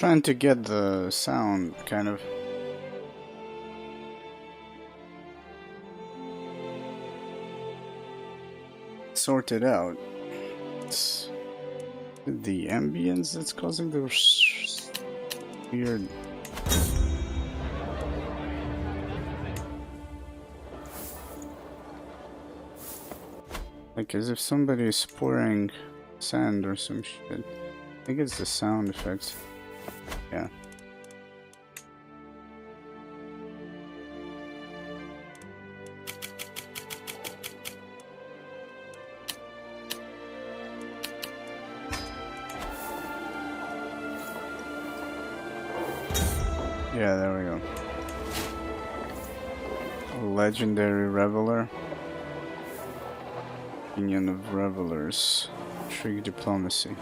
Trying to get the sound kind of sorted out. It's the ambience that's causing the weird. Like as if somebody is pouring sand or some shit. I think it's the sound effects. Yeah. Yeah, there we go. A legendary reveler. Union of revelers. Intrigue diplomacy.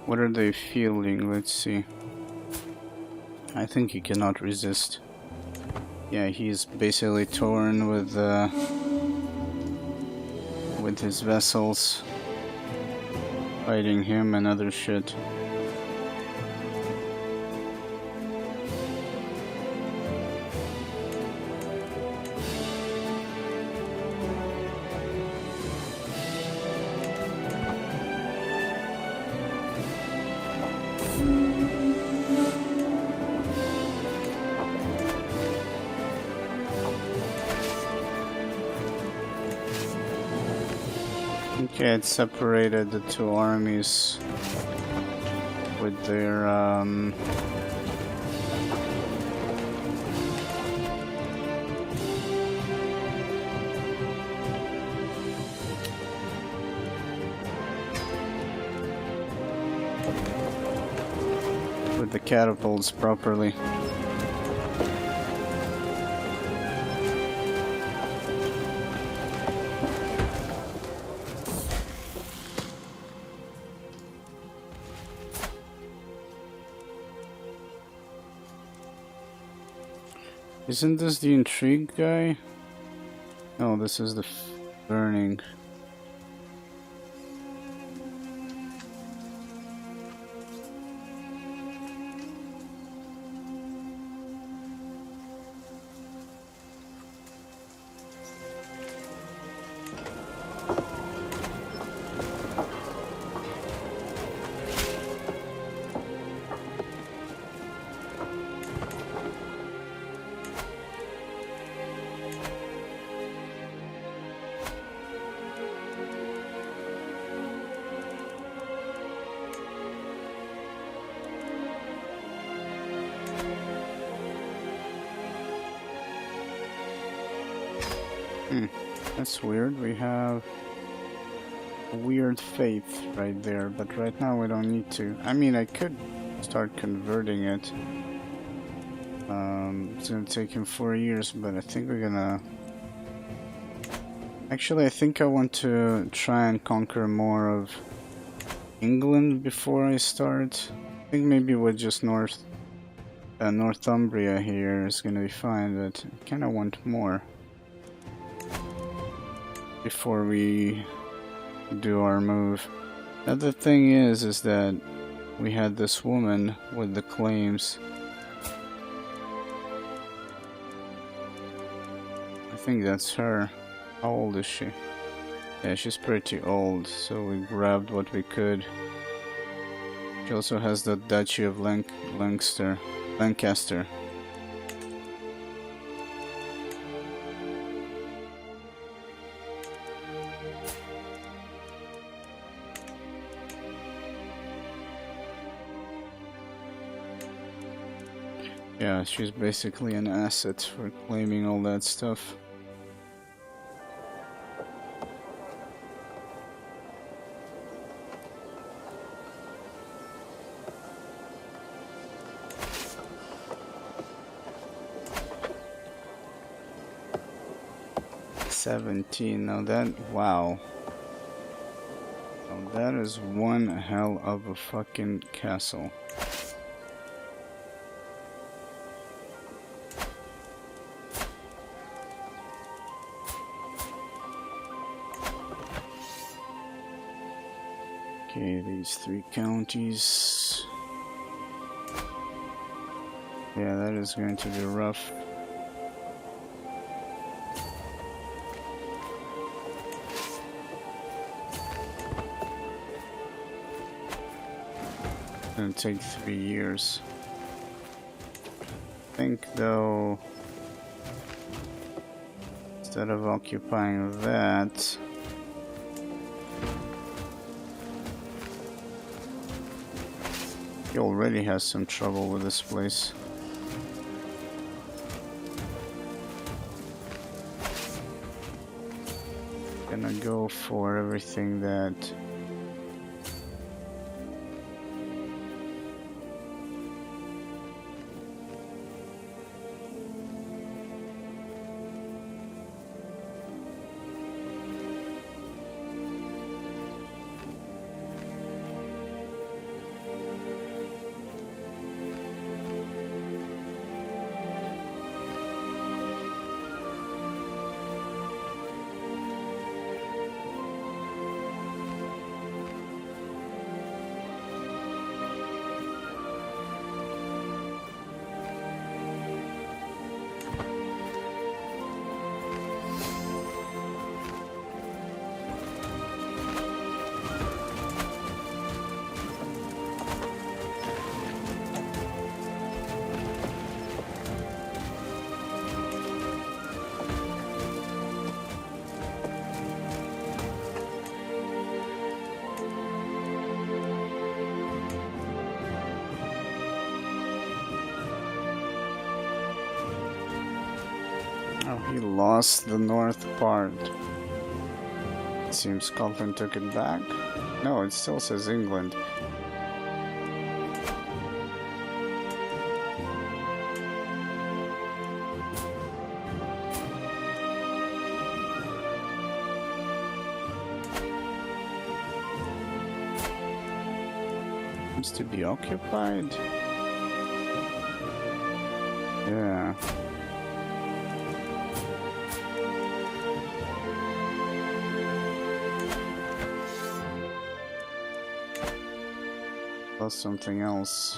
What are they feeling? Let's see. I think he cannot resist. Yeah, he's basically torn with his vessels fighting him and other shit. Okay, it separated the two armies with their with the catapults properly. Isn't this the intrigue guy? No, this is the burning. That's weird. We have a weird faith right there, but right now we don't need to. I mean, I could start converting it. It's gonna take him 4 years, but I think we're gonna... Actually, I think I want to try and conquer more of England before I start. I think maybe with just Northumbria here is gonna be fine, but I kinda want more before we do our move. Another thing is that we had this woman with the claims. I think that's her. How old is she? Yeah, she's pretty old, so we grabbed what we could. She also has the Duchy of Lancaster. Yeah, she's basically an asset for claiming all that stuff. 17. Now that, wow. Now that is one hell of a fucking castle. Okay, these 3 counties. Yeah, that is going to be rough. Gonna take 3 years. I think though, instead of occupying that, he already has some trouble with this place. Gonna go for everything that he lost the north part. It seems Scotland took it back. No, it still says England. Seems to be occupied. Yeah. Plus something else.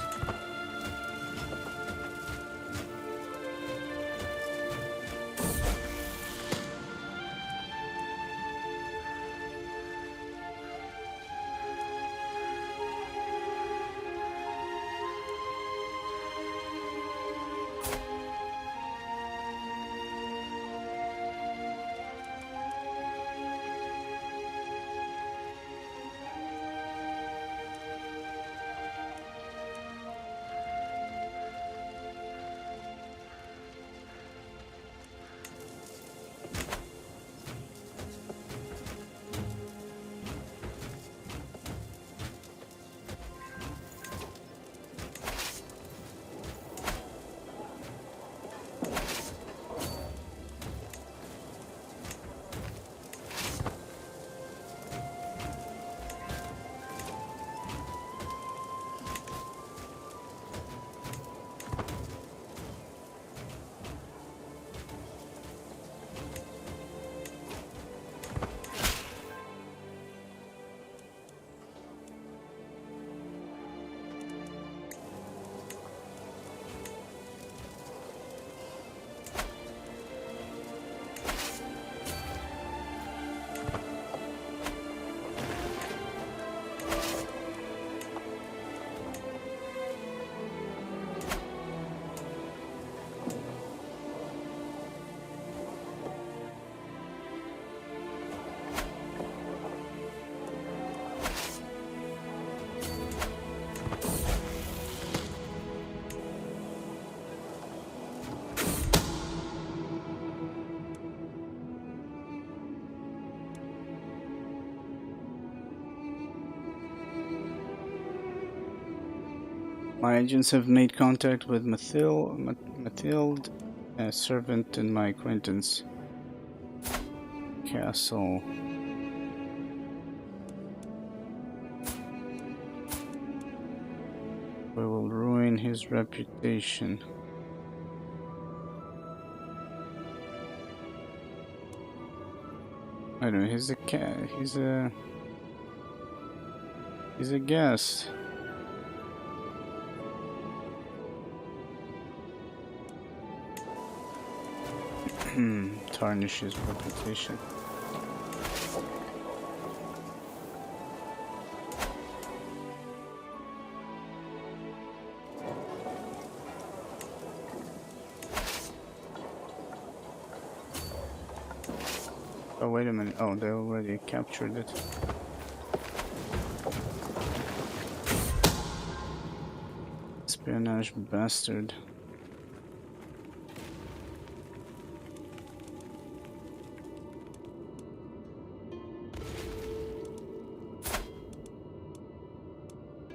My agents have made contact with Mathilde, a servant in my acquaintance. castle. We will ruin his reputation. I don't know, he's a cat, he's a guest. Tarnish his reputation. Oh, wait a minute. Oh, they already captured it. Espionage bastard.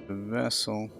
The vessel.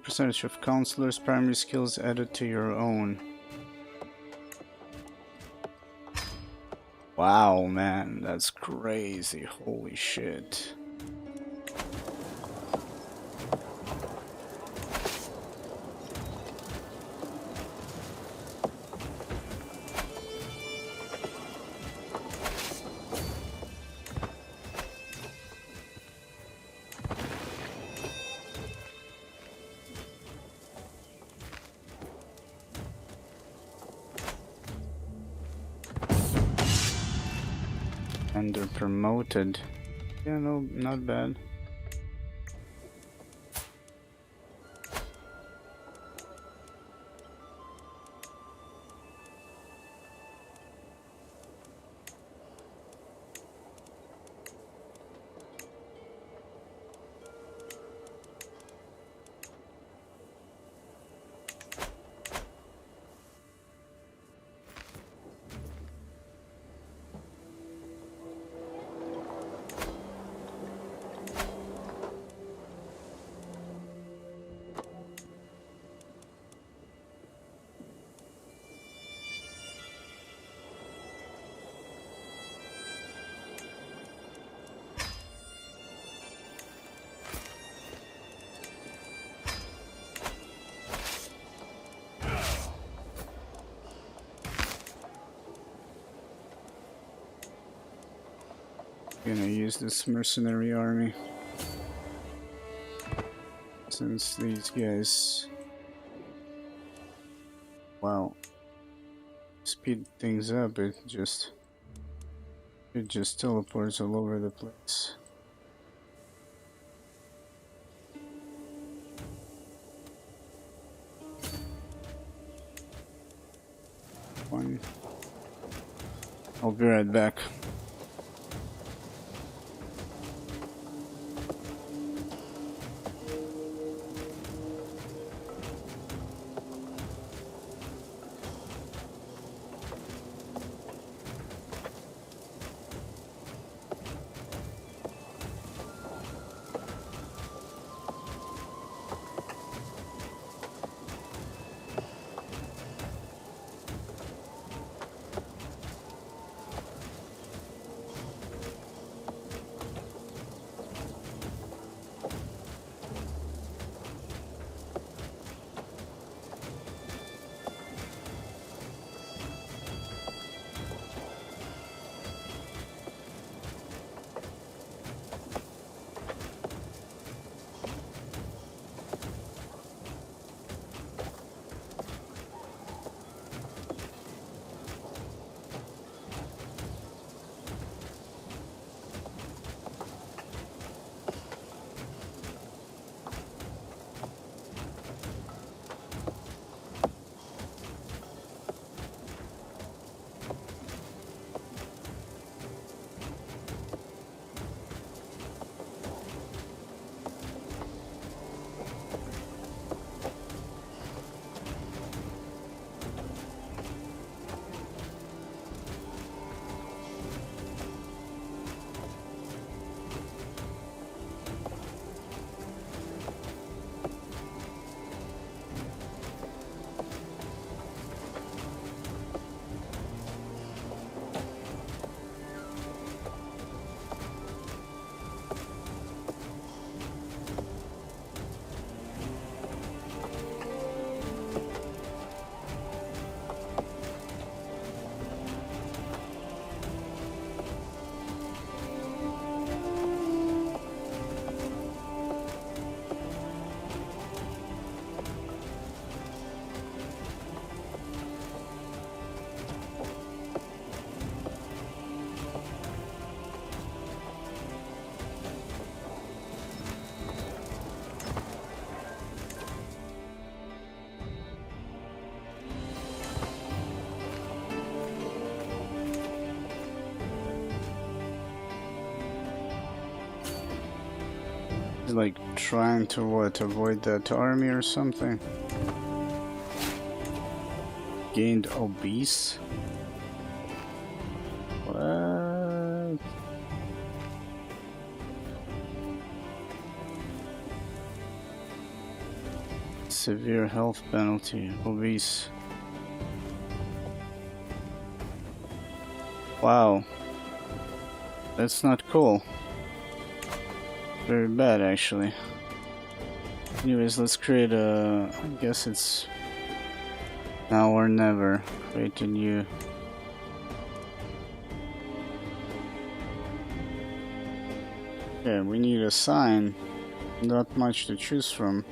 Percentage of counselors' primary skills added to your own. Wow, man, that's crazy. Holy shit. And they're promoted. Yeah, no, not bad. Gonna use this mercenary army since these guys, wow, speed things up. It just teleports all over the place. One. I'll be right back. Like trying to what? Avoid that army or something? Gained obese? What? Severe health penalty. Obese. Wow. That's not cool. Very bad, actually. Anyways, let's create a... I guess it's... now or never. Create a new... Yeah, we need a sign. Not much to choose from.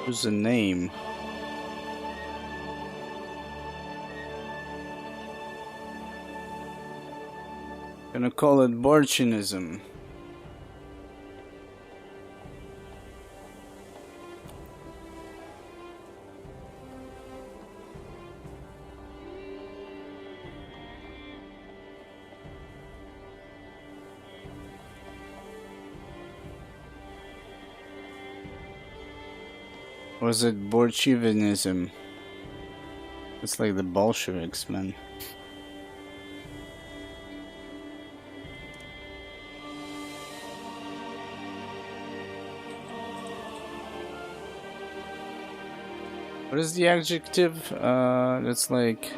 Choose a name. Gonna call it Borchinism. Was it Bolshevinism? It's like the Bolsheviks, man. What is the adjective? That's like,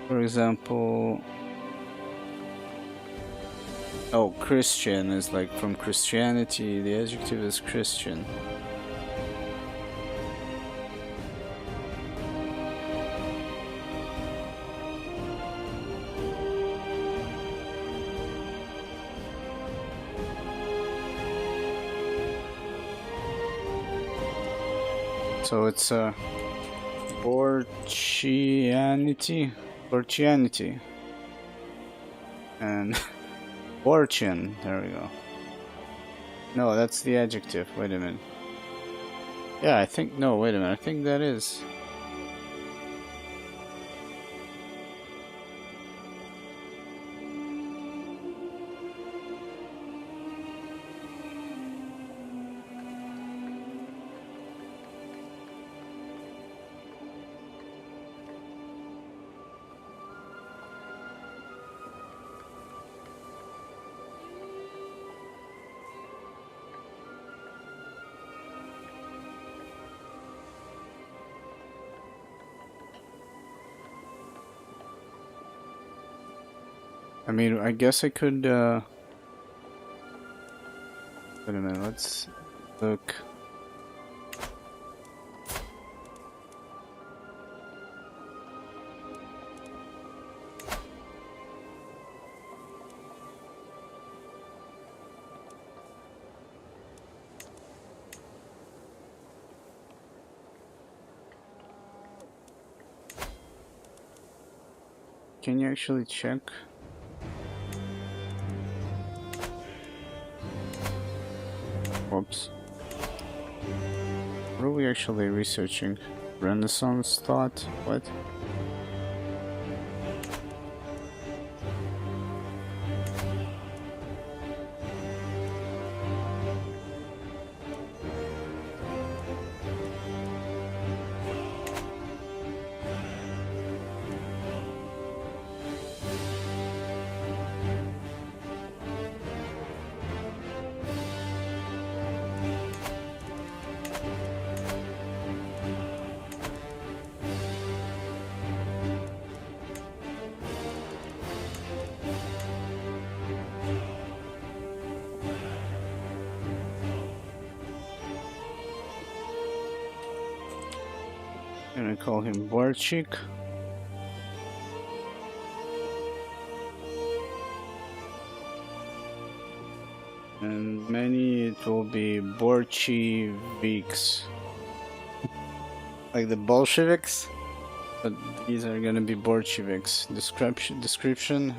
for example, oh, Christian is like from Christianity. The adjective is Christian. So it's Borchianity, and Borchian. There we go. No, that's the adjective. Wait a minute. Yeah, I think no. Wait a minute. I think that is. I mean, I guess I could, wait a minute, let's look. Can you actually check? Whoops. What are we actually researching? Renaissance thought? What? I'm gonna call him Borchik. And many it will be Bolsheviks. Like the Bolsheviks? But these are gonna be Bolsheviks. Description.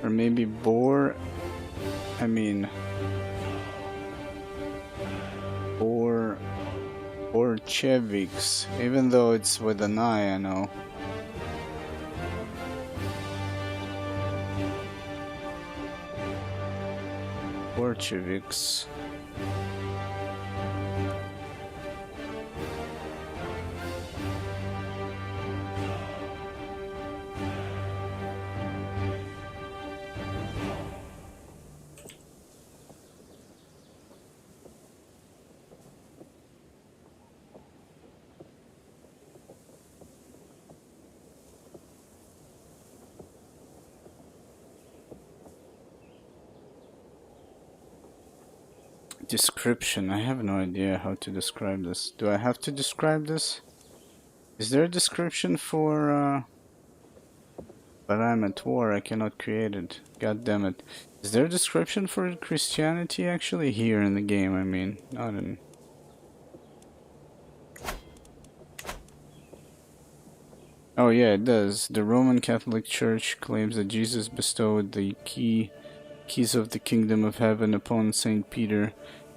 Or maybe Bolsheviks, even though it's with an I know. Bolsheviks. Description. I have no idea how to describe this. Do I have to describe this? Is there a description for but I'm at war, I cannot create it. God damn it. Is there a description for Christianity actually here in the game? I mean, not in... Oh yeah, it does. The Roman Catholic Church claims that Jesus bestowed the keys of the kingdom of heaven upon Saint Peter,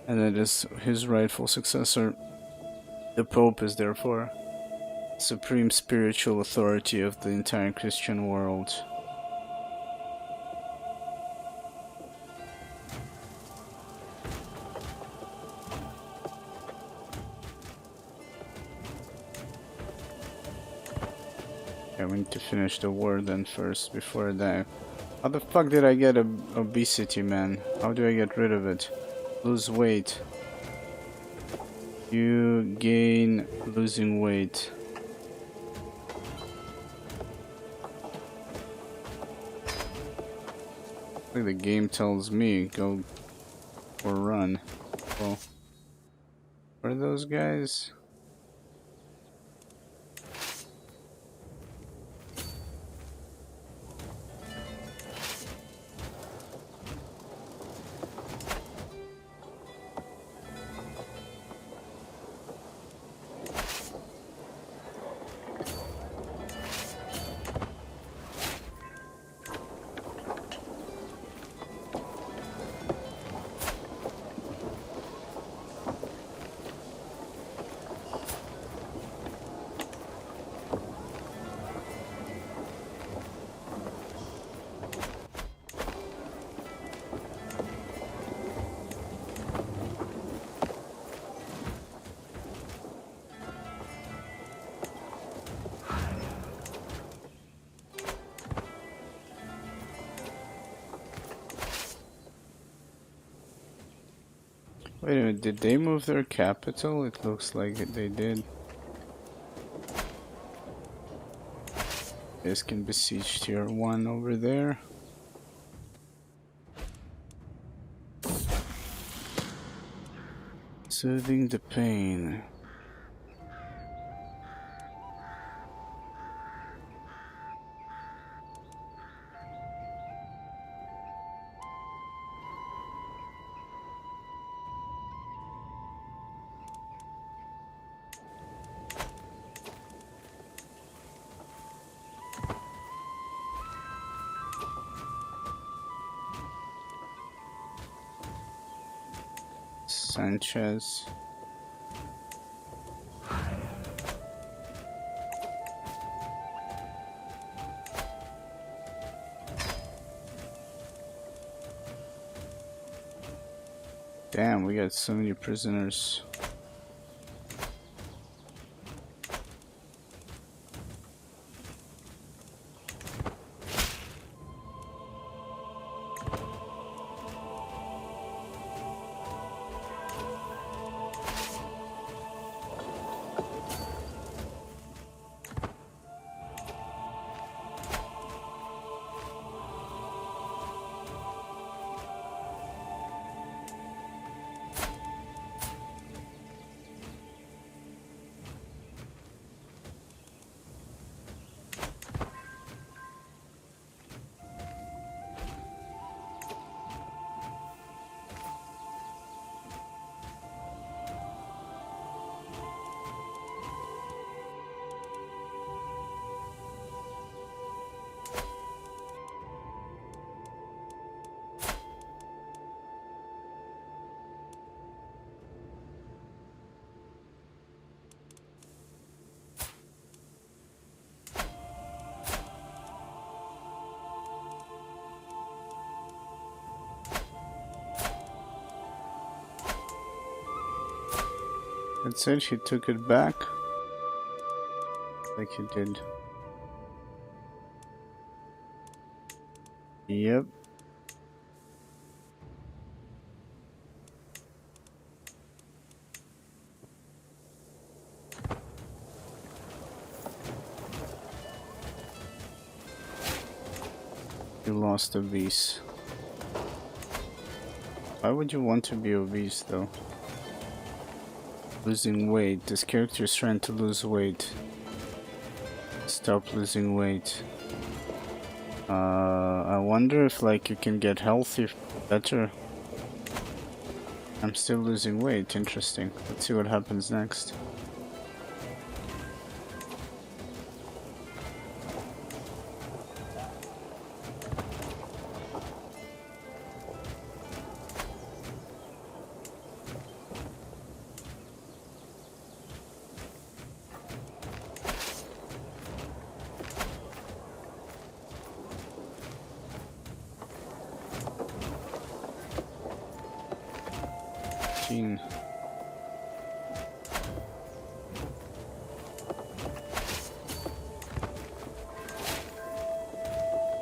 and that as his rightful successor, the Pope is therefore supreme spiritual authority of the entire Christian world. Yeah, we need to finish the war then first before I die. How the fuck did I get obesity, man? How do I get rid of it? Lose weight. You gain losing weight. Like the game tells me, go or run. Well, what are those guys? Wait a minute, did they move their capital? It looks like they did. This can besiege tier 1 over there. Soothing the pain. Sanchez. Damn, we got so many prisoners. That's it, he took it back. Like he did. Yep. You lost obese. Why would you want to be obese though? Losing weight. This character is trying to lose weight. Stop losing weight. I wonder if like you can get healthy better. I'm still losing weight. Interesting. Let's see what happens next.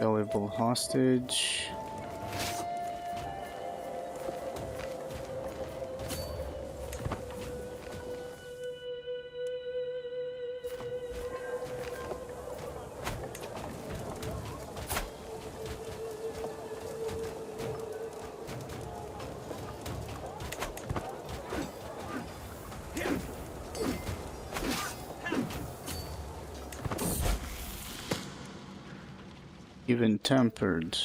Valuable hostage. Even tempered.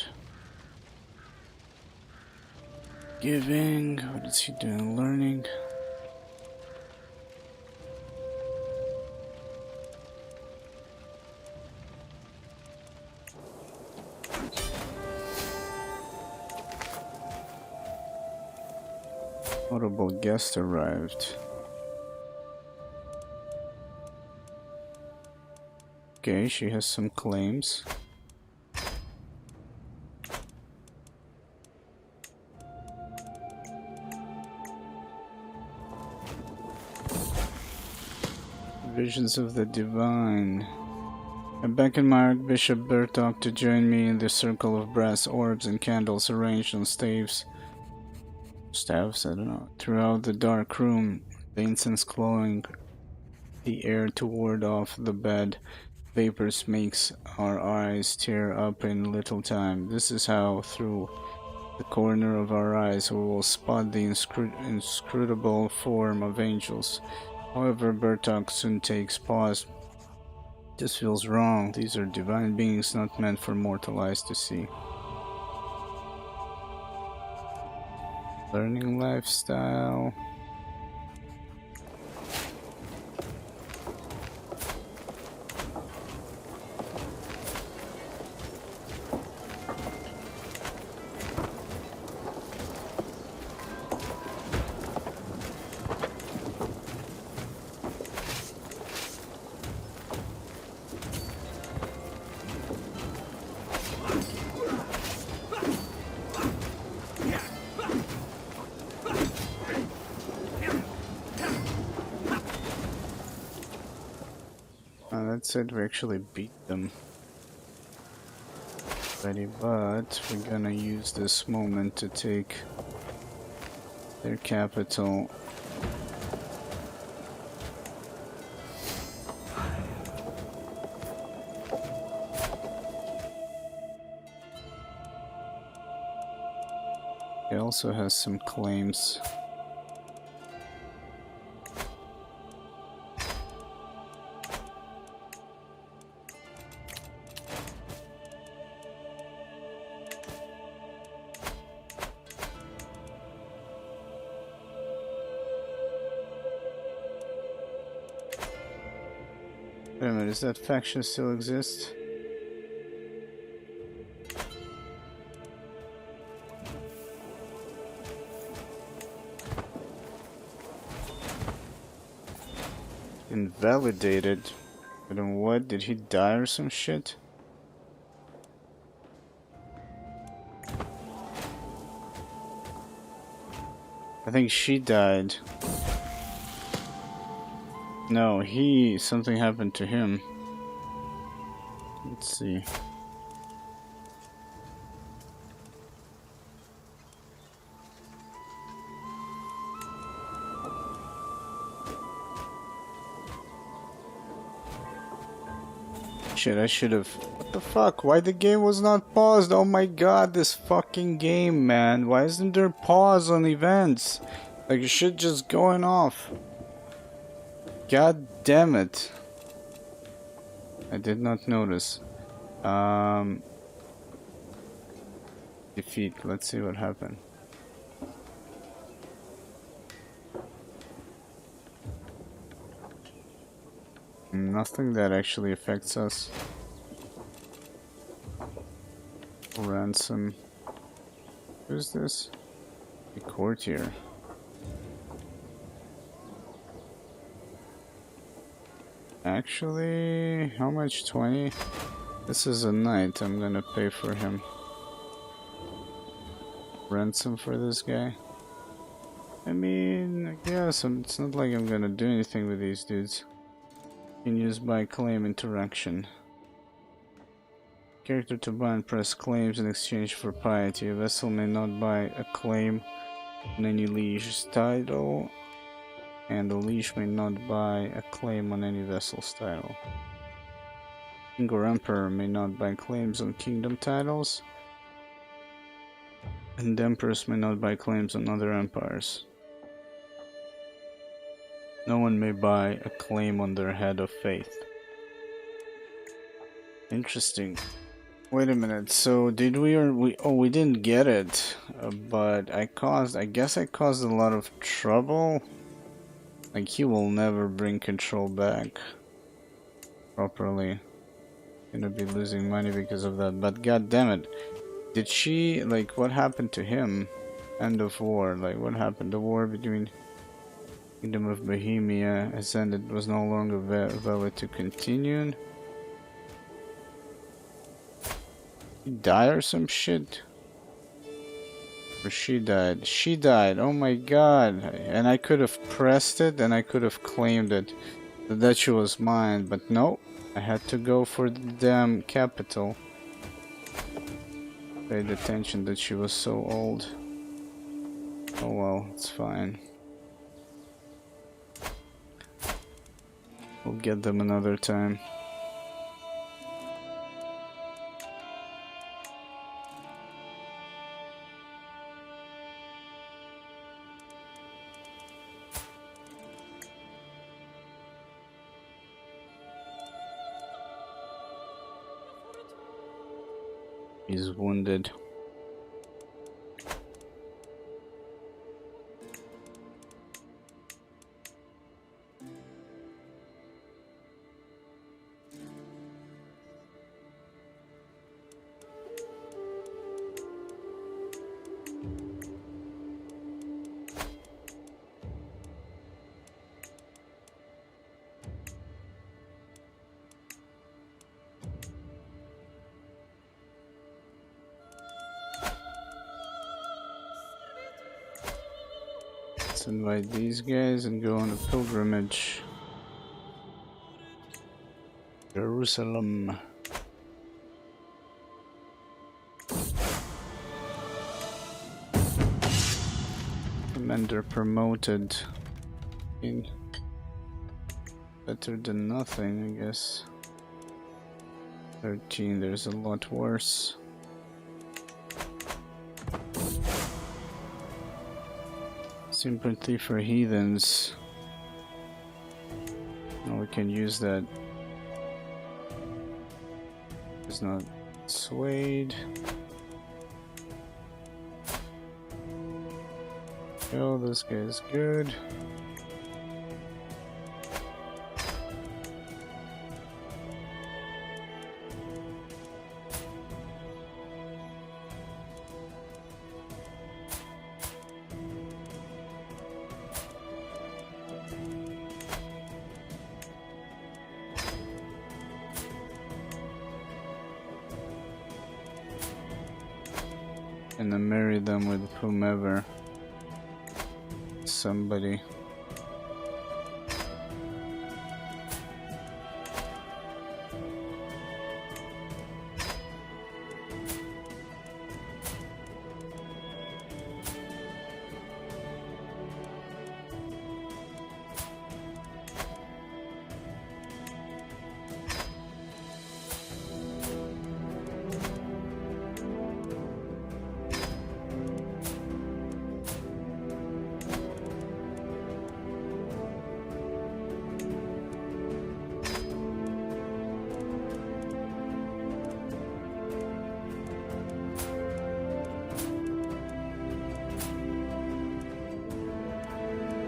Giving. What is he doing? Learning. Notable guest arrived. Okay, she has some claims. Visions of the Divine. I beckon my Archbishop Bertok to join me in the circle of brass orbs and candles arranged on staves. Staves? I don't know. Throughout the dark room, the incense glowing the air to ward off the bad vapors makes our eyes tear up in little time. This is how, through the corner of our eyes, we will spot the inscrutable form of angels. However, Bertok soon takes pause. This feels wrong. These are divine beings not meant for mortal eyes to see. Learning lifestyle. That said, we actually beat them already, but we're gonna use this moment to take their capital. He also has some claims. Wait a minute, does that faction still exist? Invalidated? I don't know what, did he die or some shit? I think she died. No, something happened to him. Let's see. Shit, I should have... What the fuck? Why the game was not paused? Oh my god, this fucking game, man. Why isn't there pause on events? Like, shit just going off. God damn it. I did not notice. Defeat. Let's see what happened. Nothing that actually affects us. Ransom. Who's this? A courtier. Actually, how much? 20? This is a knight. I'm gonna pay for him. Ransom for this guy. I mean, I guess it's not like I'm gonna do anything with these dudes. Can use by claim interaction. Character to buy and press claims in exchange for piety. A vessel may not buy a claim on any liege's title, and the liege may not buy a claim on any vessel's title. King or emperor may not buy claims on kingdom titles, and emperors may not buy claims on other empires. No one may buy a claim on their head of faith. Interesting. Wait a minute, so did we or we didn't get it, but I guess I caused a lot of trouble. Like, he will never bring control back properly. Gonna be losing money because of that, but god damn it. Did she, like, what happened to him? End of war, like, what happened? The war between Kingdom of Bohemia has ended, was no longer valid to continue. He died or some shit? Or she died? She died, oh my god. And I could have pressed it and I could have claimed it. The duchy was mine, but no. I had to go for the damn capital. Paid attention that she was so old. Oh well, it's fine. We'll get them another time. He's wounded. Let's invite these guys and go on a pilgrimage. Jerusalem. Commander promoted. In better than nothing, I guess. 13, there's a lot worse. Sympathy for heathens. Oh, we can use that. It's not swayed. Oh, this guy's good. And then marry them with whomever. Somebody.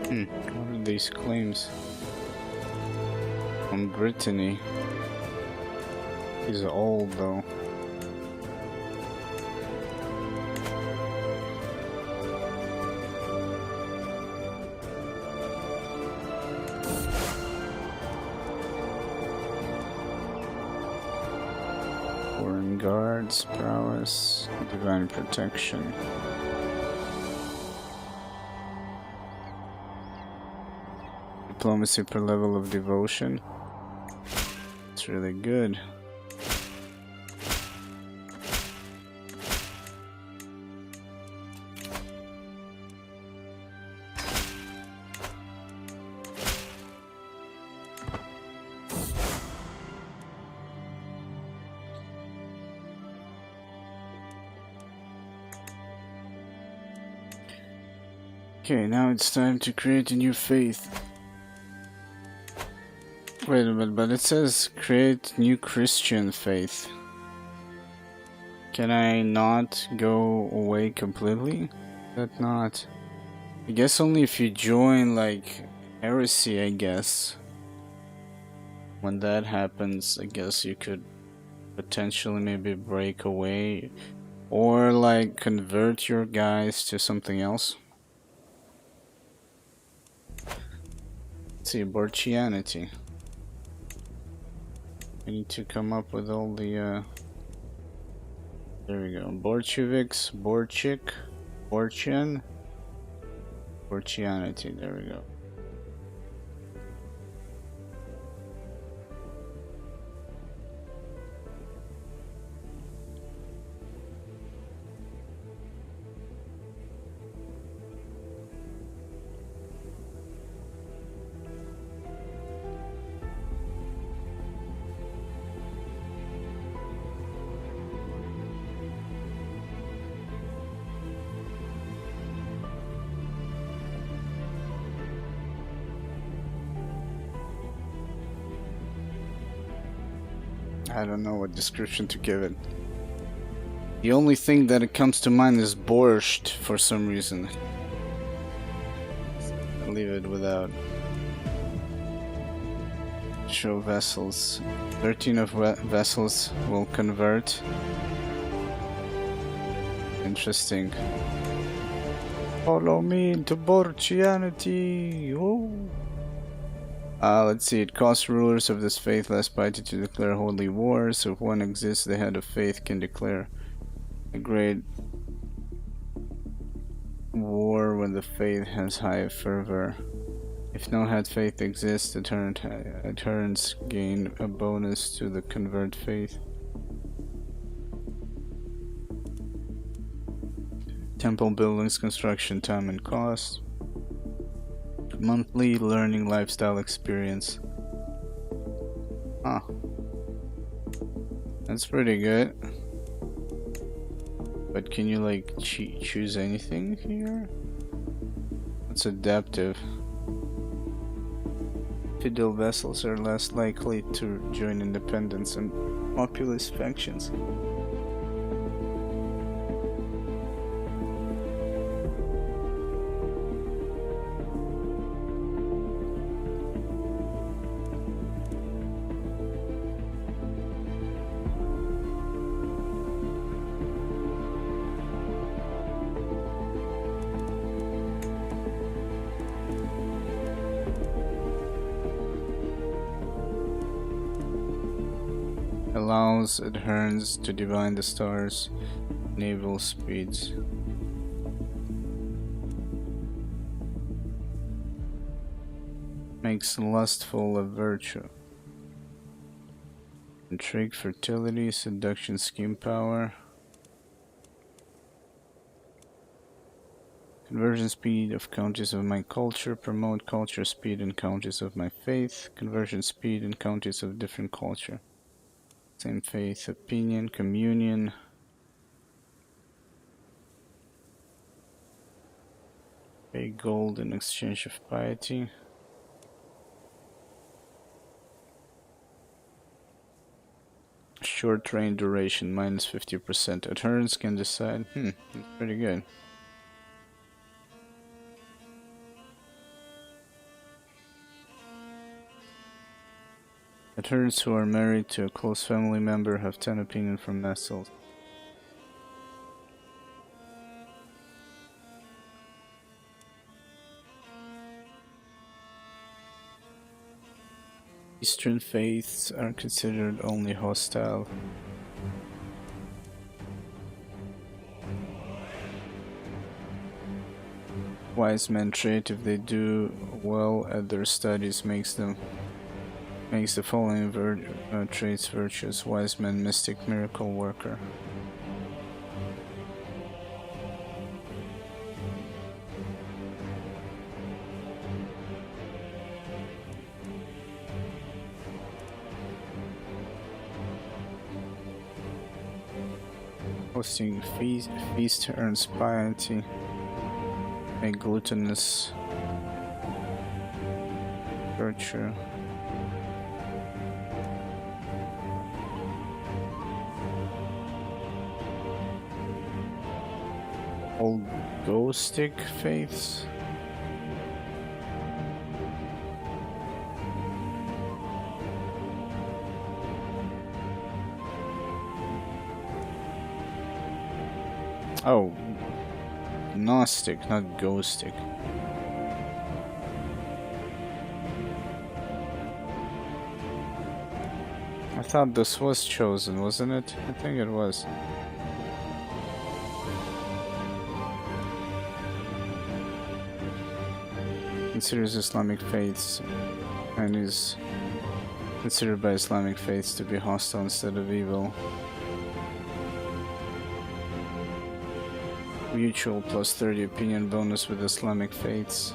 What are these claims? From Brittany. He's old though. Foreign guards, prowess, divine protection. Diplomacy per level of devotion. It's really good. Okay, now it's time to create a new faith. Wait a minute, but it says create new Christian faith. Can I not go away completely? That not... I guess only if you join, like, heresy, I guess. When that happens, I guess you could potentially maybe break away. Or, like, convert your guys to something else. Let's see, Borchianity. I need to come up with all the, there we go. Borcheviks, Borchik, Borchian, Borchianity, there we go. I don't know what description to give it. The only thing that it comes to mind is borscht for some reason. I'll leave it without. Show vessels. 13 of vessels will convert. Interesting. Follow me into Borchianity. Oh. Let's see, it costs rulers of this faith less piety to declare holy war, so if one exists, the head of faith can declare a great war when the faith has high fervor. If no head faith exists, adherents gain a bonus to the convert faith. Temple buildings, construction time and cost. Monthly learning lifestyle experience. Huh. That's pretty good. But can you like choose anything here? It's adaptive. Fidel vessels are less likely to join independents and populist factions. Allows adherents to divine the stars' naval speeds. Makes lustful a virtue. Intrigue, fertility, seduction, scheme power. Conversion speed of counties of my culture. Promote culture speed in counties of my faith. Conversion speed in counties of different culture. Same faith, opinion, communion. Pay gold in exchange of piety. Short reign duration, minus 50%. Adherents can decide. That's pretty good. Adherents who are married to a close family member have 10 opinion from vassals. Eastern faiths are considered only hostile. Wise men trait if they do well at their studies makes the following traits virtuous: wise man, mystic, miracle worker. Hosting feast earns piety. A gluttonous virtue. All ghostic faiths. Oh, Gnostic, not ghostic. I thought this was chosen, wasn't it? I think it was. Considers Islamic faiths and is considered by Islamic faiths to be hostile instead of evil. Mutual plus 30 opinion bonus with Islamic faiths.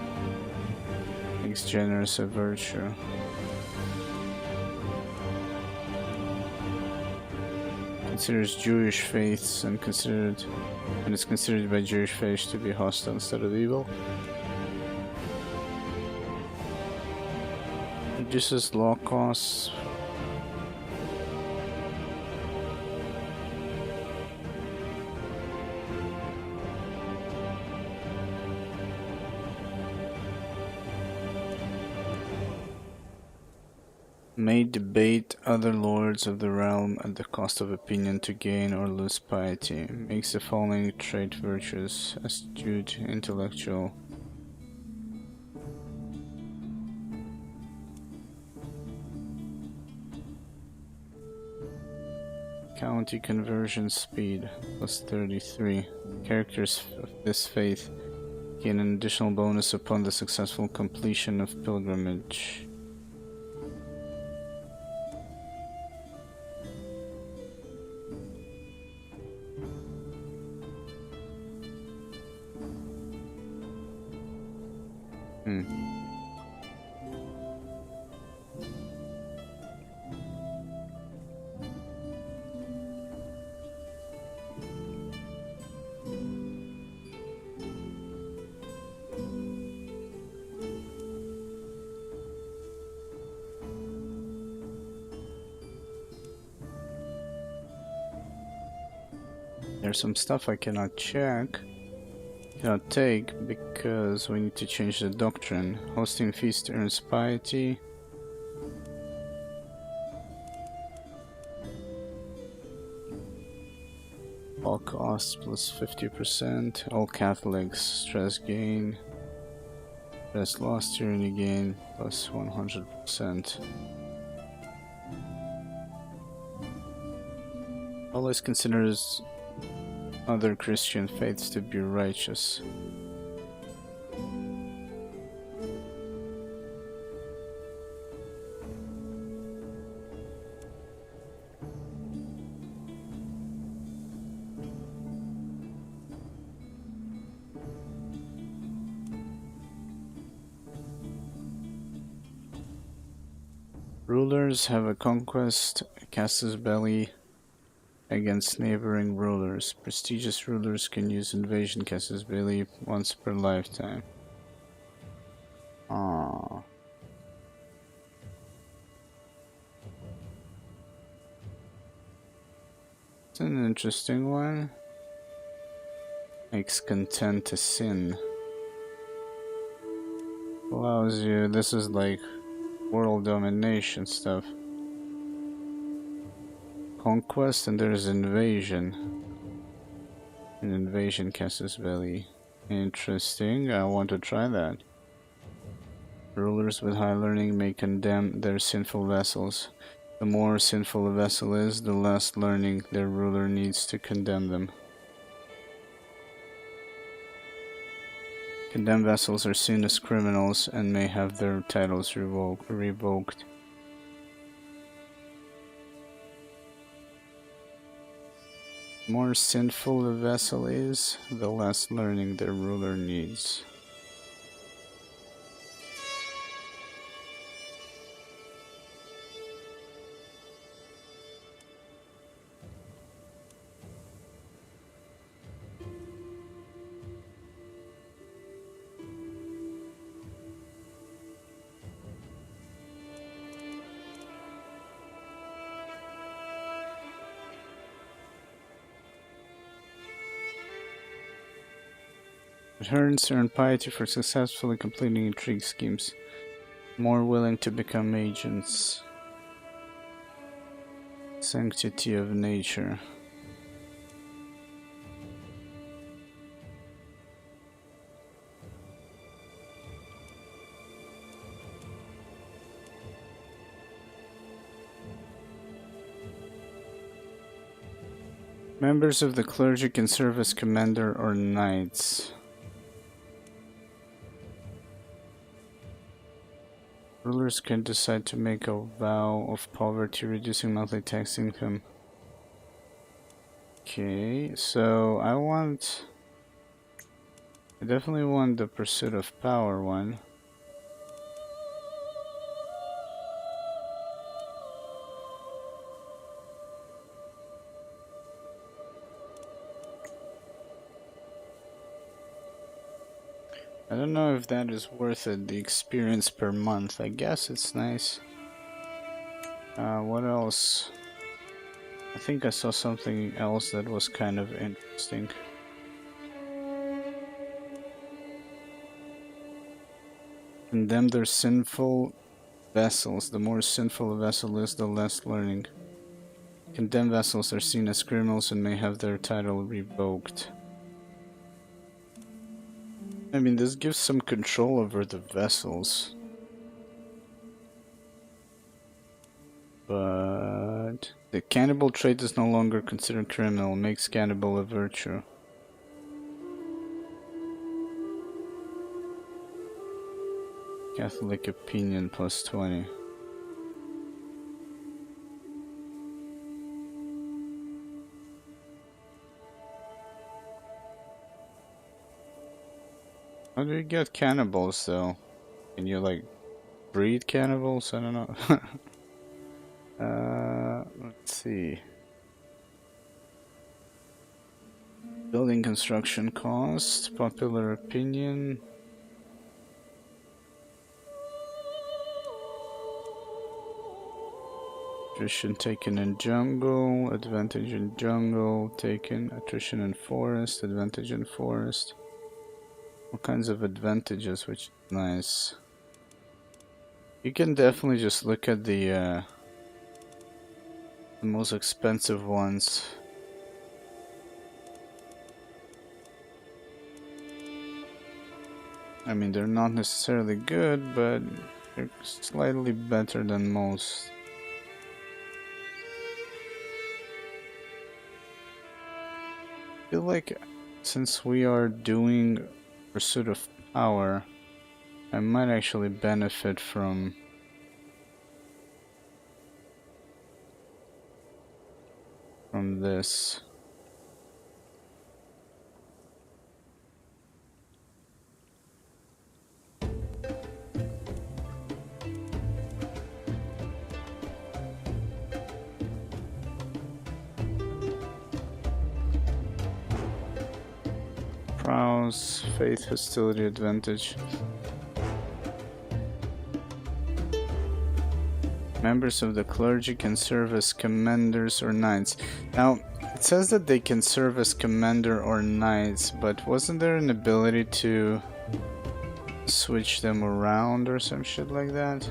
Makes generous a virtue. Considers Jewish faiths and is considered by Jewish faiths to be hostile instead of evil. Reduces law costs. May debate other lords of the realm at the cost of opinion to gain or lose piety. Makes the following trait virtuous: astute, intellectual. County conversion speed plus 33. Characters of this faith gain an additional bonus upon the successful completion of pilgrimage. There's some stuff I cannot take because we need to change the doctrine. Hosting feast earns piety. All costs plus 50%. All Catholics stress gain. Stress loss, tyranny gain plus 100%. Always considers other Christian faiths to be righteous. Rulers have a conquest, casus belli against neighboring rulers. Prestigious rulers can use invasion casus belli once per lifetime. Ah. It's an interesting one. Makes content a sin. Allows you, this is like world domination stuff. conquest, and there's invasion. An invasion casus belli. Interesting, I want to try that. Rulers with high learning may condemn their sinful vassals. The more sinful a vassal is, the less learning their ruler needs to condemn them. Condemned vassals are seen as criminals and may have their titles revoked. The more sinful the vassal is, the less learning their ruler needs. Adherents earn piety for successfully completing intrigue schemes. More willing to become agents. Sanctity of nature. Members of the clergy can serve as commander or knights. Rulers can decide to make a vow of poverty, reducing monthly tax income. Okay, so I definitely want the pursuit of power one. I don't know if that is worth it, the experience per month. I guess it's nice. What else? I think I saw something else that was kind of interesting. Condemn their sinful vessels. The more sinful a vessel is, the less learning. Condemned vessels are seen as criminals and may have their title revoked. I mean, this gives some control over the vessels. But the cannibal trait is no longer considered criminal, makes cannibal a virtue. Catholic opinion plus 20. How do you get cannibals though? Can you like breed cannibals? I don't know. Let's see. Building construction cost, popular opinion. Attrition taken in jungle, advantage in jungle, taken, attrition in forest, advantage in forest. All kinds of advantages, which is nice. You can definitely just look at the most expensive ones. I mean, they're not necessarily good, but they're slightly better than most. I feel like since we are doing Pursuit of Power, I might actually benefit from this. Prowess, faith, hostility, advantage. Members of the clergy can serve as commanders or knights. Now, it says that they can serve as commander or knights, but wasn't there an ability to switch them around or some shit like that?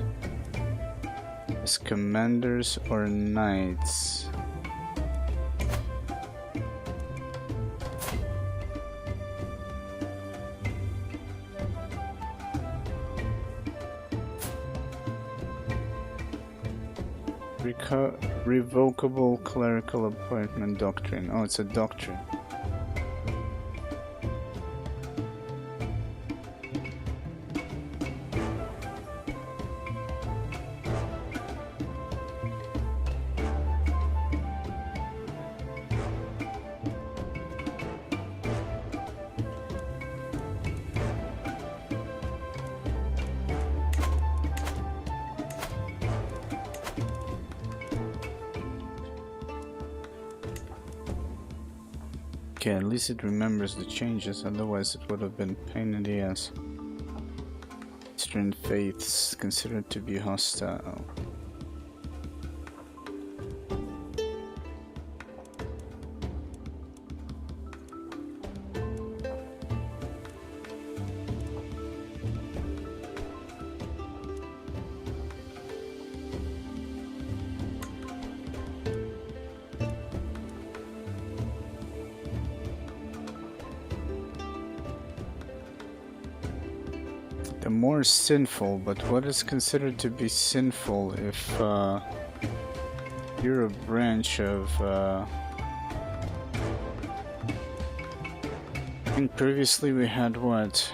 As commanders or knights. Revocable clerical appointment doctrine. Oh, it's a doctrine. Okay, at least it remembers the changes, otherwise it would have been pain in the ass. Eastern faiths considered to be hostile. The more sinful, but what is considered to be sinful if you're a branch of I think previously we had what?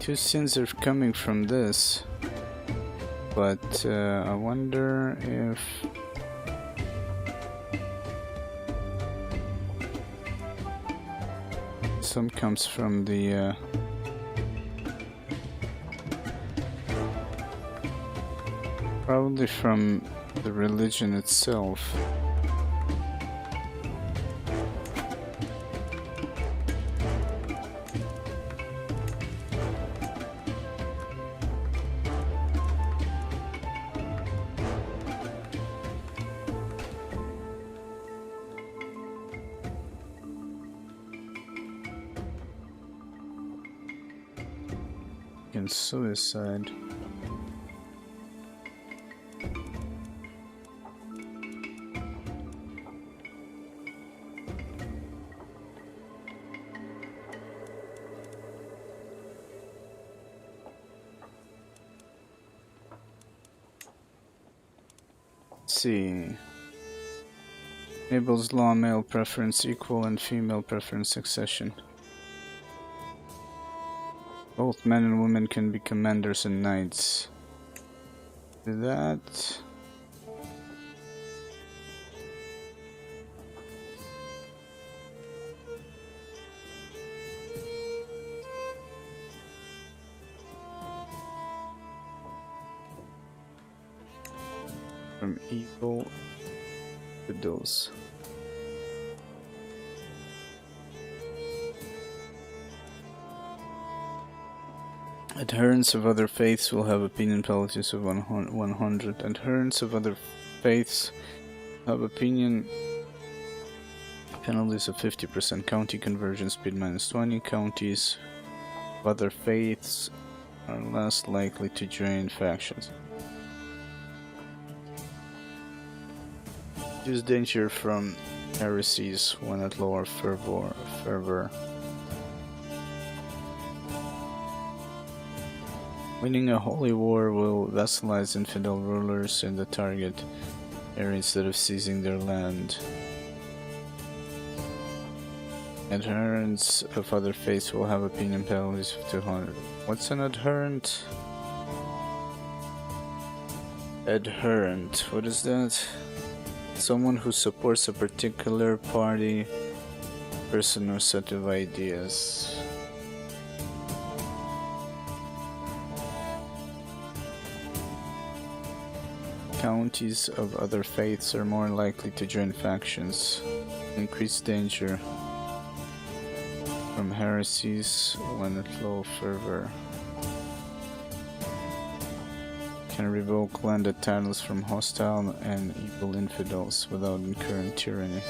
Two sins are coming from this. But I wonder if some comes from the probably from the religion itself. And suicide. Let's see. Enables law male preference equal and female preference succession. Both men and women can be commanders and knights. Do that. From evil fiddles. Adherents of other faiths will have opinion penalties of 100. Adherents of other faiths have opinion penalties of 50%. County conversion speed -20. Counties of other faiths are less likely to join factions. Use danger from heresies when at lower fervor. Winning a holy war will vassalize infidel rulers in the target area instead of seizing their land. Adherents of other faiths will have opinion penalties of 200. What's an adherent? Adherent, what is that? Someone who supports a particular party, person, or set of ideas. Counties of other faiths are more likely to join factions. Increased danger from heresies when at low fervor. Can revoke landed titles from hostile and evil infidels without incurring tyranny.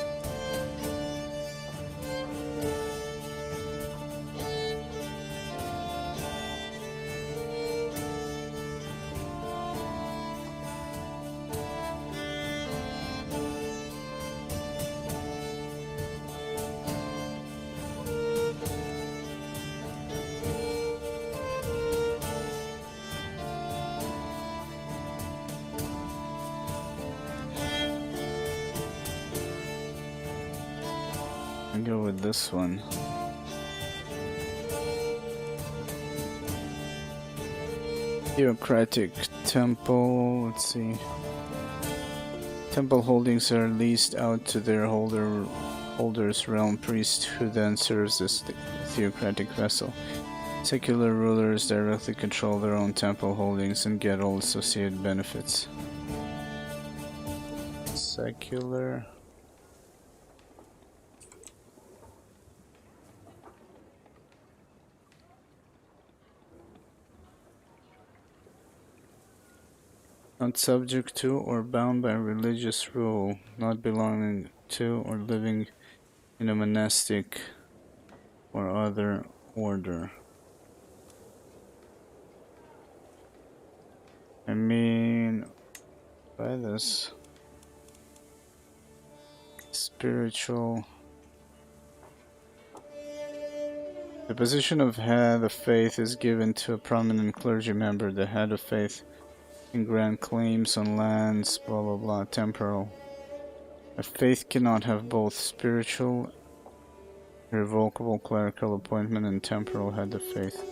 I go with this one. Theocratic temple, let's see. Temple holdings are leased out to their holder's realm priest, who then serves as the theocratic vessel. Secular rulers directly control their own temple holdings and get all associated benefits. Secular. Not subject to or bound by religious rule, not belonging to or living in a monastic or other order. I mean, by this spiritual. The position of head of faith is given to a prominent clergy member. The head of faith can grant claims on lands, blah blah blah, temporal. A faith cannot have both spiritual, irrevocable clerical appointment and temporal head of faith.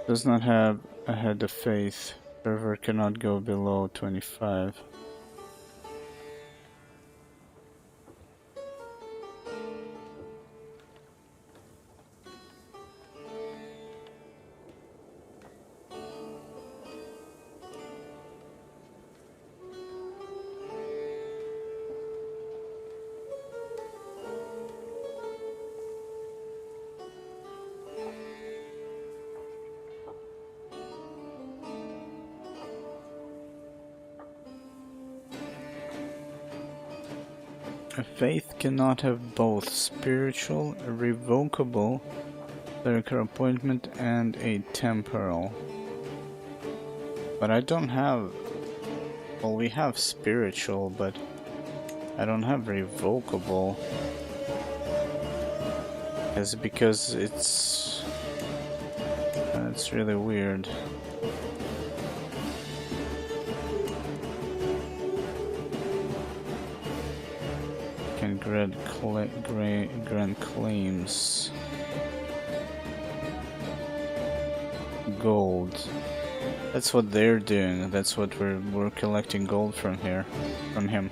Does not have a head of faith. Fervor cannot go below 25. A faith cannot have both spiritual, irrevocable, clerical appointment, and a temporal. But I don't have... Well, we have spiritual, but I don't have revocable. It's because it's really weird. Can grant claims. Gold. That's what they're doing. That's what we're collecting gold from here, from him.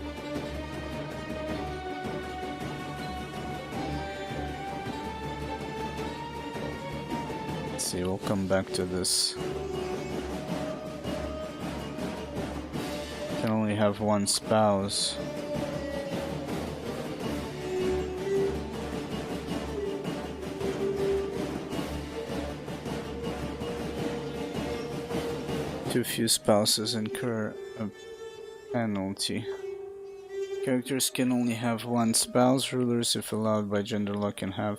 Let's see. We'll come back to this. Can only have one spouse. Too few spouses incur a penalty. Characters can only have one spouse. Rulers, if allowed by gender law, can have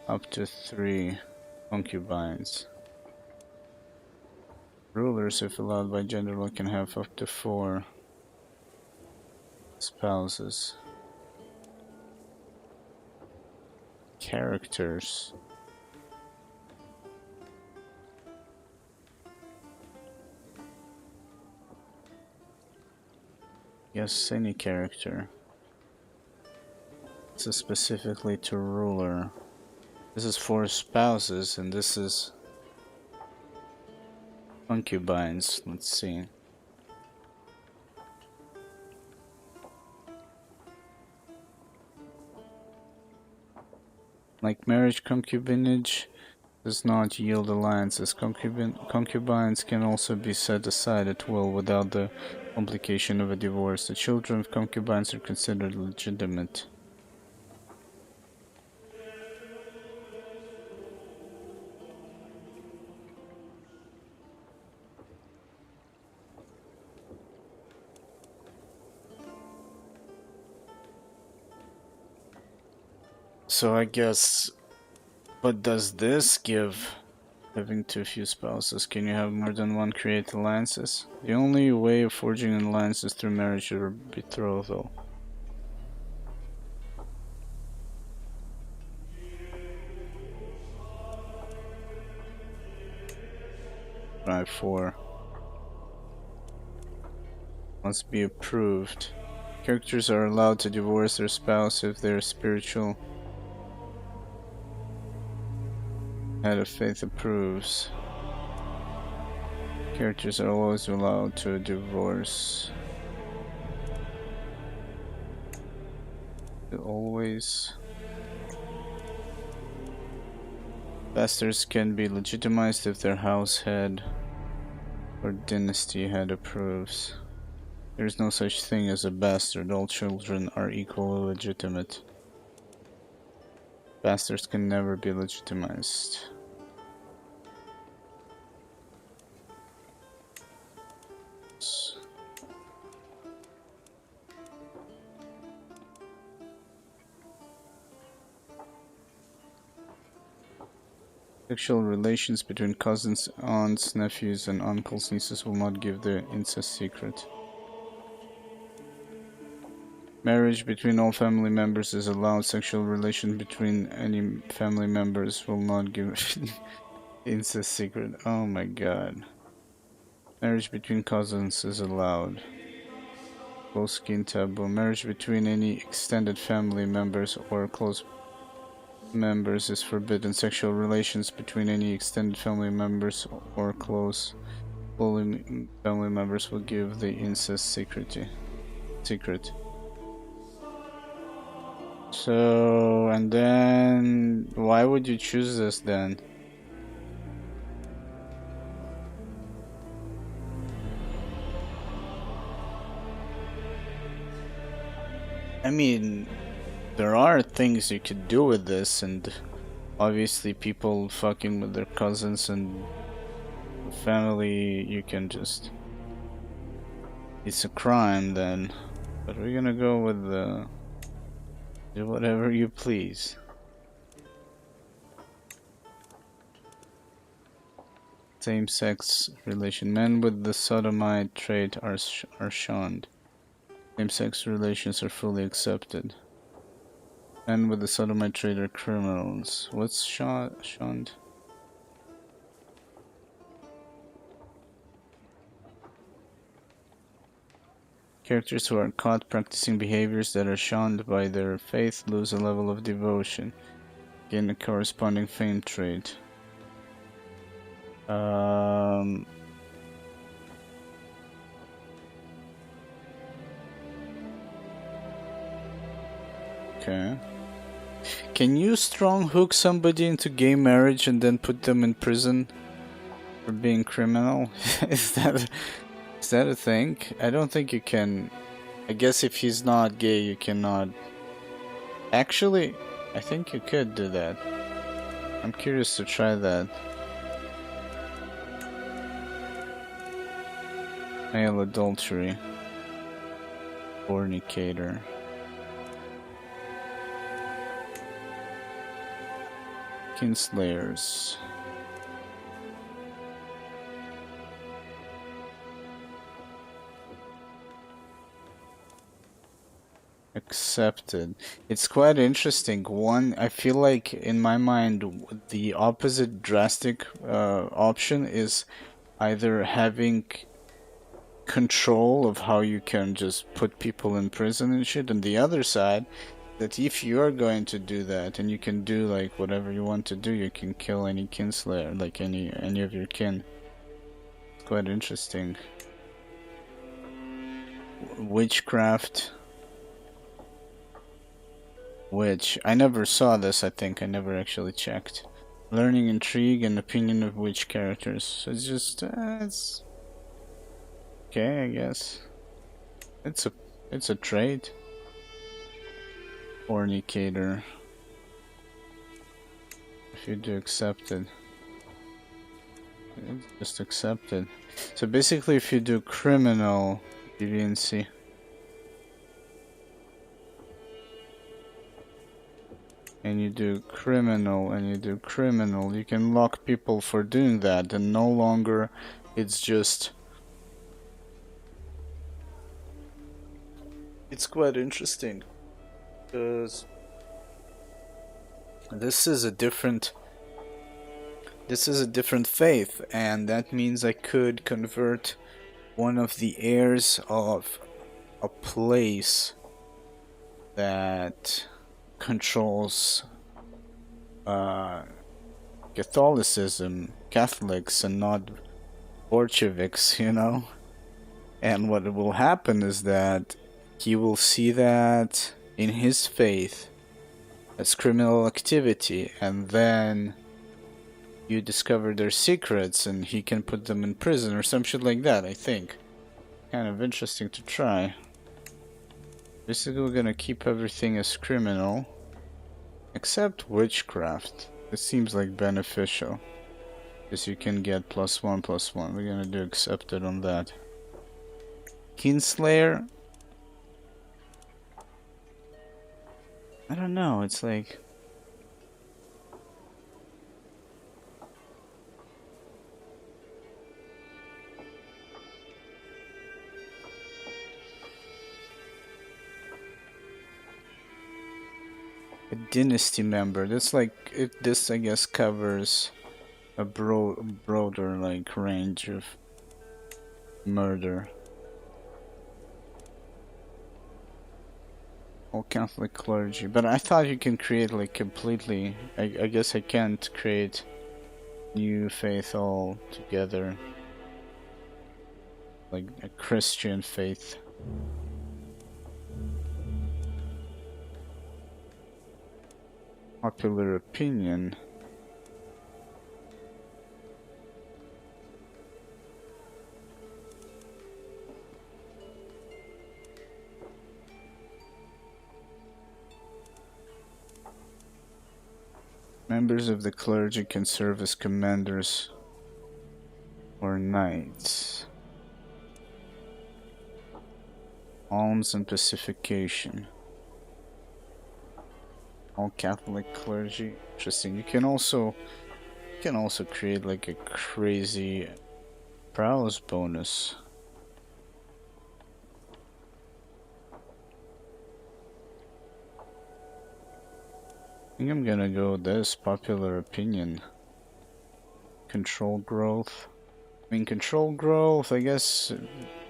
up to 3 concubines. Rulers, if allowed by gender law, can have up to 4 spouses. Characters. Yes, any character. This is specifically to ruler. This is for spouses, and this is concubines. Let's see. Like marriage, concubinage does not yield alliances. Concubines can also be set aside at will without the complication of a divorce. The children of concubines are considered legitimate. So I guess, what does this give? Having too few spouses. Can you have more than one create alliances? The only way of forging an alliance is through marriage or betrothal. Drive 4. Must be approved. Characters are allowed to divorce their spouse if their spiritual head of faith approves. Characters are always allowed to divorce. Always. Bastards can be legitimized if their house head or dynasty head approves. There is no such thing as a bastard. All children are equally legitimate. Bastards can never be legitimized. Sexual relations between cousins, aunts, nephews, and uncles, nieces will not give the incest secret. Marriage between all family members is allowed. Sexual relations between any family members will not give incest secret. Oh my god. Marriage between cousins is allowed. Close skin taboo. Marriage between any extended family members or close members is forbidden. Sexual relations between any extended family members or close family members will give the incest secret. So, and then why would you choose this then? I mean, there are things you could do with this, and obviously people fucking with their cousins and family, you can just... It's a crime then. But we're gonna go with the... Do whatever you please. Same-sex relation. Men with the sodomite trait are shunned. Same-sex relations are fully accepted. Men with the sodomite trait are criminals. What's shunned? Characters who are caught practicing behaviors that are shunned by their faith lose a level of devotion. Gain a corresponding fame trait. Okay. Can you strong hook somebody into gay marriage and then put them in prison for being criminal? Is that a thing? I don't think you can. I guess if he's not gay, you cannot. Actually, I think you could do that. I'm curious to try that. Male adultery. Fornicator. Kinslayers. Accepted. It's quite interesting. One, I feel like in my mind the opposite drastic option is either having control of how you can just put people in prison and shit, and the other side that if you're going to do that and you can do like whatever you want to do, you can kill any kinslayer, like any of your kin. It's quite interesting. Witchcraft. Witch. I never saw this, I think. I never actually checked. Learning intrigue and opinion of witch characters. So it's just it's okay, I guess. It's a trait. Fornicator. If you do accepted. It's just accepted. So basically if you do criminal deviancy. And you do criminal and you do criminal, you can lock people for doing that, and no longer it's just... It's quite interesting. Because this is a different This is a different faith, and that means I could convert one of the heirs of a place that controls Catholicism, Catholics, and not Bolsheviks, you know? And what will happen is that he will see that in his faith as criminal activity, and then you discover their secrets and he can put them in prison or some shit like that, I think. Kind of interesting to try. Basically, we're gonna keep everything as criminal, except witchcraft. It seems like beneficial, because you can get +1/+1. We're gonna do accepted on that. Kinslayer? I don't know, it's like... a dynasty member. That's like... this, I guess, covers a broader, like, range of murder. All Catholic clergy. But I thought you can create, like, completely... I guess I can't create new faith all together. Like a Christian faith. Popular opinion. Members of the clergy can serve as commanders or knights. Alms and pacification. All Catholic clergy. Interesting. You can also create like a crazy prowess bonus. I think I'm gonna go with this popular opinion. Control growth. I mean, control growth, I guess,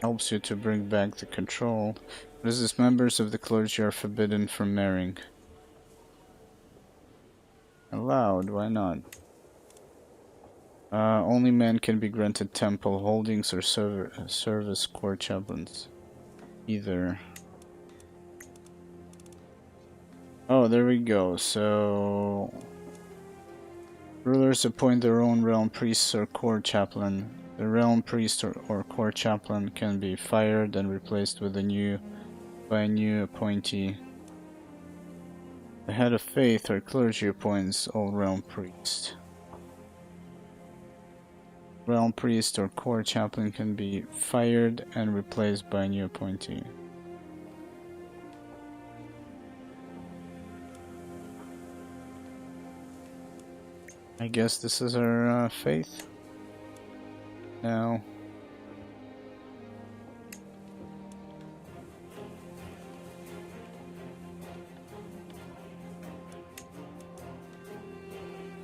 helps you to bring back the control. What is this? Members of the clergy are forbidden from marrying. Allowed, why not? Only men can be granted temple holdings or service court chaplains. Either. Oh, there we go. So rulers appoint their own realm priests or court chaplain. The realm priest or court chaplain can be fired and replaced with by a new appointee. The head of faith or clergy appoints all realm priests. Realm priest or court chaplain can be fired and replaced by a new appointee. I guess this is our faith. Now,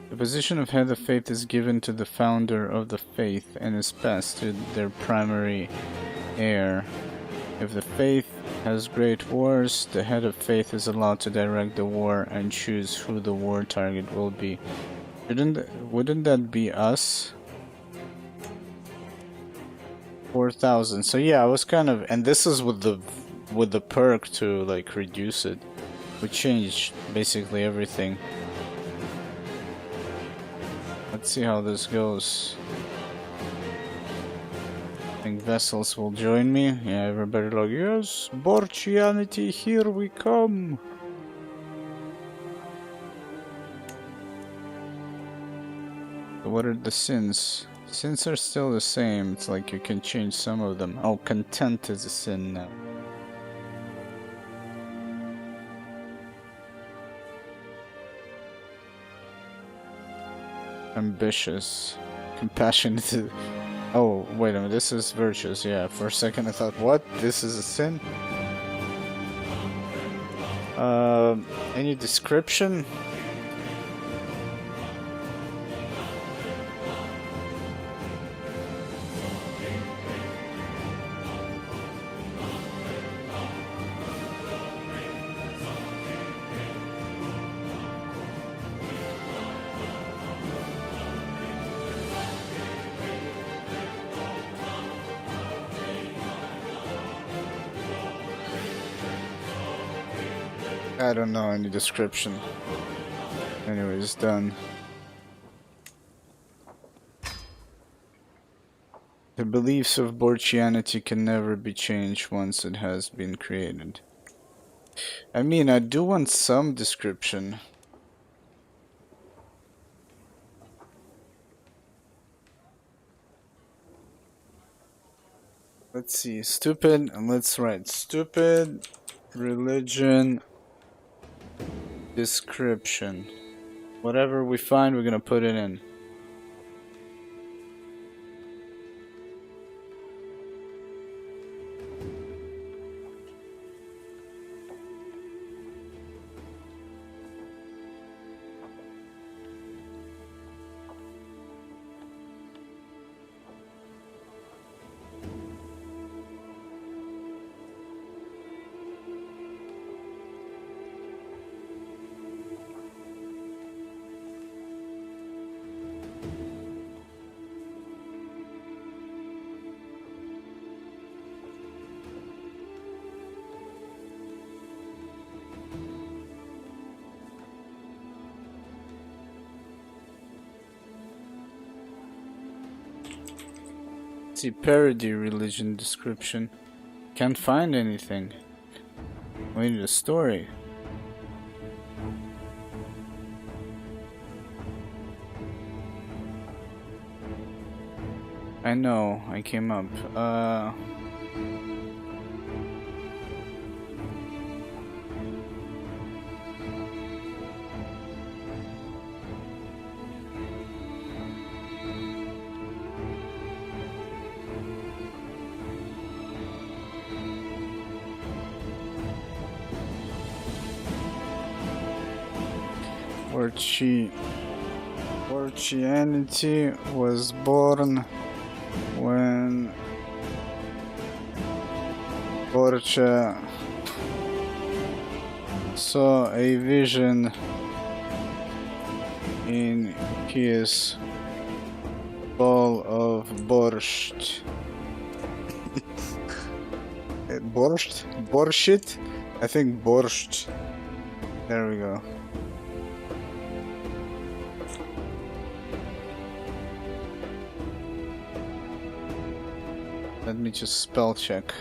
the position of head of faith is given to the founder of the faith and is passed to their primary heir. If the faith has great wars, the head of faith is allowed to direct the war and choose who the war target will be. Wouldn't that be us? 4,000. So yeah, I was kind of, and this is with the perk to like reduce it. We changed basically everything. Let's see how this goes. I think vessels will join me. Yeah, everybody like, yes, Borchianity, here we come. So what are the sins? Sins are still the same. It's like you can change some of them. Oh, content is a sin now. Ambitious. Compassionate. Oh, wait a minute. This is virtuous. Yeah, for a second I thought, what? This is a sin? Any description? I don't know any description. Anyways, done. The beliefs of Borchianity can never be changed once it has been created. I mean, I do want some description. Let's see, stupid, and let's write stupid religion description. Whatever we find, we're gonna put it in. See, parody religion description. Can't find anything. We need a story. I know, I came up. Borchianity was born when Borcha saw a vision in his bowl of borscht. Borscht? Borscht? I think borscht. There we go. Let me just spell check.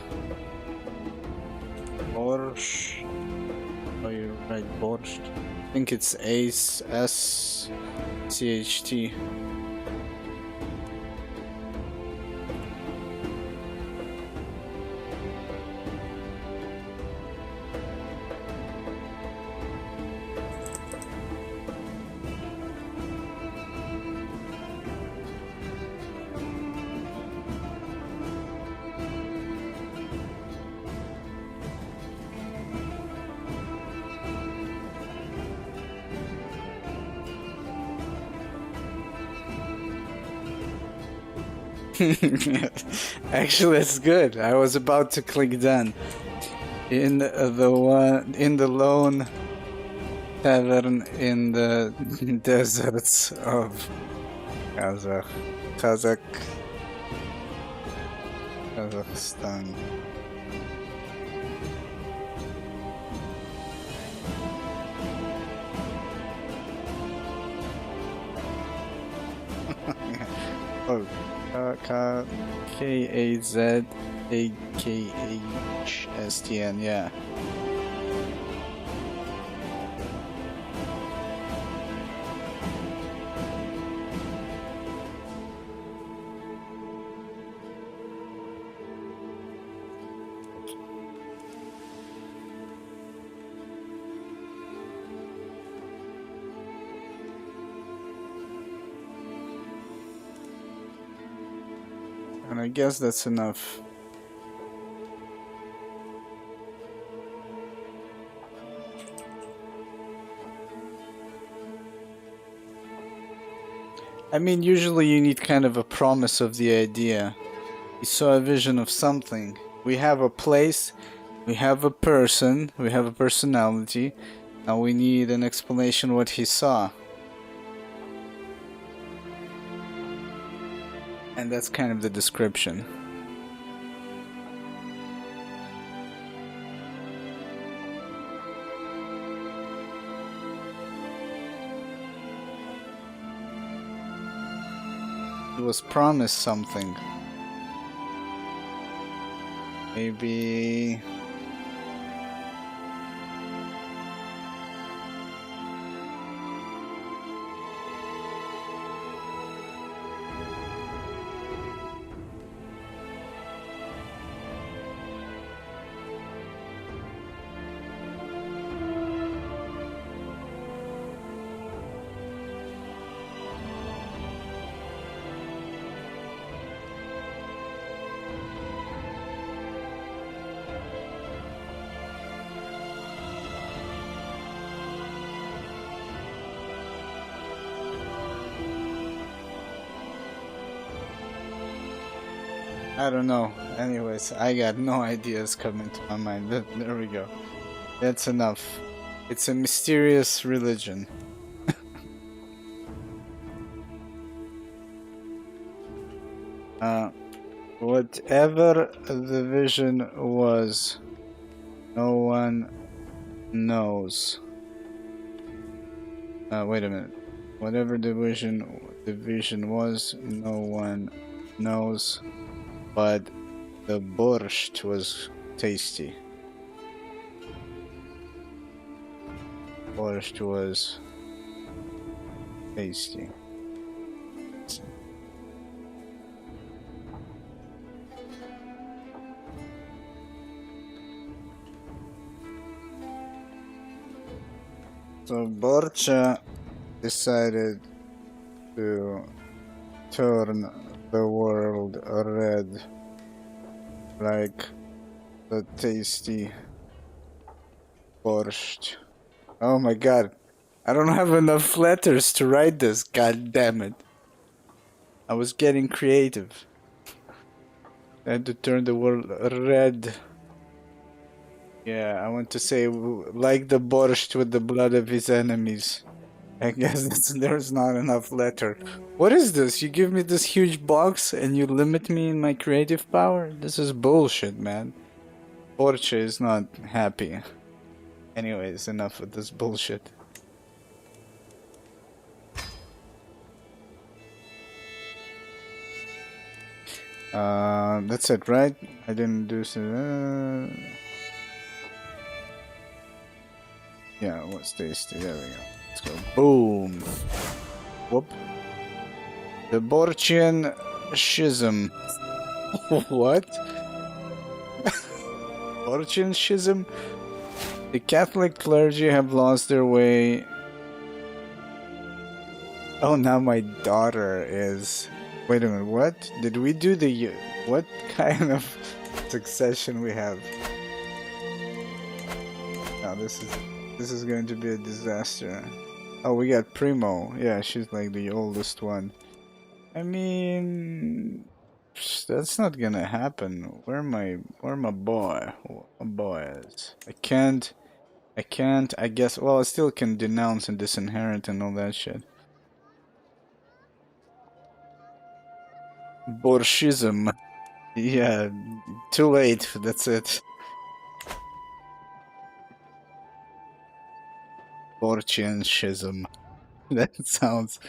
Borscht. Oh, you're right, borscht. I think it's S-C-H-T. Actually, that's good. I was about to click done. In the lone tavern in the deserts of Kazakhstan. Oh. K-A-Z-A-K-H-S-T-N, yeah. And I guess that's enough. I mean, usually you need kind of a promise of the idea. You saw a vision of something. We have a place, we have a person, we have a personality. Now we need an explanation what he saw. And that's kind of the description. He was promised something. Maybe... I don't know. Anyways, I got no ideas coming to my mind. There we go. That's enough. It's a mysterious religion. Whatever the vision was, no one knows. Wait a minute. Whatever the vision was, no one knows. But the borscht was tasty. Borscht was tasty. So Borcha decided to turn the world red like the tasty borscht. Oh my god. I don't have enough letters to write this, god damn it. I was getting creative. I had to turn the world red. Yeah, I want to say like the borscht with the blood of his enemies. I guess there's not enough letter. What is this? You give me this huge box and you limit me in my creative power? This is bullshit, man. Borcha is not happy. Anyways, enough with this bullshit. That's it, right? I didn't do so. Yeah, what's tasty? There we go. Let's go. Boom. Whoop. The Borchian Schism. What? Borchian Schism? The Catholic clergy have lost their way. Oh, now my daughter is... Wait a minute, what? Did we do the... What kind of succession we have? No, this is going to be a disaster. Oh, we got Primo. Yeah, she's like the oldest one. I mean... That's not gonna happen. Where my boy? My boy is. I can't, I guess, well, I still can denounce and disinherit and all that shit. Borshism. Yeah, too late, that's it. Borchianism. That sounds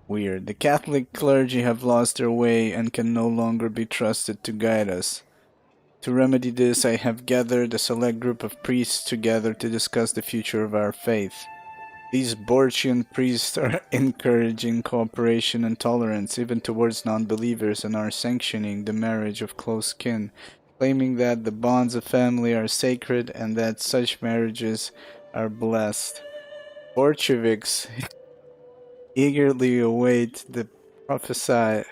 weird. The Catholic clergy have lost their way and can no longer be trusted to guide us. To remedy this, I have gathered a select group of priests together to discuss the future of our faith. These Borchian priests are encouraging cooperation and tolerance even towards non-believers and are sanctioning the marriage of close kin, claiming that the bonds of family are sacred and that such marriages are blessed. Bolsheviks eagerly await the prophesied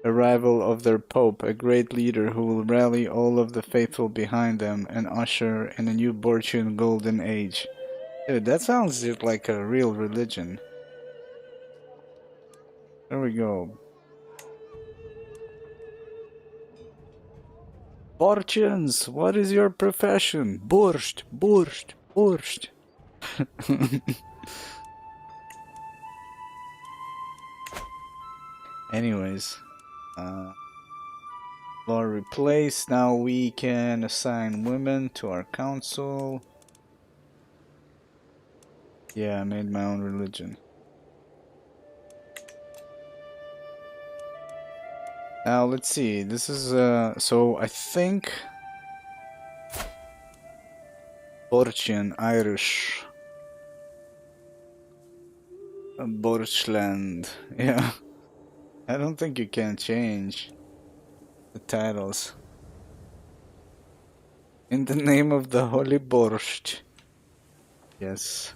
arrival of their pope, a great leader who will rally all of the faithful behind them and usher in a new Borchian golden age. Dude, that sounds like a real religion. There we go. Borchians, what is your profession? Borscht, borscht, borscht. Anyways, law replaced. Now we can assign women to our council. Yeah, I made my own religion. Now let's see. This is so I think Borchian Irish Borchland. Yeah. I don't think you can change the titles. In the name of the Holy Borscht. Yes.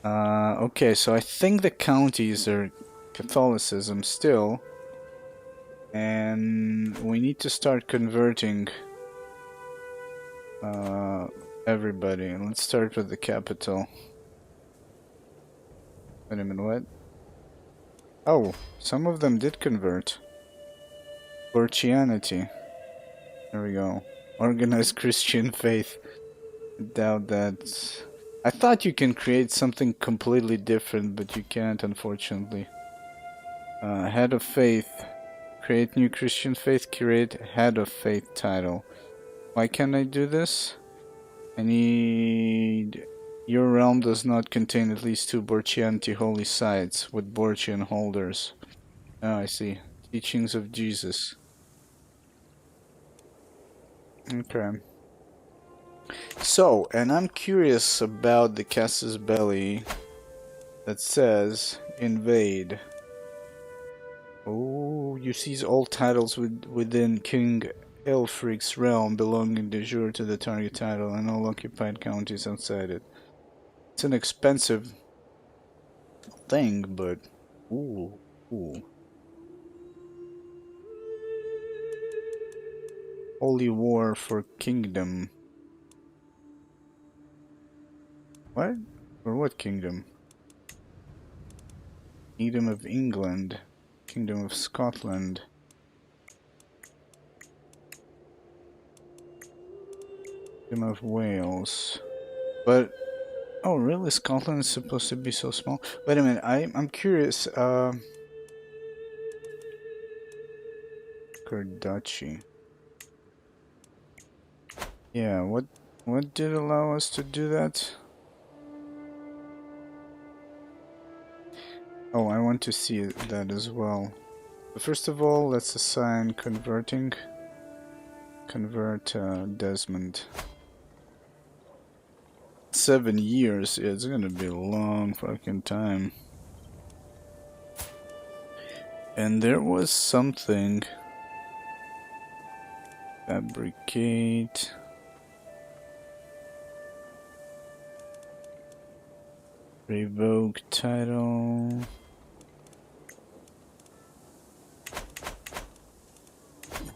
Okay, so I think the counties are Catholicism still. And we need to start converting everybody. Let's start with the capital. Wait a minute, what? Oh, some of them did convert. Christianity. There we go. Organized Christian faith. I doubt that. I thought you can create something completely different, but you can't, unfortunately. Head of faith. Create new Christian faith. Create head of faith title. Why can't I do this? I need... Your realm does not contain at least 2 Borchianti holy sites with Borchian holders. Oh, I see. Teachings of Jesus. Okay. So, and I'm curious about the Casus Belli that says invade. Oh, you seize all titles within King Elfric's realm belonging de jure to the target title and all occupied counties outside it. It's an expensive thing, but ooh. Holy War for Kingdom. What? For what kingdom? Kingdom of England. Kingdom of Scotland. Kingdom of Wales. But oh really? Scotland is supposed to be so small? Wait a minute, I'm curious, Carduchy. Yeah, what did allow us to do that? Oh, I want to see that as well. But first of all, let's assign converting. Convert Desmond. 7 years? Yeah, it's gonna be a long fucking time. And there was something. Fabricate. Revoke title.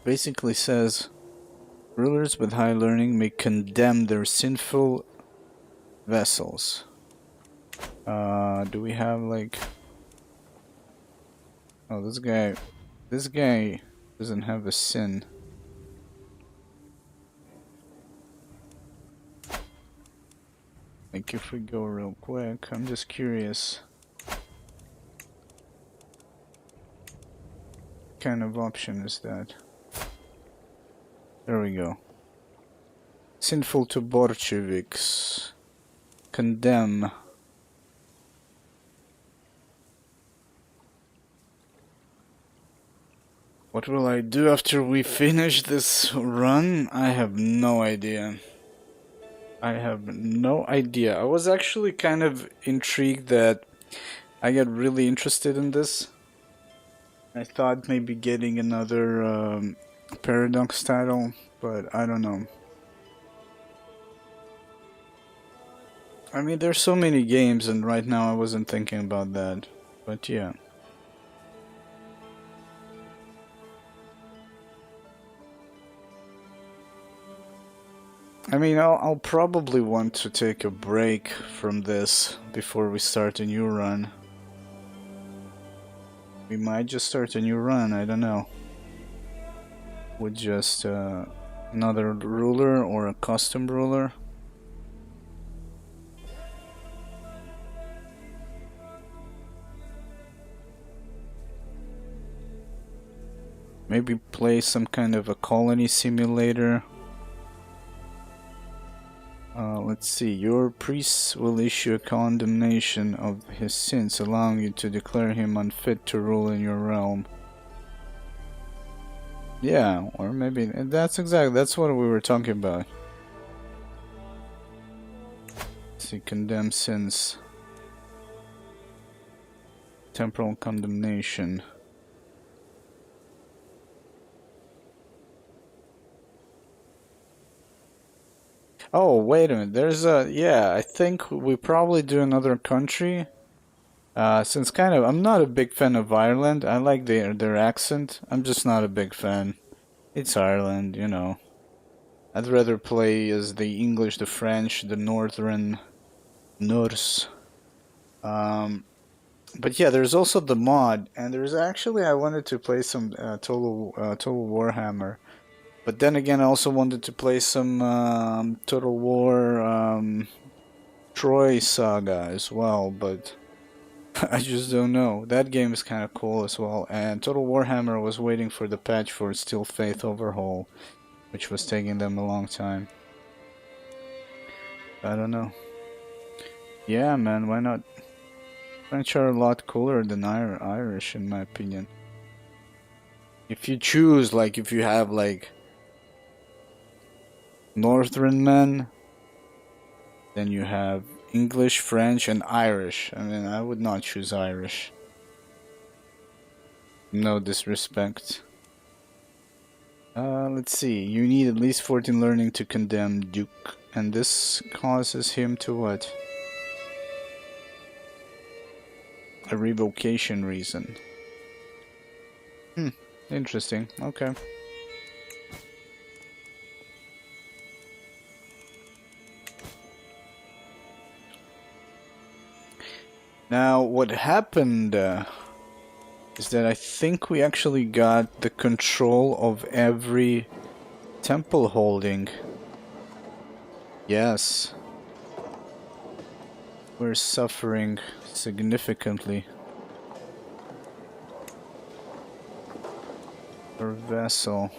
Basically says rulers with high learning may condemn their sinful vessels. Do we have like... Oh, this guy doesn't have a sin. Like if we go real quick, I'm just curious. What kind of option is that? There we go. Sinful to Bolsheviks. Condemn. What will I do after we finish this run? I have no idea. I have no idea. I was actually kind of intrigued that I got really interested in this. I thought maybe getting another Paradox title, but I don't know. I mean, there's so many games, and right now I wasn't thinking about that. But yeah. I mean, I'll probably want to take a break from this before we start a new run. We might just start a new run, I don't know. With just another ruler or a custom ruler. Maybe play some kind of a colony simulator. Let's see, your priest will issue a condemnation of his sins, allowing you to declare him unfit to rule in your realm. Yeah, or maybe that's what we were talking about. See, condemn sins. Temporal condemnation. Oh, wait a minute. There's a yeah, I think we probably do another country. Since kind of I'm not a big fan of Ireland. I like their accent. I'm just not a big fan. It's Ireland, you know. I'd rather play as the English, the French, the Northern Norse. Um, but yeah, there's also the mod, and there's actually I wanted to play some Total Warhammer, but then again I also wanted to play some Total War Troy Saga as well, but I just don't know. That game is kind of cool as well, and Total Warhammer was waiting for the patch for Still Faith overhaul, which was taking them a long time. I don't know. Yeah, man, why not? French are a lot cooler than Irish, in my opinion. If you choose, like, if you have, like, Northern men, then you have English, French, and Irish. I mean, I would not choose Irish. No disrespect. Let's see. You need at least 14 learning to condemn Duke. And this causes him to what? A revocation reason. Interesting. Okay. Now, what happened is that I think we actually got the control of every temple holding. Yes. We're suffering significantly. Our vessel.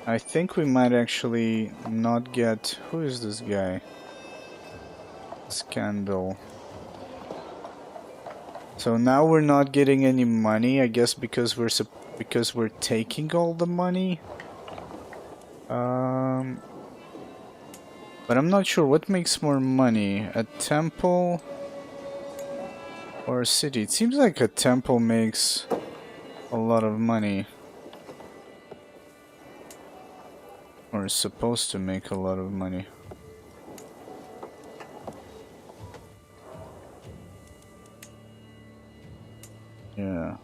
I think we might actually not get... Who is this guy? Scandal. So now we're not getting any money, I guess because we're taking all the money. But I'm not sure what makes more money, a temple or a city. It seems like a temple makes a lot of money. Or is supposed to make a lot of money. Yeah.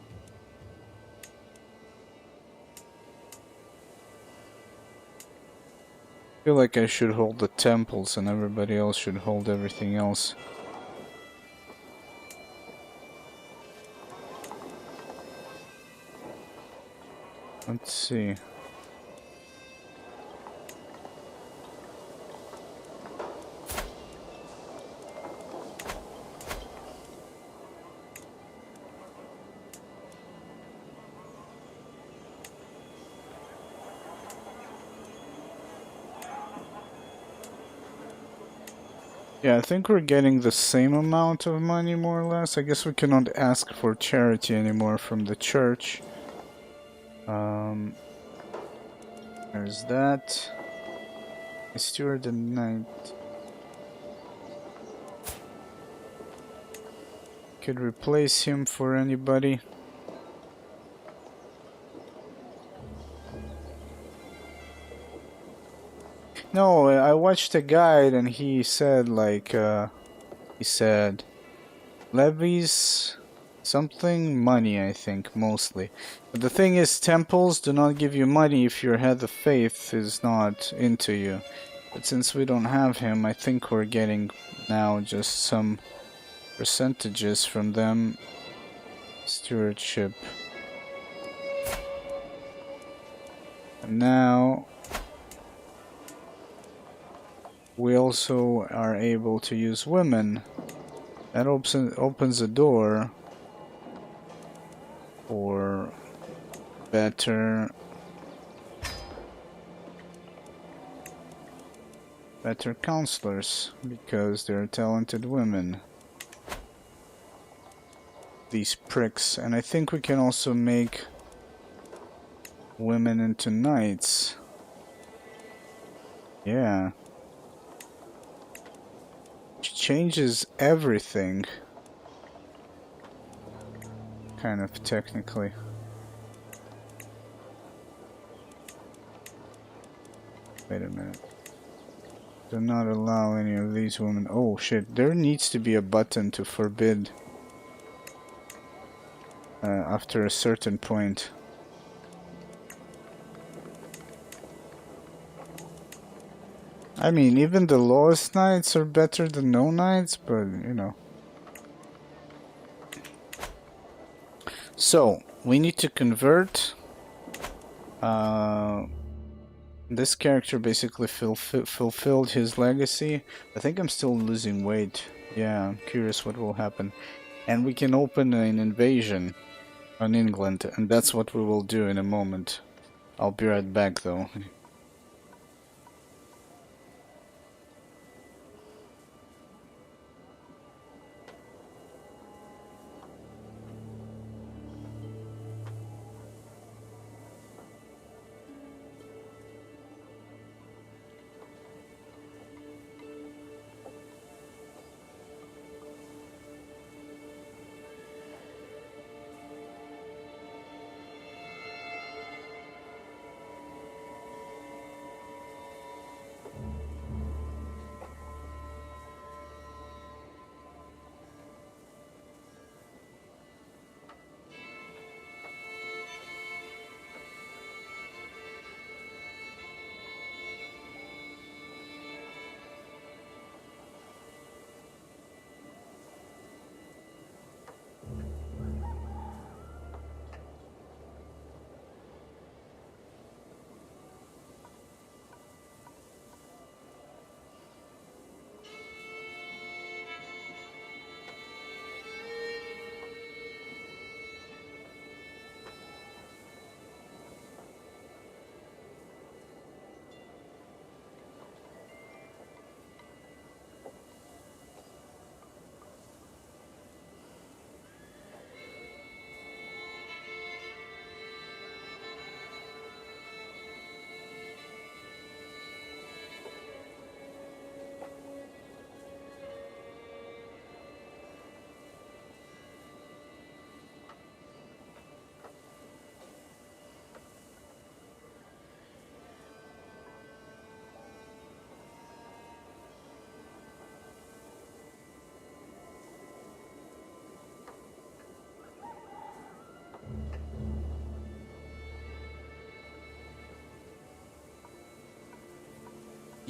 I feel like I should hold the temples and everybody else should hold everything else. Let's see. Yeah, I think we're getting the same amount of money, more or less. I guess we cannot ask for charity anymore from the church. There's that. Steward the Knight. Could replace him for anybody. No, I watched a guide and he said like, he said levies something money, I think, mostly. But the thing is, temples do not give you money if your head of faith is not into you. But since we don't have him, I think we're getting now just some percentages from them. Stewardship. And now we also are able to use women. That opens a door for better counselors because they're talented women. These pricks. And I think we can also make women into knights. Yeah. Changes everything. Kind of technically. Wait a minute. Do not allow any of these women. Oh shit, there needs to be a button to forbid after a certain point. I mean, even the lowest knights are better than no knights, but you know. So, we need to convert. This character basically fulfilled his legacy. I think I'm still losing weight. Yeah, I'm curious what will happen. And we can open an invasion on England, and that's what we will do in a moment. I'll be right back though.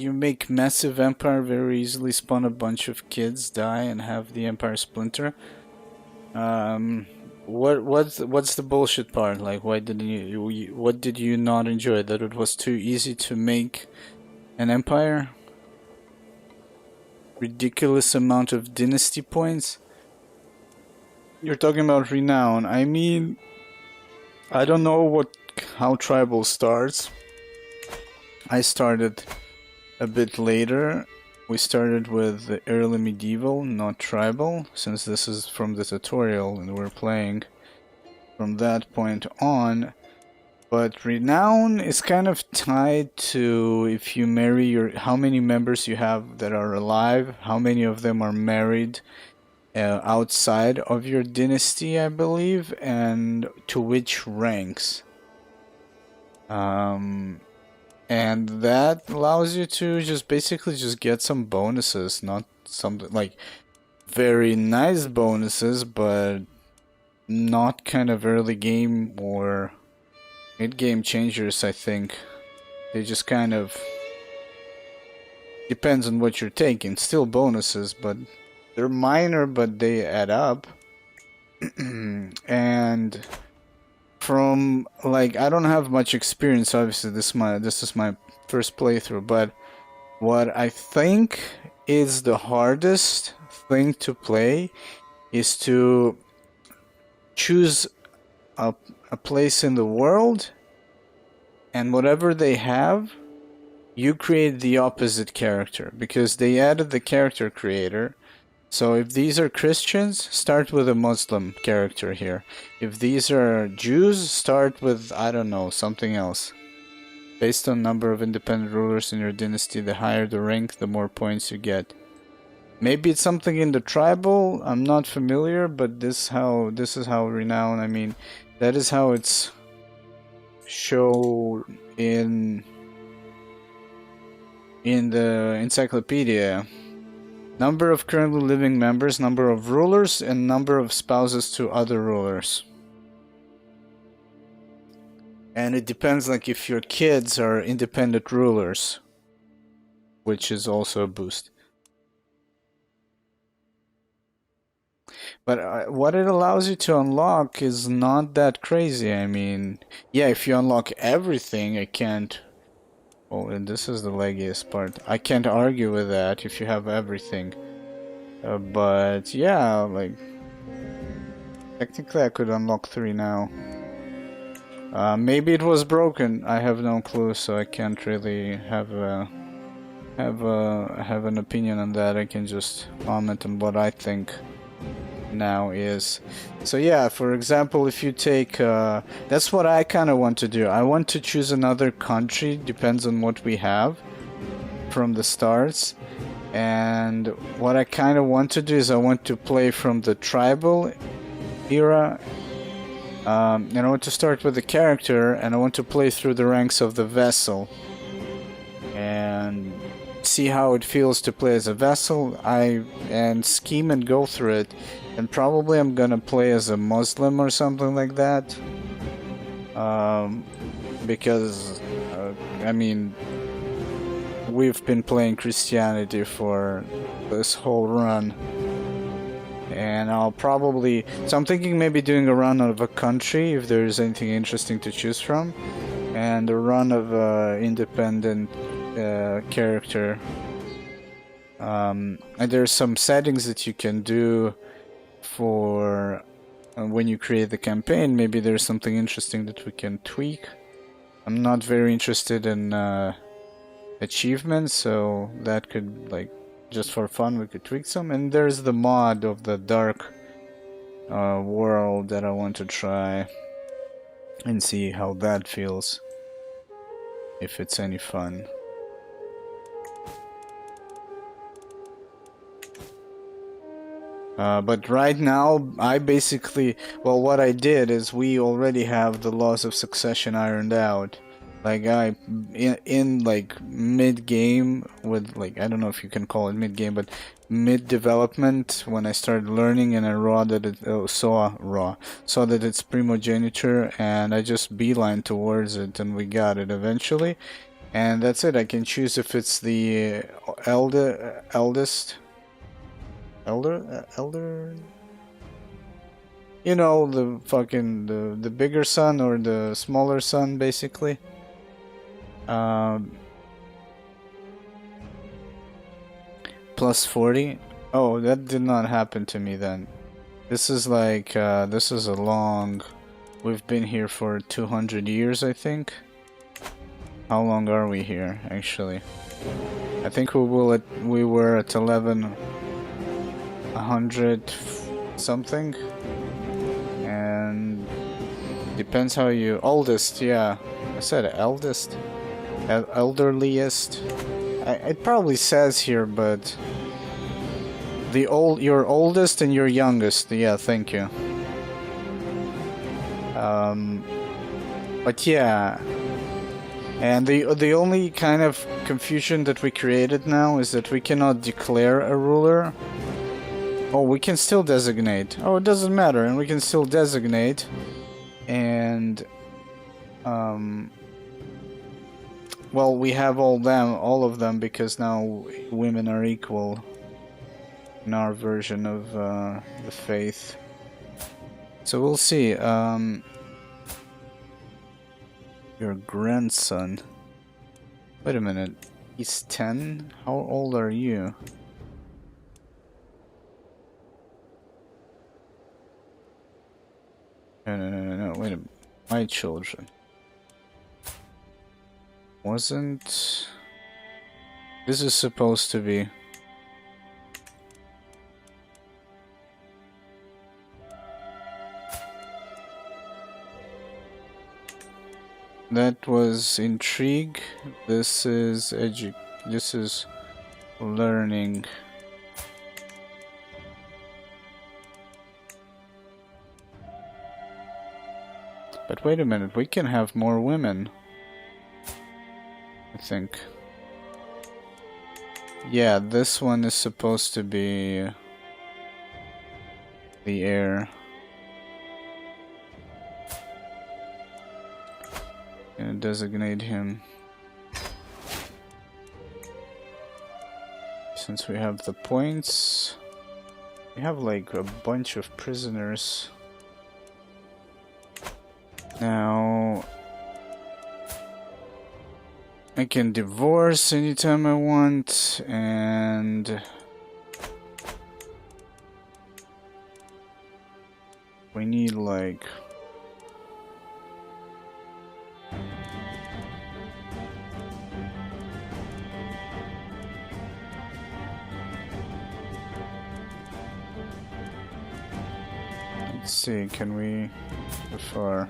You make massive empire very easily, spawn a bunch of kids, die, and have the empire splinter. What's the bullshit part? Like, why didn't what did you not enjoy? That it was too easy to make an empire? Ridiculous amount of dynasty points? You're talking about renown. I mean, I don't know how tribal starts. I started a bit later. We started with the early medieval, not tribal, since this is from the tutorial and we're playing from that point on. But renown is kind of tied to if you marry how many members you have that are alive, how many of them are married outside of your dynasty, I believe, and to which ranks. And that allows you to just basically just get some bonuses, not something like very nice bonuses, but not kind of early game or mid game changers, I think. They just kind of depends on what you're taking. Still bonuses, but they're minor, but they add up. And from like, I don't have much experience, obviously this is my first playthrough, but what I think is the hardest thing to play is to choose a place in the world, and whatever they have, you create the opposite character, because they added the character creator, So if these are Christians, start with a Muslim character here. If these are Jews, start with, I don't know, something else. Based on number of independent rulers in your dynasty, the higher the rank, the more points you get. Maybe it's something in the tribal, I'm not familiar, but this is how renowned, I mean, that is how it's shown in the encyclopedia. Number of currently living members, number of rulers, and number of spouses to other rulers. And it depends, like, if your kids are independent rulers, which is also a boost. But what it allows you to unlock is not that crazy. I mean, yeah, if you unlock everything, I can't... Oh, and this is the leggiest part. I can't argue with that if you have everything. But yeah, like... Technically I could unlock 3 now. Maybe it was broken. I have no clue, so I can't really have an opinion on that. I can just comment on what I think now is. So yeah, for example, if you take that's what I kind of want to do. I want to choose another country, depends on what we have from the starts. And what I kind of want to do is I want to play from the tribal era. And I want to start with the character, and I want to play through the ranks of the vessel and see how it feels to play as a vessel. And scheme and go through it. And probably I'm gonna play as a Muslim or something like that. Because I mean, we've been playing Christianity for this whole run. And I'll probably... So I'm thinking maybe doing a run of a country, if there's anything interesting to choose from. And a run of independent character. And there's some settings that you can do for when you create the campaign. Maybe there's something interesting that we can tweak. I'm not very interested in achievements, so that could, like, just for fun, we could tweak some. And there's the mod of the dark world that I want to try and see how that feels, if it's any fun. But right now, I basically... Well, what I did is we already have the laws of succession ironed out. Like, in like, mid-game with, like, I don't know if you can call it mid-game, but mid-development, when I started learning and I saw that it's primogeniture, and I just beeline towards it, and we got it eventually. And that's it. I can choose if it's the eldest... Elder? You know, the fucking, the bigger son or the smaller son, basically. Plus 40? Oh, that did not happen to me then. This is like, this is a long... We've been here for 200 years, I think. How long are we here, actually? I think we were at 1100 something. And depends how you... Oldest, yeah. I said eldest. Elderliest. It probably says here, but... your oldest and your youngest. Yeah, thank you. But yeah... And the only kind of confusion that we created now is that we cannot declare a ruler. Oh, we can still designate. Oh, it doesn't matter, and we can still designate. And well, we have all of them, because now women are equal in our version of the faith. So we'll see. Your grandson. Wait a minute. He's 10? How old are you? No. Wait a minute. My children. Wasn't... This is supposed to be... That was intrigue. This is this is learning. But wait a minute, we can have more women. I think. Yeah, this one is supposed to be the heir. And designate him. Since we have the points, we have like a bunch of prisoners. Now, I can divorce anytime I want, and we need like let's see, can we so far?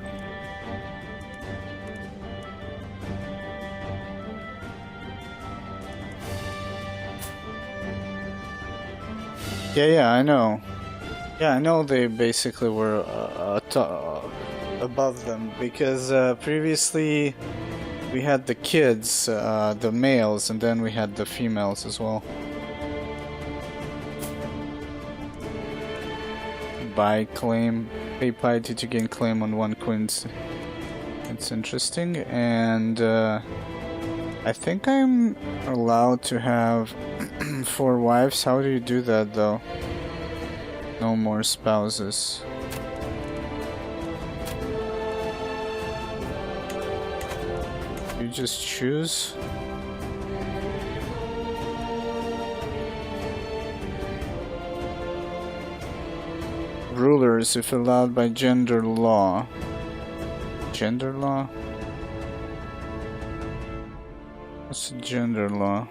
Yeah, I know. Yeah, I know they basically were above them because previously we had the kids, the males, and then we had the females as well. Buy claim, pay piety to gain claim on one quince. It's interesting, and I think I'm allowed to have 4 wives. How do you do that though? No more spouses. You just choose? Rulers, if allowed by gender law. Gender law? What's gender law?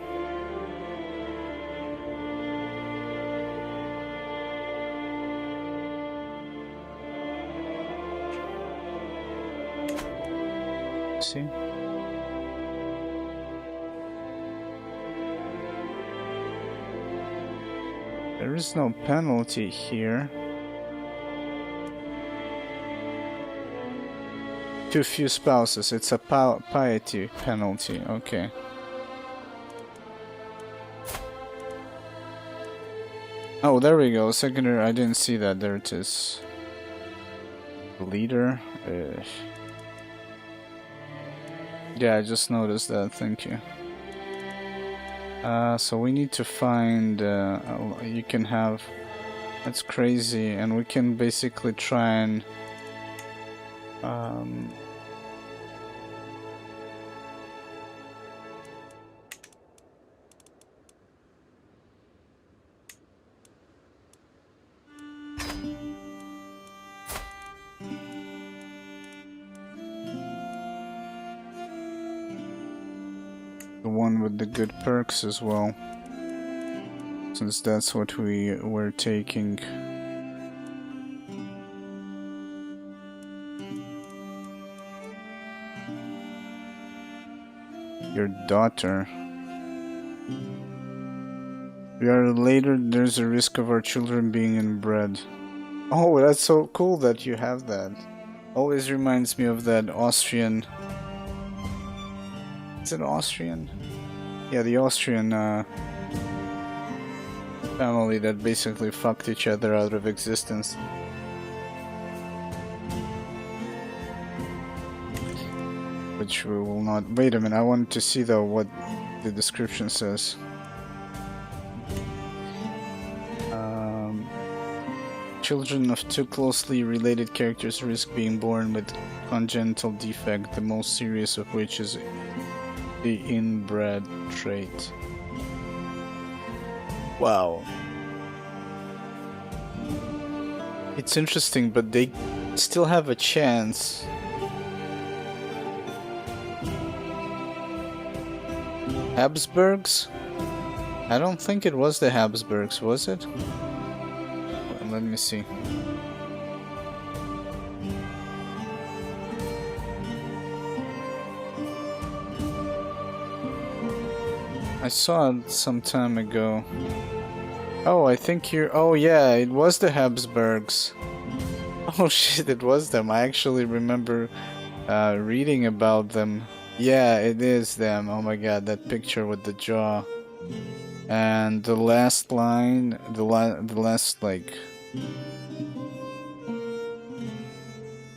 See? There is no penalty here. Too few spouses, it's a piety penalty, okay. Oh, there we go, secondary, I didn't see that, there it is. Leader? Yeah, I just noticed that, thank you. So we need to find, you can have, that's crazy, and we can basically try and the one with the good perks as well, since that's what we were taking. Your daughter. We are later, there's a risk of our children being inbred. Oh, that's so cool that you have that. Always reminds me of that Austrian... Is it Austrian? Yeah, the Austrian family that basically fucked each other out of existence. Which we will not... Wait a minute, I wanted to see though what the description says. Children of 2 closely related characters risk being born with congenital defect, the most serious of which is the inbred trait. Wow. It's interesting, but they still have a chance. Habsburgs? I don't think it was the Habsburgs, was it? Let me see. I saw it some time ago. Oh, I think you're... Oh yeah, it was the Habsburgs. Oh shit, it was them. I actually remember reading about them. Yeah, it is them. Oh my god, that picture with the jaw. And the last line, the last like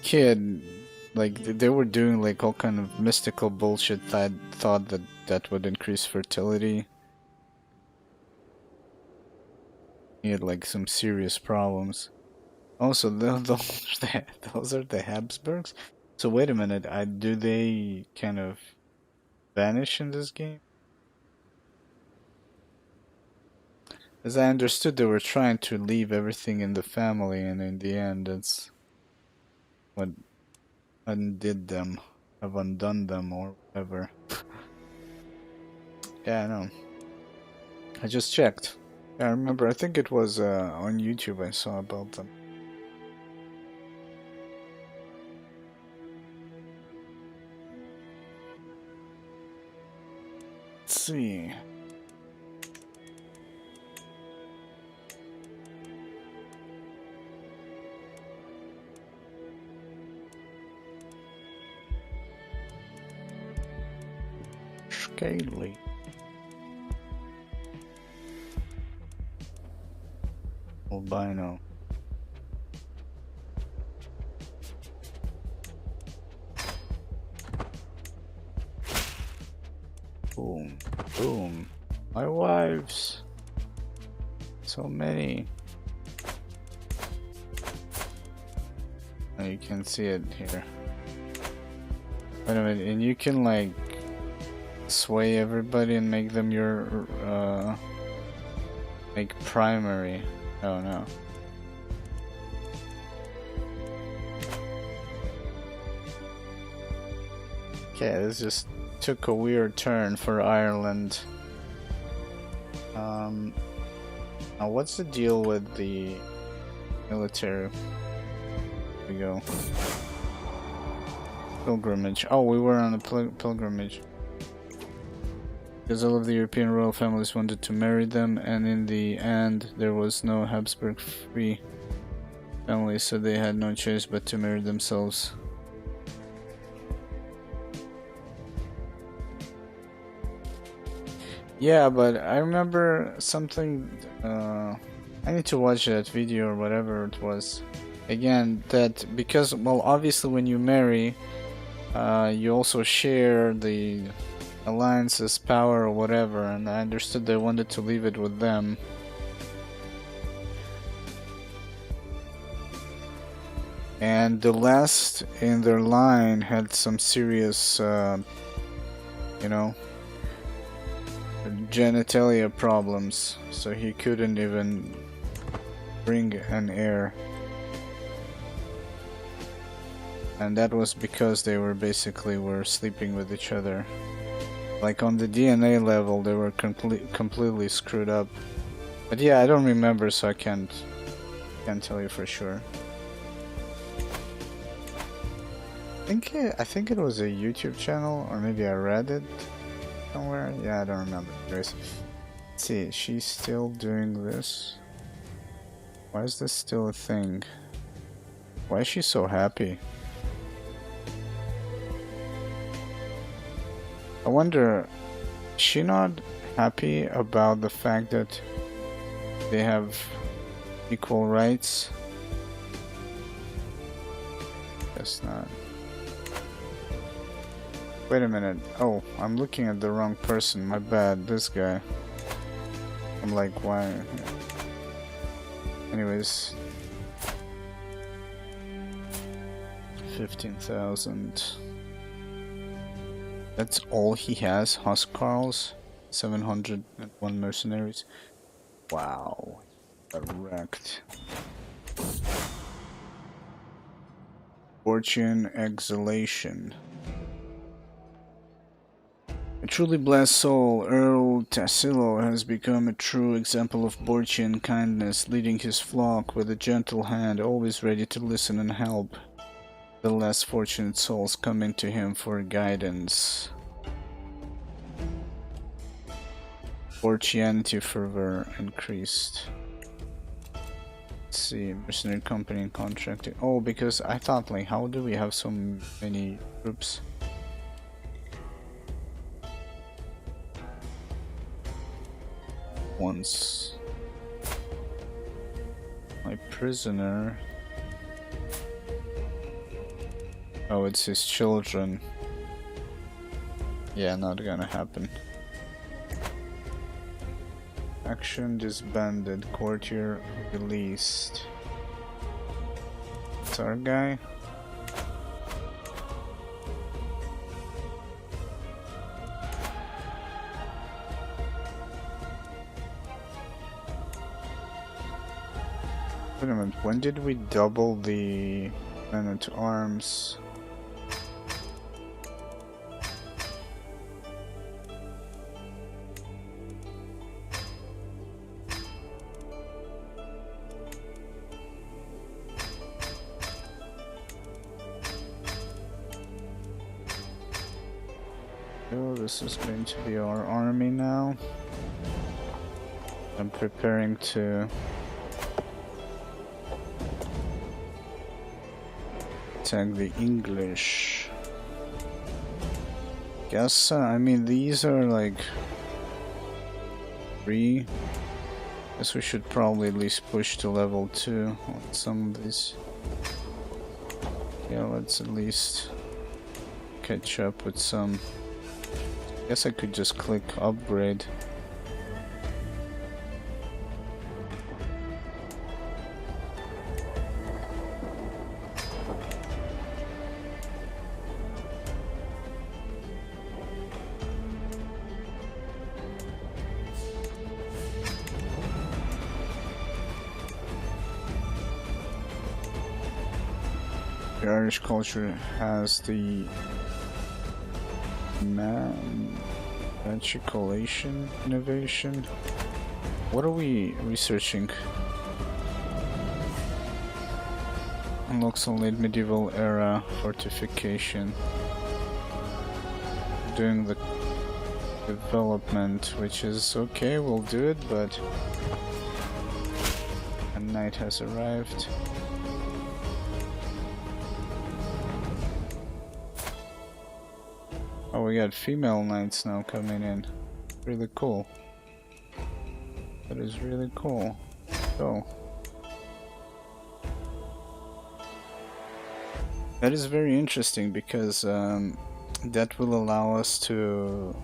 kid, like they were doing like all kind of mystical bullshit that thought that that would increase fertility. He had like some serious problems. Also, those are the Habsburgs. So wait a minute, do they kind of vanish in this game? As I understood, they were trying to leave everything in the family, and in the end, that's what undid them, have undone them, or whatever. Yeah, I know. I just checked. Yeah, I remember. I think it was on YouTube I saw about them. Let's see. Scaly. Albino. Boom. Boom. My wives. So many. Oh, you can see it here. Wait a minute, and you can like sway everybody and make them your make primary. Oh no. Okay, this just took a weird turn for Ireland. Now what's the deal with the military? Here we go. Pilgrimage. Oh, we were on a pilgrimage. Because all of the European royal families wanted to marry them, and in the end there was no Habsburg free family, so they had no choice but to marry themselves. Yeah, but I remember something, I need to watch that video or whatever it was. Again, that because, well, obviously when you marry, you also share the alliance's power or whatever, and I understood they wanted to leave it with them. And the last in their line had some serious, you know, genitalia problems, so he couldn't even bring an heir. And that was because they were basically sleeping with each other. Like on the DNA level, they were completely screwed up. But yeah, I don't remember, so I can't tell you for sure. I think it was a YouTube channel, or maybe I read it somewhere. Yeah, I don't remember. Let's see, she's still doing this. Why is this still a thing? Why is she so happy? I wonder, is she not happy about the fact that they have equal rights? Guess not. Wait a minute. Oh, I'm looking at the wrong person. My bad. This guy. I'm like, why? Anyways. 15,000. That's all he has, Huskarls. 701 mercenaries. Wow. Got wrecked. Fortune exhalation. A truly blessed soul, Earl Tassilo has become a true example of Borchian kindness, leading his flock with a gentle hand, always ready to listen and help the less fortunate souls coming to him for guidance. Fortianity fervor increased. Let's see, mercenary company and contracting. Oh, because I thought, like, how do we have so many troops? Once. My prisoner. Oh, it's his children. Yeah, not gonna happen. Action disbanded, courtier released. It's our guy. Wait a minute, when did we double the men at arms? Oh, this is going to be our army now. I'm preparing to attack the English. Guess, I mean, these are like 3. Guess we should probably at least push to level 2 on some of these. Yeah, let's at least catch up with some. Guess I could just click upgrade. The Irish culture has the magicolation innovation. What are we researching? Unlocks a late medieval era fortification. Doing the development, which is okay, we'll do it, but a knight has arrived. Oh, we got female knights now coming in. Really cool. That is really cool. So that is very interesting because that will allow us to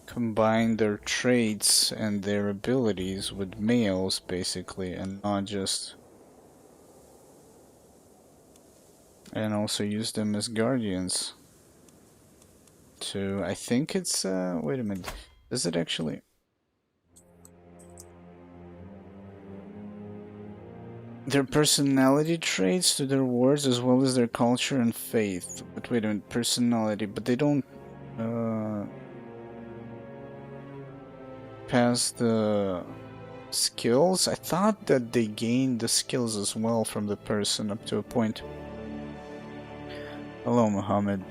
combine their traits and their abilities with males, basically, and not just, and also use them as guardians. To, I think it's, wait a minute, does it actually? Their personality traits to their words as well as their culture and faith. But wait a minute, personality, but they don't pass the skills? I thought that they gained the skills as well from the person up to a point. Hello, Muhammad.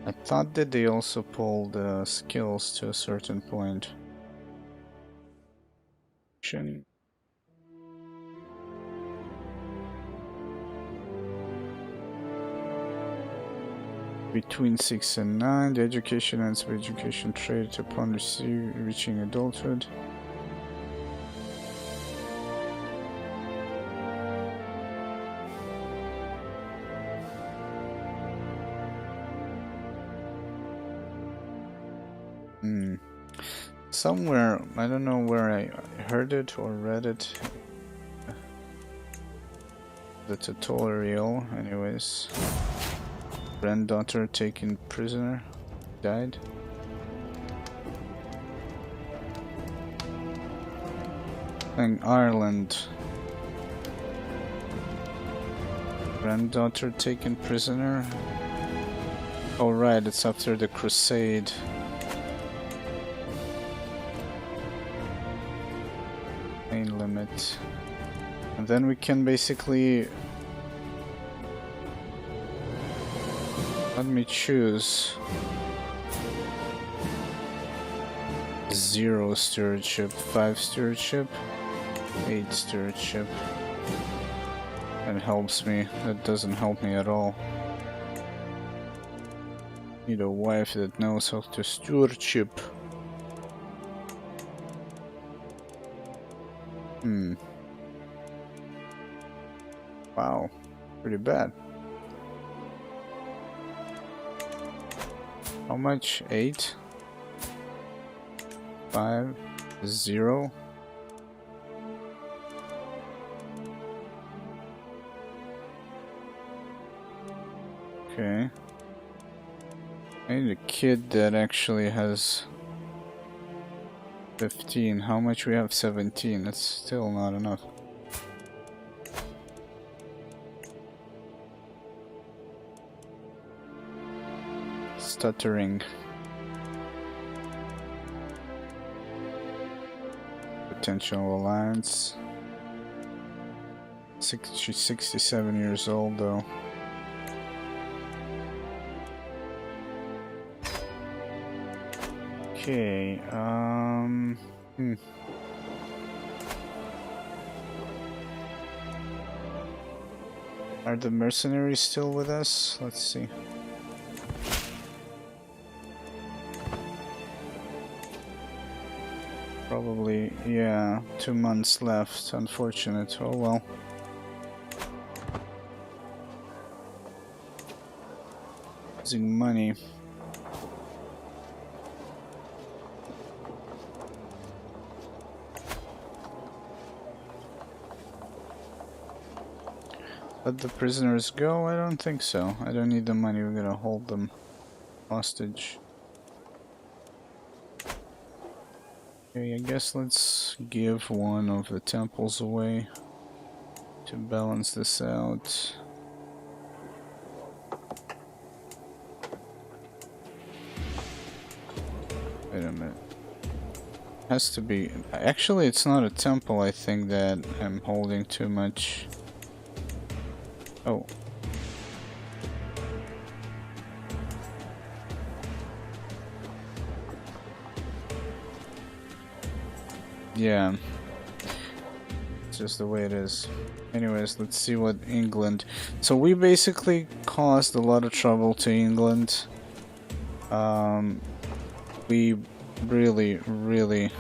I thought that they also pulled the skills to a certain point. Between 6 and 9, the education ends with education trait upon reaching adulthood. Somewhere, I don't know where I heard it or read it. The tutorial, anyways. Granddaughter taken prisoner, died. And Ireland. Granddaughter taken prisoner. Oh right, it's after the Crusade. Main limit. And then we can basically... Let me choose. 0 stewardship, 5 stewardship, 8 stewardship. That helps me. That doesn't help me at all. Need a wife that knows how to stewardship. Wow, pretty bad. How much? 8? 5? 0? Okay. I need a kid that actually has 15. How much we have? 17. That's still not enough. Stuttering. Potential alliance. She's 67 years old though. Okay, Are the mercenaries still with us? Let's see. Probably, yeah, 2 months left. Unfortunate. Oh well. Losing money. Let the prisoners go? I don't think so. I don't need the money. We're gonna hold them hostage. Okay, I guess let's give one of the temples away to balance this out. Wait a minute. Has to be... Actually, it's not a temple, I think, that I'm holding too much. Oh. Yeah. It's just the way it is. Anyways, let's see what England... So we basically caused a lot of trouble to England. We really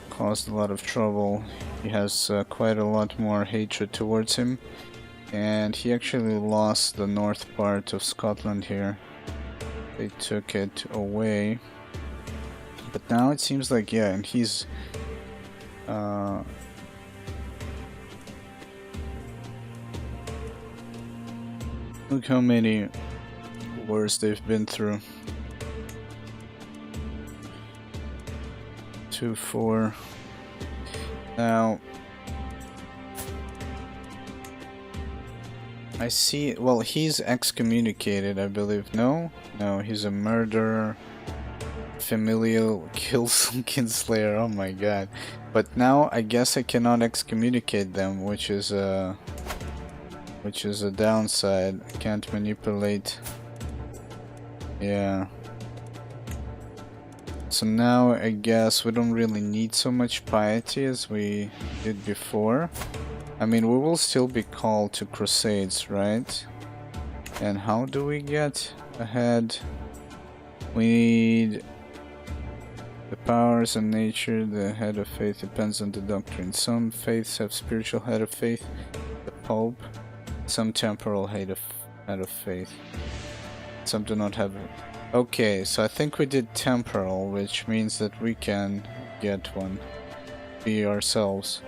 caused a lot of trouble. He has quite a lot more hatred towards him. And he actually lost the north part of Scotland here. They took it away. But now it seems like, yeah, and he's... look how many wars they've been through. 2, 4. Now... I see, well, he's excommunicated, I believe. No, he's a murderer, familial kinslayer, oh my god. But now I guess I cannot excommunicate them, which is a downside. I can't manipulate. Yeah. So now I guess we don't really need so much piety as we did before. I mean, we will still be called to crusades, right? And how do we get ahead? We need the powers and nature. The head of faith depends on the doctrine. Some faiths have spiritual head of faith, the Pope. Some temporal head of faith. Some do not have it. Okay, so I think we did temporal, which means that we can get one. Be ourselves.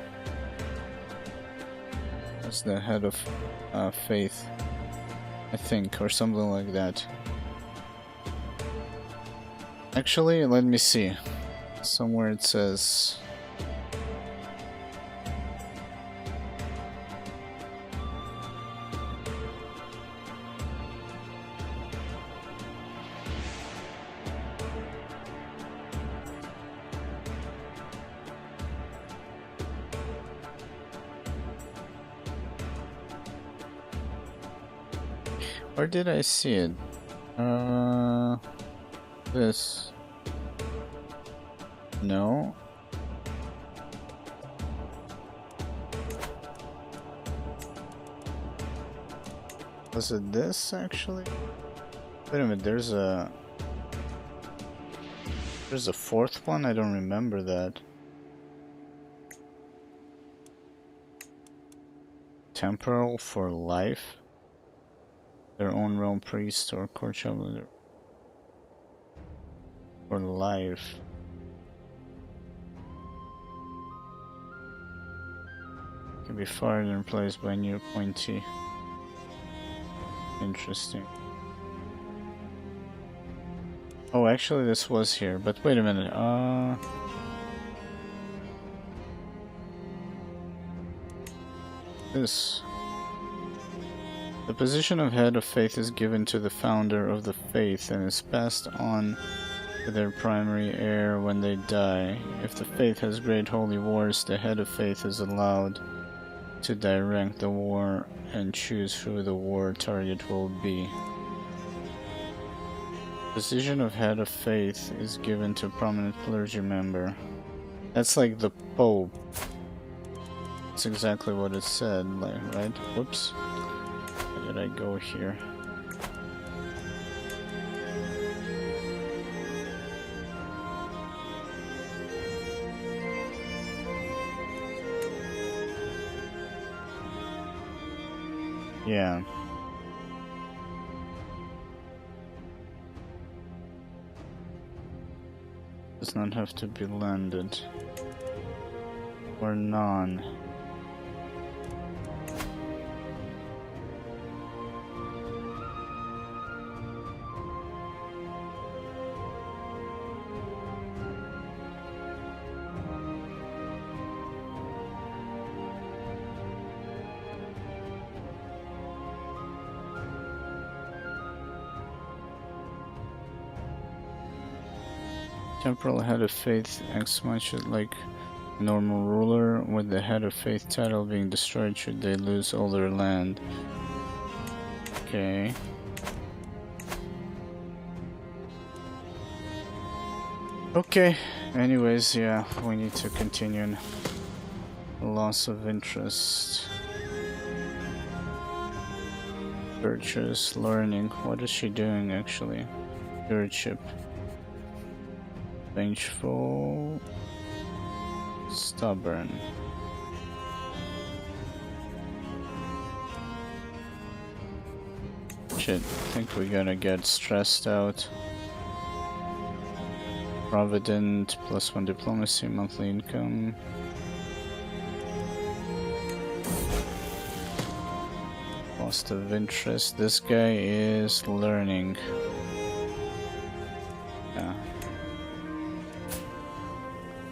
As the head of faith, I think, or something like that. Actually, let me see. Somewhere it says... Where did I see it? This. No. Was it this actually? Wait a minute, there's a fourth one? I don't remember that. Temporal for life? Their own realm priest or court chaplain for life. Can be fired and replaced by a new appointee. Interesting. Oh, actually this was here, but wait a minute, this. The position of head of faith is given to the founder of the faith and is passed on to their primary heir when they die. If the faith has great holy wars, the head of faith is allowed to direct the war and choose who the war target will be. Position of head of faith is given to a prominent clergy member. That's like the Pope. That's exactly what it said, like, right? Whoops. Where did I go here? Yeah. Does not have to be landed. Or none. Temporal head of faith acts much like a normal ruler, with the head of faith title being destroyed should they lose all their land. Okay. Okay, anyways, yeah, we need to continue. Loss of interest. Purchase, learning. What is she doing actually? Stewardship. Vengeful, stubborn. Shit, I think we're gonna get stressed out. Provident, +1 diplomacy, monthly income. Loss of interest. This guy is learning. Yeah.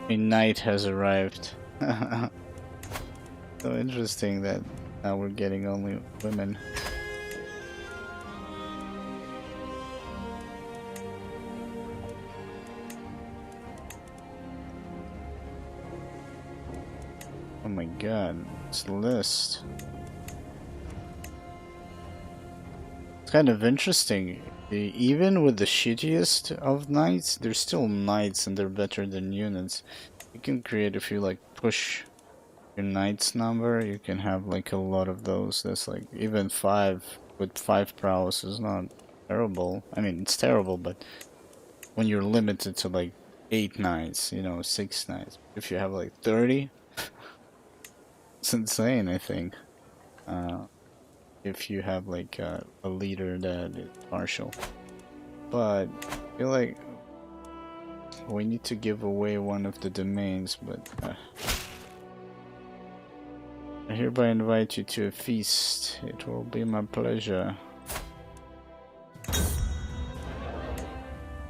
A knight has arrived. So interesting that now we're getting only women. Oh my god, this list. It's kind of interesting. Even with the shittiest of knights, they're still knights and they're better than units. You can create, if you like push your knight's number, you can have like a lot of those. That's like even 5 with 5 prowess is not terrible. I mean, it's terrible, but when you're limited to like 8 knights, you know, 6 knights. If you have like 30, it's insane, I think. If you have like a leader that is partial. But I feel like we need to give away one of the domains, but I hereby invite you to a feast. It will be my pleasure.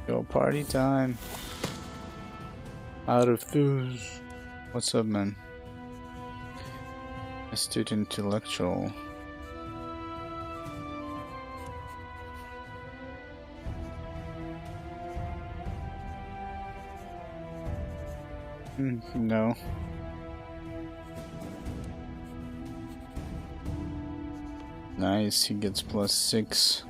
Go party time. Out of fools. What's up, man? Astute intellectual. No. Nice, he gets +6.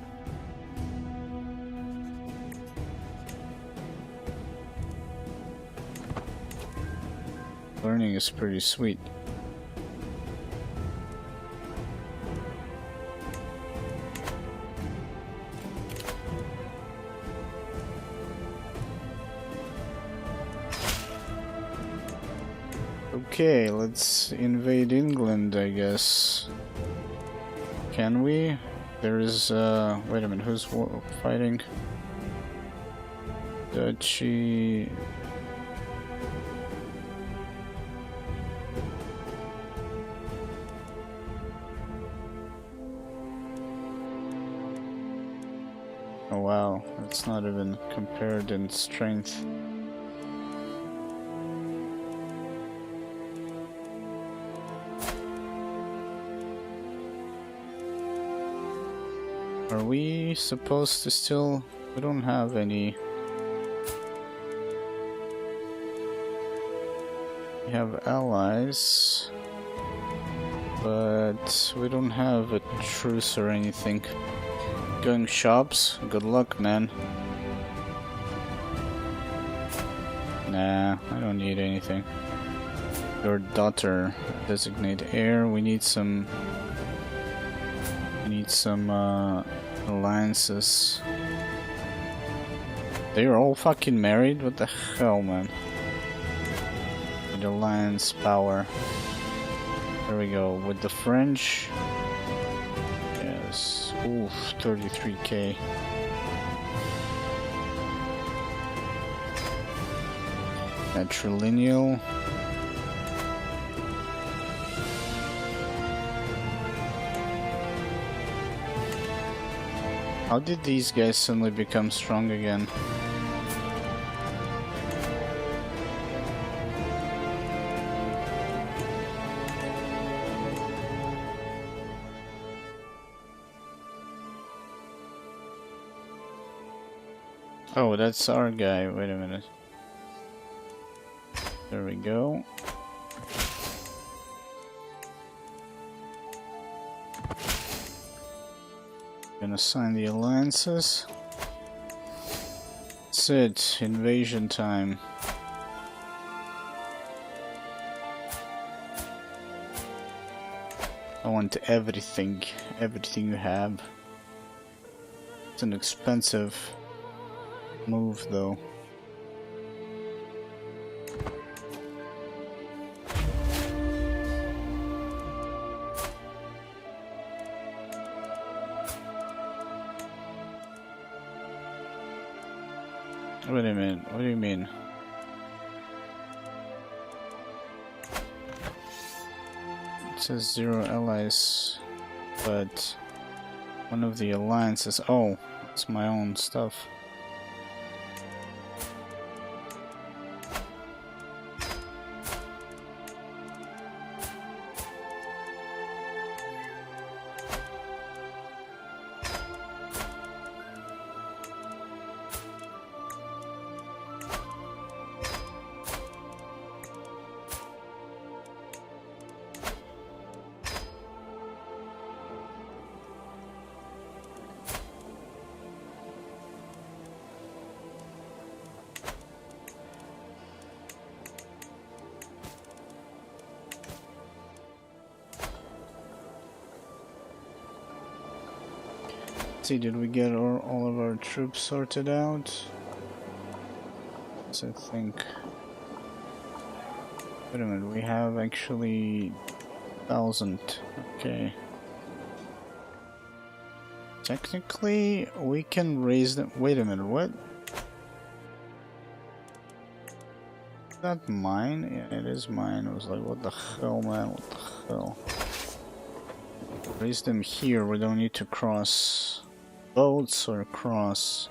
learning is pretty sweet. Okay, let's invade England, I guess. Can we? There is, wait a minute, who's fighting? Duchy... Oh wow, it's not even compared in strength. Are we supposed to still... We don't have any... We have allies, but we don't have a truce or anything. Going shops? Good luck, man. Nah, I don't need anything. Your daughter, designate heir. We need some alliances. They're all fucking married? What the hell, man? With alliance power. There we go. With the French. Yes. Oof, 33k. Matrilineal. How did these guys suddenly become strong again? Oh, that's our guy. Wait a minute. There we go. Gonna sign the alliances. That's it. Invasion time. I want everything. Everything you have. It's an expensive move, though. Wait a minute, what do you mean? It says 0 allies, but one of the alliances... Oh, it's my own stuff. See, did we get all of our troops sorted out? So I think... Wait a minute, we have actually 1,000. Okay. Technically, we can raise them... Wait a minute, what? Is that mine? Yeah, it is mine. I was like, what the hell, man? What the hell? Raise them here, we don't need to cross... boats or cross.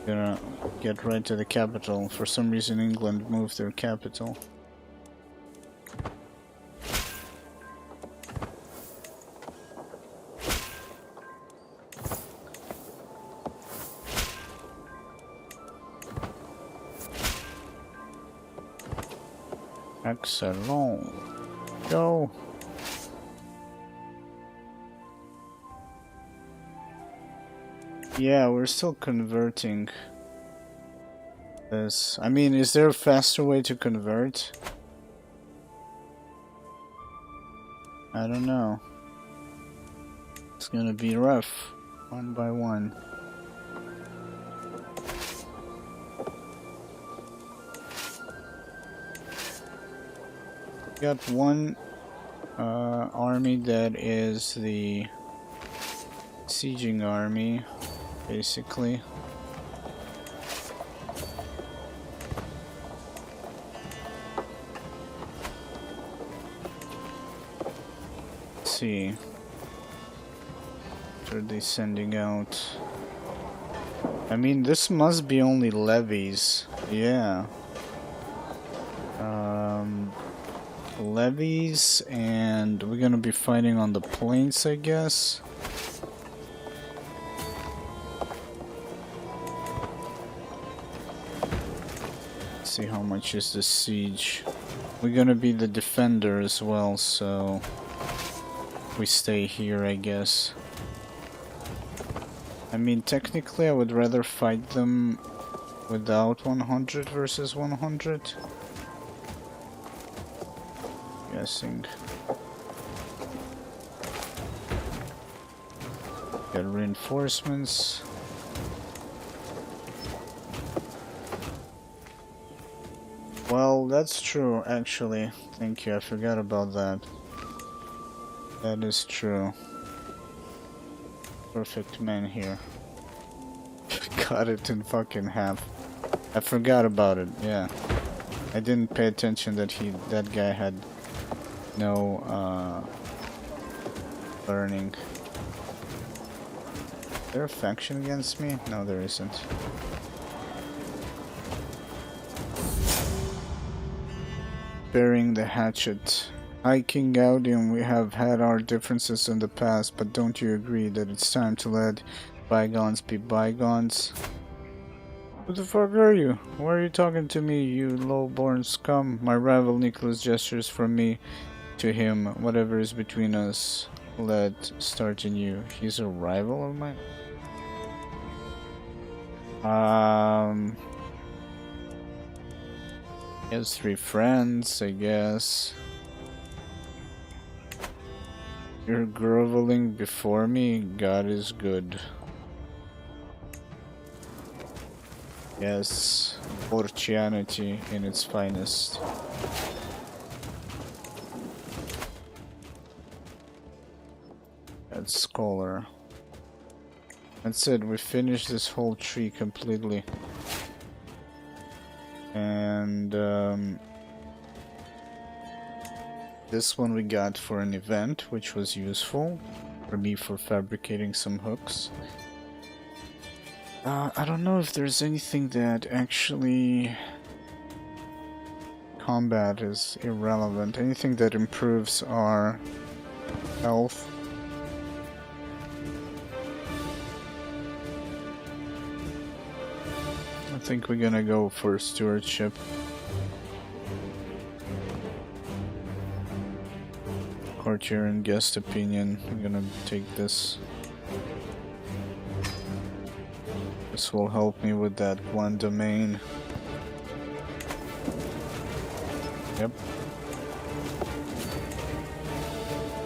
Gonna get right to the capital. For some reason England moved their capital. Excellent. Go. Yeah, we're still converting this. I mean, is there a faster way to convert? I don't know. It's gonna be rough, one by one. Got one army that is the sieging army, basically. Let's see. What are they sending out? I mean, this must be only levies. Yeah. Levies, and we're gonna be fighting on the plains, I guess. Let's see how much is the siege. We're gonna be the defender as well, so we stay here, I guess. I mean, technically I would rather fight them without 100 versus 100. Guessing. Got reinforcements. Well, that's true, actually. Thank you, I forgot about that. That is true. Perfect man here. Cut it in fucking half. I forgot about it, yeah. I didn't pay attention that that guy had no learning. Is there a faction against me? No, there isn't. Bearing the hatchet. Hi King Gaudium, we have had our differences in the past, but don't you agree that it's time to let bygones be bygones? Who the fuck are you? Why are you talking to me, you low-born scum? My rival Nicholas gestures from me to him. Whatever is between us, let start anew. He's a rival of mine? He has 3 friends, I guess. You're groveling before me? God is good. Yes, Borchianity in its finest. That's Scholar. That's it, we finished this whole tree completely. And this one we got for an event, which was useful for me for fabricating some hooks. I don't know if there's anything that actually... Combat is irrelevant. Anything that improves our health. I think we're gonna go for stewardship. Courtier and guest opinion. I'm gonna take this. This will help me with that one domain. Yep.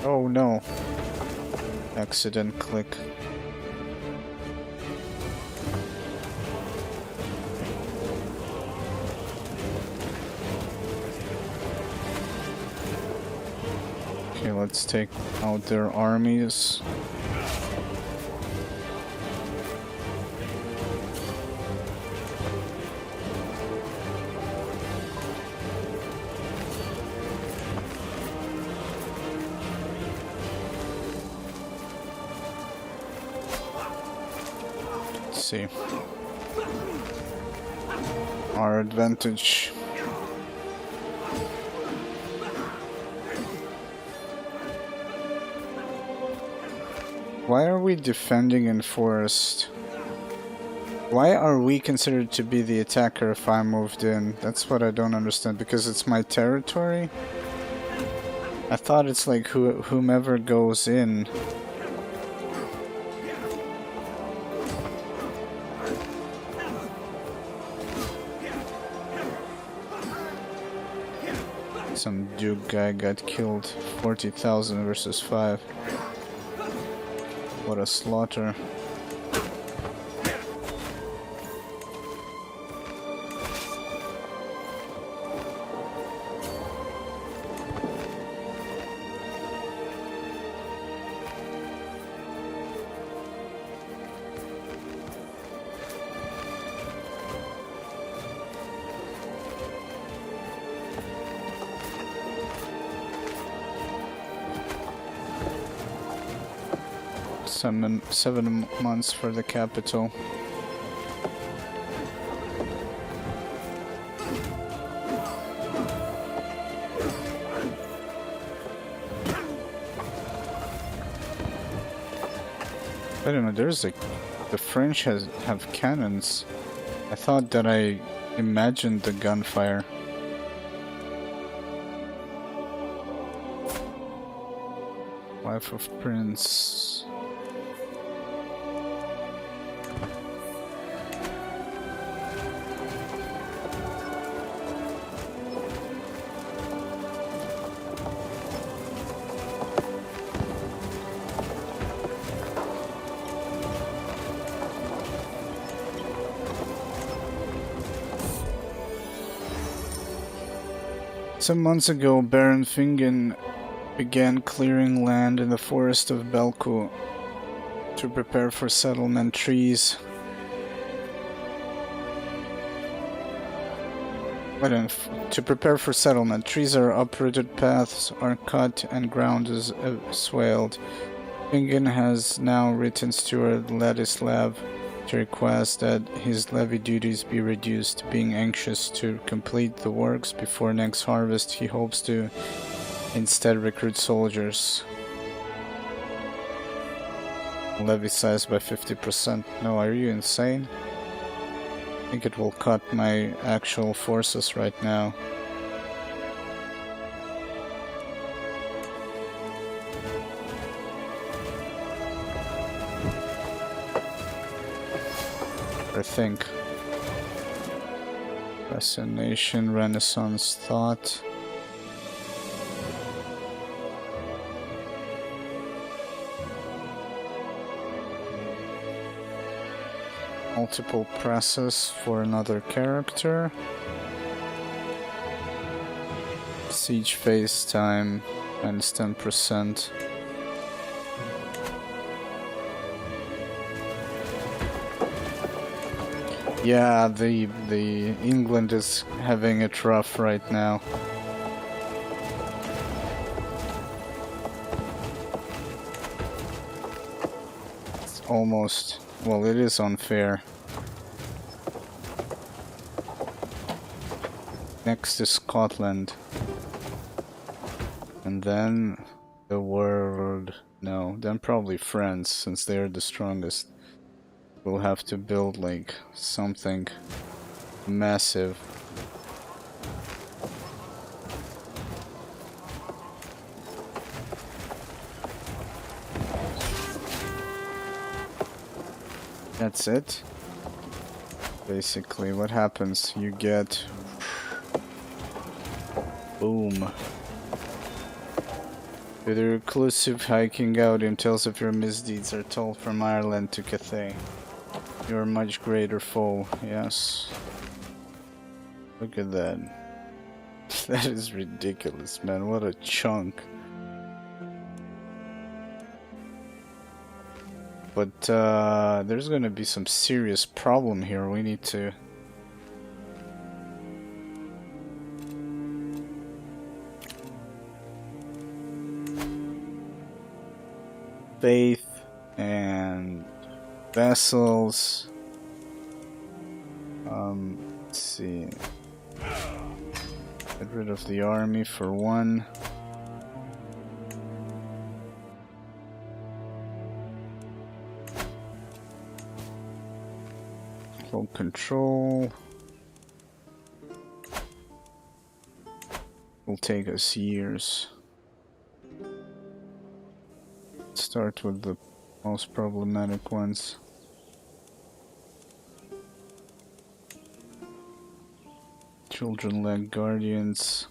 Oh no. Accident click. Okay, let's take out their armies. See our advantage. Why are we defending in forest? Why are we considered to be the attacker if I moved in? That's what I don't understand. Because it's my territory? I thought it's like whomever goes in. Some Duke guy got killed. 40,000 versus 5. What a slaughter. Seven months for the capital. I don't know, there's the French have cannons. I thought that I imagined the gunfire. Wife of Prince. Some months ago, Baron Fingen began clearing land in the forest of Belku to prepare for settlement trees. To prepare for settlement, trees are uprooted, paths are cut, and ground is swaled. Fingen has now written Steward Ladislav to request that his levy duties be reduced. Being anxious to complete the works before next harvest, he hopes to instead recruit soldiers. Levy size by 50%. No, are you insane? I think it will cut my actual forces right now. I think. Fascination, Renaissance thought. Multiple presses for another character. Siege phase time minus 10%. Yeah, the England is having it rough right now. It's almost, well, it is unfair. Next is Scotland. And then the world. No, then probably France, since they're the strongest. We'll have to build like something massive. That's it. Basically, what happens? You get boom. With a reclusive hiking out, in tales of your misdeeds are told from Ireland to Cathay. You're a much greater foe, yes. Look at that. That is ridiculous, man. What a chunk. But there's gonna be some serious problem here. We need to... faith and vessels. Let's see. Get rid of the army for one. Full control. Will take us years. Start with the most problematic ones. Children like guardians.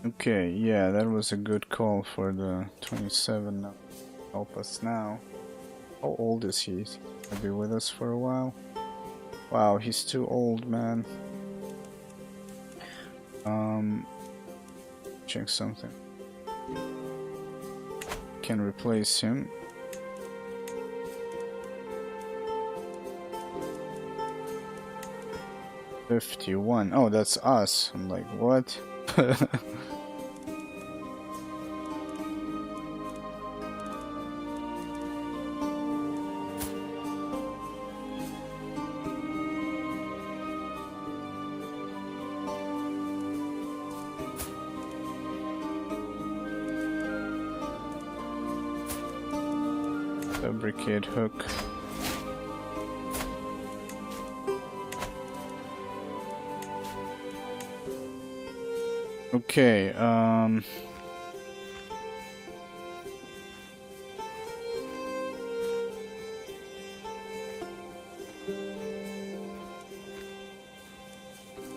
Okay, yeah, that was a good call for the 27. Help us now. How old is he? He's gonna be with us for a while. Wow, he's too old, man. Check something. Can replace him. $51. Oh, that's us. I'm like, what? Fabricate hook. Okay,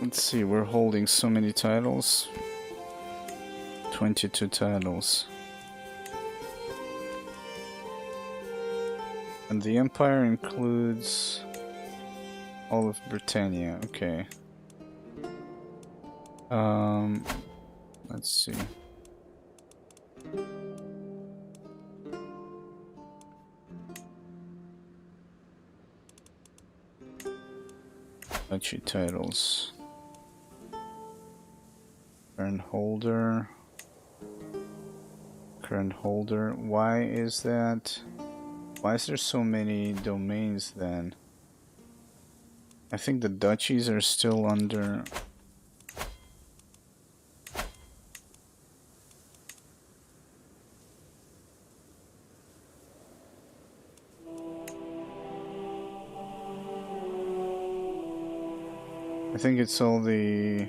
let's see, we're holding so many titles. 22 titles. And the Empire includes all of Britannia, okay. Let's see. Duchy titles. Current holder. Current holder. Why is that? Why is there so many domains then? I think the duchies are still under... I think it's all the...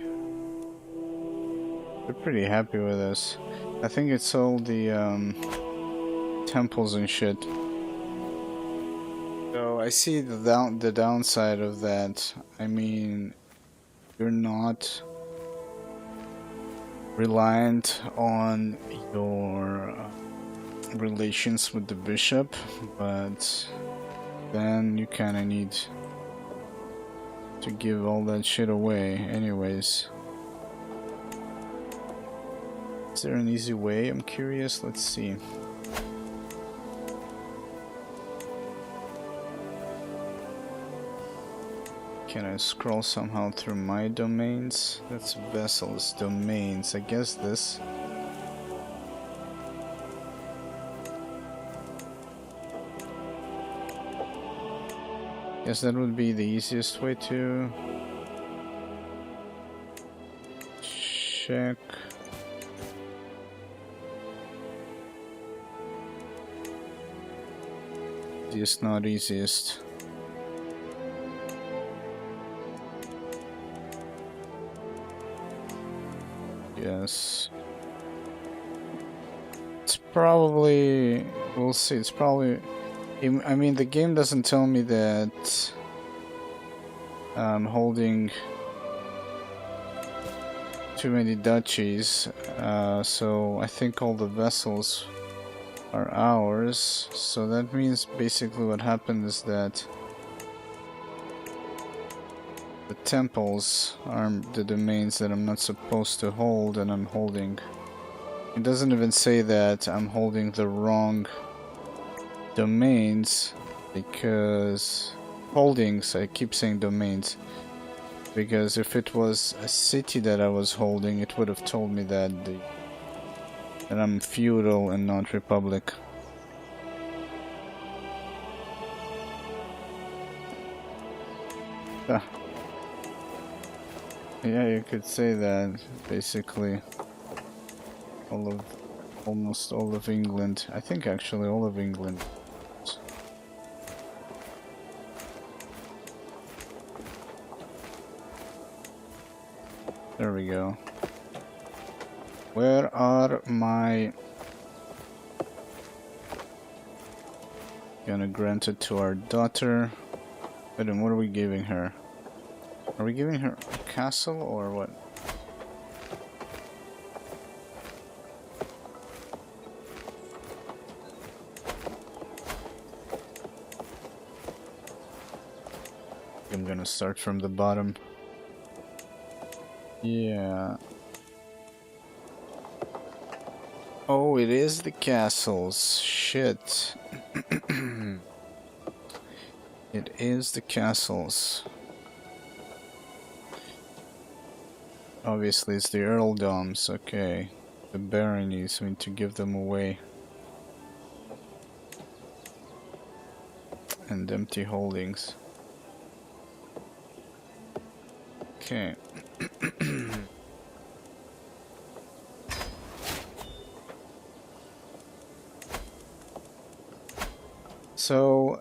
They're pretty happy with us. I think it's all the temples and shit. So I see the downside of that. I mean, you're not reliant on your relations with the bishop, but then you kind of need to give all that shit away anyways. Is there an easy way? I'm curious. Let's see. Can I scroll somehow through my domains? That's vessels, domains. I guess this. Guess that would be the easiest way to check. Easiest, not easiest. Yes. It's probably... We'll see. It's probably... I mean, the game doesn't tell me that I'm holding too many duchies, so I think all the vessels are ours. So that means basically what happened is that the temples are the domains that I'm not supposed to hold, and I'm holding. It doesn't even say that I'm holding the wrong domains, because holdings, I keep saying domains, because if it was a city that I was holding, it would have told me that that I'm feudal and not republic. Ah. Yeah, you could say that. Basically, almost all of England. I think actually all of England. There we go. Where are my... Gonna grant it to our daughter. But then what are we giving her? Are we giving her a castle or what? I'm gonna start from the bottom. Yeah. Oh, it is the castles. Shit. It is the castles. Obviously, it's the earldoms. Okay. The baronies. We need to give them away. And empty holdings. Okay. So,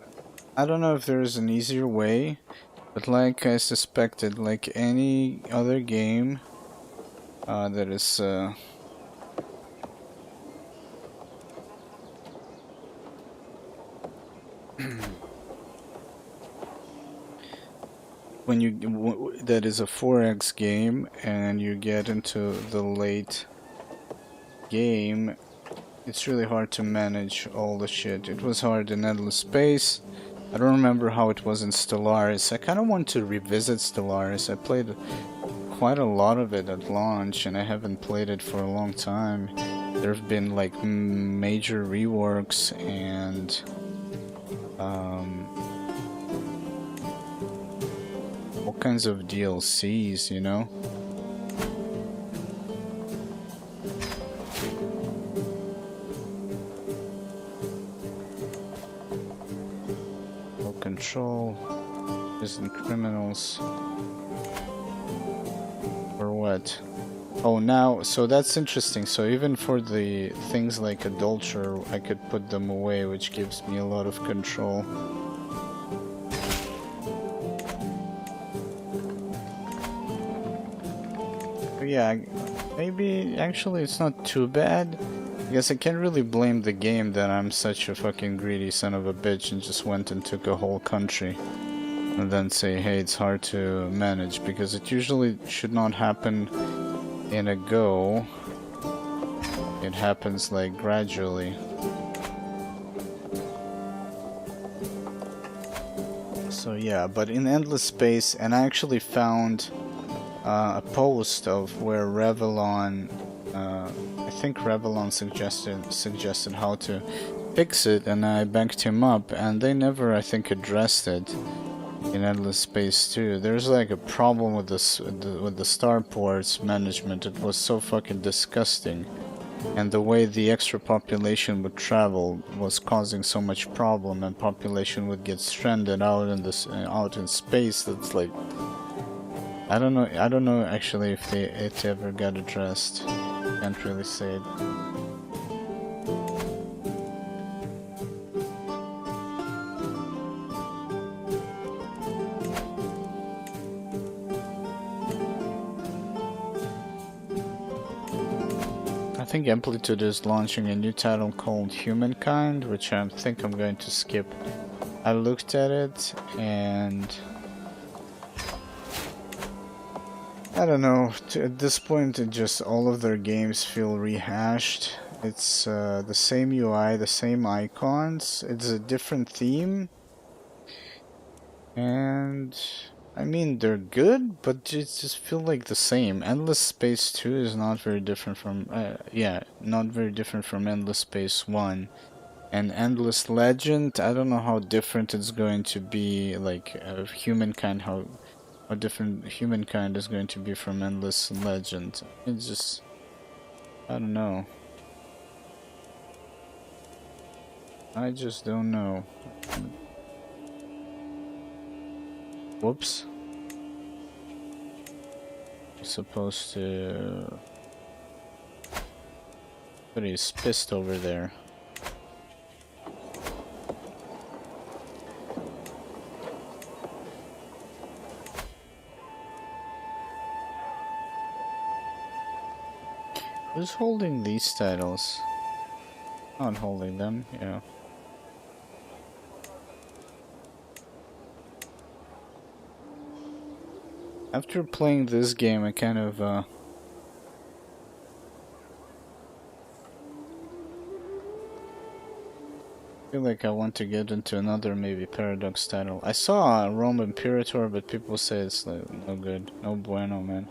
I don't know if there is an easier way, but like I suspected, like any other game that is when you that is a 4x game and you get into the late game, it's really hard to manage all the shit. It was hard in Endless Space. I don't remember how it was in Stellaris. I kind of want to revisit Stellaris. I played quite a lot of it at launch and I haven't played it for a long time. There have been like major reworks and all kinds of DLCs, you know? Control, isn't criminals, or what? Oh, now, so that's interesting. So even for the things like adulterer, I could put them away, which gives me a lot of control. But yeah, maybe actually it's not too bad. I guess I can't really blame the game that I'm such a fucking greedy son of a bitch and just went and took a whole country and then say, hey, it's hard to manage, because it usually should not happen in a go. It happens like gradually. So yeah, but in Endless Space, and I actually found a post of where Revlon I think Revlon suggested how to fix it, and I backed him up, and they never, I think, addressed it in Endless Space 2. There's like a problem with this with the starports management. It was so fucking disgusting, and the way the extra population would travel was causing so much problem, and population would get stranded out in this out in space. That's like, I don't know actually if it ever got addressed. Can't really say it. I think Amplitude is launching a new title called Humankind, which I think I'm going to skip. I looked at it and I don't know, at this point it just, all of their games feel rehashed. It's the same UI, the same icons, it's a different theme. And I mean, they're good, but it just feel like the same. Endless Space 2 is not very different from, not very different from Endless Space 1. And Endless Legend, I don't know how different it's going to be, like Humankind, how different Humankind is going to be from Endless Legend. It's just, I don't know. I just don't know. Whoops. I'm supposed to... But he's pissed over there. Who's holding these titles? Not holding them, yeah. After playing this game, I kind of feel like I want to get into another maybe Paradox title. I saw Rome Imperator, but people say it's like no good, no bueno, man.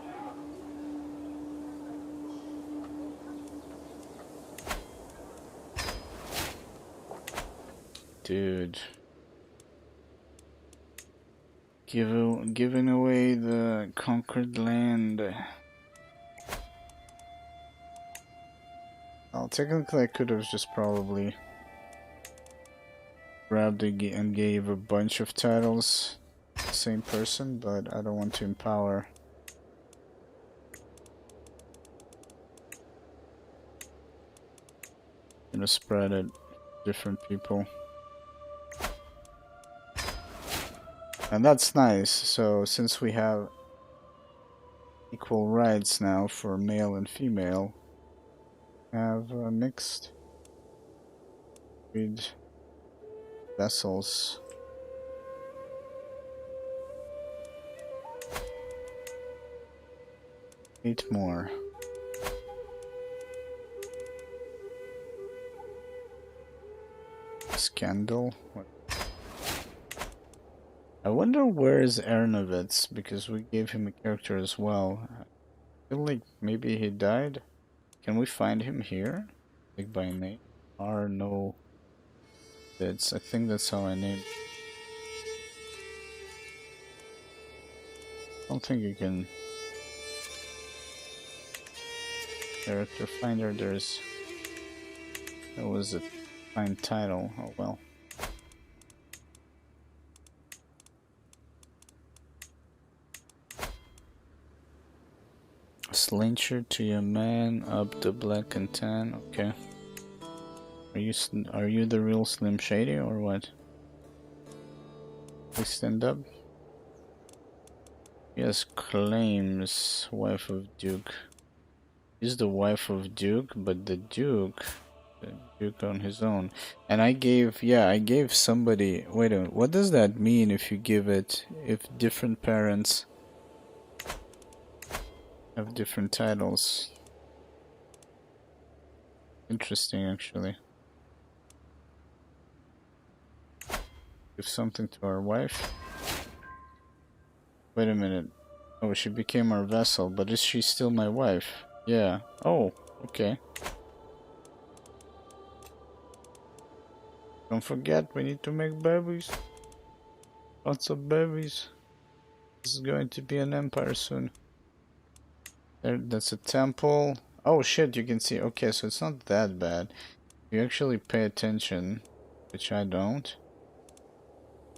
Dude. Giving away the conquered land. Well, technically I could have just probably grabbed and gave a bunch of titles to the same person, but I don't want to empower. I'm gonna spread it different people. And that's nice. So since we have equal rights now for male and female, have mixed breed vessels. Eight more. Scandal. What? I wonder where is Ernovitz, because we gave him a character as well. I feel like maybe he died. Can we find him here? Like by name? Arno Vitz. I think that's how I named. I don't think you can. Character finder, there's. That was a fine title. Oh well. Slincher to your man, up the black and tan. Okay. Are you the real Slim Shady or what? Please stand up. Yes, claims wife of Duke. He's the wife of Duke, but the Duke on his own. And I gave somebody. Wait a minute. What does that mean if you give it? If different parents have different titles? Interesting, actually. Give something to our wife. Wait a minute. Oh, she became our vessel, but is she still my wife? Yeah. Oh, okay. Don't forget, we need to make babies. Lots of babies. This is going to be an empire soon. There, that's a temple. Oh shit, you can see. Okay, so it's not that bad. You actually pay attention, which I don't.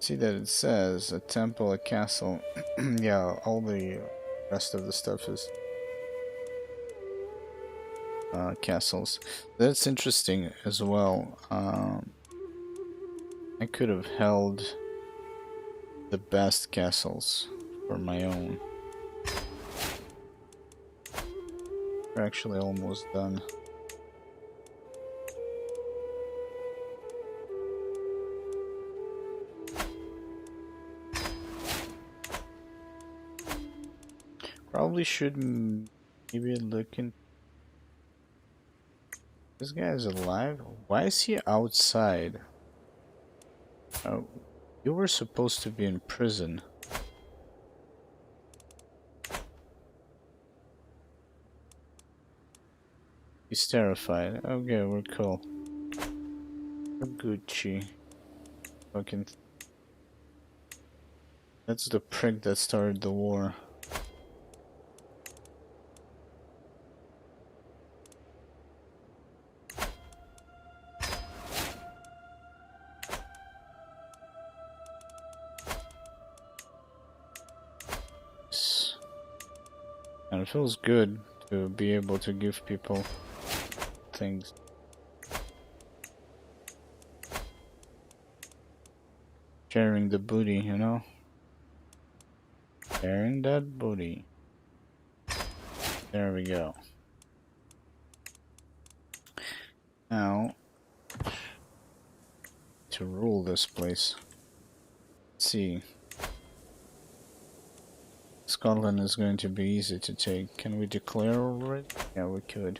See that it says a temple, a castle. Yeah, all the rest of the stuff is castles. That's interesting as well. I could have held the best castles for my own. We're actually almost done. Probably should maybe look in. This guy is alive? Why is he outside? Oh, you were supposed to be in prison. He's terrified. Okay, we're cool. Gucci. Fucking. That's the prick that started the war. And it feels good to be able to give people things. Sharing the booty, you know? Sharing that booty. There we go. Now, to rule this place. Let's see. Scotland is going to be easy to take. Can we declare already? Yeah, we could.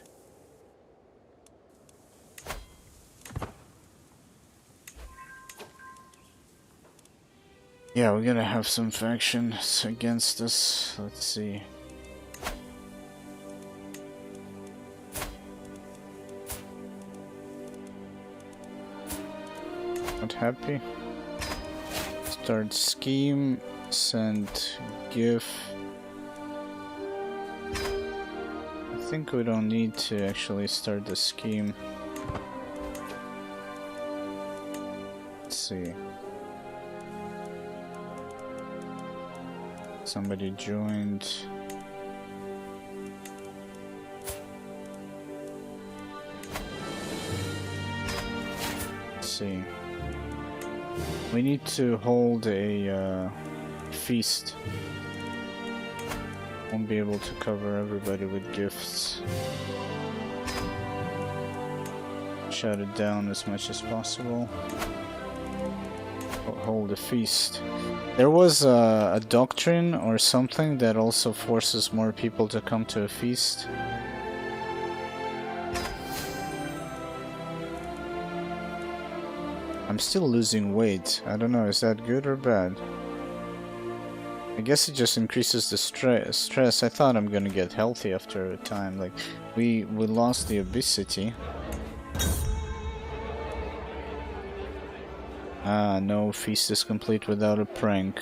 Yeah, we're gonna have some factions against us. Let's see. Not happy. Start scheme. Send GIF. I think we don't need to actually start the scheme. Let's see. Somebody joined. Let's see. We need to hold a feast. Won't be able to cover everybody with gifts. Shut it down as much as possible. Hold a feast. There was a doctrine or something that also forces more people to come to a feast. I'm still losing weight. I don't know, is that good or bad? I guess it just increases the stress. I thought I'm gonna get healthy after a time. Like, we lost the obesity. Ah, no, feast is complete without a prank.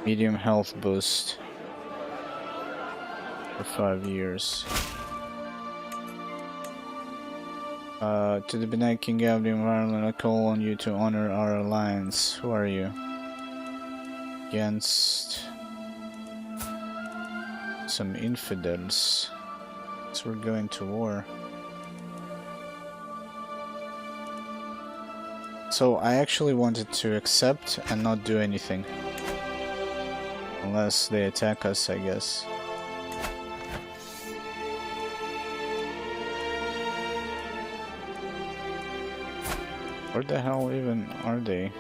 Medium health boost. For 5 years. To the benign King of the Environment, I call on you to honor our alliance. Who are you? Against some infidels. So we're going to war. So I actually wanted to accept and not do anything. Unless they attack us, I guess. Where the hell even are they?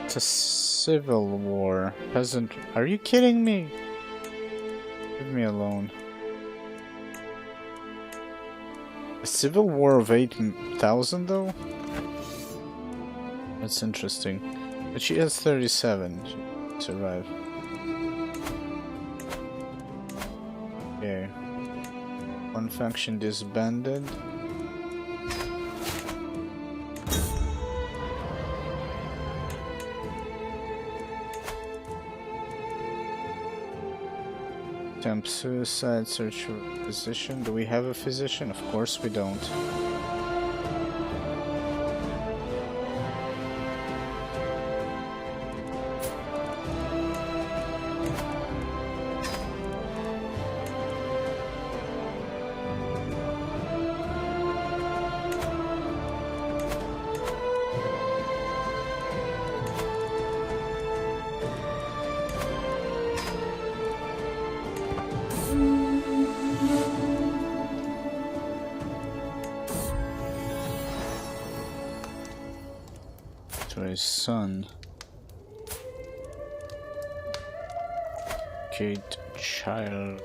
It's a civil war. Peasant. Are you kidding me? Leave me alone. A civil war of 8,000 though? That's interesting. But she has 37. She survived. Okay. One faction disbanded. Attempt suicide, search for a physician. Do we have a physician? Of course we don't. His son. Kate Child.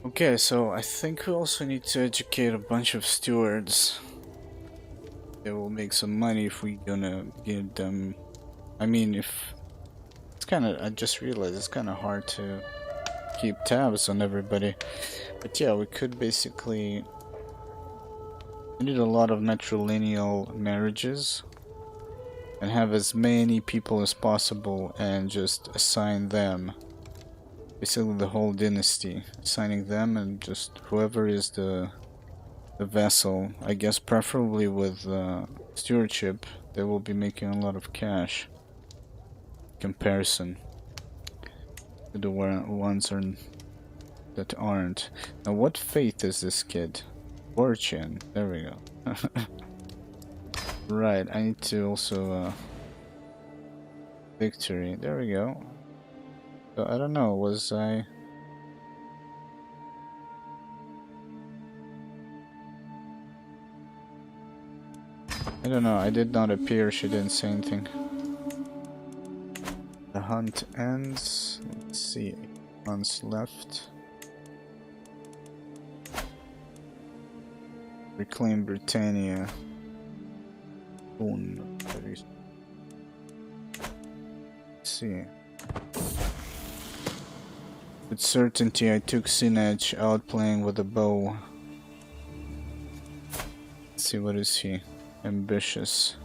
Okay, so I think we also need to educate a bunch of stewards. They will make some money if we gonna give them. I mean, if it's I just realized it's kind of hard to keep tabs on everybody. But yeah, we could basically... We need a lot of matrilineal marriages and have as many people as possible and just assign them. Basically the whole dynasty. Assigning them and just whoever is the vassal. I guess preferably with stewardship, they will be making a lot of cash. Comparison to the ones that aren't. Now what faith is this kid? Fortune. There we go. Right, I need to also victory. There we go. So I don't know, was I don't know, I did not appear, she didn't say anything. The hunt ends. Let's see, 8 months left. Reclaim Britannia. Boon. Let's see. With certainty I took Sinach out playing with a bow. Let's see, what is he? Ambitious.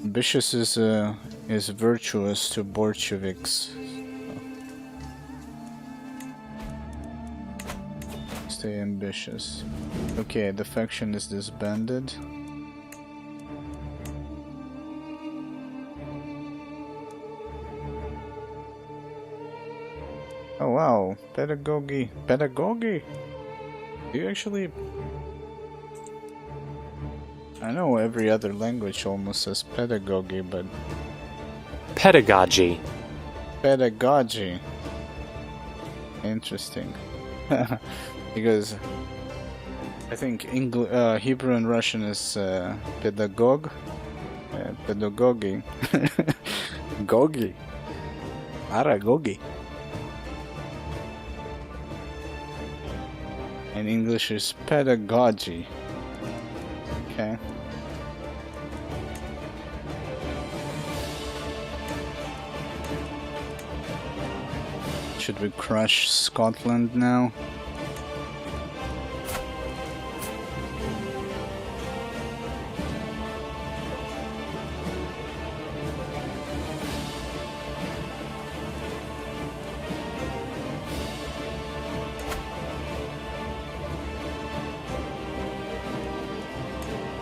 Ambitious is virtuous to Bolsheviks. Stay ambitious. Okay, the faction is disbanded. Oh wow, pedagogy. Pedagogy? Do you actually... I know every other language almost says pedagogy, but... Pedagogy. Pedagogy. Interesting. Because I think Hebrew and Russian is pedagog. Pedagogy. Gogi. Aragogi. And English is pedagogy. Okay. Should we crush Scotland now?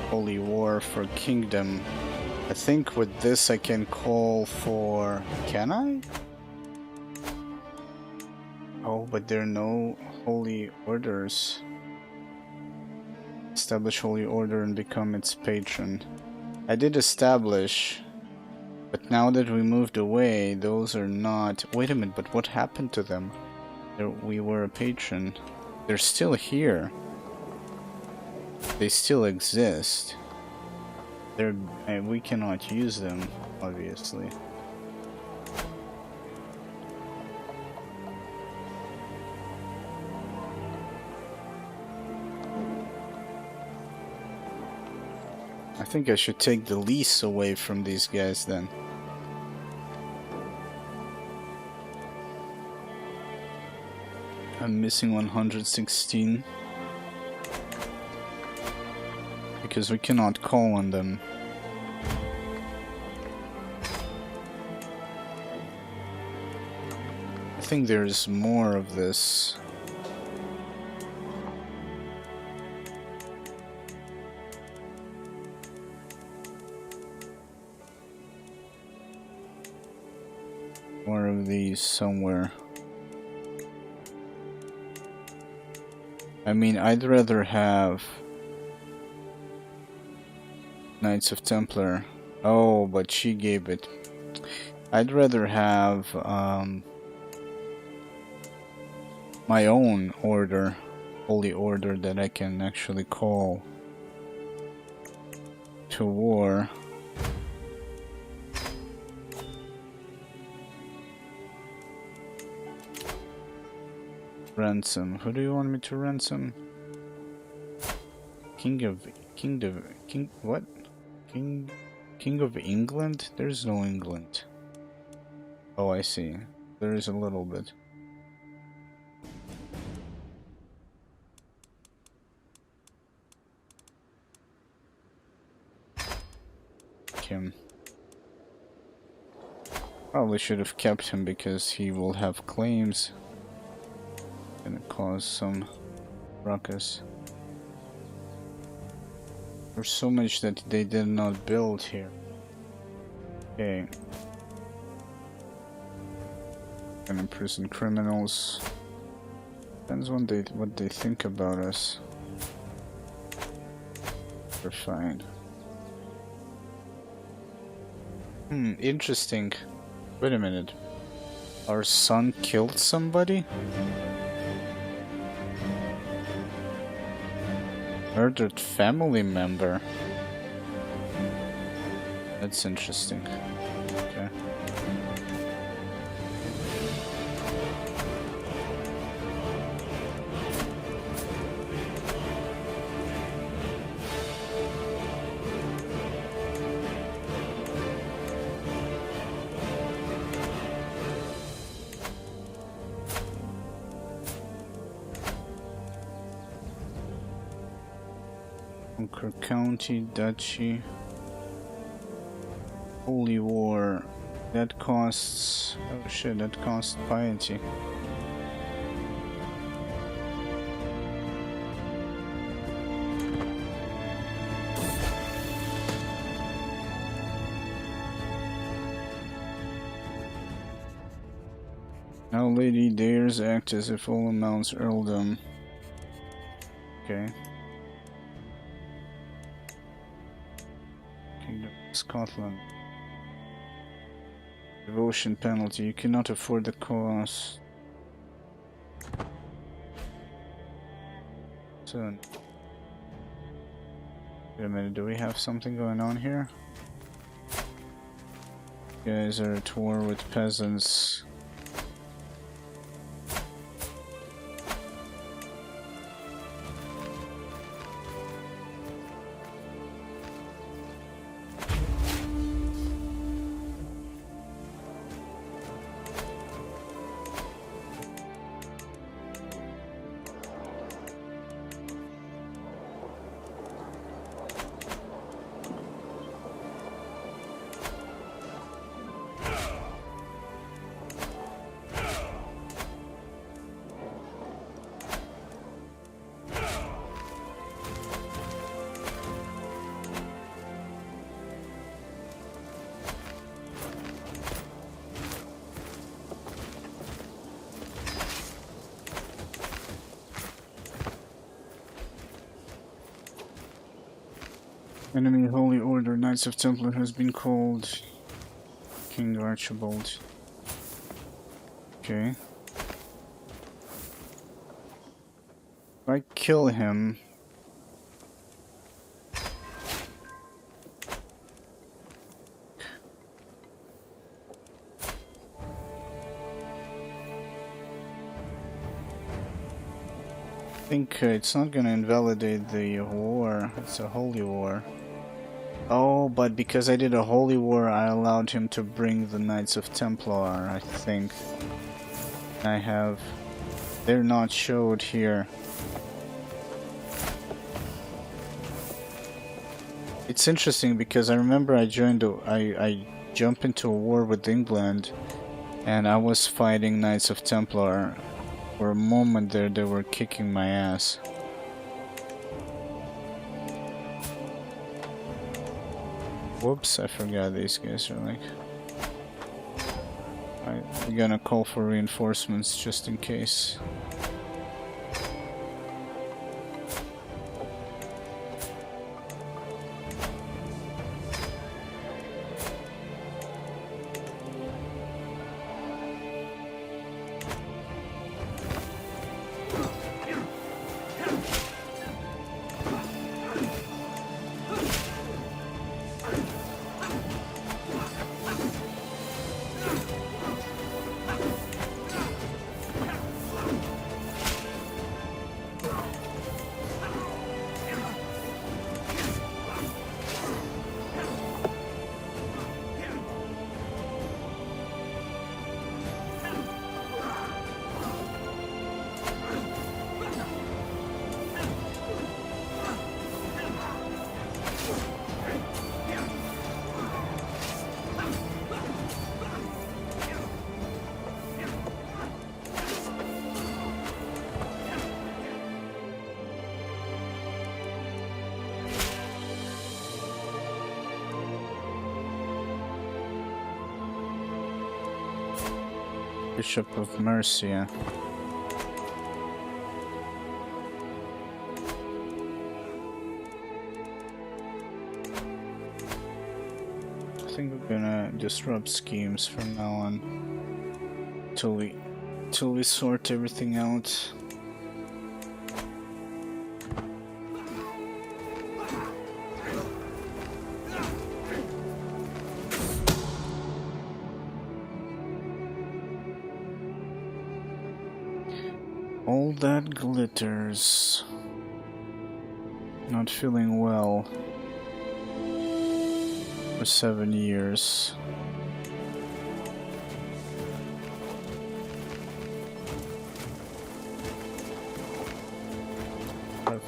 Holy War for Kingdom. I think with this I can call for... Can I? Oh, but there are no holy orders. Establish holy order and become its patron. I did establish, but now that we moved away, those are not... Wait a minute, but what happened to them? We were a patron. They're still here. They still exist. We cannot use them, obviously. I think I should take the lease away from these guys then. I'm missing 116. Because we cannot call on them. I think there's more of this. More of these somewhere. I mean, I'd rather have Knights of Templar. Oh, but she gave it. I'd rather have my own order, holy order that I can actually call to war. Ransom. Who do you want me to ransom? King what? King of England? There's no England. Oh, I see. There is a little bit. Him. Probably should have kept him because he will have claims. Gonna cause some ruckus. There's so much that they did not build here. Okay. Gonna imprison criminals. Depends on what they think about us. We're fine. Interesting. Wait a minute. Our son killed somebody? Murdered family member. That's interesting. Okay. Conquer County, Duchy, Holy War. That costs... oh shit, that costs piety. Now Lady dares act as if all amounts earldom. Okay. Kingdom of Scotland. Devotion penalty. You cannot afford the cost. So, wait a minute, do we have something going on here? You guys are at war with peasants. Enemy Holy Order, Knights of Templar has been called. King Archibald. Okay. If I kill him... I think it's not gonna invalidate the war. It's a holy war. Oh, but because I did a holy war, I allowed him to bring the Knights of Templar, I think. I have... they're not showed here. It's interesting because I remember I jumped into a war with England and I was fighting Knights of Templar. For a moment there, they were kicking my ass. Whoops, I forgot these guys are like... we're gonna call for reinforcements just in case. Bishop of Mercia. think we're gonna disrupt schemes from now on till we sort everything out. All that glitters. Not feeling well for 7 years.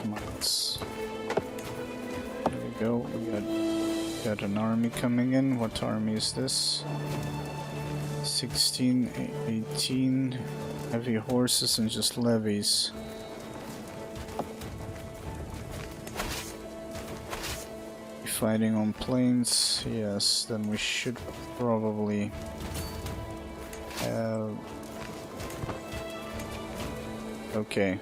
Months. There we go. We got an army coming in. What army is this? 16, 18 heavy horses and just levies. Fighting on planes, yes, then we should probably have... Okay.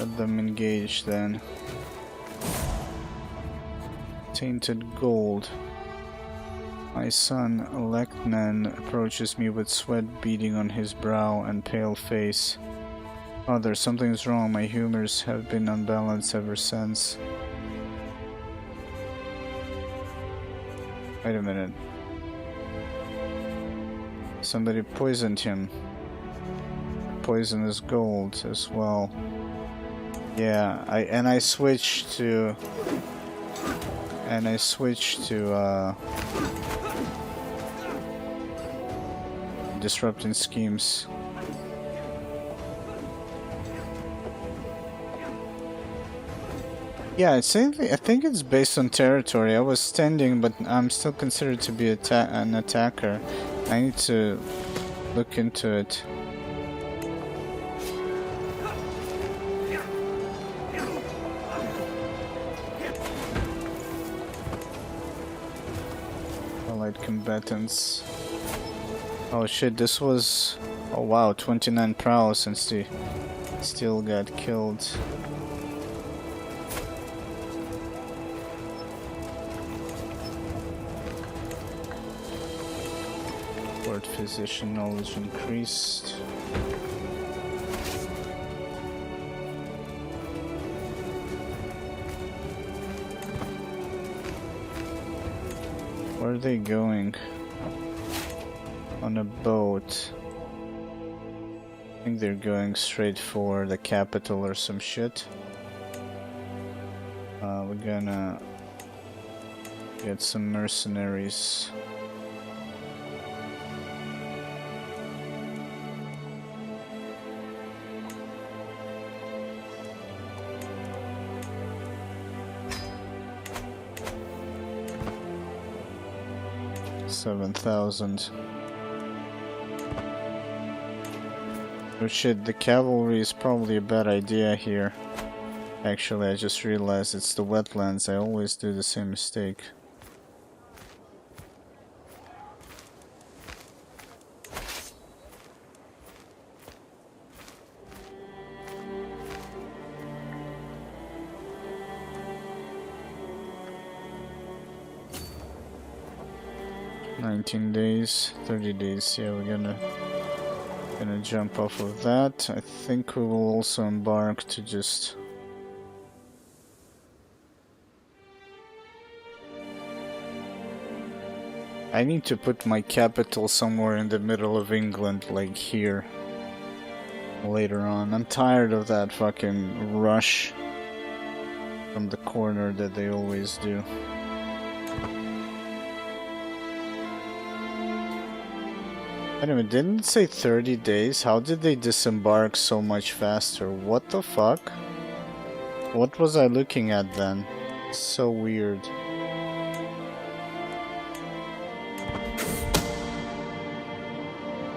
Let them engage then. Tainted gold. My son, Electnan, approaches me with sweat beading on his brow and pale face. Father, something's wrong. My humors have been unbalanced ever since. Wait a minute. Somebody poisoned him. Poisonous gold as well. Yeah, I switched to disrupting schemes. Yeah, I think it's based on territory. I was standing, but I'm still considered to be an attacker. I need to look into it. Allied combatants. Oh shit, this was... Oh wow, 29 prowess and still got killed. Physician knowledge increased. Where are they going? On a boat. I think they're going straight for the capital or some shit. We're gonna get some mercenaries. $7,000. Oh shit, the cavalry is probably a bad idea here. Actually, I just realized it's the wetlands. I always do the same mistake. Days, 30 days. Yeah, we're gonna jump off of that. I think we will also embark to just I need to put my capital somewhere in the middle of England, like here. Later on. I'm tired of that fucking rush from the corner that they always do. Anyway, didn't it say 30 days? How did they disembark so much faster? What the fuck? What was I looking at then? So weird.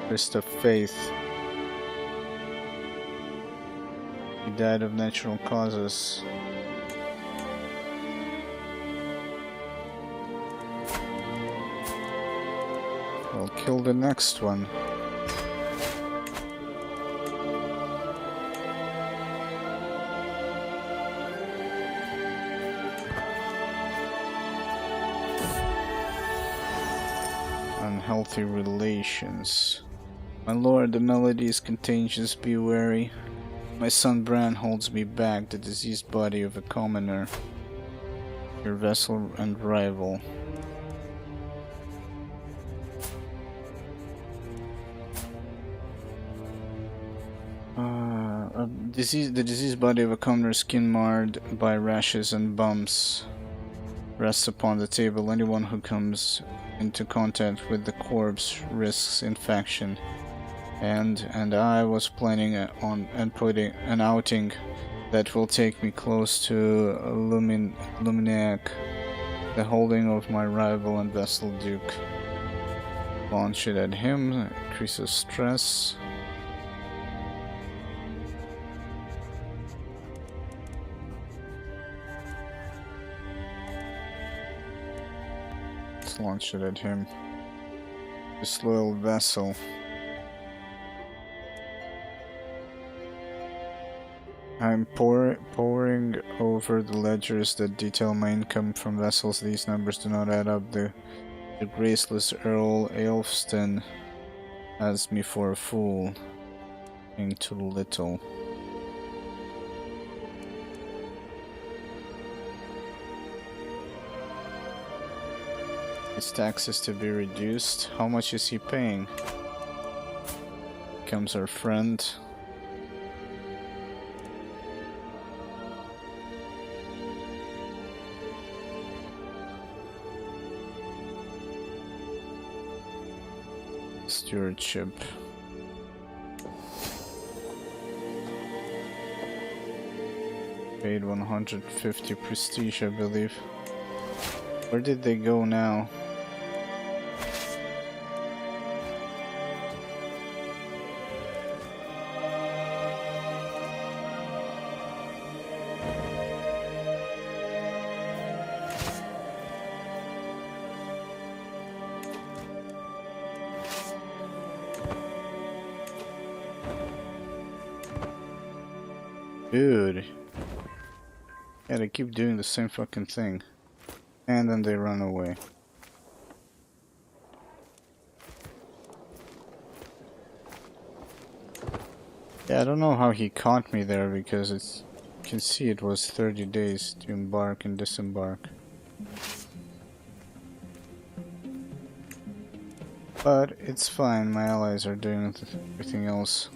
Christ of Faith. He died of natural causes. I'll kill the next one. unhealthy relations. My lord, the melody is contagious, be wary. My son Bran holds me back, the diseased body of a commoner. Your vessel and rival. The diseased body of a commoner, skin marred by rashes and bumps, rests upon the table. Anyone who comes into contact with the corpse risks infection. And I was planning on putting an outing that will take me close to Luminac, the holding of my rival and vassal duke. Launch it at him, increases stress. Let's launch it at him. Disloyal vassal. I'm poring over the ledgers that detail my income from vessels. These numbers do not add up. The graceless Earl Aelfston has me for a fool. Paying too little. His taxes to be reduced. How much is he paying? Comes our friend. Stewardship. Paid 150 prestige, I believe. Where did they go now? Dude. Yeah, they keep doing the same fucking thing. And then they run away. Yeah, I don't know how he caught me there because it's... You can see it was 30 days to embark and disembark. But it's fine, my allies are doing everything else.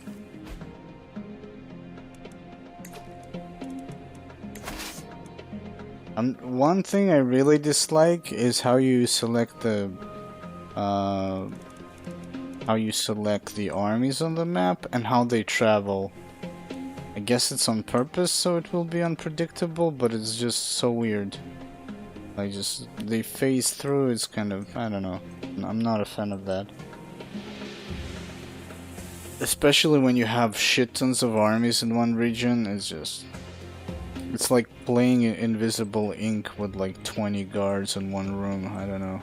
One thing I really dislike is how you select the armies on the map and how they travel. I guess it's on purpose so it will be unpredictable, but it's just so weird. Like they phase through, it's kind of, I don't know. I'm not a fan of that. Especially when you have shit tons of armies in one region, it's like playing Invisible Ink with like 20 guards in one room, I don't know.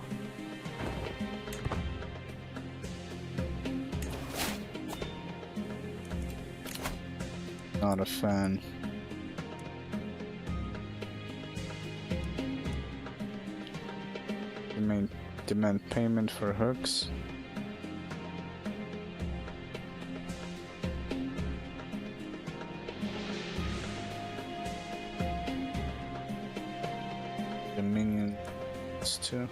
Not a fan. Demand payment for hooks. Dominions too.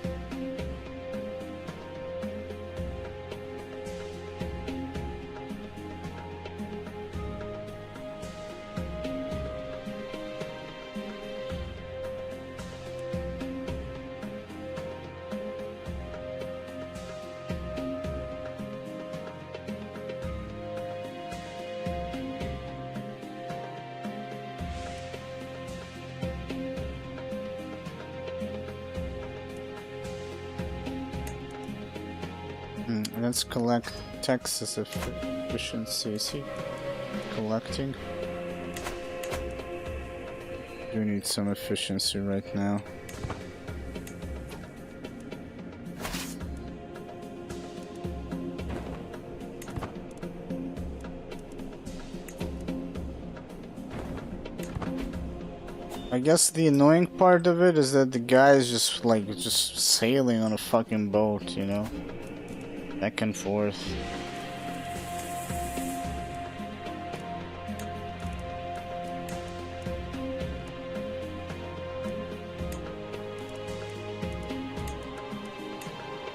Let's collect taxes efficiency. See? Collecting. Do need some efficiency right now. I guess the annoying part of it is that the guy is just sailing on a fucking boat, you know? back and forth.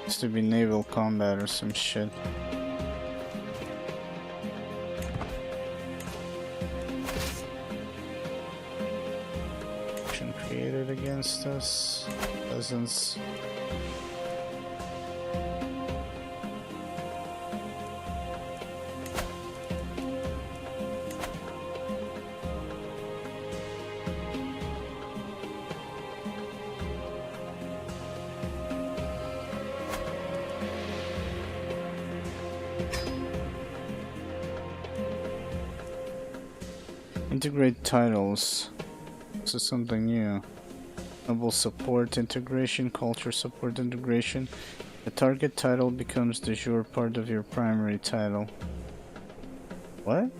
Used to be naval combat or some shit. Created against us. Peasants. Integrate titles. This is something new. Noble support integration, culture support integration. The target title becomes de jure part of your primary title. What?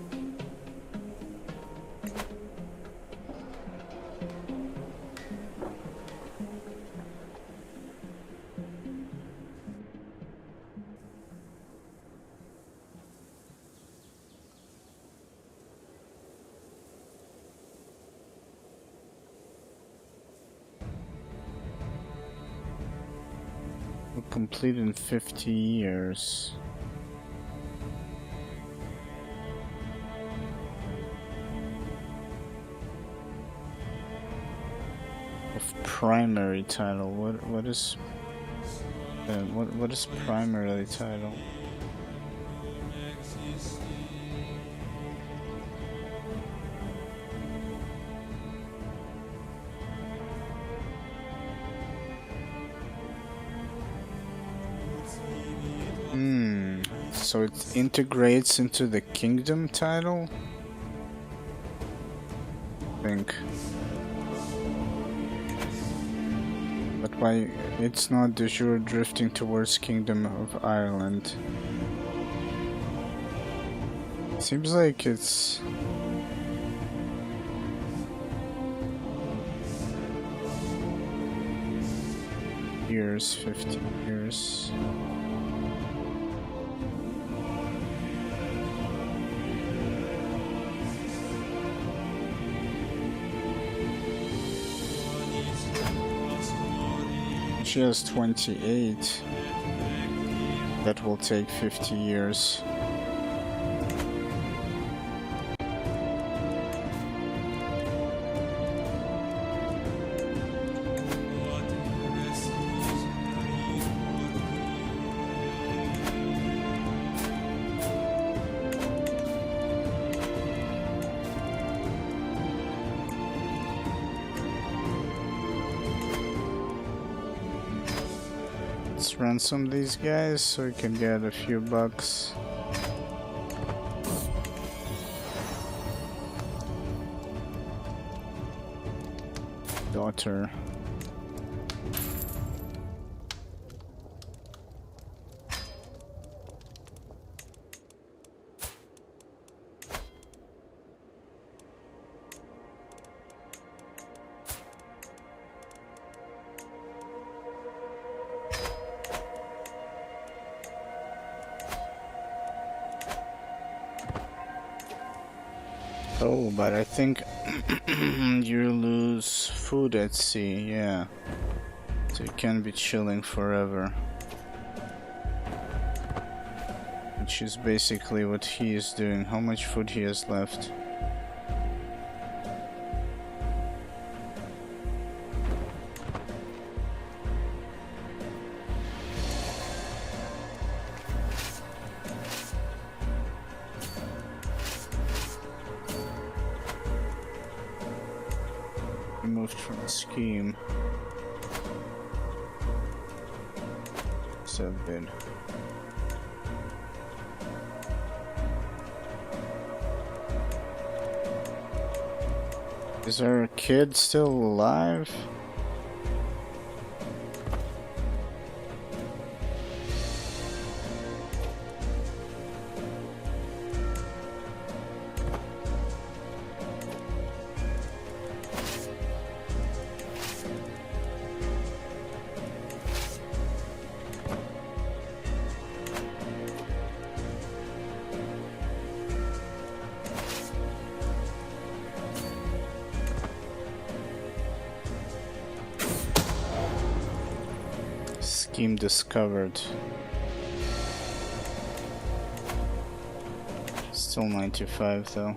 Complete in 50 years. Of primary title. What is what is primary title? So it integrates into the kingdom title? I think. But why it's not de jure drifting towards Kingdom of Ireland? Seems like it's... years, 50 years. She has 28. That will take 50 years. Let's ransom these guys so we can get a few bucks. Daughter. Oh, but I think you lose food at sea, yeah. So you can't be chilling forever. Which is basically what he is doing. How much food he has left? Removed from the scheme. So bad. Is our kid still alive? Scheme discovered. Still 95 though.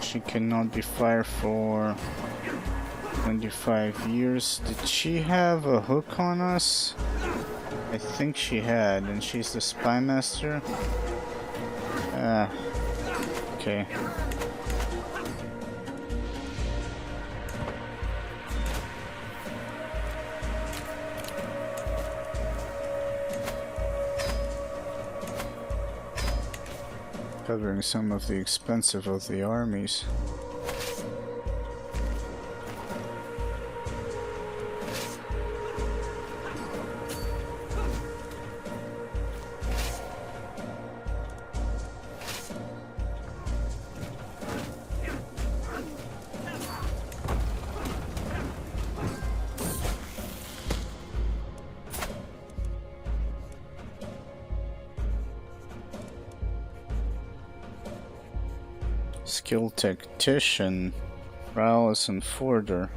She cannot be fired for 25 years. Did she have a hook on us? I think she had, and she's the spy master. Ah, okay. Covering some of the expensive of the armies. Skilled tactician, prowess and forder.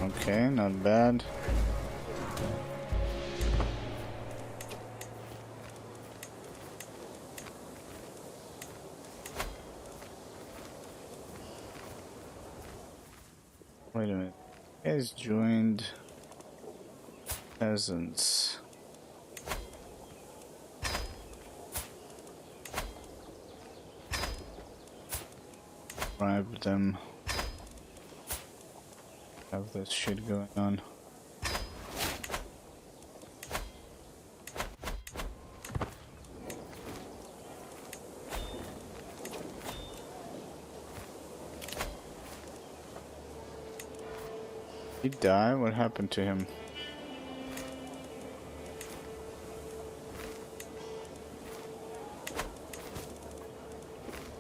Okay, not bad. Wait a minute. You guys joined peasants. Bribe them. Have this shit going on. He died? What happened to him?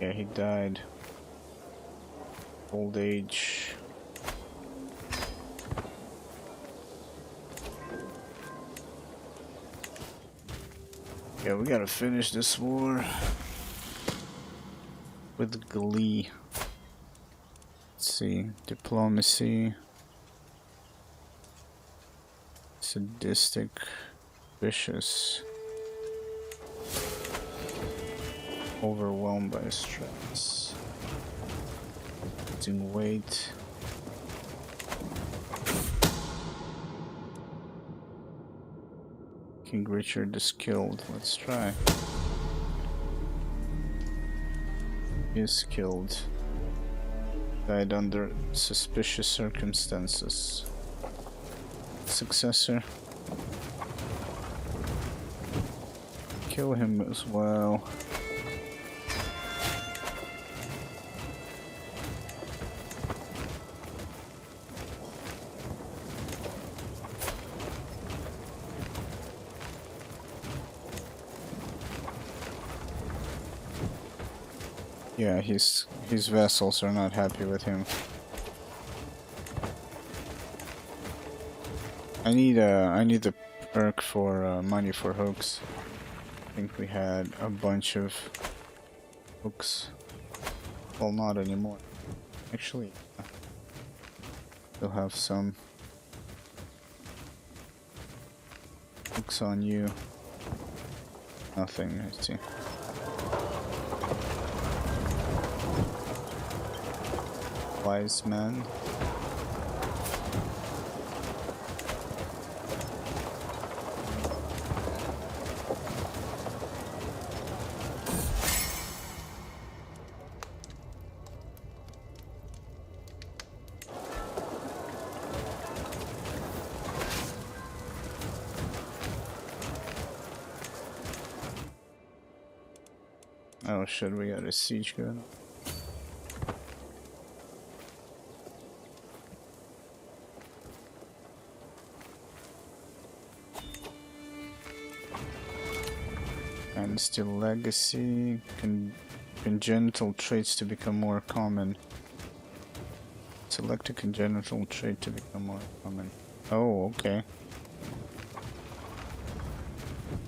Yeah, he died. Old age. Yeah, we gotta finish this war with glee. Let's see, diplomacy, sadistic, vicious, overwhelmed by stress. Lifting weight. King Richard is killed. Let's try. He is killed. Died under suspicious circumstances. Successor. Kill him as well. Yeah, his vassals are not happy with him. I need the perk for money for hooks. I think we had a bunch of hooks. Well, not anymore. Actually, we'll have some hooks on you. Nothing, I see. Wise man. Oh shit, we got a siege gun. And still legacy. Congenital traits to become more common. Select a congenital trait to become more common. Oh, okay.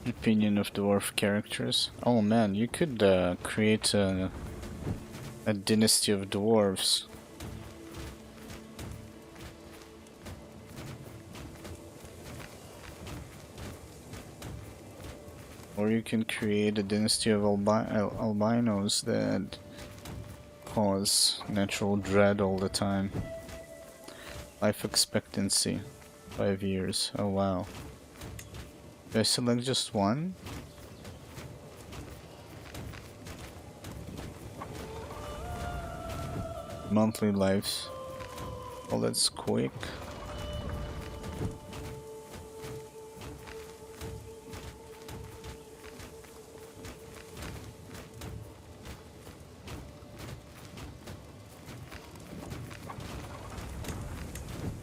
Opinion of dwarf characters. Oh man, you could create a dynasty of dwarves. Or you can create a dynasty of albinos that cause natural dread all the time. Life expectancy, 5 years. Oh wow. Do I select just one? Monthly lives. Well, that's quick.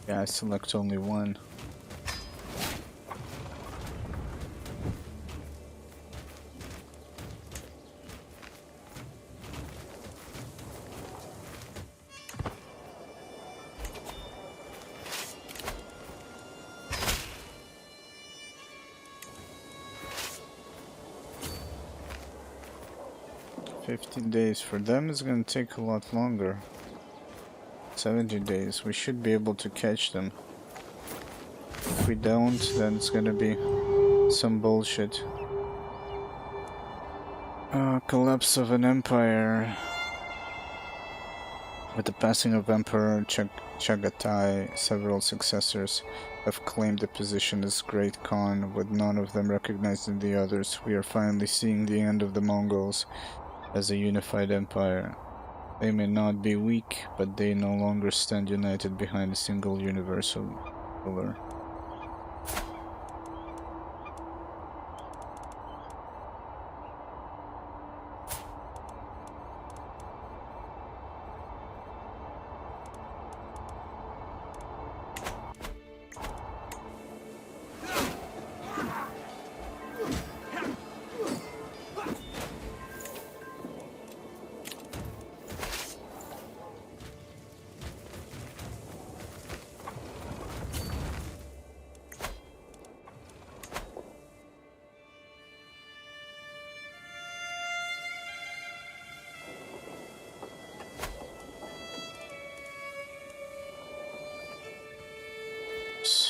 Yeah, I select only one. $15 days. For them it's gonna take a lot longer. 70 days. We should be able to catch them. If we don't, then it's gonna be some bullshit. Collapse of an empire. With the passing of Emperor Chagatai, several successors have claimed the position as Great Khan, with none of them recognizing the others. We are finally seeing the end of the Mongols as a unified empire. They may not be weak, but they no longer stand united behind a single universal ruler.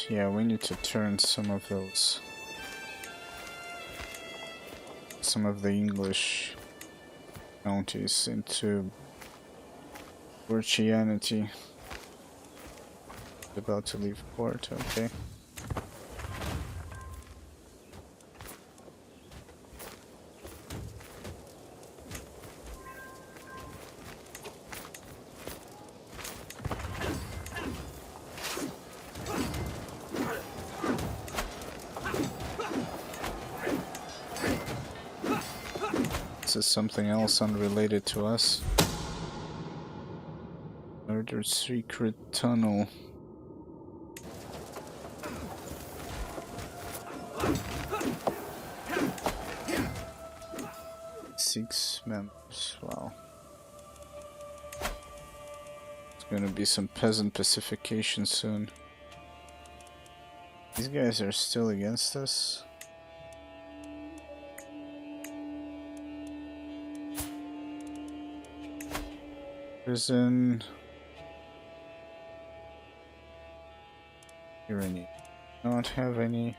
Yeah, we need to turn some of the English counties into Christianity. About to leave port, okay. This is something else unrelated to us. Murdered secret tunnel. Six members, wow. It's gonna be some peasant pacification soon. These guys are still against us. Prison. Tyranny. Not have any.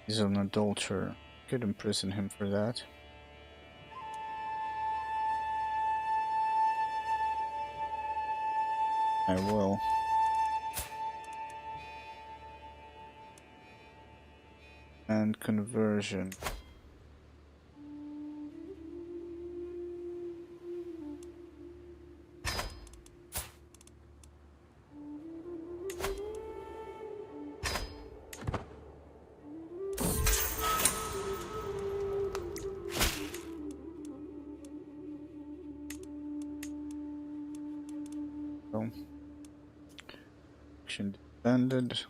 He's an adulterer. Could imprison him for that. I will. And conversion. Nation disbanded.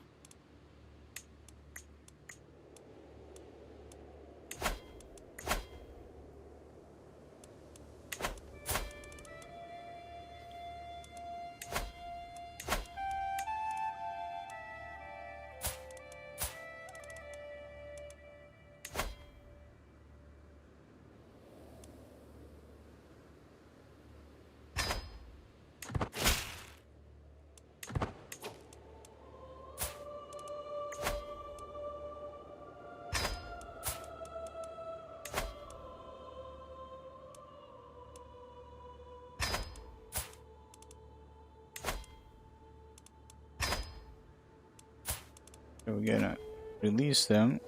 So we're gonna release them,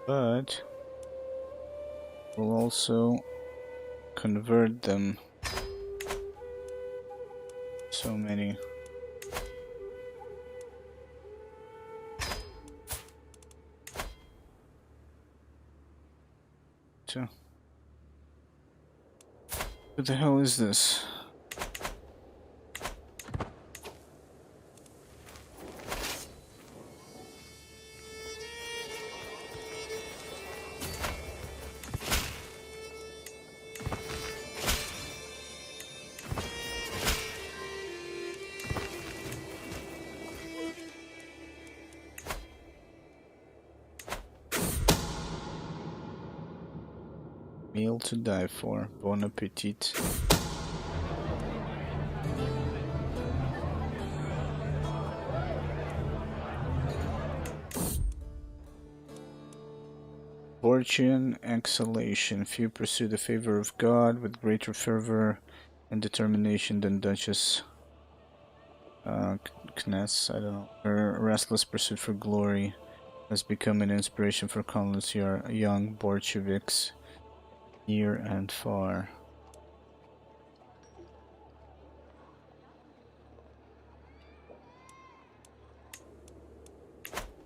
but we'll also convert them. So many. So, what the hell is this? Meal to die for. Bon appetit. Fortune, exhalation. Few pursue the favor of God with greater fervor and determination than Duchess Kness. I don't know. Her restless pursuit for glory has become an inspiration for countless young Bolsheviks near and far.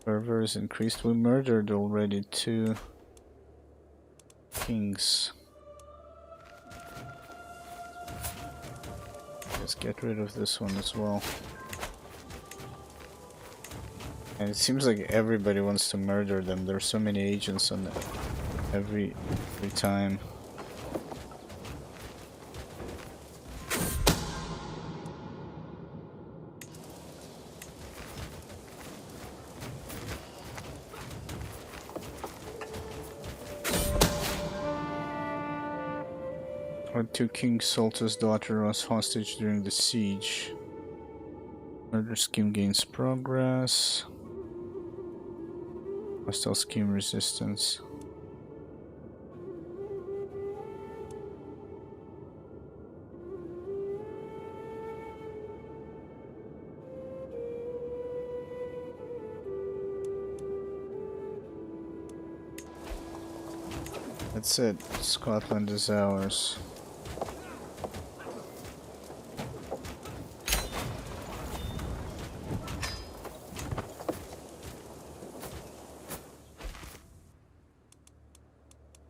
Fervor is increased. We murdered already 2 kings. Let's get rid of this one as well. And it seems like everybody wants to murder them. There's so many agents on every time. Our 2 King Sulta's daughter was hostage during the siege. Murder scheme gains progress. Hostile scheme resistance. That's it. Scotland is ours.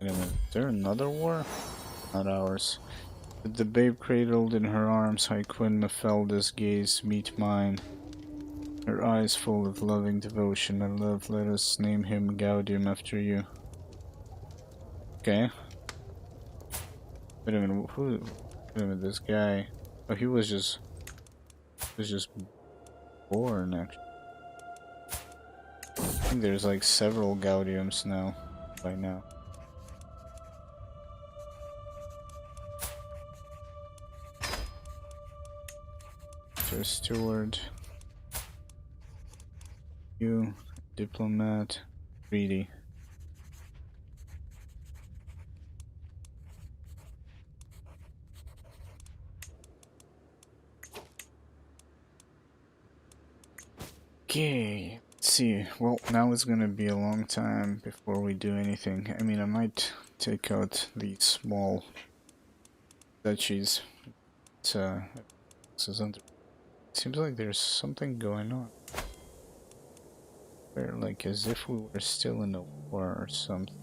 Wait a minute, is there another war? Not ours. With the babe cradled in her arms, High Queen Mafelda's gaze meet mine. Her eyes full of loving devotion. My love, let us name him Gaudium after you. Okay. Wait a minute, wait a minute, this guy... Oh, he was just born, actually. I think there's like several Gaudiums now, by now. Sir Steward. You, diplomat, greedy. Okay, let's see. Well, now it's gonna be a long time before we do anything. I mean, I might take out these small duchies. Seems like there's something going on. Where, like, as if we were still in a war or something.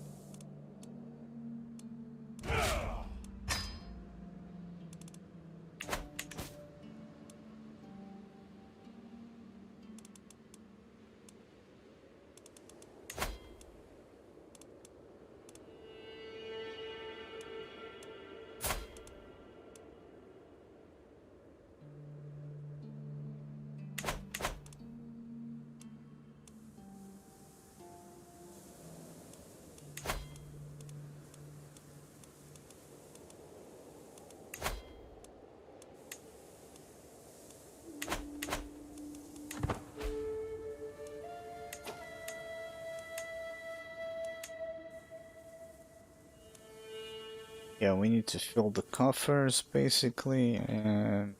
Yeah, we need to fill the coffers basically and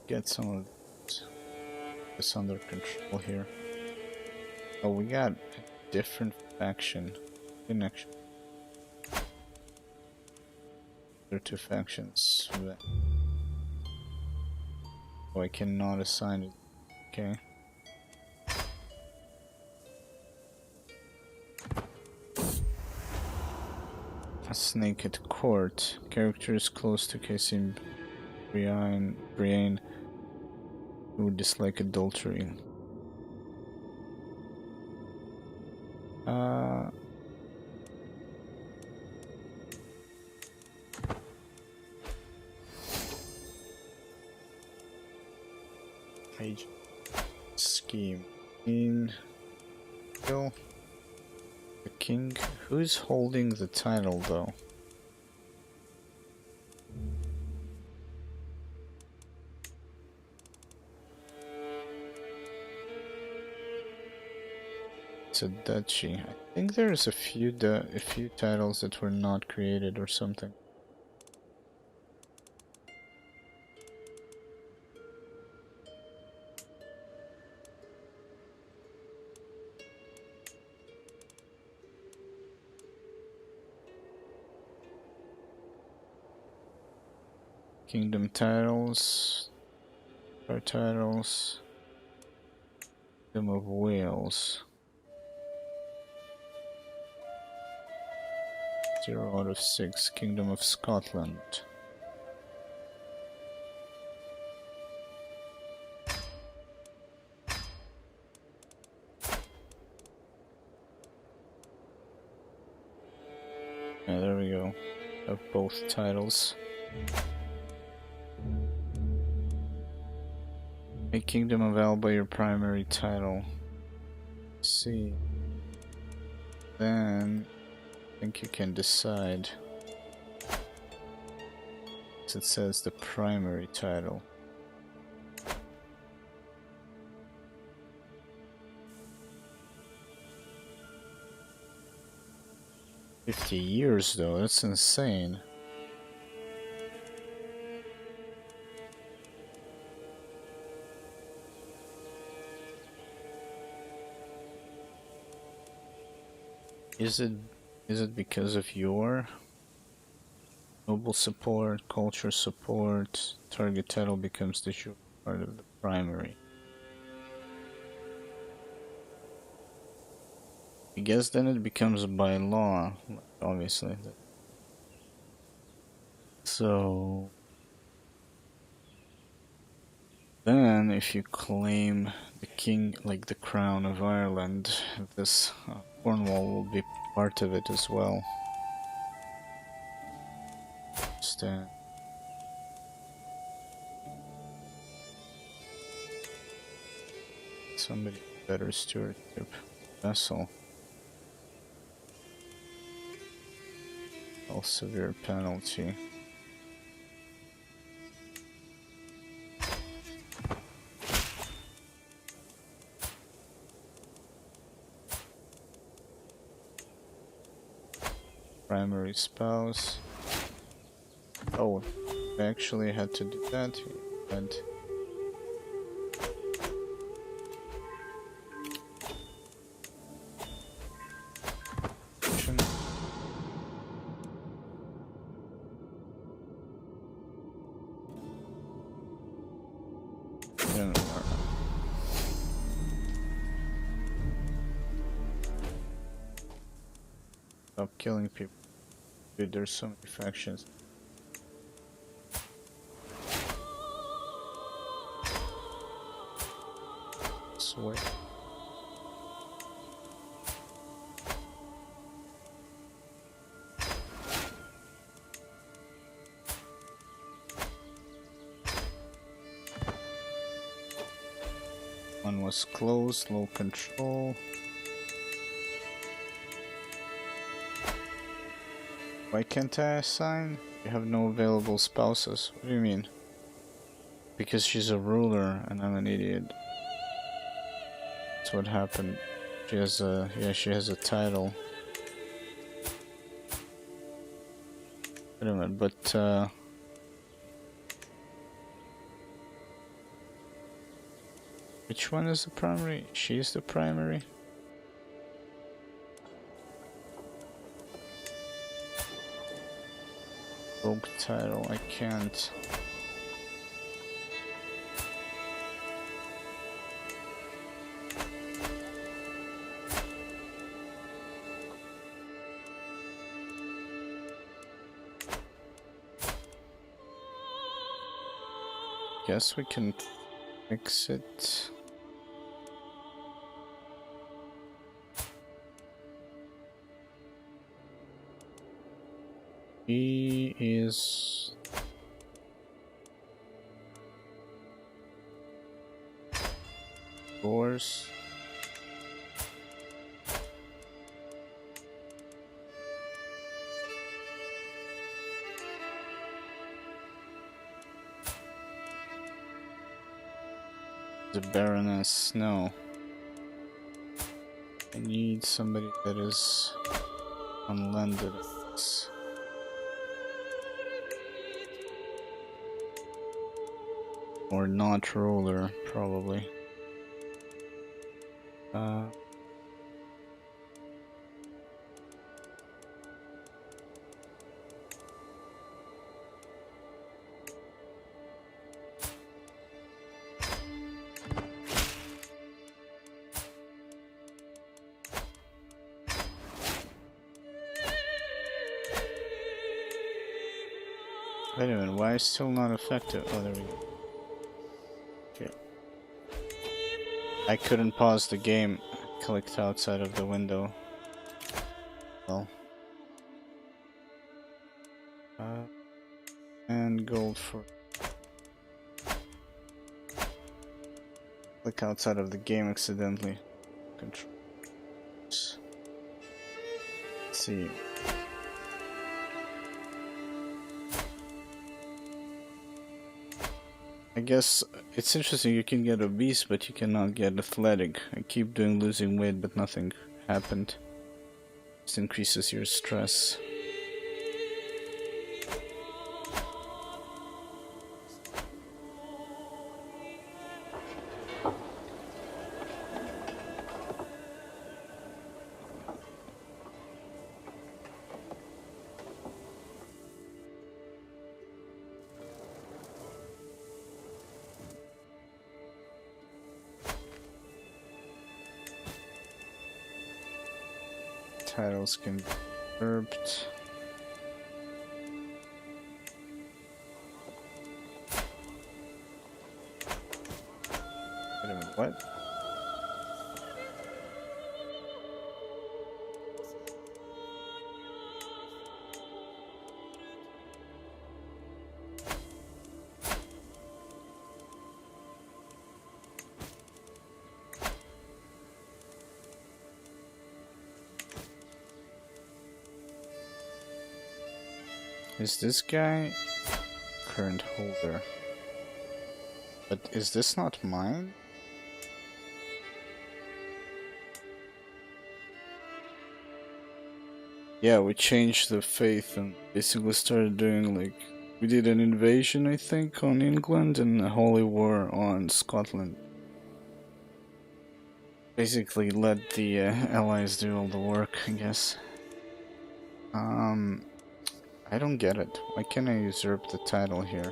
get some of this under control here. Oh, we got a different faction. Connection. There are two factions. Oh, I cannot assign it. Okay. A snake at court. Characters close to Cassim Brienne who dislike adultery. Page scheme. Kill the king. Who's holding the title though? It's a duchy. I think there's a few titles that were not created or something. Kingdom titles, our titles, Kingdom of Wales. 0 out of 6. Kingdom of Scotland. Yeah, there we go. Have both titles. Make Kingdom of Alba your primary title. Let's see. Then I think you can decide. It says the primary title. $50 though, that's insane. Is it because of your noble support, culture support, target title becomes the part of the primary? I guess then it becomes by law, obviously. So then if you claim the king, like the crown of Ireland, this Cornwall will be part of it as well. Stand. Somebody better stewardship vessel. All severe penalty. Primary spouse. Oh, I actually had to do that. And stop killing people. Dude, there's so many factions. Sweat. One was closed, low control. Why can't I assign? You have no available spouses. What do you mean? Because she's a ruler and I'm an idiot. That's what happened. She has a, yeah, she has a title. Wait a minute, but which one is the primary? She's the primary. Rogue title, I can't. Guess we can fix it. He is yours. The Baroness, no. I need somebody that is unlanded. Or not ruler, probably. Wait a minute, why is still not effective? Oh, there we go. Okay. I couldn't pause the game. I clicked outside of the window. Well. And gold for... Click outside of the game accidentally. Controls. Let's see. I guess it's interesting, you can get obese, but you cannot get athletic. I keep doing losing weight, but nothing happened. Just increases your stress. Titles can be usurped. Wait a minute, what? Is this guy current holder? But is this not mine? Yeah, we changed the faith and basically started doing like... We did an invasion, I think, on England and a holy war on Scotland. Basically let the allies do all the work, I guess. I don't get it. Why can't I usurp the title here?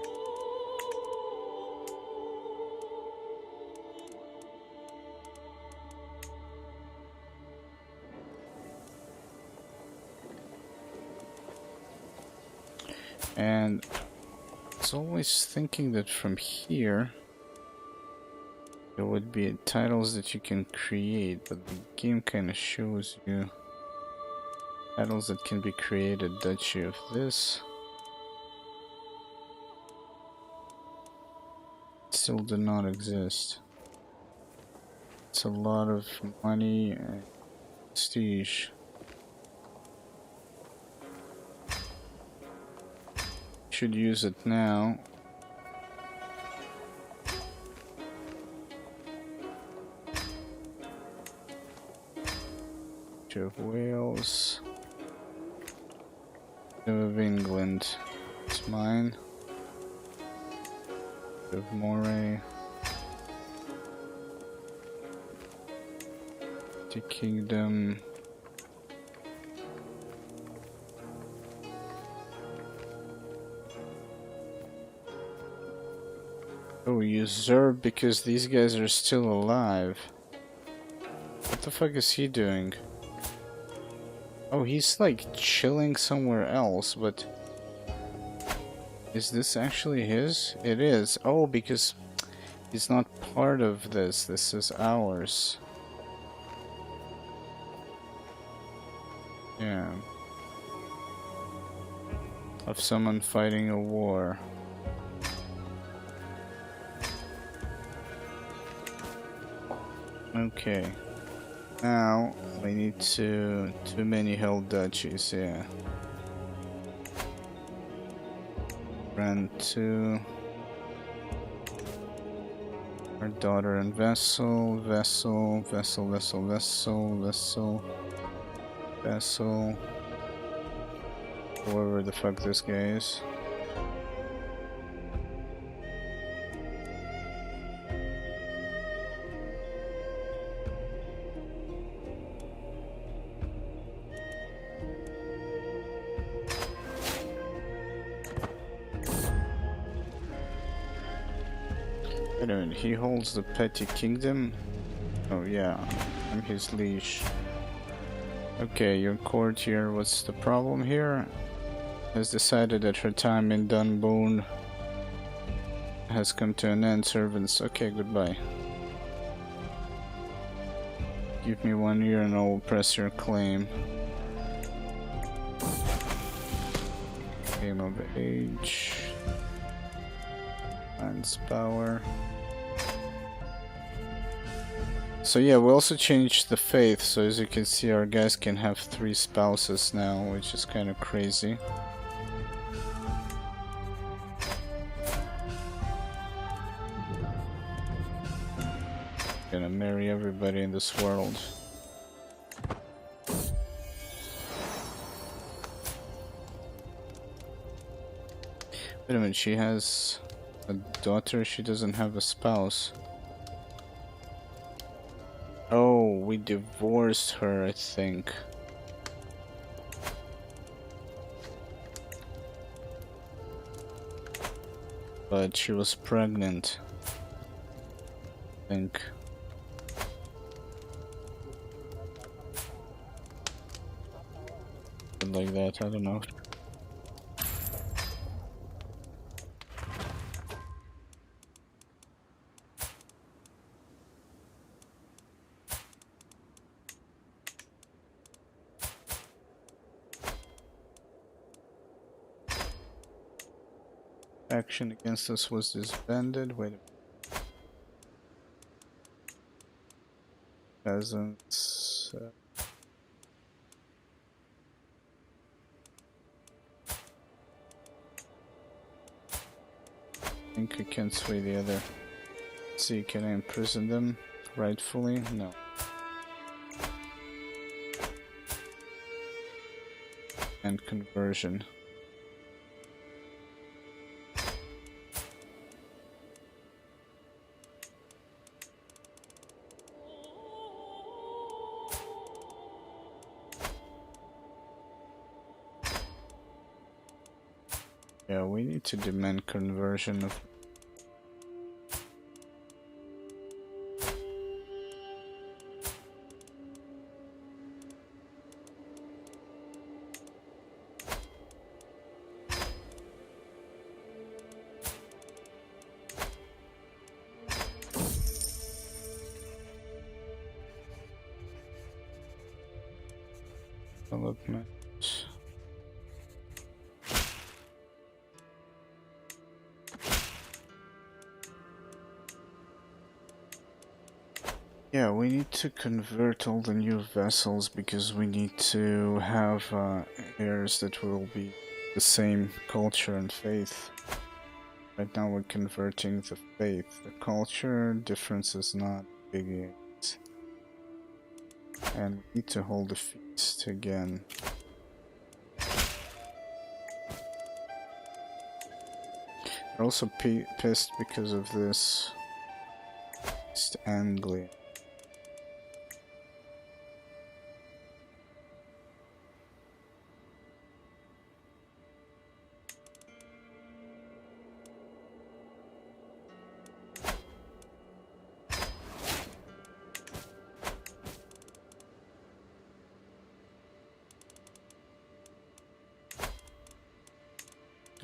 And I was always thinking that from here there would be titles that you can create, but the game kind of shows you titles that can be created. Duchy of this still do not exist. It's a lot of money and prestige. Should use it now. Duchy of Wales. of England. It's mine. Of Moray. The kingdom. Oh, usurp because these guys are still alive. What the fuck is he doing? Oh, he's like chilling somewhere else, but is this actually his? It is. Oh, because he's not part of this. This is ours. Yeah. Of someone fighting a war. Okay. Now we need too many held duchies, yeah. Run to our daughter and vessel, vessel, vessel, vessel, vessel, vessel, vessel. Whoever the fuck this guy is. Wait a minute, he holds the petty kingdom? Oh yeah, I'm his liege. Okay, your courtier, what's the problem here? Has decided that her time in Dunbourne has come to an end. Servants, okay, goodbye. Give me 1 year and I will press your claim. Game of age. Man's power. So yeah, we also changed the faith, so as you can see our guys can have 3 spouses now, which is kind of crazy. Gonna marry everybody in this world. Wait a minute, she has a daughter, she doesn't have a spouse. Oh, we divorced her, I think. But she was pregnant, I think. Like that, I don't know. Action against us was disbanded. Wait a minute. Peasants. I think I can sway the other. Let's see, can I imprison them rightfully? No. And conversion. Yeah, we need to demand conversion of development. Yeah, we need to convert all the new vessels because we need to have heirs that will be the same culture and faith. Right now we're converting the faith. The culture difference is not big yet. And we need to hold the feast again. They're also pissed because of this East Anglia.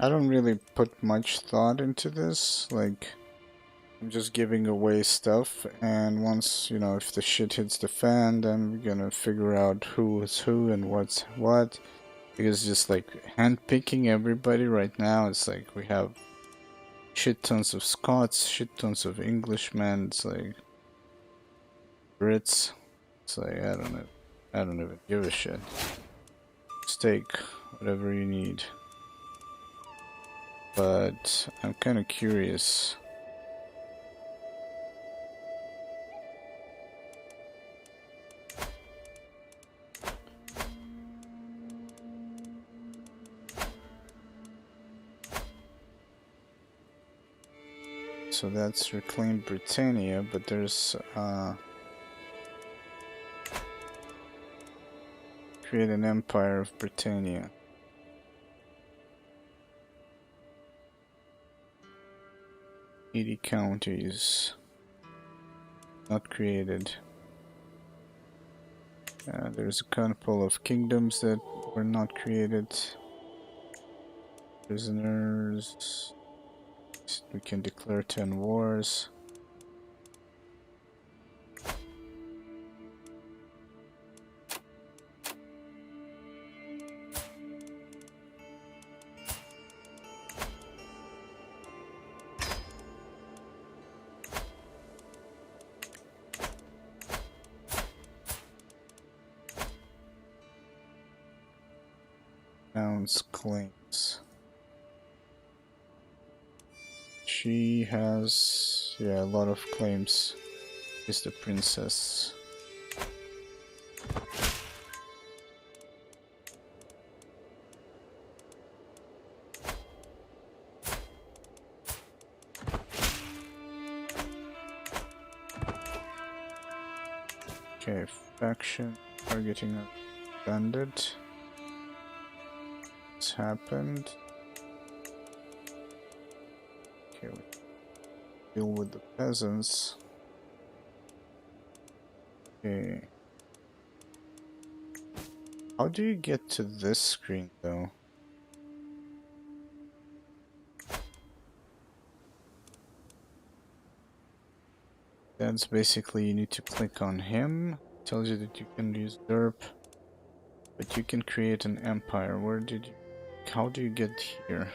I don't really put much thought into this, like, I'm just giving away stuff, and once, you know, if the shit hits the fan, then we're gonna figure out who is who and what's what, because just like handpicking everybody right now, it's like we have shit tons of Scots, shit tons of Englishmen, it's like Brits, it's like, I don't know, I don't even give a shit. Just take whatever you need. But I'm kind of curious. So that's reclaimed Britannia, but there's create an empire of Britannia. "80 counties not created." There's a couple of kingdoms that were not created. Prisoners. We can declare 10 wars. Crown's claims. She has, yeah, a lot of claims. Is the princess. Okay, faction targeting a bandit. It's happened. Okay, we deal with the peasants. Okay. How do you get to this screen though? That's basically, you need to click on him. It tells you that you can use derp, but you can create an empire. Where did you, how do you get here?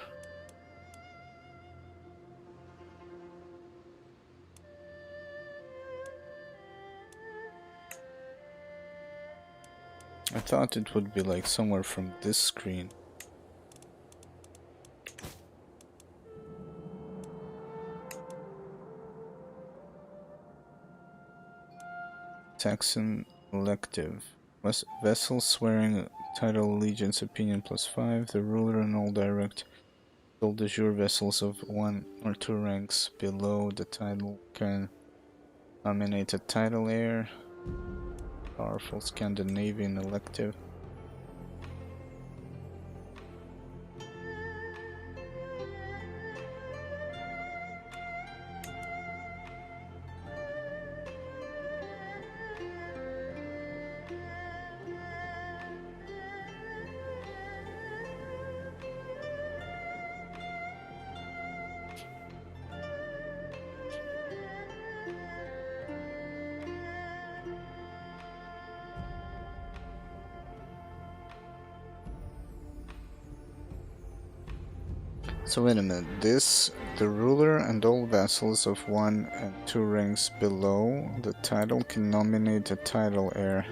I thought it would be like somewhere from this screen. Saxon elective. Vessel swearing title allegiance opinion +5. The ruler and all direct sole de jure vessels of 1 or 2 ranks below the title can nominate a title heir. Powerful Scandinavian elective. So wait a minute, this, the ruler and all vassals of 1 and 2 ranks below the title can nominate a title heir.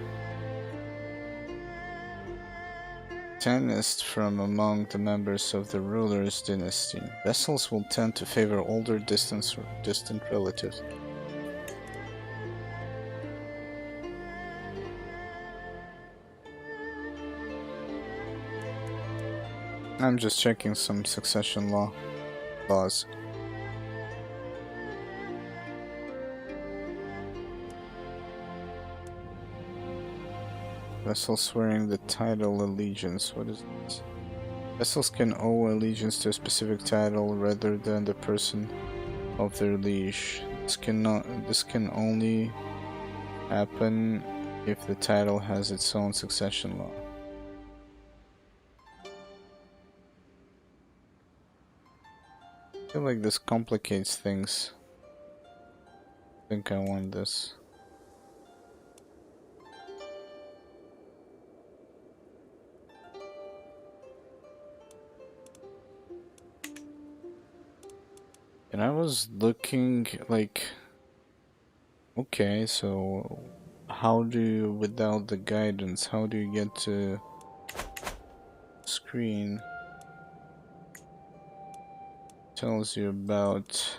Tenist from among the members of the ruler's dynasty. Vassals will tend to favor older distant relatives. I'm just checking some succession law. laws. Vassal swearing the title allegiance. What is this? Vassals can owe allegiance to a specific title rather than the person of their liege. This can only happen if the title has its own succession law. I feel like this complicates things. I think I want this. And I was looking like, okay, so how do you, without the guidance, how do you get to screen? Tells you about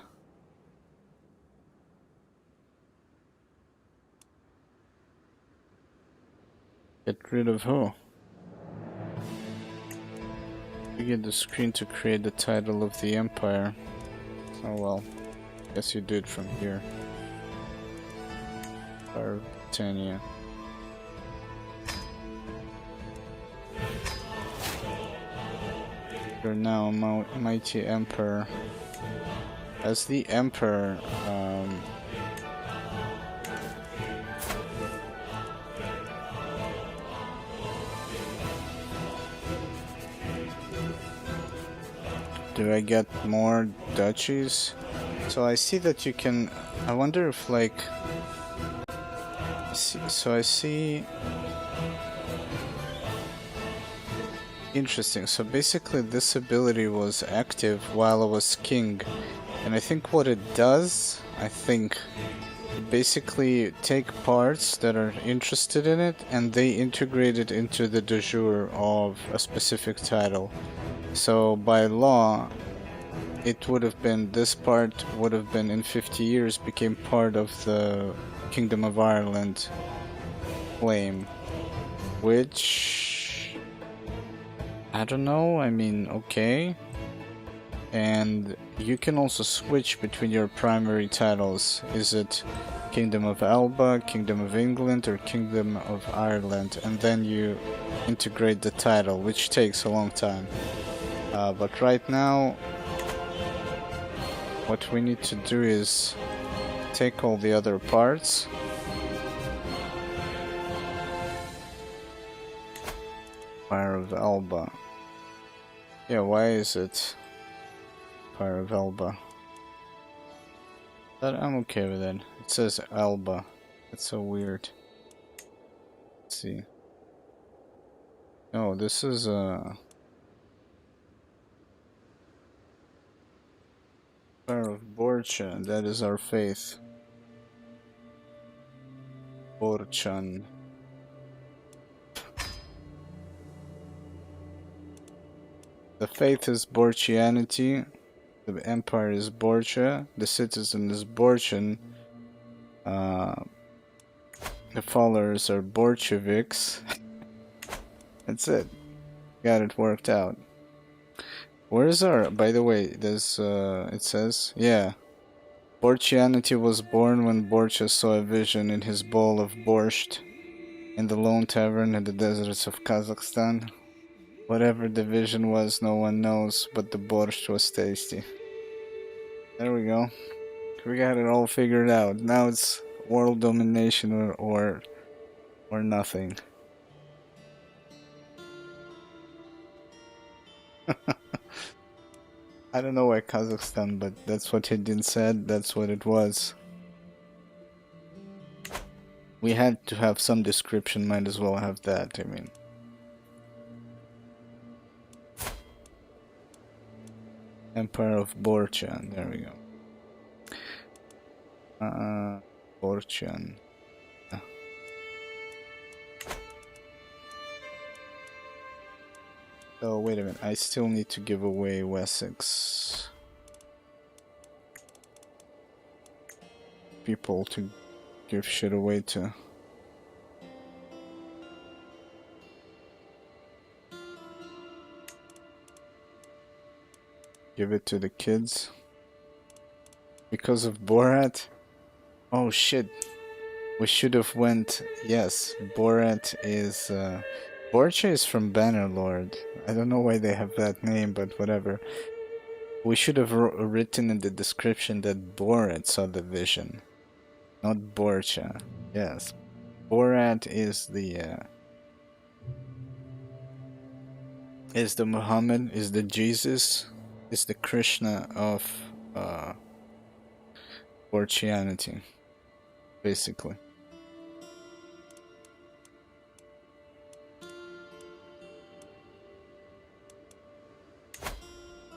get rid of who? You get the screen to create the title of the empire. Oh well, guess you do it from here. Or Britannia. You're now a mighty emperor. As the emperor, do I get more duchies? So I see that you can. I wonder if like. So I see. Interesting. So basically, this ability was active while I was king, and I think what it does, basically take parts that are interested in it, and they integrate it into the de jure of a specific title. So by law, it would have been, this part would have been in 50 years became part of the Kingdom of Ireland claim, which I don't know, I mean, okay. And you can also switch between your primary titles. Is it Kingdom of Alba, Kingdom of England, or Kingdom of Ireland? And then you integrate the title, which takes a long time. But right now, what we need to do is take all the other parts. Fire of Alba. Yeah, why is it Fire of Alba? But I'm okay with it. It says Alba. It's so weird. Let's see. Oh, this is Fire of Borcha. That is our faith. Borchan. The faith is Borchianity. The empire is Borcha. The citizen is Borchan. The followers are Bolsheviks. That's it. Got it worked out. Where's our, by the way, there's, it says, yeah. Borchianity was born when Borcha saw a vision in his bowl of borscht in the lone tavern in the deserts of Kazakhstan. Whatever the vision was, no one knows, but the borscht was tasty. There we go. We got it all figured out. Now it's world domination or nothing. I don't know why Kazakhstan, but that's what Hidin said, that's what it was. We had to have some description, might as well have that, I mean. Empire of Borchan, there we go. Borchan. Oh, wait a minute, I still need to give away Wessex. People to give shit away to. Give it to the kids. Because of Borat? Oh shit. We should have went... Yes, Borat is... Borcha is from Bannerlord. I don't know why they have that name, but whatever. We should have written in the description that Borat saw the vision. Not Borcha. Yes. Borat is the Muhammad, is the Jesus, is the Krishna of Borchianity, basically.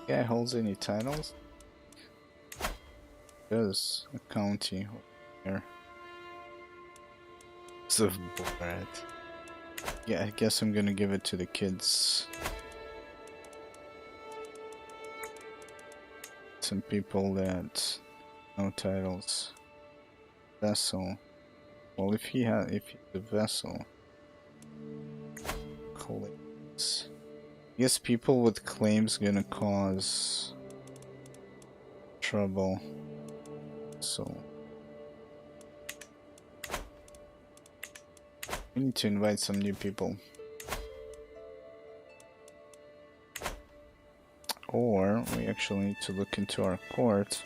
Guy holds any titles? Does a county here. Of Borat. Yeah, I guess I'm gonna give it to the kids. Some people that no titles. Vessel. Well, if he's a vessel. Claims. I guess people with claims gonna cause trouble. So we need to invite some new people. Or we actually need to look into our court.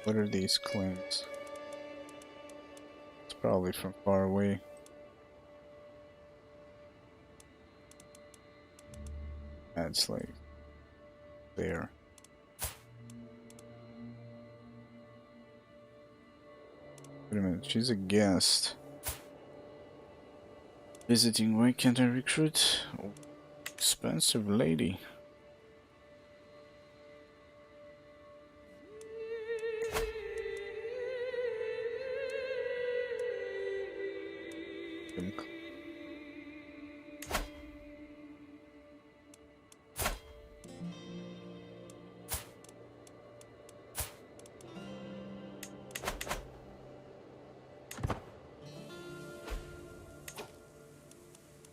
What are these claims? It's probably from far away. That's like there. Wait a minute, she's a guest. Visiting, why can't I recruit? Oh, expensive lady.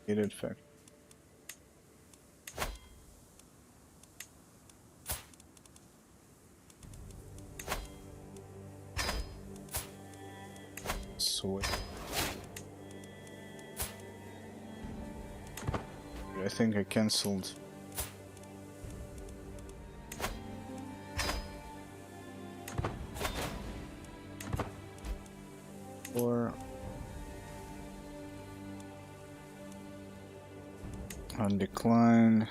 Gated fact. Sweet. I think I cancelled. Or on decline.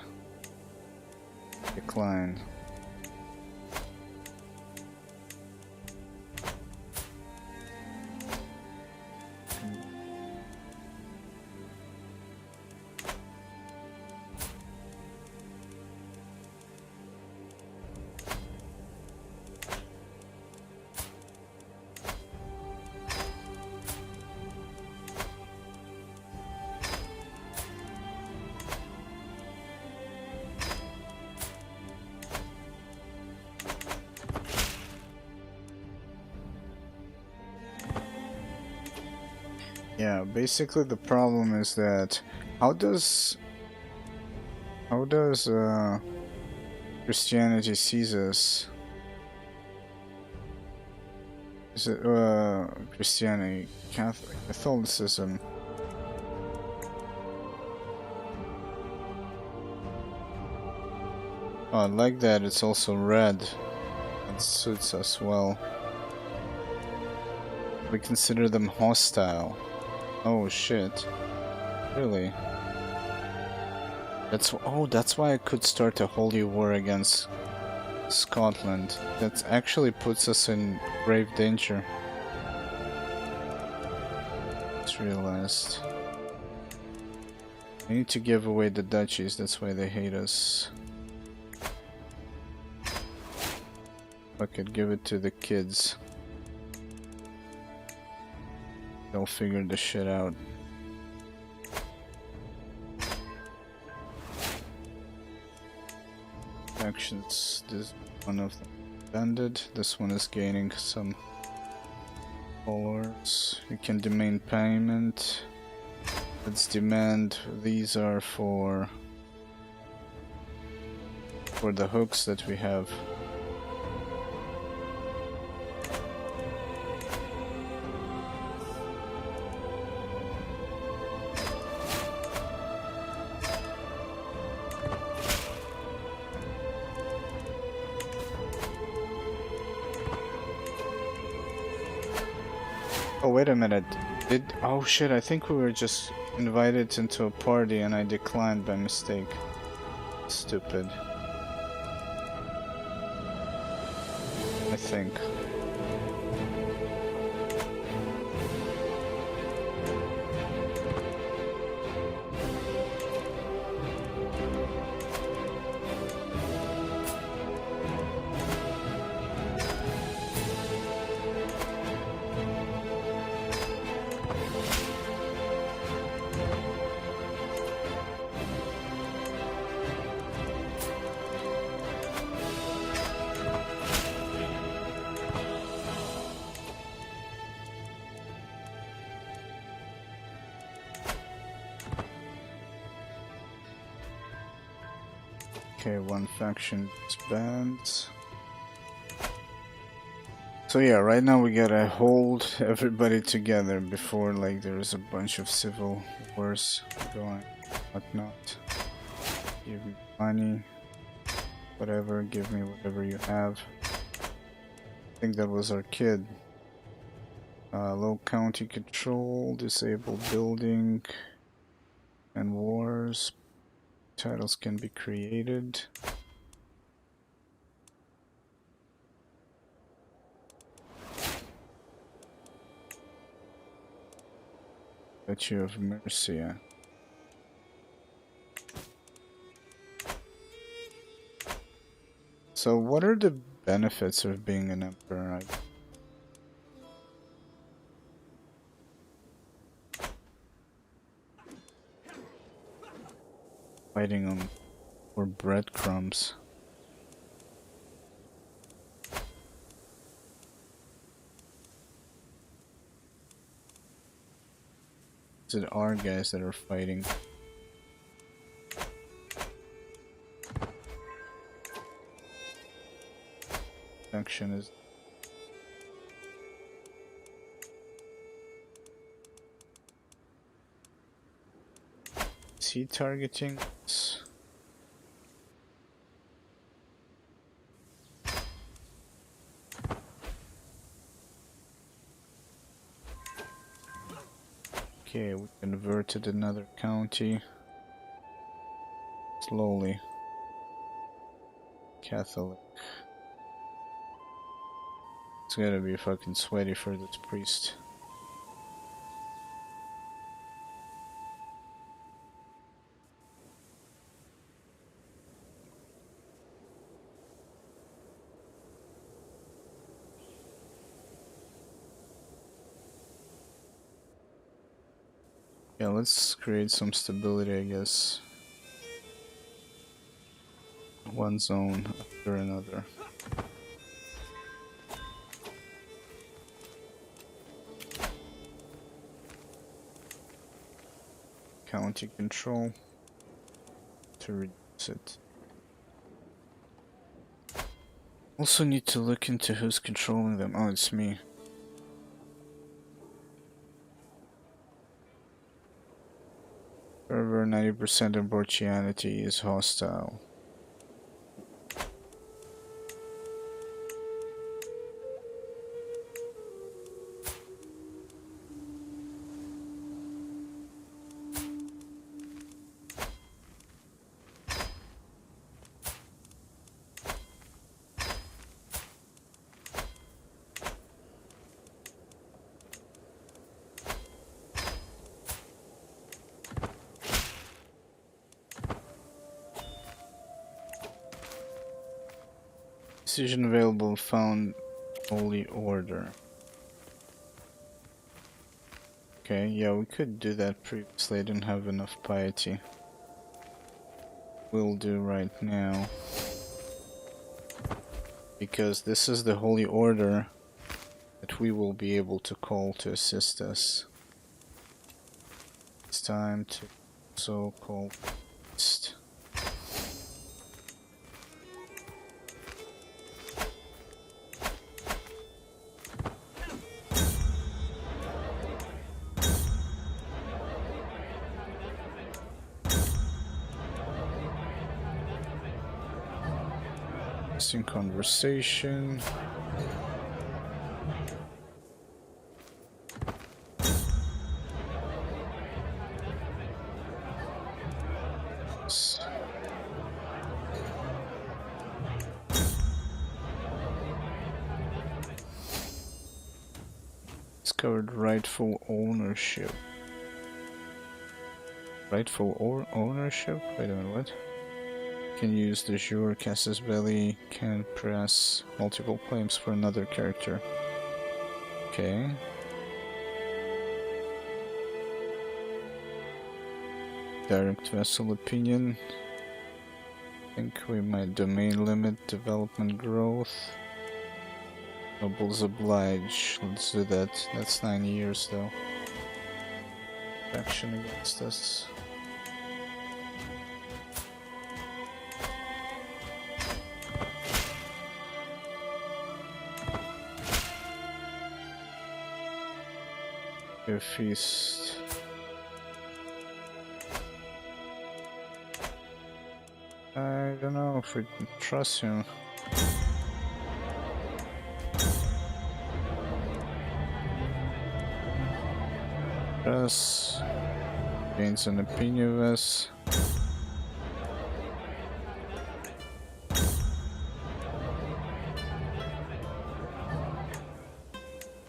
Decline. Yeah, basically the problem is that how does Christianity sees us? Is it Christianity, Catholicism? Oh, I like that it's also red. It suits us well. We consider them hostile. Oh shit. Really? That's why I could start a holy war against Scotland. That actually puts us in grave danger. Just realized. I need to give away the duchies, that's why they hate us. I could give it to the kids. They'll figure the shit out. Actions. This one of them ended. This one is gaining some followers. You can demand payment. Let's demand. These are for for the hooks that we have. Oh, wait a minute. Oh shit, I think we were just invited into a party and I declined by mistake. Stupid. I think. Okay, one faction is banned. So yeah, right now we gotta hold everybody together before like there's a bunch of civil wars going, whatnot. Give me money, whatever, give me whatever you have. I think that was our kid. Low county control, disabled building, and wars. Titles can be created. Statue of Mercia. So what are the benefits of being an emperor? Fighting them for breadcrumbs. Is it our guys that are fighting? Faction is. Is he targeting us? Okay, we converted another county. Slowly. Catholic. It's gotta be fucking sweaty for this priest. Yeah, let's create some stability, I guess. One zone after another. County control to reduce it. Also need to look into who's controlling them. Oh, it's me. Fervor 90% of Borchianity is hostile. Decision available, found Holy Order. Okay, yeah, we could do that previously. I didn't have enough piety. We'll do right now. Because this is the Holy Order that we will be able to call to assist us. It's time to so-called priest. Interesting conversation. Discovered rightful ownership. Rightful ownership? Wait a minute, what? Can use the Jure, Casus Belli, can press multiple claims for another character. Okay. Direct vassal opinion. I think we might domain limit, development growth. Nobles oblige. Let's do that. That's 9 years though. Faction against us. A feast. I don't know if we can trust him. Trust. Gains an opinion of us.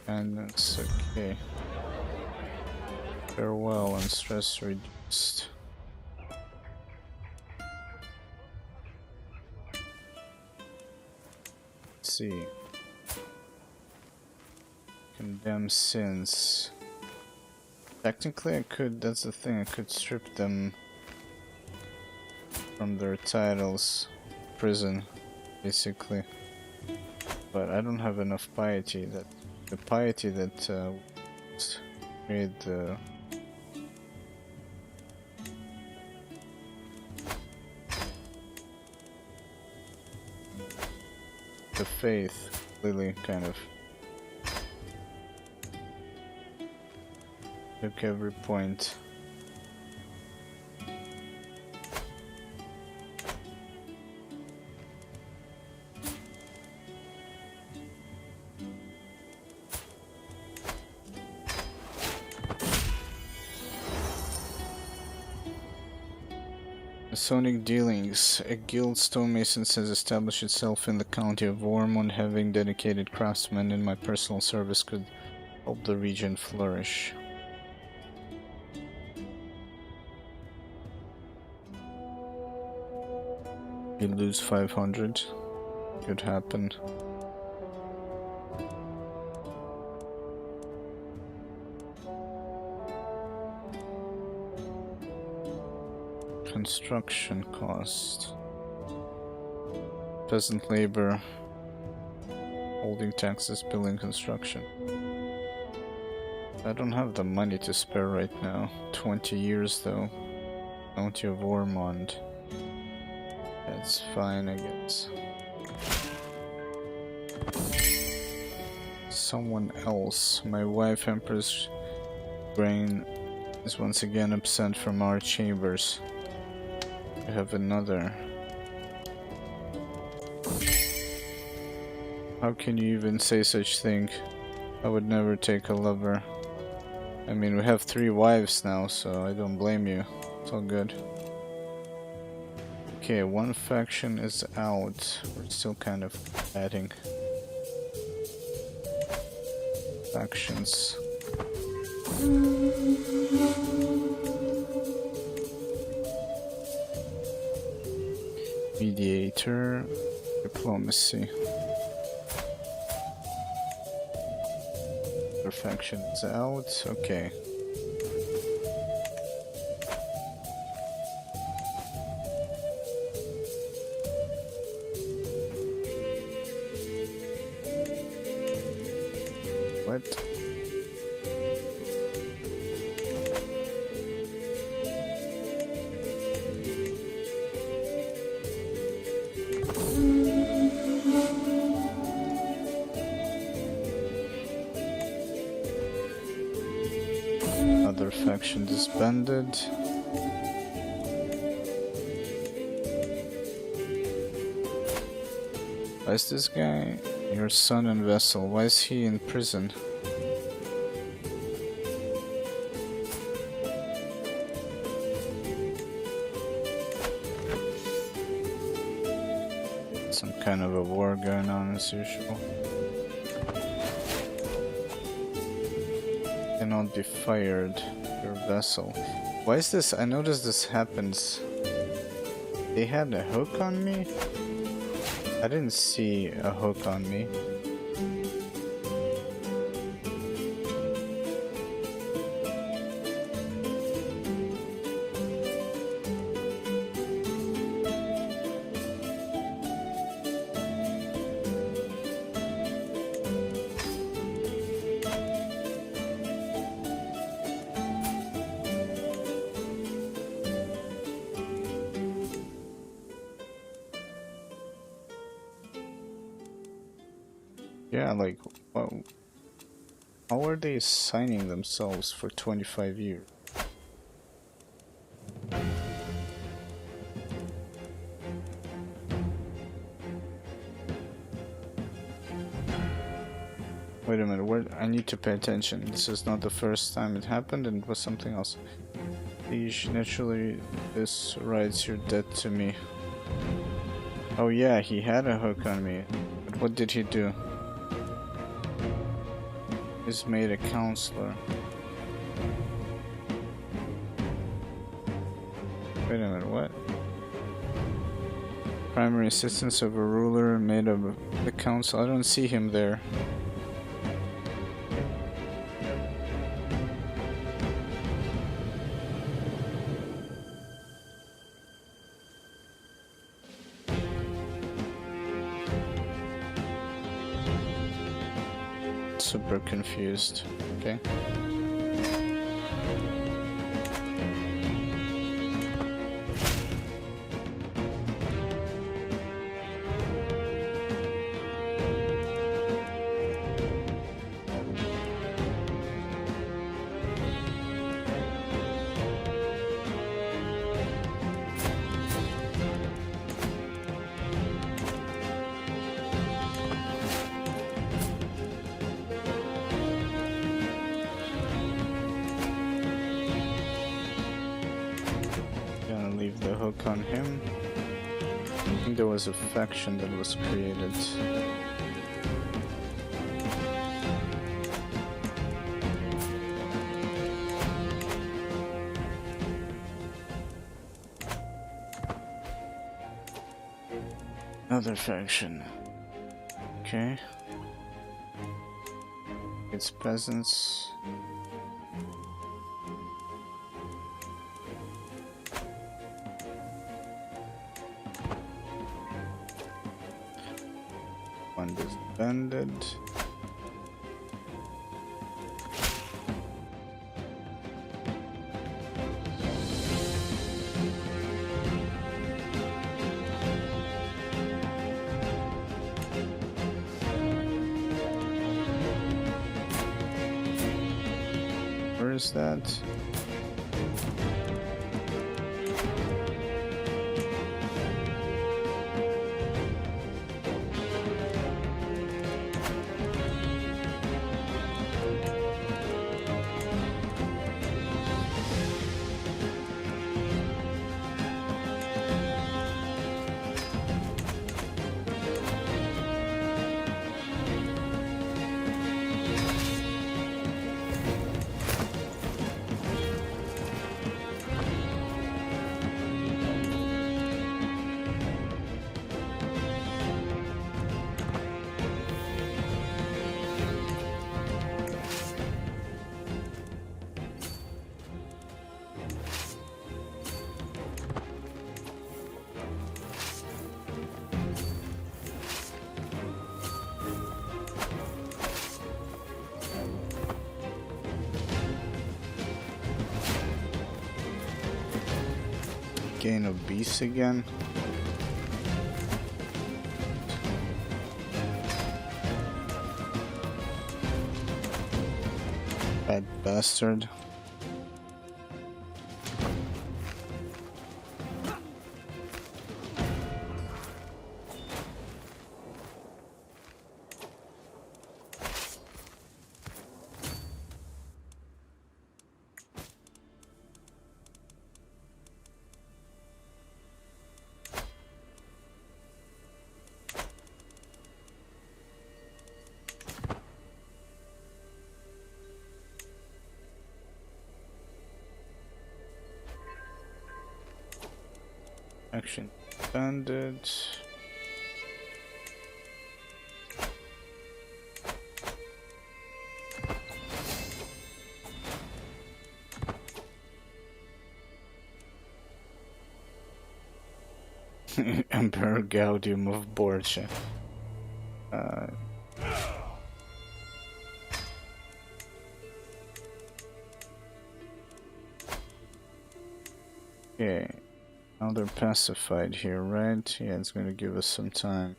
And that's okay. Farewell and stress reduced. Let's see. Condemn sins. Technically I could, that's the thing, I could strip them from their titles. Prison, basically. But I don't have enough piety. That the piety that made the faith really kind of took every point. Masonic dealings. A guild stonemasons has established itself in the county of Ormond. Having dedicated craftsmen in my personal service could help the region flourish. You lose 500. Could happen. Construction cost. Peasant labor. Holding taxes, building construction. I don't have the money to spare right now. 20 years though. County of Ormond. That's fine, I guess. Someone else. My wife, Empress Grain, is once again absent from our chambers. I have another. How can you even say such thing? I would never take a lover. I mean, we have 3 wives now, so I don't blame you. It's all good. Okay, 1 faction is out. We're still kind of adding factions. Mediator, diplomacy. Other faction is out. Okay. What? Other faction disbanded. Why is this guy your son and vessel? Why is he in prison? Some kind of a war going on as usual. Cannot be fired, your vessel. Why is this? I noticed this happens. They had a hook on me? I didn't see a hook on me. Yeah, like, how are they signing themselves for 25 years? Wait a minute, where I need to pay attention. This is not the first time it happened, and it was something else. Naturally, this writes your debt to me. Oh yeah, he had a hook on me. But what did he do? He's made a counselor. Wait a minute, what? Primary assistance of a ruler made of the council. I don't see him there. Super confused. Okay. Leave the hook on him. I think there was a faction that was created. Another faction. Okay. It's peasants. One disbanded. Where is that? Gain of beasts again. Bad bastard. Action expanded. Emperor Gaudium of Borgia. Okay, now they're pacified here, right? Yeah, it's gonna give us some time.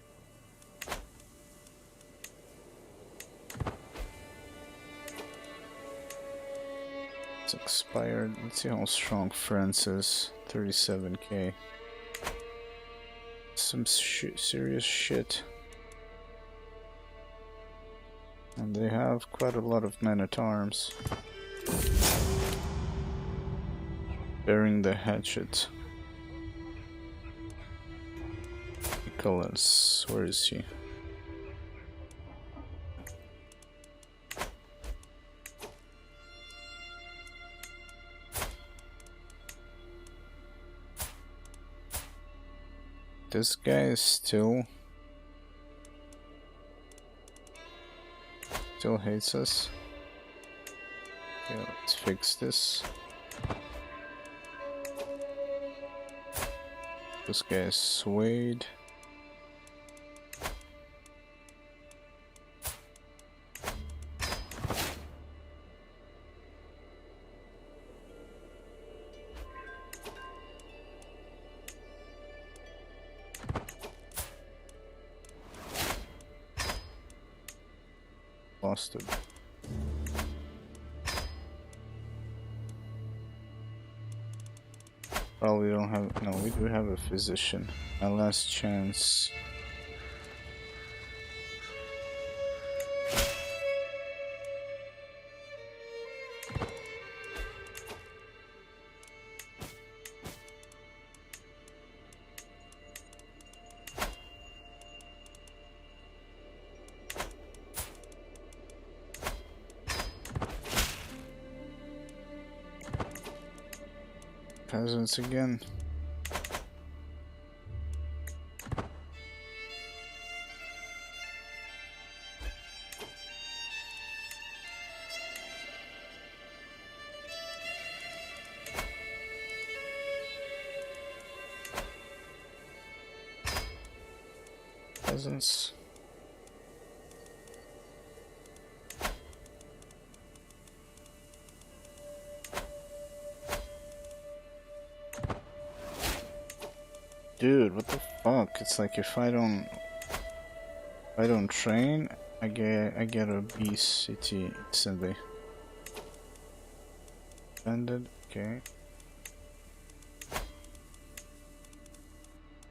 It's expired. Let's see how strong France is. 37k. Some serious shit. And they have quite a lot of men-at-arms. Bearing the hatchet. Nicholas, where is he? This guy is still hates us. Okay, let's fix this. This guy is swayed. Lost it. Probably don't have. No, we do have a physician. My last chance. Peasants again. Peasants. Dude, what the fuck? It's like if I don't train, I get obesity instantly. Ended, okay.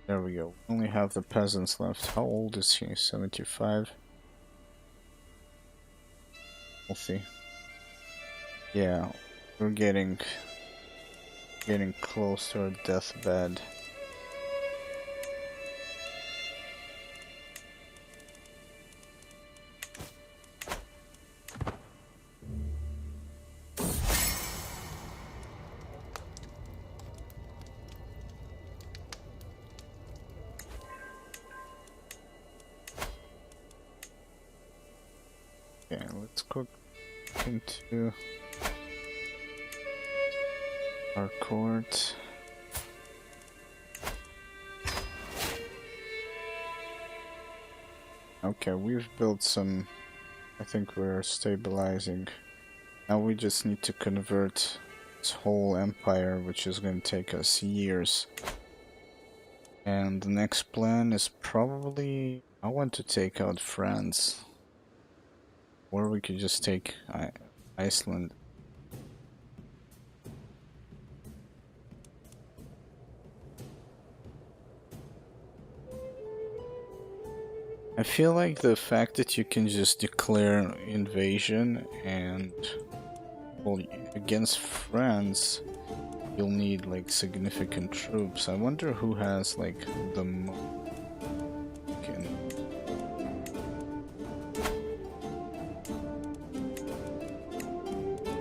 There we go. We only have the peasants left. How old is he? 75. Healthy. Yeah, we're getting close to our deathbed. Okay, let's go into our court. Okay, we've built some. I think we're stabilizing. Now we just need to convert this whole empire, which is going to take us years. And the next plan is probably I want to take out France. Or we could just take Iceland. I feel like the fact that you can just declare invasion and, well, against France, you'll need like significant troops. I wonder who has like the most.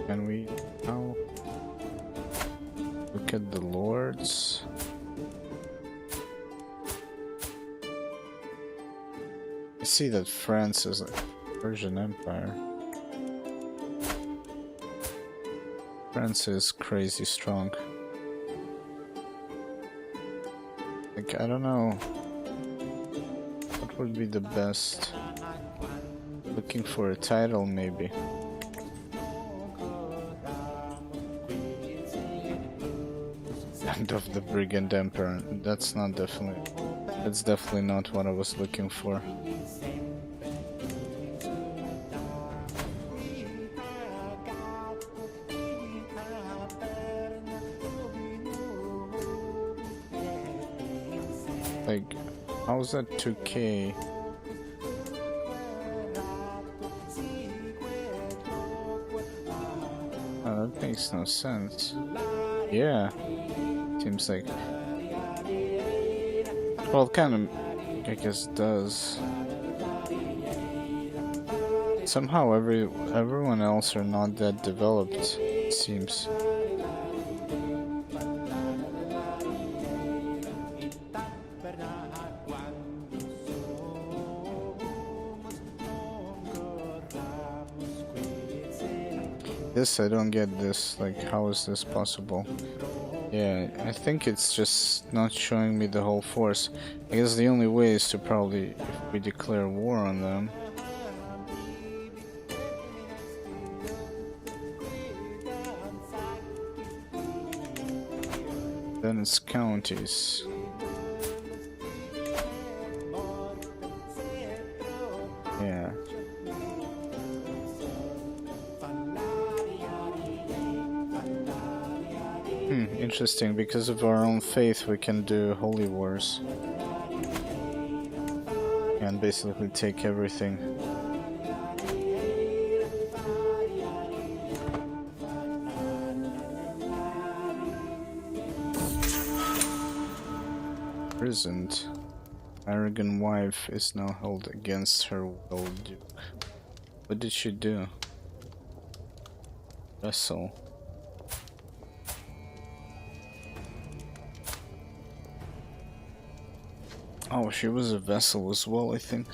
Can we now look at the lords? see that France is like Persian Empire. France is crazy strong. Like, I don't know. What would be the best? Looking for a title, maybe. End of the Brigand Emperor. That's definitely not what I was looking for. Like, how's that 2K? Oh, that makes no sense. Yeah. Seems like... Well, kind of, I guess, does. Somehow everyone else are not that developed, it seems. This, I don't get this, like, how is this possible? Yeah, I think it's just not showing me the whole force. I guess the only way is to probably, if we declare war on them. Then it's counties. Yeah. Interesting, because of our own faith we can do holy wars. And basically take everything. Imprisoned. Arrogant wife is now held against her will. What did she do? Vessel. Oh, she was a vessel as well, I think.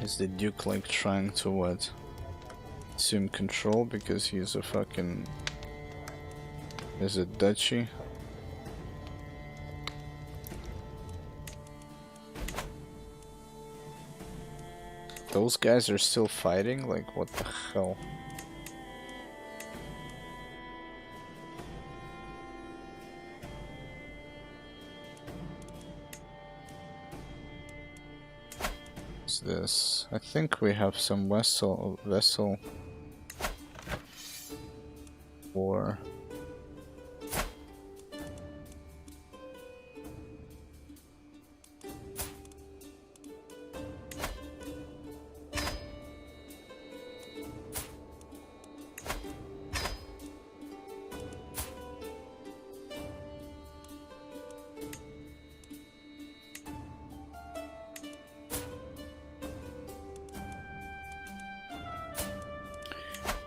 Is the Duke like trying to what? Assume control because he's a fucking... Is it duchy? Those guys are still fighting? Like, what the hell? What's this? I think we have some vessel war.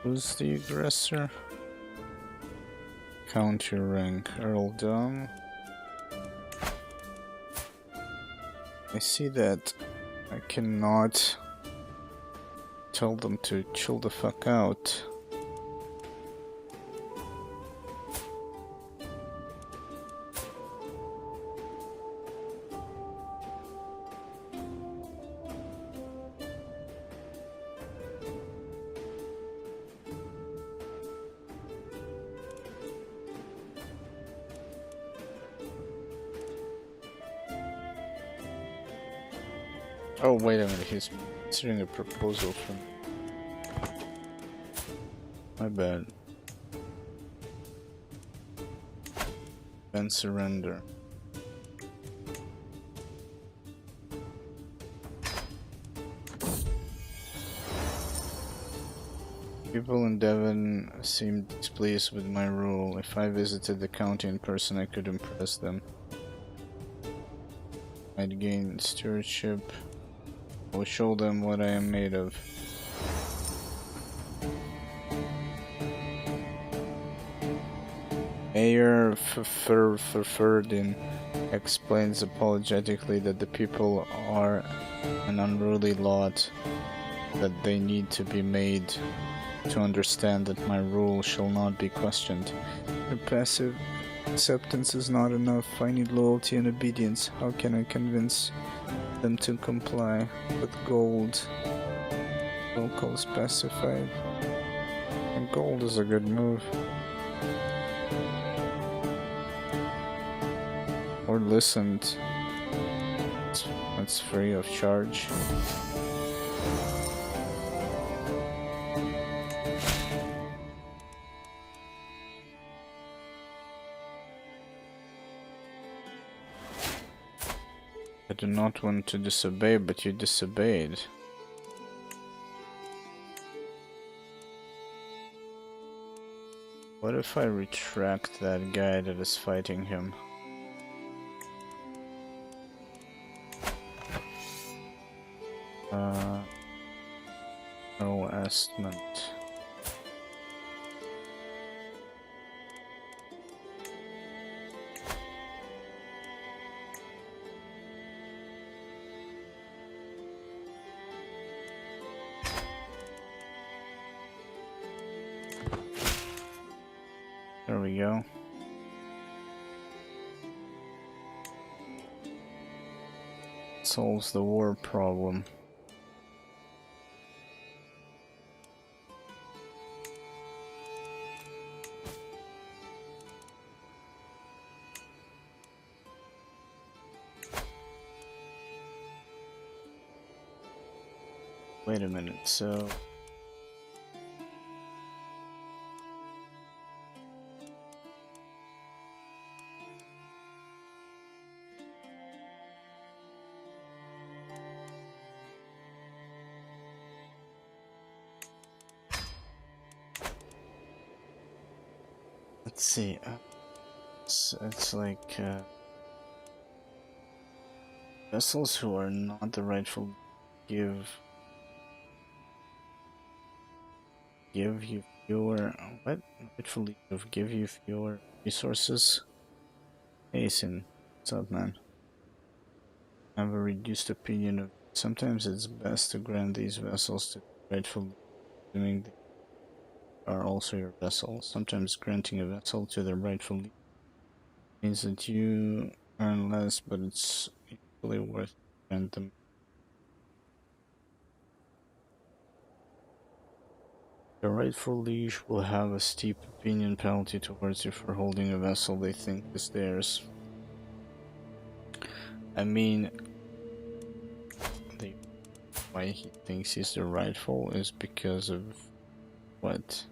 Who's the aggressor? Count your rank, Earldom. I see that I cannot tell them to chill the fuck out. Oh, wait a minute, he's considering a proposal from... My bad. Then surrender. People in Devon seemed displeased with my rule. If I visited the county in person, I could impress them. I'd gain stewardship. I'll show them what I am made of. Mayor Ferdin explains apologetically that the people are an unruly lot, that they need to be made to understand that my rule shall not be questioned. Your passive acceptance is not enough. I need loyalty and obedience. How can I convince them to comply with gold? Locals pacified. And gold is a good move. Or listened. It's free of charge. I do not want to disobey, but you disobeyed. What if I retract that guy that is fighting him? No estimate. There we go. Solves the war problem. Wait a minute, so... Let's see, it's like, vessels who are not the rightful give you fewer, what? Rightfully give you fewer resources? Hasten, what's up, man? I have a reduced opinion of sometimes it's best to grant these vessels to rightfully assuming they are also your vessel. Sometimes granting a vessel to their rightful leader means that you earn less, but it's equally worth to grant them. The rightful liege will have a steep opinion penalty towards you for holding a vessel they think is theirs. I mean, why he thinks he's the rightful is because of what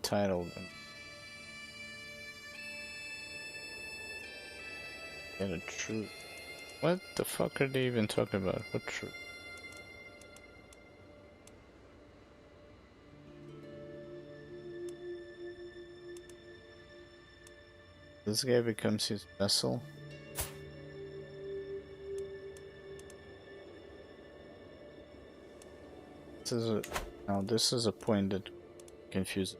title them. Get a truth. What the fuck are they even talking about? What truth? This guy becomes his vessel. This is a point that confuses.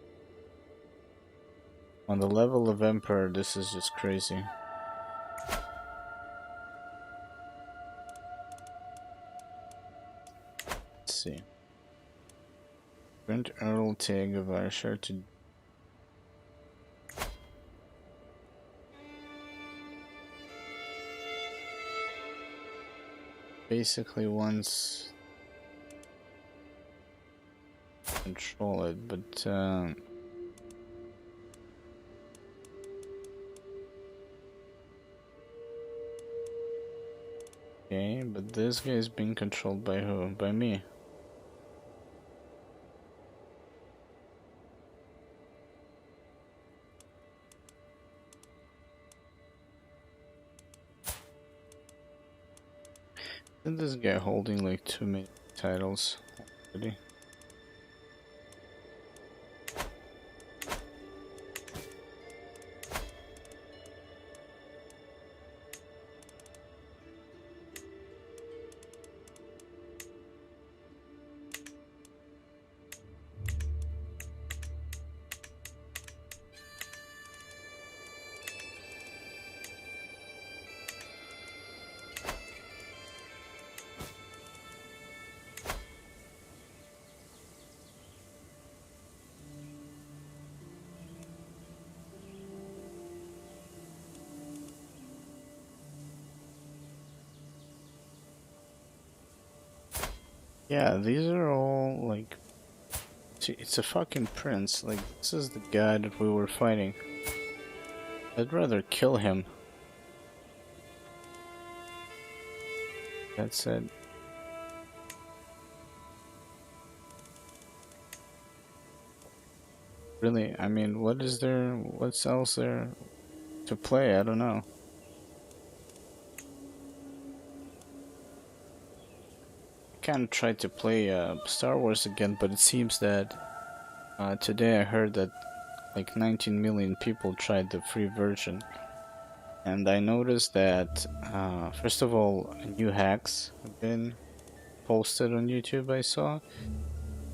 On the level of Emperor, this is just crazy. Let's see. Grant Earl Tag of Ayrshire to basically once control it, but okay, but this guy is being controlled by who? By me. Isn't this guy holding like too many titles already? Yeah, these are all like... See, it's a fucking prince. Like, this is the guy that we were fighting. I'd rather kill him. That's it. Really, I mean, what is there? What's else there to play? I don't know. I kind of tried to play Star Wars again, but it seems that today I heard that like 19 million people tried the free version. And I noticed that, first of all, new hacks have been posted on YouTube, I saw.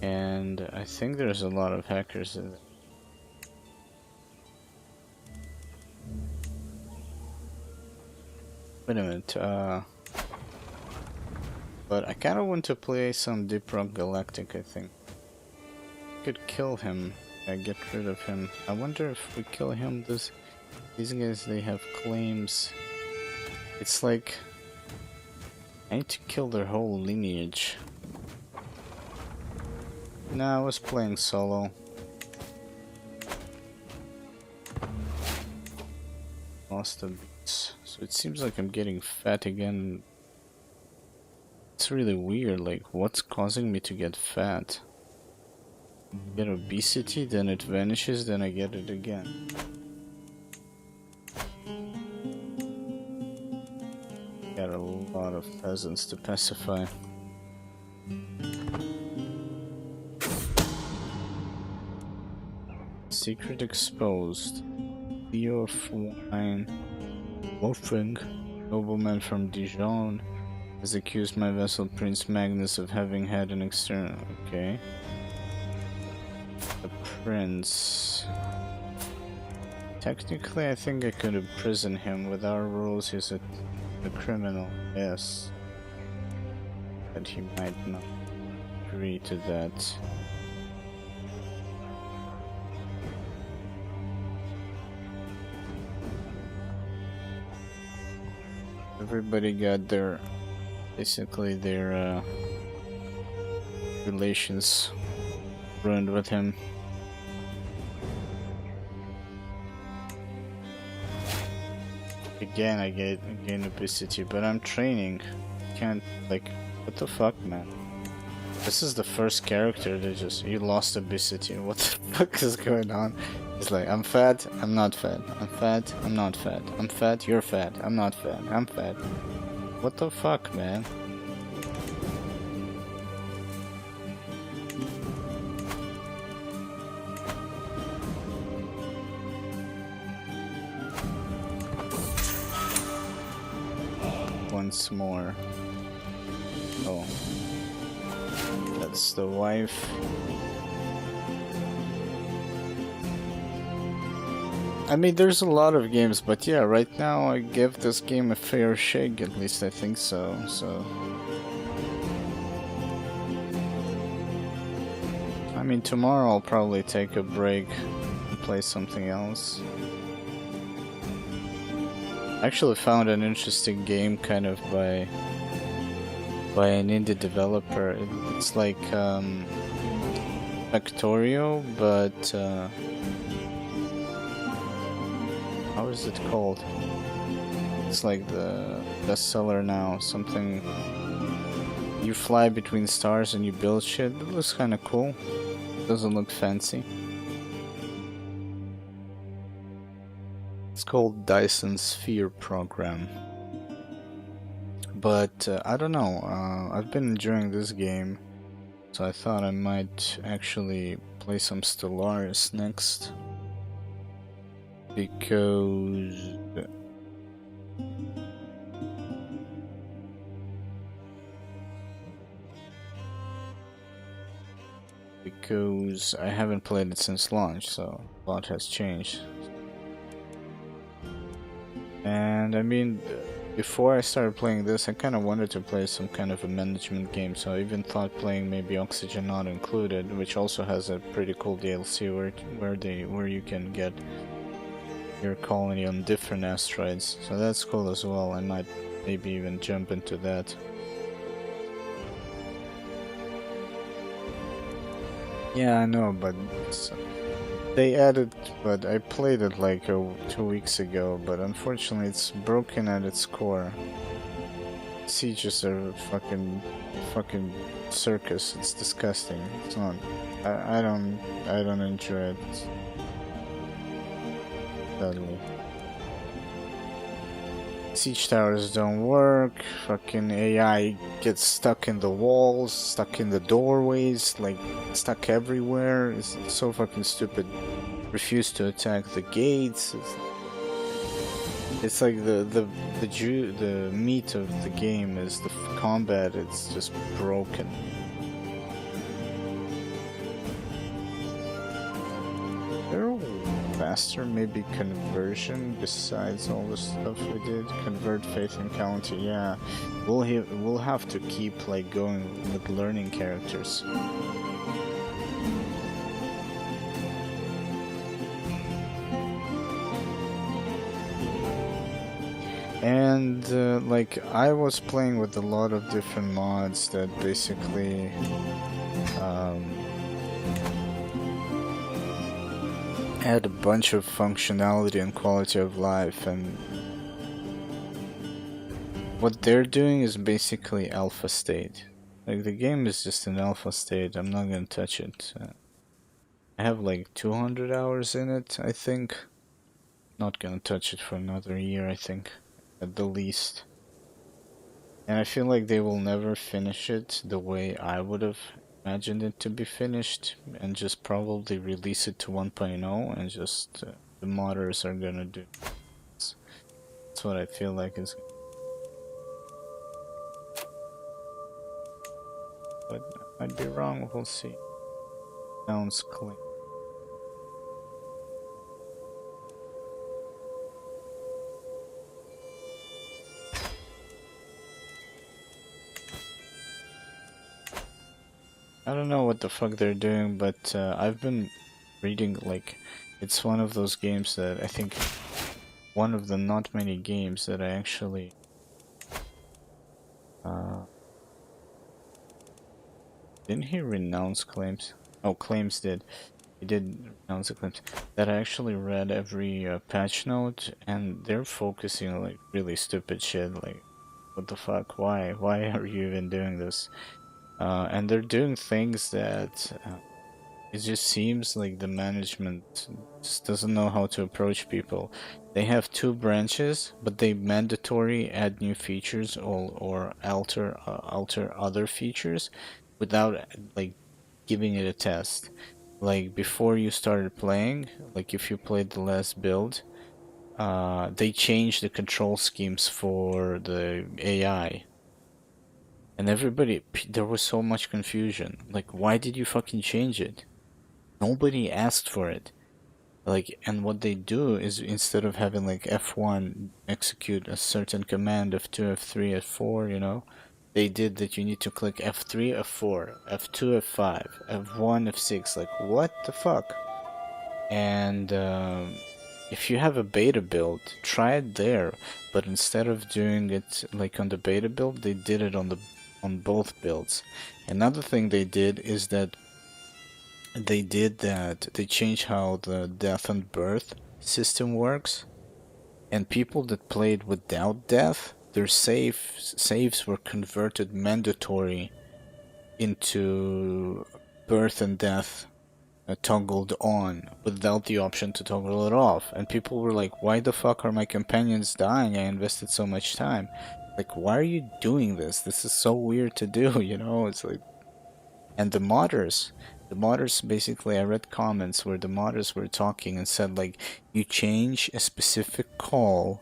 And I think there's a lot of hackers in it. Wait a minute, but I kind of want to play some Deep Rock Galactic, I think. Could kill him, get rid of him. I wonder if we kill him, these guys, they have claims. It's like, I need to kill their whole lineage. Nah, I was playing solo. Lost the beats. So it seems like I'm getting fat again. It's really weird, like what's causing me to get fat? Get obesity, then it vanishes, then I get it again. Got a lot of peasants to pacify. Secret exposed. Leo of Wine. Wolfgang, nobleman from Dijon, has accused my vassal Prince Magnus of having had an external... Okay. The prince... Technically, I think I could imprison him. With our rules, he's a criminal. Yes. But he might not agree to that. Everybody got their, basically their relations ruined with him. Again, I gain obesity, but I'm training. Can't, like, what the fuck, man? This is the first character that just, you lost obesity. What the fuck is going on? It's like, I'm fat, I'm not fat. I'm fat, I'm not fat. I'm fat, you're fat. I'm not fat, I'm fat. What the fuck, man? Once more. Oh. That's the wife. I mean, there's a lot of games, but yeah, right now I give this game a fair shake, at least I think so, I mean, tomorrow I'll probably take a break and play something else. I actually found an interesting game kind of by an indie developer. It's like Factorio, but how is it called? It's like the bestseller now. Something you fly between stars and you build shit. It looks kind of cool. Doesn't look fancy. It's called Dyson Sphere Program. But I don't know. I've been enjoying this game, so I thought I might actually play some Stellaris next. Because I haven't played it since launch, so a lot has changed. And I mean, before I started playing this, I kind of wanted to play some kind of a management game, so I even thought playing maybe Oxygen Not Included, which also has a pretty cool DLC where you can get your colony on different asteroids, so that's cool as well. I might maybe even jump into that. Yeah, I know, but they added, but I played it like 2 weeks ago, but unfortunately it's broken at its core. Sieges are fucking circus. It's disgusting. It's not. I don't enjoy it. Sadly. Siege towers don't work. Fucking AI gets stuck in the walls, stuck in the doorways, like stuck everywhere. It's so fucking stupid. Refuse to attack the gates. It's like the meat of the game is the combat. It's just broken. They're faster, maybe conversion. Besides all the stuff we did, convert faith and county. Yeah, we'll have to keep like going with learning characters. And like I was playing with a lot of different mods that basically had a bunch of functionality and quality of life, and what they're doing is basically alpha state. Like the game is just an alpha state. I'm not gonna touch it. I have like 200 hours in it, I think. Not gonna touch it for another year, I think, at the least. And I feel like they will never finish it the way I would have imagined it to be finished, and just probably release it to 1.0 and just the modders are gonna do. That's what I feel like is. But I'd be wrong, we'll see. Sounds clean. I don't know what the fuck they're doing, but I've been reading, like, it's one of those games that I think, one of the not many games that I actually didn't he renounce claims? Oh, claims did. He did renounce the claims. That I actually read every patch note, and they're focusing on like really stupid shit, like, what the fuck, why are you even doing this? And they're doing things that it just seems like the management just doesn't know how to approach people. They have two branches, but they mandatory add new features or alter other features without like giving it a test. Like before you started playing, like if you played the last build, they changed the control schemes for the AI. And everybody, there was so much confusion. Like, why did you fucking change it? Nobody asked for it. Like, and what they do is instead of having like F1 execute a certain command, F2, F3, F4, you know, they did that you need to click F3, F4, F2, F5, F1, F6. Like, what the fuck? And if you have a beta build, try it there. But instead of doing it like on the beta build, they did it on both builds. Another thing they did is that they changed how the death and birth system works, and people that played without death, their saves were converted mandatory into birth and death toggled on without the option to toggle it off. And people were like, why the fuck are my companions dying? I invested so much time. Like, why are you doing this? This is so weird to do, you know? It's like, and the modders basically, I read comments where the modders were talking and said like, you change a specific call,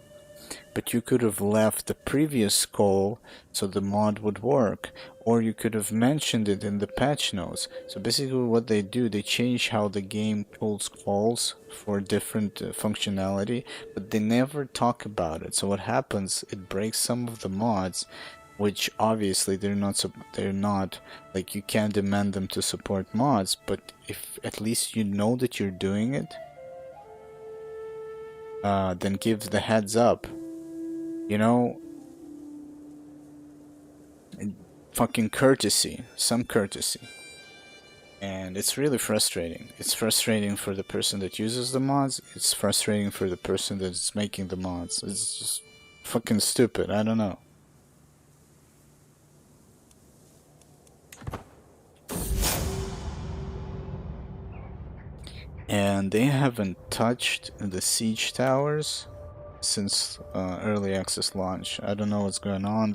but you could have left the previous call so the mod would work, or you could have mentioned it in the patch notes. So basically what they do, they change how the game pulls calls for different functionality, but they never talk about it. So what happens, it breaks some of the mods, which obviously they're not like, you can't demand them to support mods, but if at least you know that you're doing it, then give the heads up, you know. Fucking courtesy, some courtesy. And it's really frustrating. It's frustrating for the person that uses the mods. It's frustrating for the person that's making the mods. It's just fucking stupid. I don't know. And they haven't touched the siege towers since early access launch. I don't know what's going on.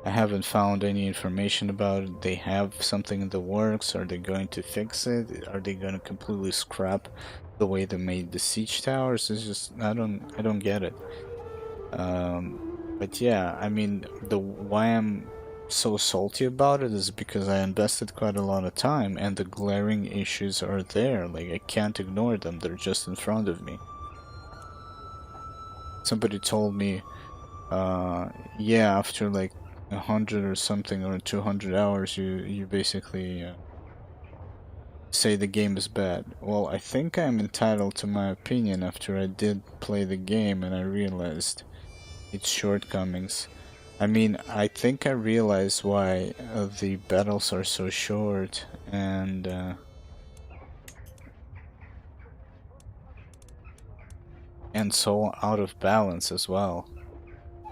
I haven't found any information about it. They have something in the works. Are they going to fix it? Are they going to completely scrap the way they made the siege towers? It's just I don't get it. But yeah, I mean, the why I'm so salty about it is because I invested quite a lot of time and the glaring issues are there. Like, I can't ignore them. They're just in front of me. Somebody told me, yeah, after like 100 or something or 200 hours, you basically say the game is bad. Well, I think I'm entitled to my opinion after I did play the game and I realized its shortcomings. I mean, I think I realize why the battles are so short and so out of balance as well.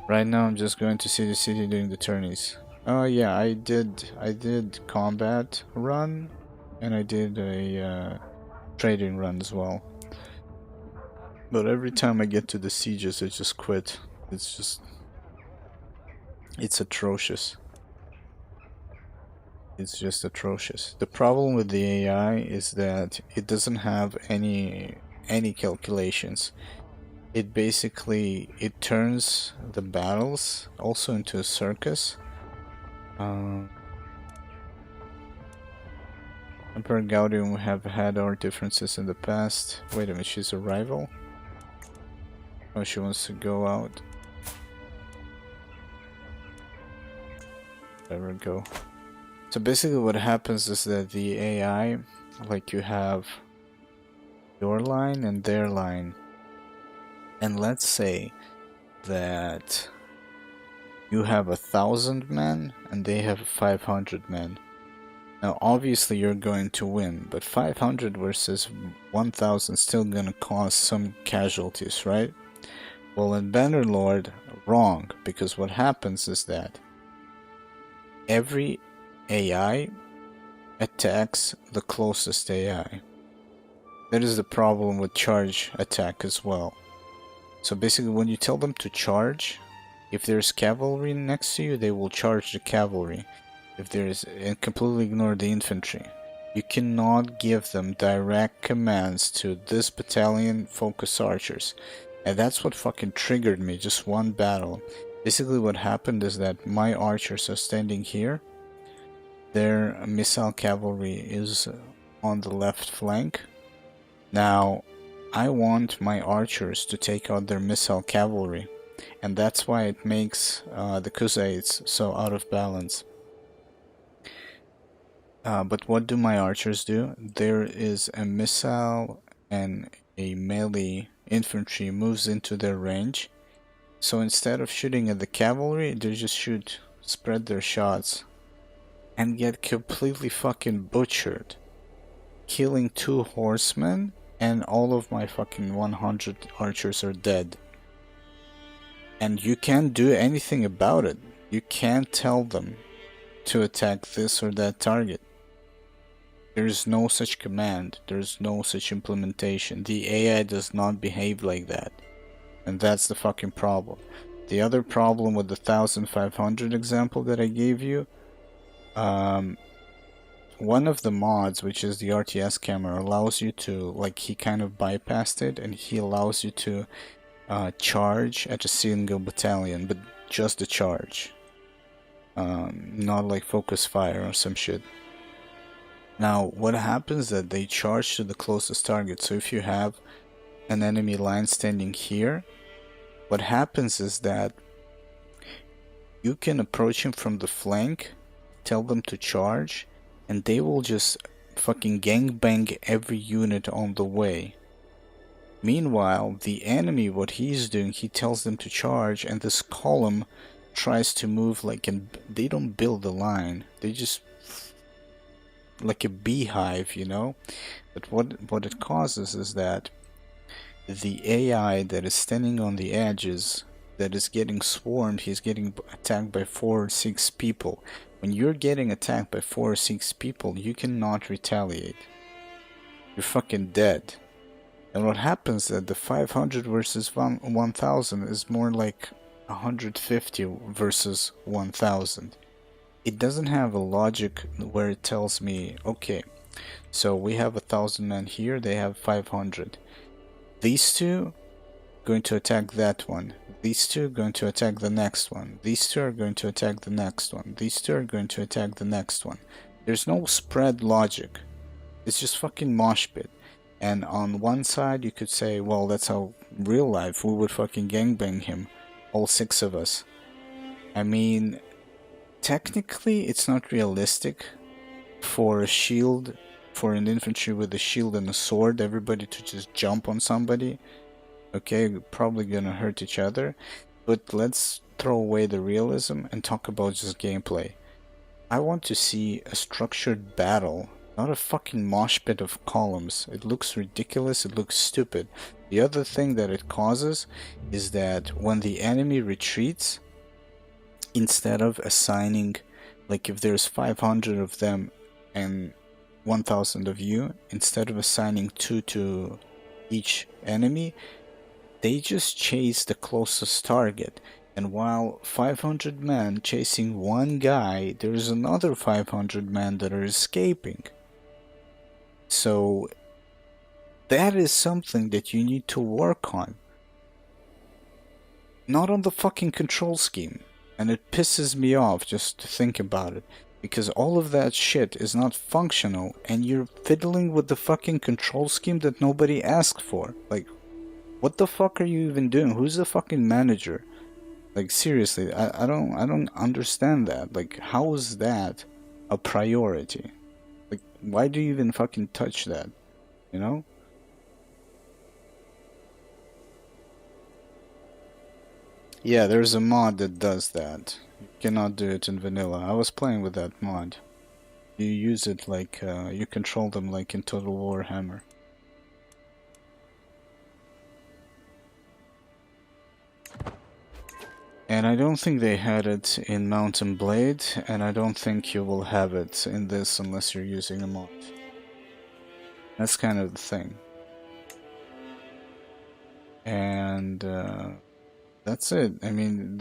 Right now, I'm just going to see the city doing the tourneys. Oh yeah, I did combat run, and I did a trading run as well. But every time I get to the sieges, I just quit. It's atrocious. It's just atrocious. The problem with the AI is that it doesn't have any calculations. It turns the battles also into a circus. Emperor Gaudium have had our differences in the past. Wait a minute, she's a rival? Oh, she wants to go out. Let her go. So basically what happens is that the AI, like you have your line and their line. And let's say that you have 1,000 men and they have 500 men. Now obviously you're going to win, but 500 versus 1,000 still gonna cause some casualties, right? Well, in Bannerlord, wrong, because what happens is that every AI attacks the closest AI. That is the problem with charge attack as well. So basically when you tell them to charge, if there's cavalry next to you, they will charge the cavalry. If there's, and completely ignore the infantry. You cannot give them direct commands to this battalion focus archers. And that's what fucking triggered me, just one battle. Basically what happened is that my archers are standing here. Their missile cavalry is on the left flank. Now, I want my archers to take out their missile cavalry. And that's why it makes the Crusades so out of balance. But what do my archers do? There is a missile and a melee infantry moves into their range. So instead of shooting at the cavalry, they just spread their shots and get completely fucking butchered. Killing 2 horsemen and all of my fucking 100 archers are dead. And you can't do anything about it. You can't tell them to attack this or that target. There's no such command. There's no such implementation. The AI does not behave like that. And that's the fucking problem. The other problem with the 1500 example that I gave you, one of the mods, which is the RTS camera, allows you to, like, he kind of bypassed it, and he allows you to charge at a single battalion, but just a charge. Not like focus fire or some shit. Now, what happens is that they charge to the closest target. So if you have an enemy line standing here, what happens is that you can approach him from the flank, tell them to charge, and they will just fucking gangbang every unit on the way. Meanwhile, the enemy, what he's doing, he tells them to charge, and this column tries to move like, and they don't build a line, they just like a beehive, you know. But what it causes is that the AI that is standing on the edges, that is getting swarmed, he's getting attacked by 4 or 6 people. When you're getting attacked by 4 or 6 people, you cannot retaliate. You're fucking dead. And what happens is that the 500 versus 1000 is more like 150 versus 1000. It doesn't have a logic where it tells me, okay, so we have 1000 men here, they have 500. These two going to attack that one. These two going to attack the next one. These two are going to attack the next one. These two are going to attack the next one. There's no spread logic. It's just fucking mosh pit. And on one side you could say, well, that's how real life we would fucking gangbang him, all 6 of us. I mean, technically it's not realistic for a shield, for an infantry with a shield and a sword, everybody to just jump on somebody. Okay, probably gonna hurt each other, but let's throw away the realism and talk about just gameplay. I want to see a structured battle, not a fucking mosh pit of columns. It looks ridiculous, it looks stupid. The other thing that it causes is that when the enemy retreats, instead of assigning, like if there's 500 of them and 1000 of you, instead of assigning 2 to each enemy, they just chase the closest target. And while 500 men chasing one guy, there's another 500 men that are escaping. So that is something that you need to work on. Not on the fucking control scheme. And it pisses me off just to think about it. Because all of that shit is not functional, and you're fiddling with the fucking control scheme that nobody asked for. Like, what the fuck are you even doing? Who's the fucking manager? Like, seriously, I don't understand that. Like, how is that a priority? Like, why do you even fucking touch that? You know? Yeah, there's a mod that does that. You cannot do it in vanilla. I was playing with that mod. You use it like, you control them like in Total Warhammer. And I don't think they had it in Mount and Blade, and I don't think you will have it in this unless you're using a mod. That's kind of the thing. And that's it. I mean,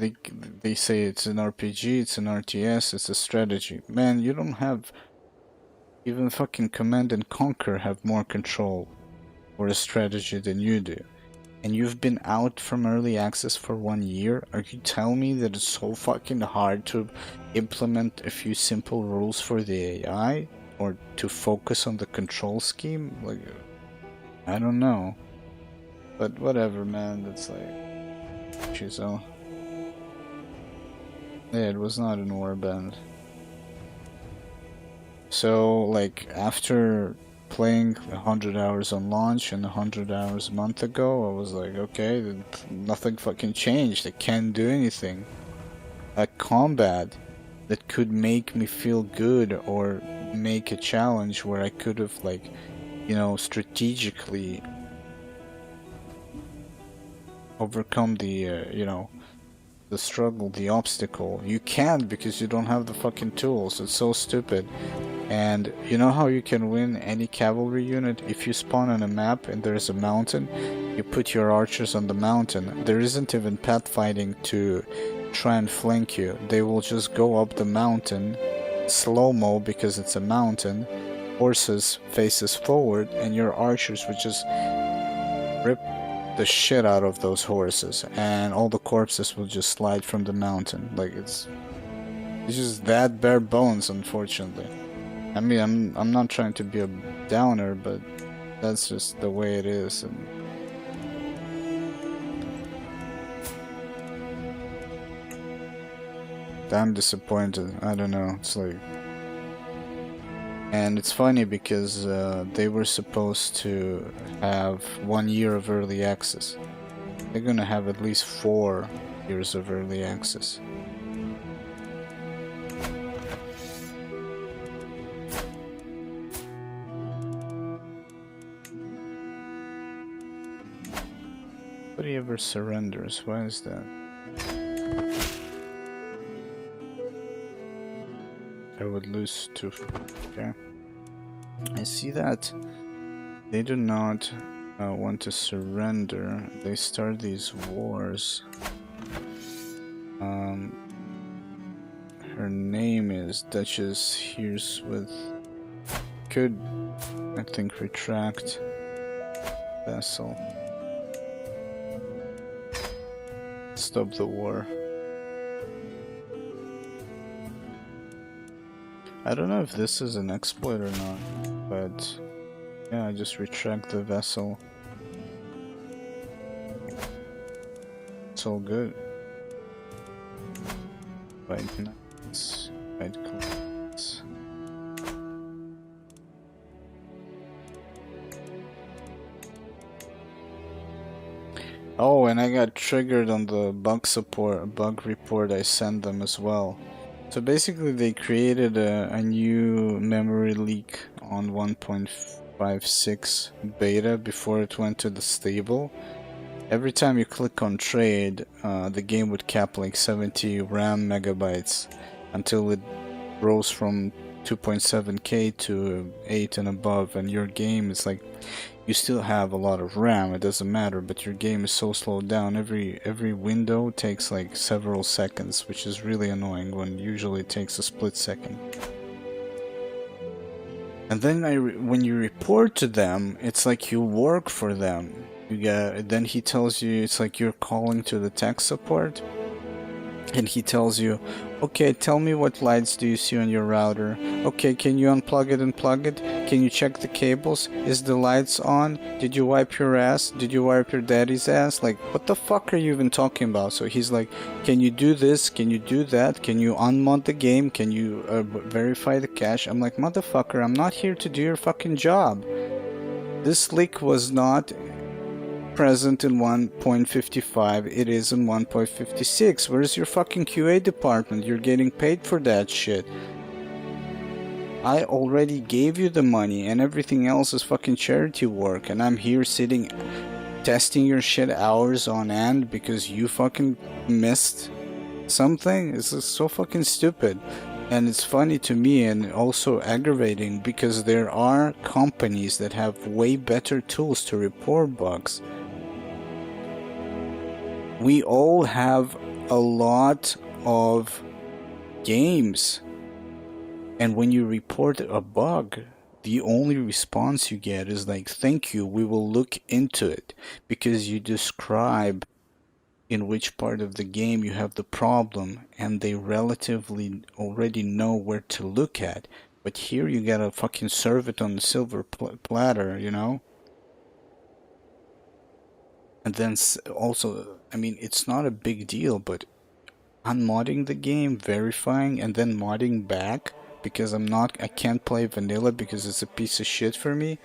they say it's an RPG, it's an RTS, it's a strategy. Man, you don't have... Even fucking Command and Conquer have more control or a strategy than you do. And you've been out from early access for 1 year? Are you telling me that it's so fucking hard to implement a few simple rules for the AI? Or to focus on the control scheme? Like, I don't know. But whatever, man, that's like... Chisel. Yeah, it was not in Warband. So, like, after playing 100 hours on launch and 100 hours a month ago, I was like, okay, nothing fucking changed. I can't do anything. A combat that could make me feel good or make a challenge where I could have, like, you know, strategically overcome the, you know, the struggle, the obstacle. You can't because you don't have the fucking tools. It's so stupid. And you know how you can win any cavalry unit? If you spawn on a map and there's a mountain, you put your archers on the mountain. There isn't even pathfinding to try and flank you. They will just go up the mountain, slow-mo because it's a mountain, horses faces forward, and your archers would just rip the shit out of those horses, and all the corpses will just slide from the mountain. Like, it's just that bare bones, unfortunately. I mean, I'm not trying to be a downer, but that's just the way it is. And I'm disappointed. I don't know. It's like, and it's funny because they were supposed to have 1 year of early access. They're gonna have at least 4 years of early access. Nobody ever surrenders. Why is that? I would lose 2. Okay. I see that they do not want to surrender. They start these wars. Her name is Duchess Here's with. Could, I think, retract vessel. Stop the war. I don't know if this is an exploit or not, but yeah, I just retract the vessel. It's all good. Right knights, right clans. Oh, and I got triggered on the bug report I sent them as well. So basically they created a new memory leak on 1.56 beta before it went to the stable. Every time you click on trade, the game would cap like 70 RAM megabytes until it rose from 2.7K to 8 and above, and your game is like, you still have a lot of RAM, it doesn't matter, but your game is so slowed down. Every window takes like several seconds, which is really annoying when usually it takes a split second. And then when you report to them, it's like you work for them. Then he tells you, it's like you're calling to the tech support, and he tells you, okay, tell me what lights do you see on your router. Okay, can you unplug it and plug it? Can you check the cables? Is the lights on? Did you wipe your ass? Did you wipe your daddy's ass? Like, what the fuck are you even talking about? So he's like, can you do this? Can you do that? Can you unmod the game? Can you verify the cache? I'm like, motherfucker, I'm not here to do your fucking job. This leak was not present in 1.55, it is in 1.56. Where's your fucking QA department? You're getting paid for that shit. I already gave you the money and everything else is fucking charity work, and I'm here sitting testing your shit hours on end because you fucking missed something? This is so fucking stupid. And it's funny to me and also aggravating because there are companies that have way better tools to report bugs. We all have a lot of games, and when you report a bug, the only response you get is like, thank you, we will look into it, because you describe in which part of the game you have the problem and they relatively already know where to look at. But here you gotta fucking serve it on the silver platter, you know? And then also, I mean, it's not a big deal, but unmodding the game, verifying, and then modding back, because I can't play vanilla because it's a piece of shit for me.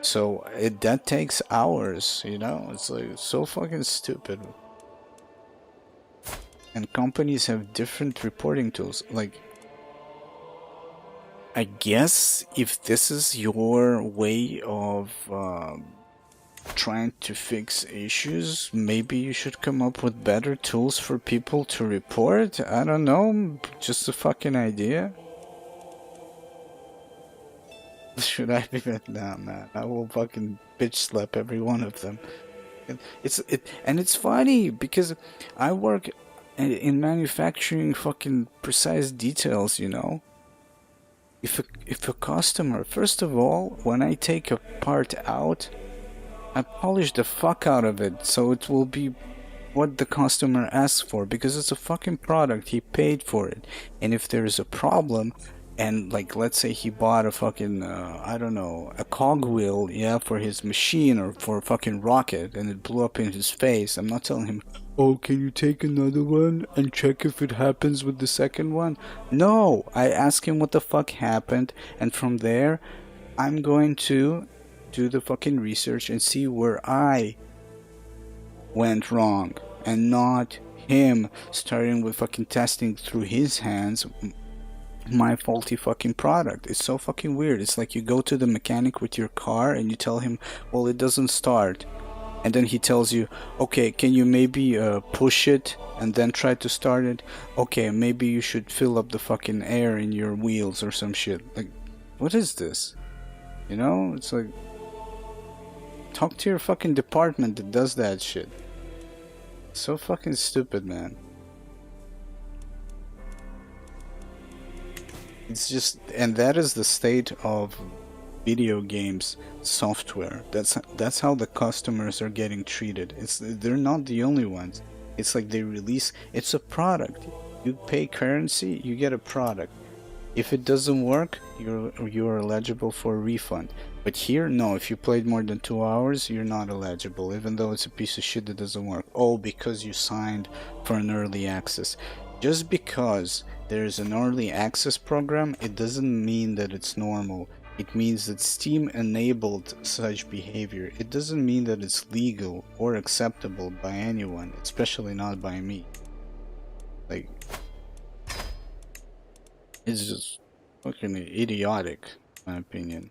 So that takes hours, you know? It's like so fucking stupid. And companies have different reporting tools. Like, I guess if this is your way of trying to fix issues, maybe you should come up with better tools for people to report. I don't know, just a fucking idea. Should I be that? Nah, man, I will fucking bitch slap every one of them. And it's funny because I work in manufacturing fucking precise details, you know. If a customer, first of all, when I take a part out, I polish the fuck out of it so it will be what the customer asks for, because it's a fucking product, he paid for it. And if there's a problem, and like let's say he bought a fucking I don't know, a cogwheel, yeah, for his machine or for a fucking rocket, and it blew up in his face, I'm not telling him, oh, can you take another one and check if it happens with the second one? No, I ask him what the fuck happened, and from there I'm going to do the fucking research and see where I went wrong, and not him starting with fucking testing through his hands my faulty fucking product. It's so fucking weird. It's like you go to the mechanic with your car and you tell him, well, it doesn't start. And then he tells you, okay, can you maybe push it and then try to start it? Okay, maybe you should fill up the fucking air in your wheels or some shit. Like, what is this? You know, it's like, talk to your fucking department that does that shit. So fucking stupid, man. It's just, and that is the state of video games software. That's how the customers are getting treated. They're not the only ones. It's like they release, it's a product. You pay currency, you get a product. If it doesn't work, you're eligible for a refund. But here, no, if you played more than 2 hours, you're not eligible, even though it's a piece of shit that doesn't work. Oh, because you signed for an early access. Just because there's an early access program, it doesn't mean that it's normal. It means that Steam enabled such behavior. It doesn't mean that it's legal or acceptable by anyone, especially not by me. Like, it's just fucking idiotic, in my opinion.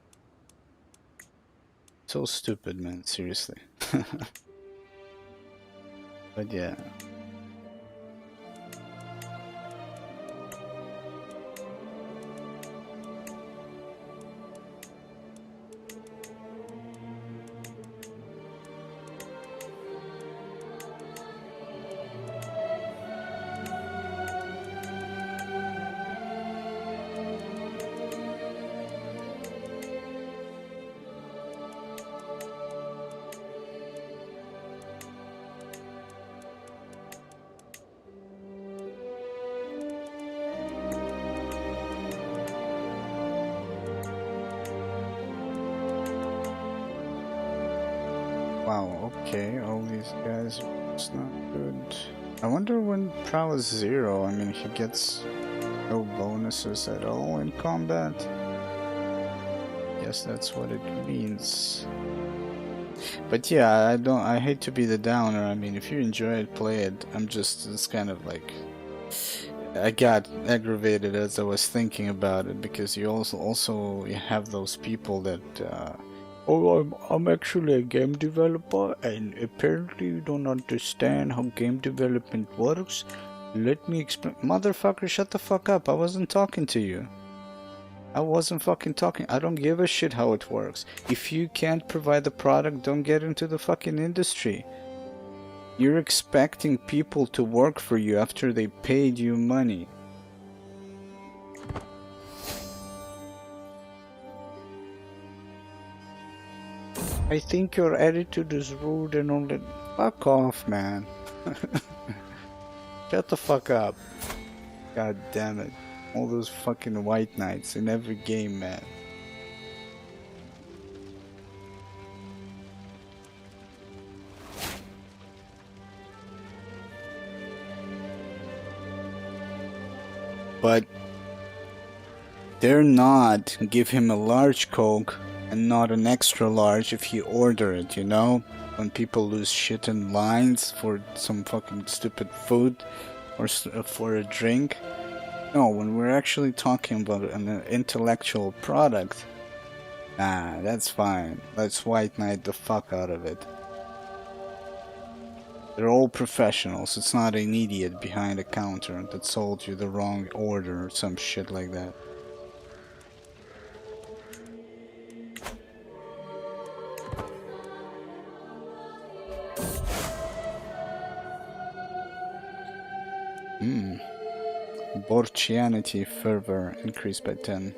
So stupid, man, seriously. But yeah. Wow, okay, all these guys are just not good. I wonder when prowess 0, I mean, he gets no bonuses at all in combat. Guess that's what it means. But yeah, I hate to be the downer. I mean, if you enjoy it, play it. It's kind of like, I got aggravated as I was thinking about it, because you also have those people that oh, I'm actually a game developer, and apparently you don't understand how game development works. Let me explain. Motherfucker, shut the fuck up. I wasn't talking to you. I wasn't fucking talking. I don't give a shit how it works. If you can't provide the product, don't get into the fucking industry. You're expecting people to work for you after they paid you money. I think your attitude is rude and all that. Fuck off, man. Shut the fuck up. God damn it. All those fucking white knights in every game, man. But they're not give him a large Coke and not an extra large if you order it, you know? When people lose shit in lines for some fucking stupid food or for a drink. No, when we're actually talking about an intellectual product, nah, that's fine. Let's white knight the fuck out of it. They're all professionals. It's not an idiot behind a counter that sold you the wrong order or some shit like that. Borchianity fervor increased by 10.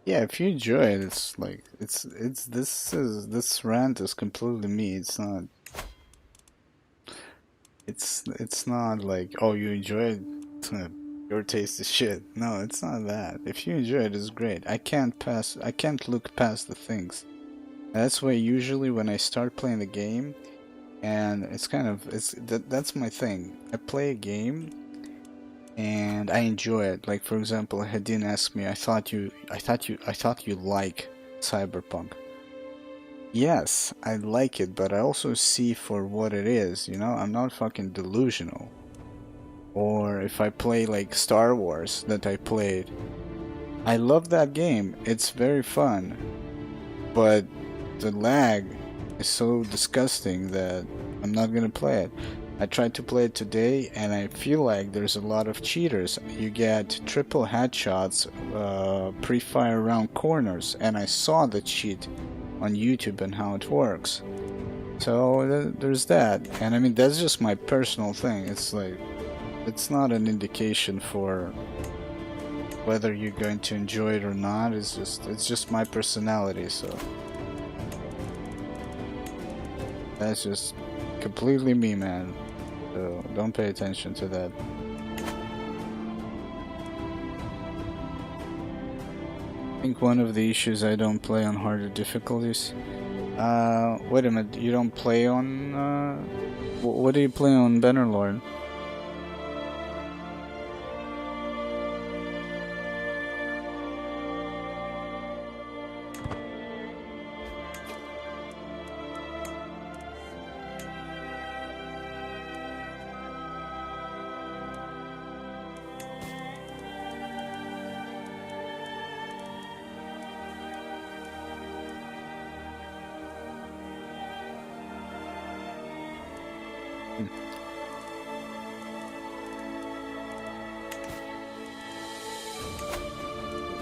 Yeah, if you enjoy it, it's like this rant is completely me. It's not like, oh, you enjoy it, your taste is shit. No, it's not that. If you enjoy it, it's great. I can't look past the things. That's why usually when I start playing the game, and that's my thing. I play a game and I enjoy it. Like, for example, Hadin asked me, I thought you like Cyberpunk. Yes, I like it, but I also see for what it is, you know? I'm not fucking delusional. Or if I play like Star Wars that I played. I love that game. It's very fun. But the lag is so disgusting that I'm not gonna play it. I tried to play it today and I feel like there's a lot of cheaters. You get triple headshots, pre-fire around corners, and I saw the cheat on YouTube and how it works. So there's that. And I mean, that's just my personal thing. It's like, it's not an indication for whether you're going to enjoy it or not. It's just my personality, so that's just completely me, man. So don't pay attention to that. I think one of the issues I don't play on harder difficulties. Wait a minute, you don't play on what do you play on Bannerlord?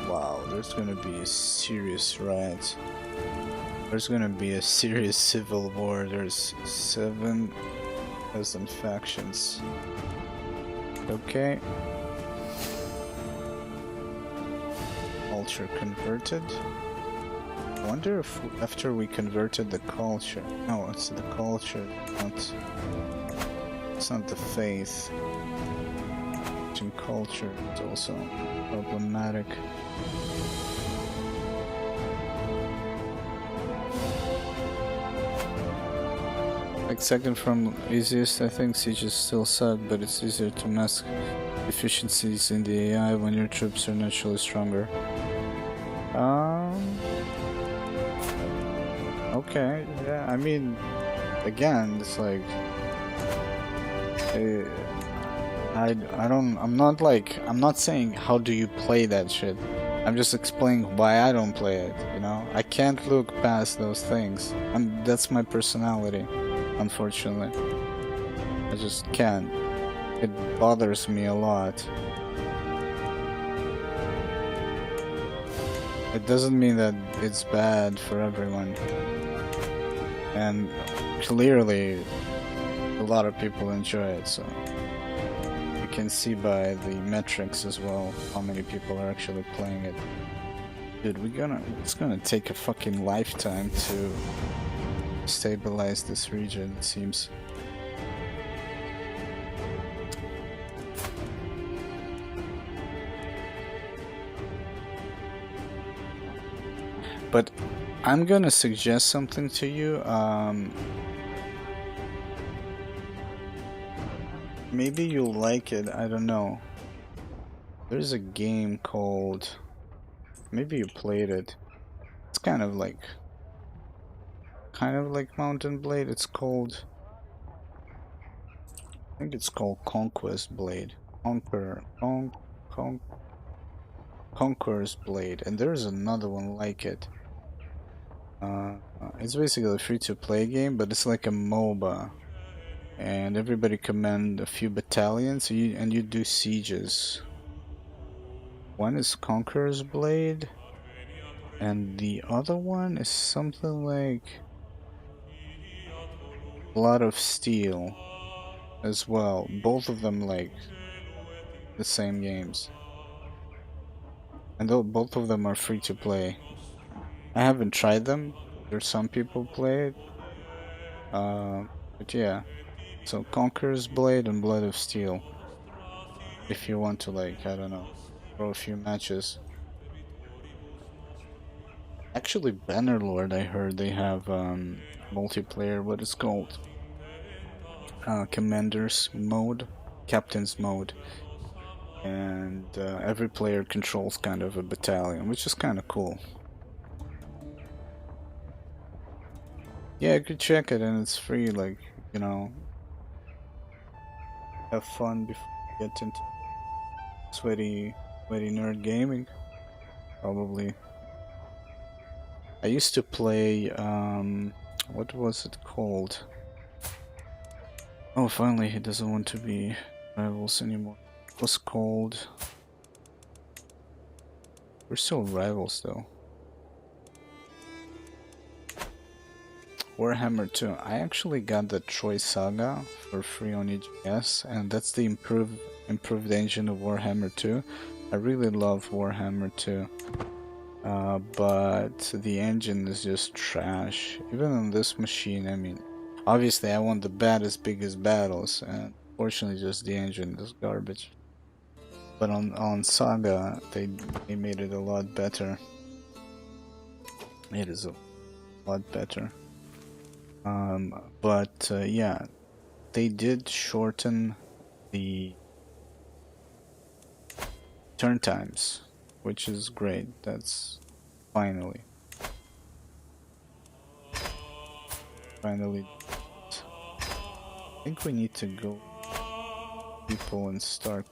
Wow, there's gonna be a serious riot. There's gonna be a serious civil war. There's 7,000 factions. Okay. Culture converted. I wonder if after we converted the culture. No, it's the culture, not. It's not the faith. In culture, it's also problematic. Like second from easiest, I think sieges still suck, but it's easier to mask deficiencies in the AI when your troops are naturally stronger. Okay, yeah, I mean, again, it's like, I'm not saying how do you play that shit. I'm just explaining why I don't play it, you know? I can't look past those things. And that's my personality, unfortunately. I just can't. It bothers me a lot. It doesn't mean that it's bad for everyone. And clearly, a lot of people enjoy it, so you can see by the metrics as well how many people are actually playing it. Dude, it's gonna take a fucking lifetime to stabilize this region, it seems. But I'm gonna suggest something to you. Maybe you'll like it, I don't know. There's a game called... Maybe you played it. It's kind of like Mountain Blade. It's called... I think it's called Conquest Blade. Conqueror's Blade. And there's another one like it. It's basically a free-to-play game, but it's like a MOBA. And everybody command a few battalions, and you do sieges. One is Conqueror's Blade, and the other one is something like Blood of Steel as well. Both of them like the same games. And both of them are free to play. I haven't tried them. There's some people play it. But yeah. So Conqueror's Blade and Blood of Steel. If you want to, like, I don't know, throw a few matches. Actually, Bannerlord, I heard they have multiplayer, what it's called, Commander's mode, Captain's mode, and every player controls kind of a battalion, which is kind of cool. Yeah, you could check it, and it's free, like, you know, have fun before. get into sweaty nerd gaming. Probably. I used to play what was it called? Oh, finally he doesn't want to be rivals anymore. It was called. We're still rivals though. Warhammer 2. I actually got the Troy Saga for free on EGS, and that's the improved engine of Warhammer 2. I really love Warhammer 2. But the engine is just trash. Even on this machine, I mean, obviously I want the baddest, biggest battles, and fortunately just the engine is garbage. But on Saga, they made it a lot better. It is a lot better. But yeah, they did shorten the turn times, which is great. That's finally. I think we need to go people and start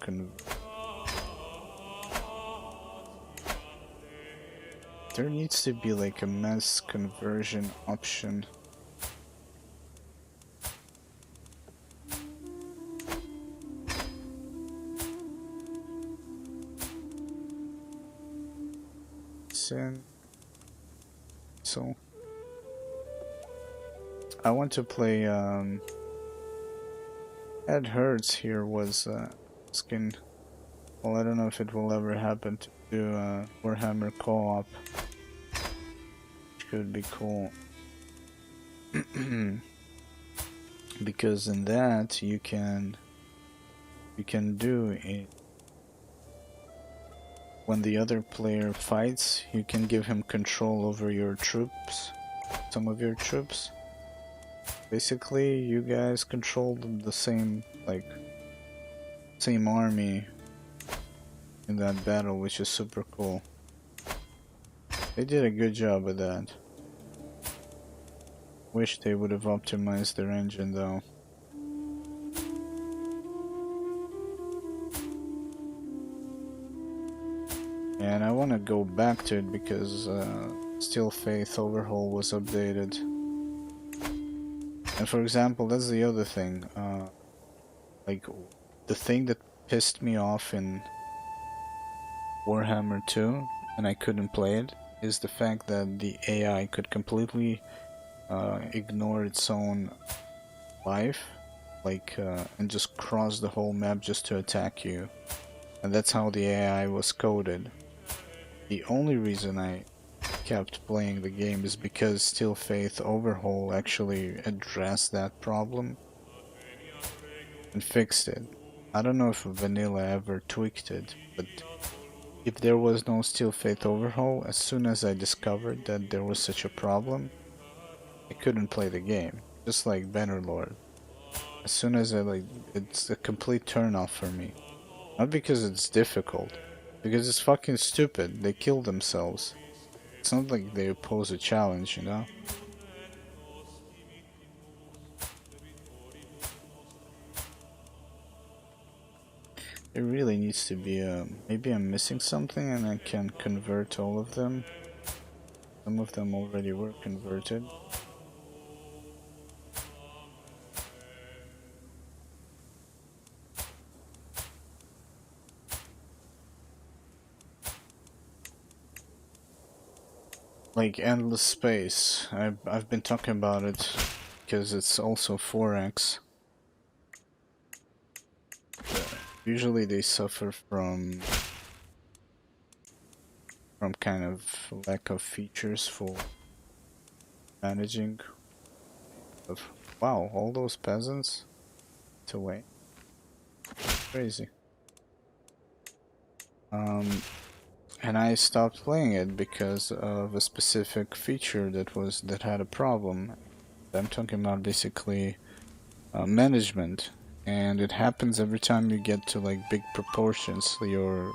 there needs to be like a mass conversion option. So I want to play Ed Hurts here was asking, well, I don't know if it will ever happen to do Warhammer co-op, which could be cool. Because in that you can do it when the other player fights, you can give him control over your troops, some of your troops. Basically, you guys control the same, like, same army in that battle, which is super cool. They did a good job with that. Wish they would have optimized their engine though. And I want to go back to it because Steel Faith Overhaul was updated. And for example, that's the other thing. Like, the thing that pissed me off in Warhammer 2, and I couldn't play it, is the fact that the AI could completely ignore its own life, like, and just cross the whole map just to attack you. And that's how the AI was coded. The only reason I kept playing the game is because Steel Faith Overhaul actually addressed that problem and fixed it. I don't know if Vanilla ever tweaked it, but if there was no Steel Faith Overhaul, as soon as I discovered that there was such a problem, I couldn't play the game. Just like Bannerlord. As soon as it's a complete turn off for me. Not because it's difficult, because it's fucking stupid. They kill themselves. It's not like they oppose a challenge, you know? It really needs to be maybe I'm missing something and I can convert all of them. Some of them already were converted. Like Endless Space, I've been talking about it because it's also 4X. Usually they suffer from kind of lack of features for managing. Wow, all those peasants to wait. Crazy. And I stopped playing it because of a specific feature that had a problem. I'm talking about basically management, and it happens every time you get to like big proportions. Your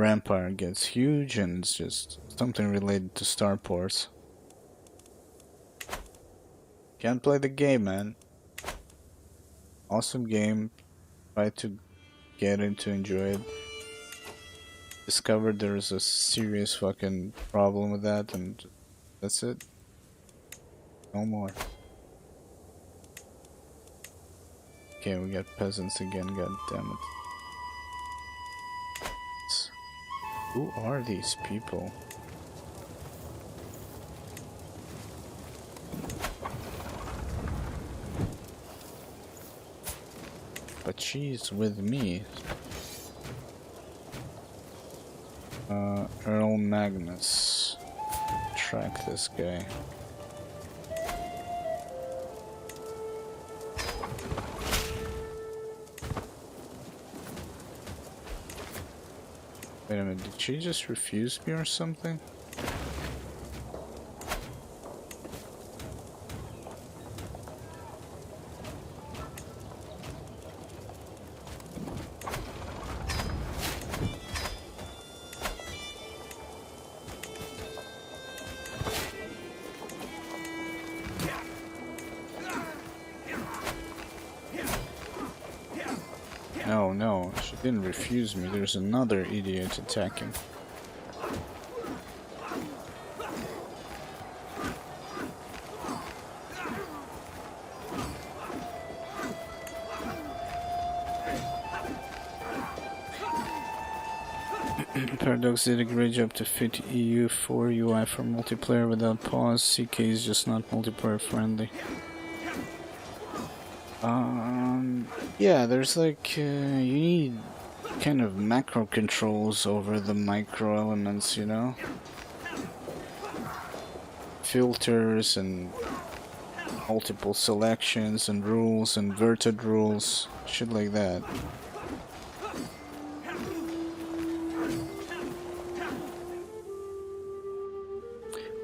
empire gets huge, and it's just something related to starports. Can't play the game, man. awesome game. Try to get into enjoy it. Discovered there's a serious fucking problem with that, and that's it. No more. Okay, we got peasants again, god damn it. Who are these people? But she's with me. Earl Magnus. Track this guy. Wait a minute, did she just refuse me or something? No, no, she didn't refuse me. There's another idiot attacking. Paradox did a great job to fit EU4 UI for multiplayer without pause. CK is just not multiplayer friendly. Yeah, there's like, you need kind of macro controls over the micro elements, you know? Filters and multiple selections and rules, inverted rules, shit like that.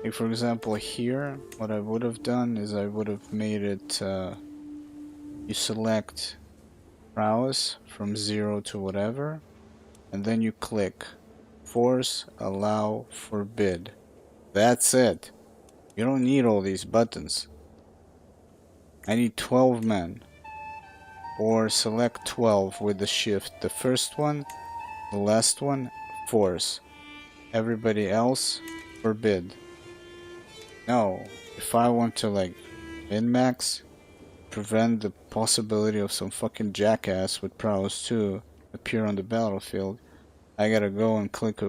Like for example here, what I would have done is I would have made it, you select prowess from 0 to whatever, and then you click force, allow, forbid. That's it. You don't need all these buttons. I need 12 men. Or select 12 with the shift. The first one, the last one, force. Everybody else, forbid. No, if I want to like min-max, prevent the possibility of some fucking jackass with prowess 2 appear on the battlefield, I gotta go and click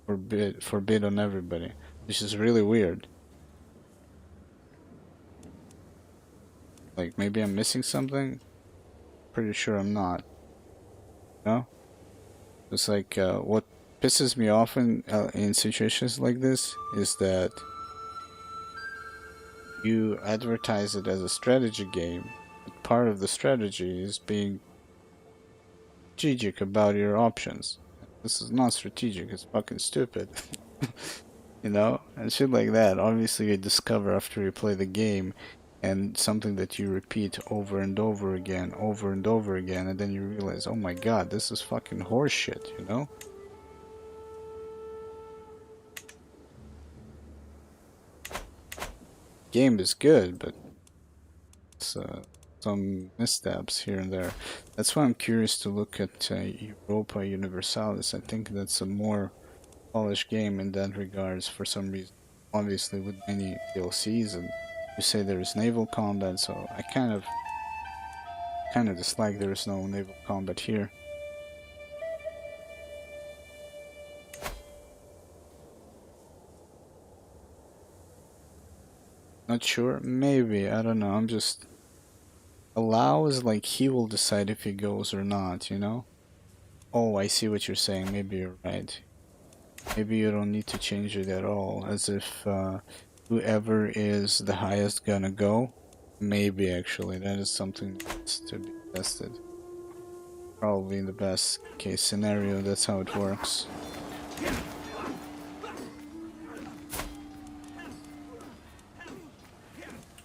forbid on everybody, which is really weird. Like maybe I'm missing something? Pretty sure I'm not. No? It's like what pisses me off in situations like this is that you advertise it as a strategy game, but part of the strategy is being strategic about your options. This is not strategic, it's fucking stupid. You know? And shit like that. Obviously you discover after you play the game, and something that you repeat over and over again, and then you realize, oh my god, this is fucking horseshit, you know? Game is good, but it's, some missteps here and there. That's why I'm curious to look at Europa Universalis. I think that's a more polished game in that regards for some reason. Obviously with many DLCs, and you say there is naval combat, so I kind of dislike there is no naval combat here. Not sure, maybe, I don't know, I'm just... Allow is like he will decide if he goes or not, you know? Oh, I see what you're saying, maybe you're right. Maybe you don't need to change it at all, as if whoever is the highest gonna go. Maybe actually, that is something that's to be tested. Probably in the best case scenario, that's how it works.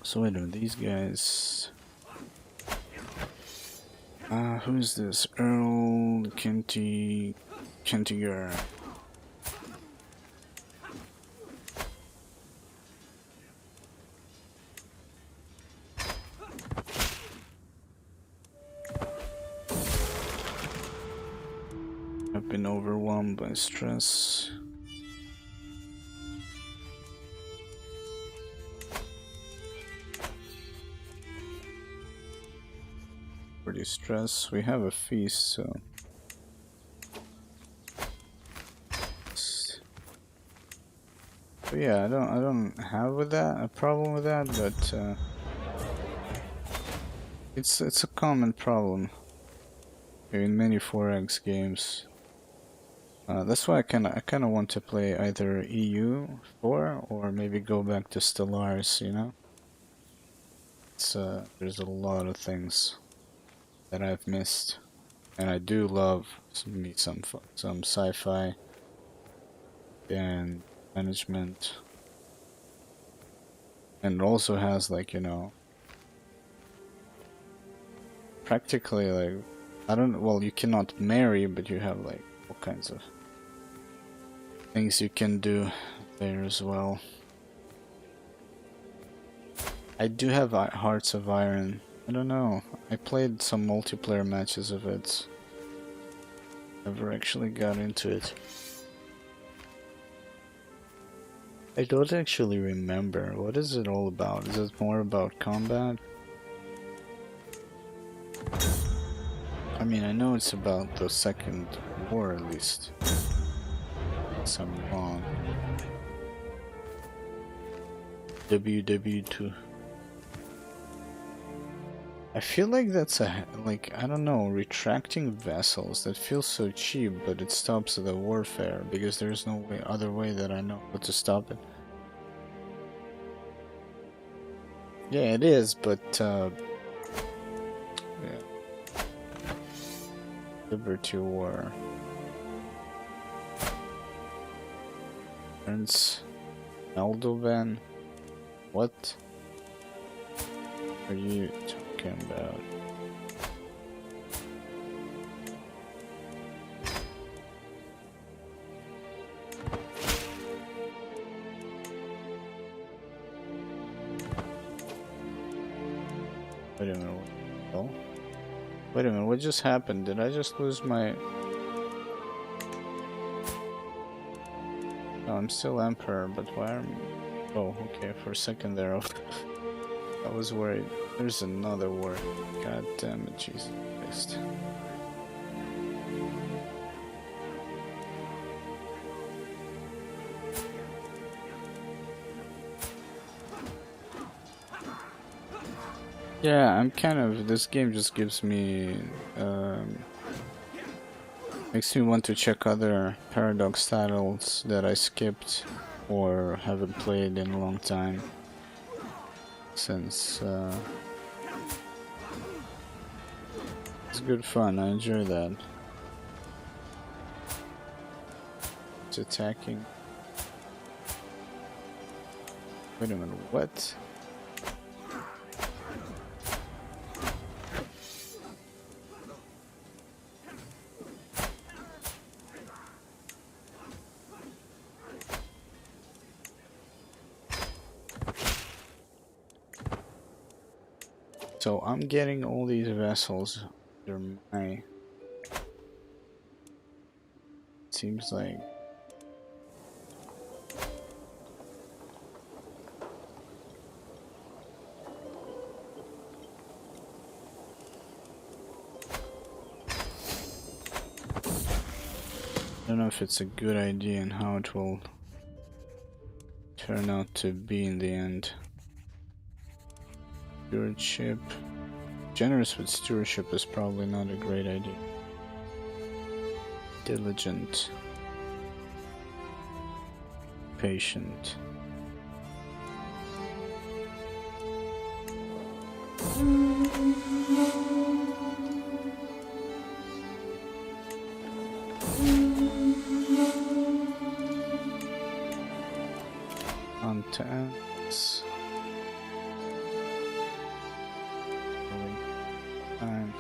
So wait a minute, these guys... who's this? Earl Kentiger. have been overwhelmed by stress. Pretty stressed. We have a feast, so yeah, I don't have with that a problem with that, but it's a common problem in many 4X games. That's why I kind of want to play either EU4 or maybe go back to Stellaris. You know, it's there's a lot of things that I've missed, and I do love some sci-fi and management, and it also has, like, you know, practically, like, I don't, well, you cannot marry, but you have like all kinds of things you can do there as well. I do have Hearts of Iron. I don't know, I played some multiplayer matches of it. Never actually got into it. I don't actually remember. What is it all about? Is it more about combat? I mean, I know it's about the Second War, at least. Unless I'm wrong. WW2. I feel like that's like, I don't know, retracting vessels. That feels so cheap, but it stops the warfare, because there's no other way that I know how to stop it. Yeah, it is, but yeah. Liberty War. Prince Aldovan. What are you talking about? Wait a minute. Oh? Wait a minute, what just happened? Did I just lose my... No, I'm still Emperor, but why am... Oh, okay, for a second there I was worried. There's another war. God damn it, Jesus Christ. Yeah, I'm kind of... This game just gives me... makes me want to check other Paradox titles that I skipped or haven't played in a long time. Since... it's good fun, I enjoy that. It's attacking. Wait a minute, what? So I'm getting all these vessels under my... Seems like... I don't know if it's a good idea and how it will turn out to be in the end. Stewardship. Generous with stewardship is probably not a great idea. Diligent. Patient. Contents. Time.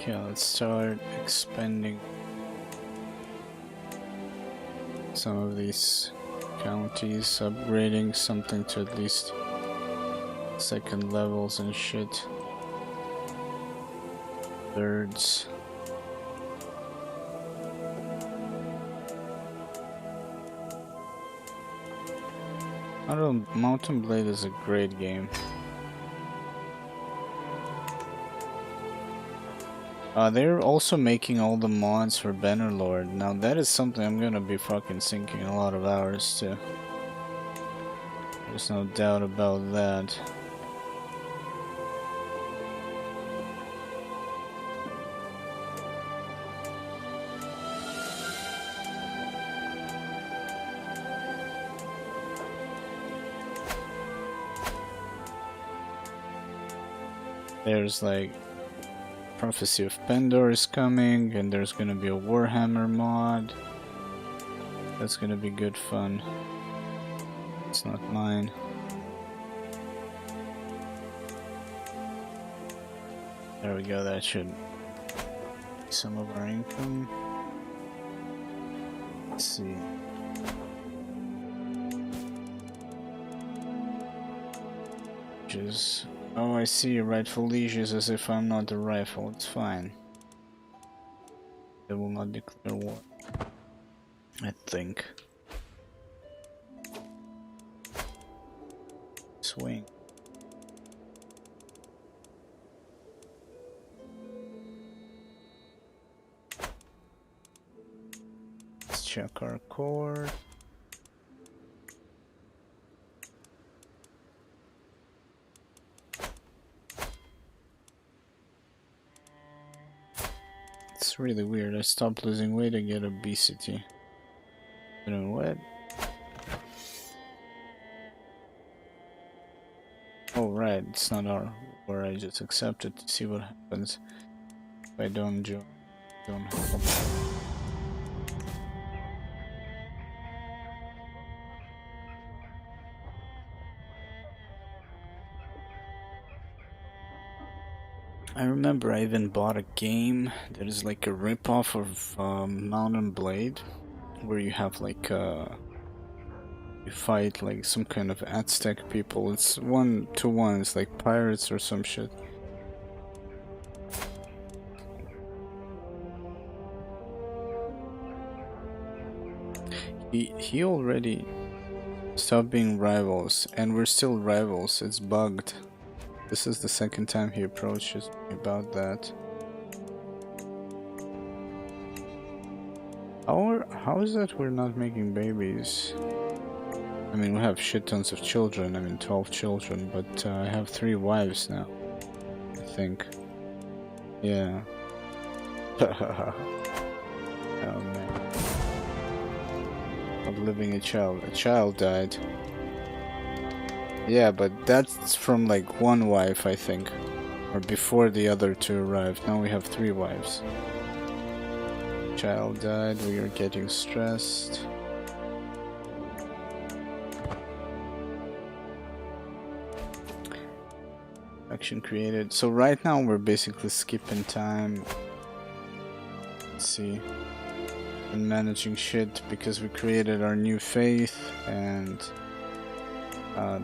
Okay, let's start expanding some of these counties, upgrading something to at least second levels and shit. Thirds. I don't know, Mountain Blade is a great game. They're also making all the mods for Bannerlord. Now that is something I'm gonna be fucking sinking a lot of hours to. There's no doubt about that. There's like Prophecy of Pendor is coming, and there's gonna be a Warhammer mod. That's gonna be good fun. It's not mine. There we go, that should be some of our income. Let's see. Just oh, I see, rightful lieges as if I'm not a rifle. It's fine. They will not declare war, I think. Swing. Let's check our core. It's really weird. I stopped losing weight and get obesity. You know what? Oh right, it's not our war. I just accept it to see what happens if I don't help. I remember I even bought a game that is like a ripoff of Mountain Blade, where you have like you fight like some kind of Aztec people. It's 1-to-1, it's like pirates or some shit. He already stopped being rivals, and we're still rivals. It's bugged. This is the second time he approaches me about that. How is that we're not making babies? I mean, we have shit tons of children. I mean, 12 children, but I have 3 wives now, I think. Yeah. Oh man. Outliving a child. A child died. Yeah, but that's from like 1 wife, I think. Or before the other 2 arrived. Now we have 3 wives. Child died, we are getting stressed. Action created. So right now we're basically skipping time. Let's see. And managing shit because we created our new faith, and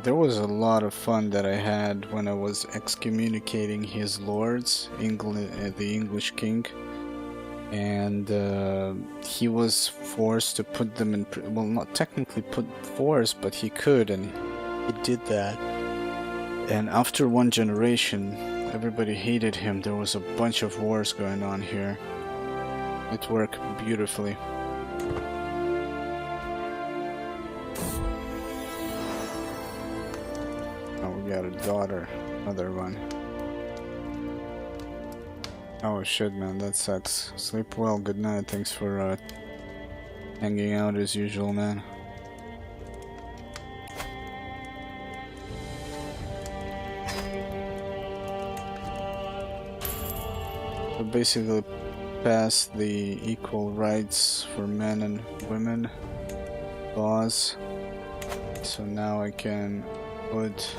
there was a lot of fun that I had when I was excommunicating his lords, the English king, and he was forced to put them in, well, not technically put force, but he could, and he did that. And after 1 generation, everybody hated him. There was a bunch of wars going on here. It worked beautifully. Got a daughter, another one. Oh shit, man, that sucks. Sleep well, good night. Thanks for hanging out as usual, man. So basically pass the equal rights for men and women laws. So now I can put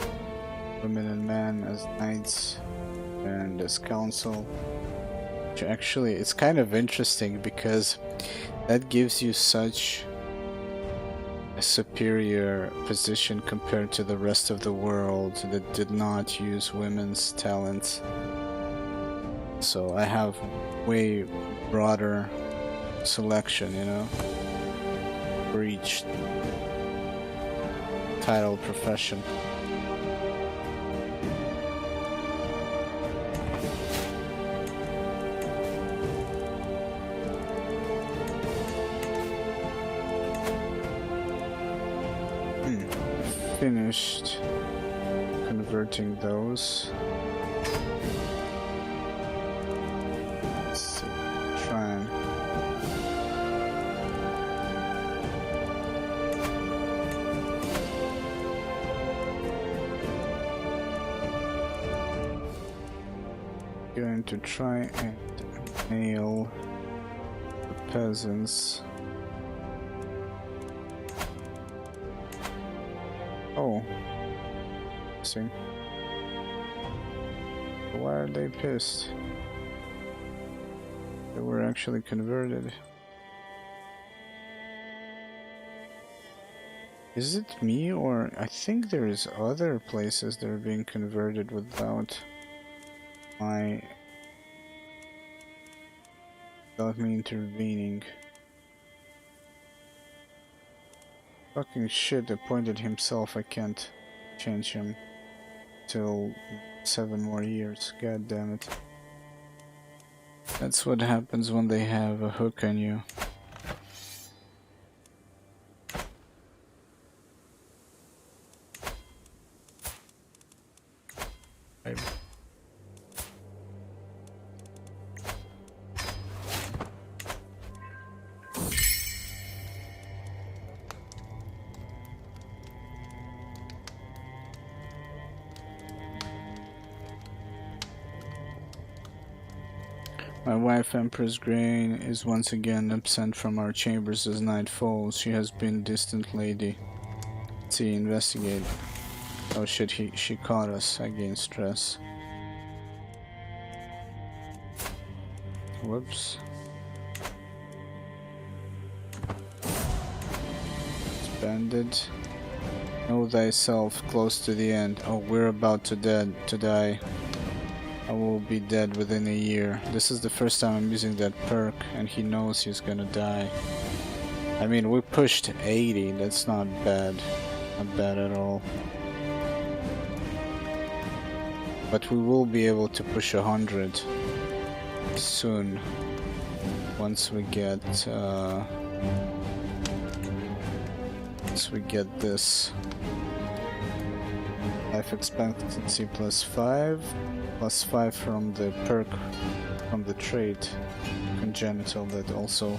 women and men as knights and as council. Actually, it's kind of interesting because that gives you such a superior position compared to the rest of the world that did not use women's talents. So I have way broader selection, you know, for each title profession. Finished converting those. Let's see, try and going to try and nail the peasants. Oh, see. Why are they pissed? They were actually converted. Is it me, or I think there is other places that are being converted without me intervening. Fucking shit, appointed himself. I can't change him till 7 more years. God damn it. That's what happens when they have a hook on you. My wife, Empress Grain, is once again absent from our chambers as night falls. She has been distant lady. See, investigate. Oh shit, she caught us. I gained stress. Whoops. Expanded. Know thyself close to the end. Oh, we're about to die. I will be dead within a year. This is the first time I'm using that perk, and he knows he's gonna die. I mean, we pushed 80, that's not bad. Not bad at all. But we will be able to push 100 soon. Once we get this. Life expectancy +5. +5 from the perk, from the trait congenital that also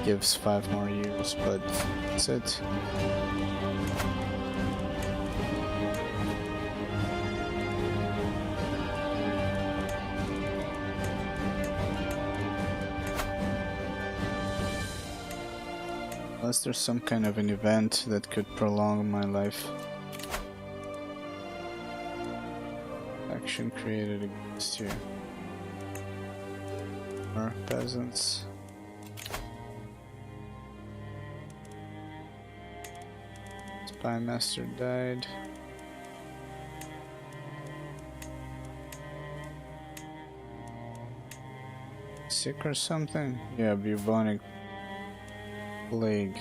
gives 5 more years, but that's it. Unless there's some kind of an event that could prolong my life. Action created against you. More peasants. Spy master died. Sick or something? Yeah, bubonic plague.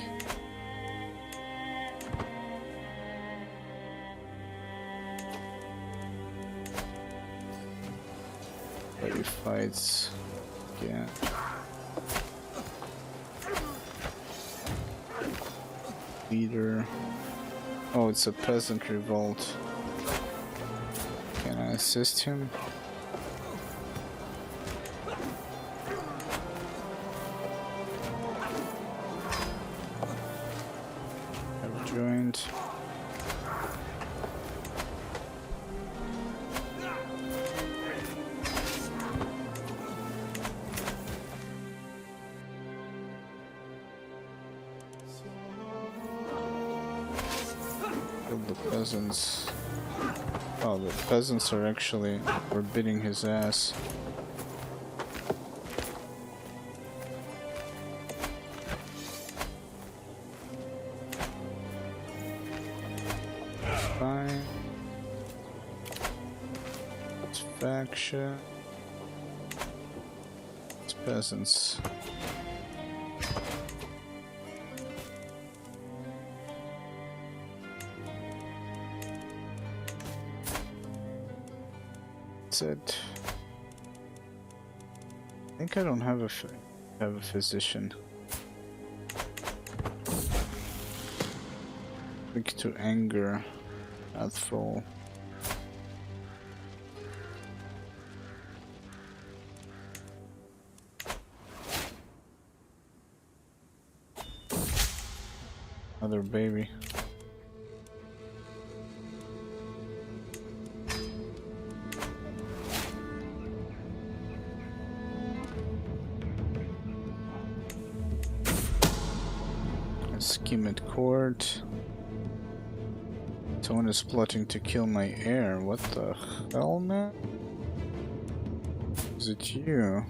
He fights again. Leader. Oh, it's a peasant revolt. Can I assist him? I've joined. The peasants. Oh, the peasants are actually forbidding his ass. faction. It's peasants. That's it. I think I don't have a physician. Quick to anger. Wrathful. Another baby. A scheme at court. Someone is plotting to kill my heir. What the hell, man? Is it you?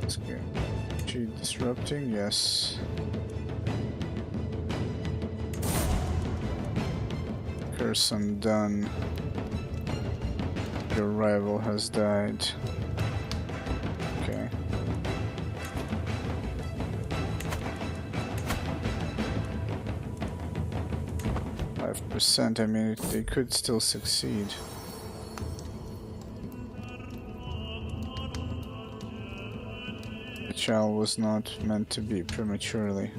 Let's go. She disrupting? Yes. Curse undone. Your rival has died. Okay. I mean, they could still succeed. The child was not meant to be prematurely.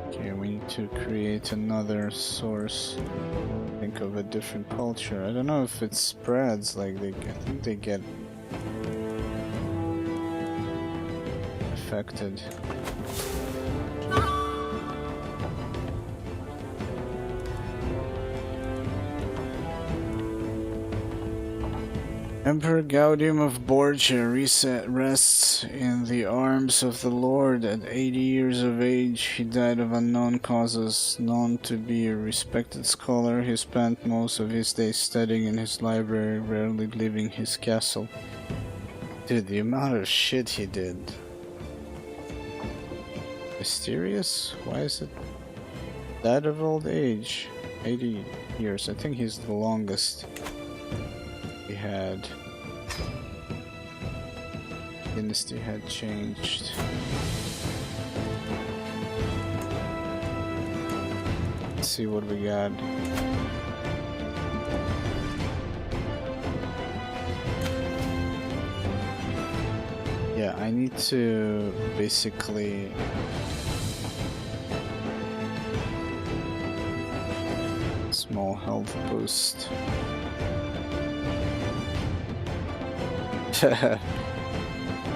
Okay, we need to create another source. Think of a different culture. I don't know if it spreads, like I think they get affected. Emperor Gaudium of Borgia rests in the arms of the Lord at 80 years of age. He died of unknown causes. Known to be a respected scholar, he spent most of his days studying in his library, rarely leaving his castle. Dude, the amount of shit he did. Mysterious? Why is it? Died of old age. 80 years. I think he's the longest. He had dynasty had changed. Let's see what we got. Yeah, I need to basically small health boost.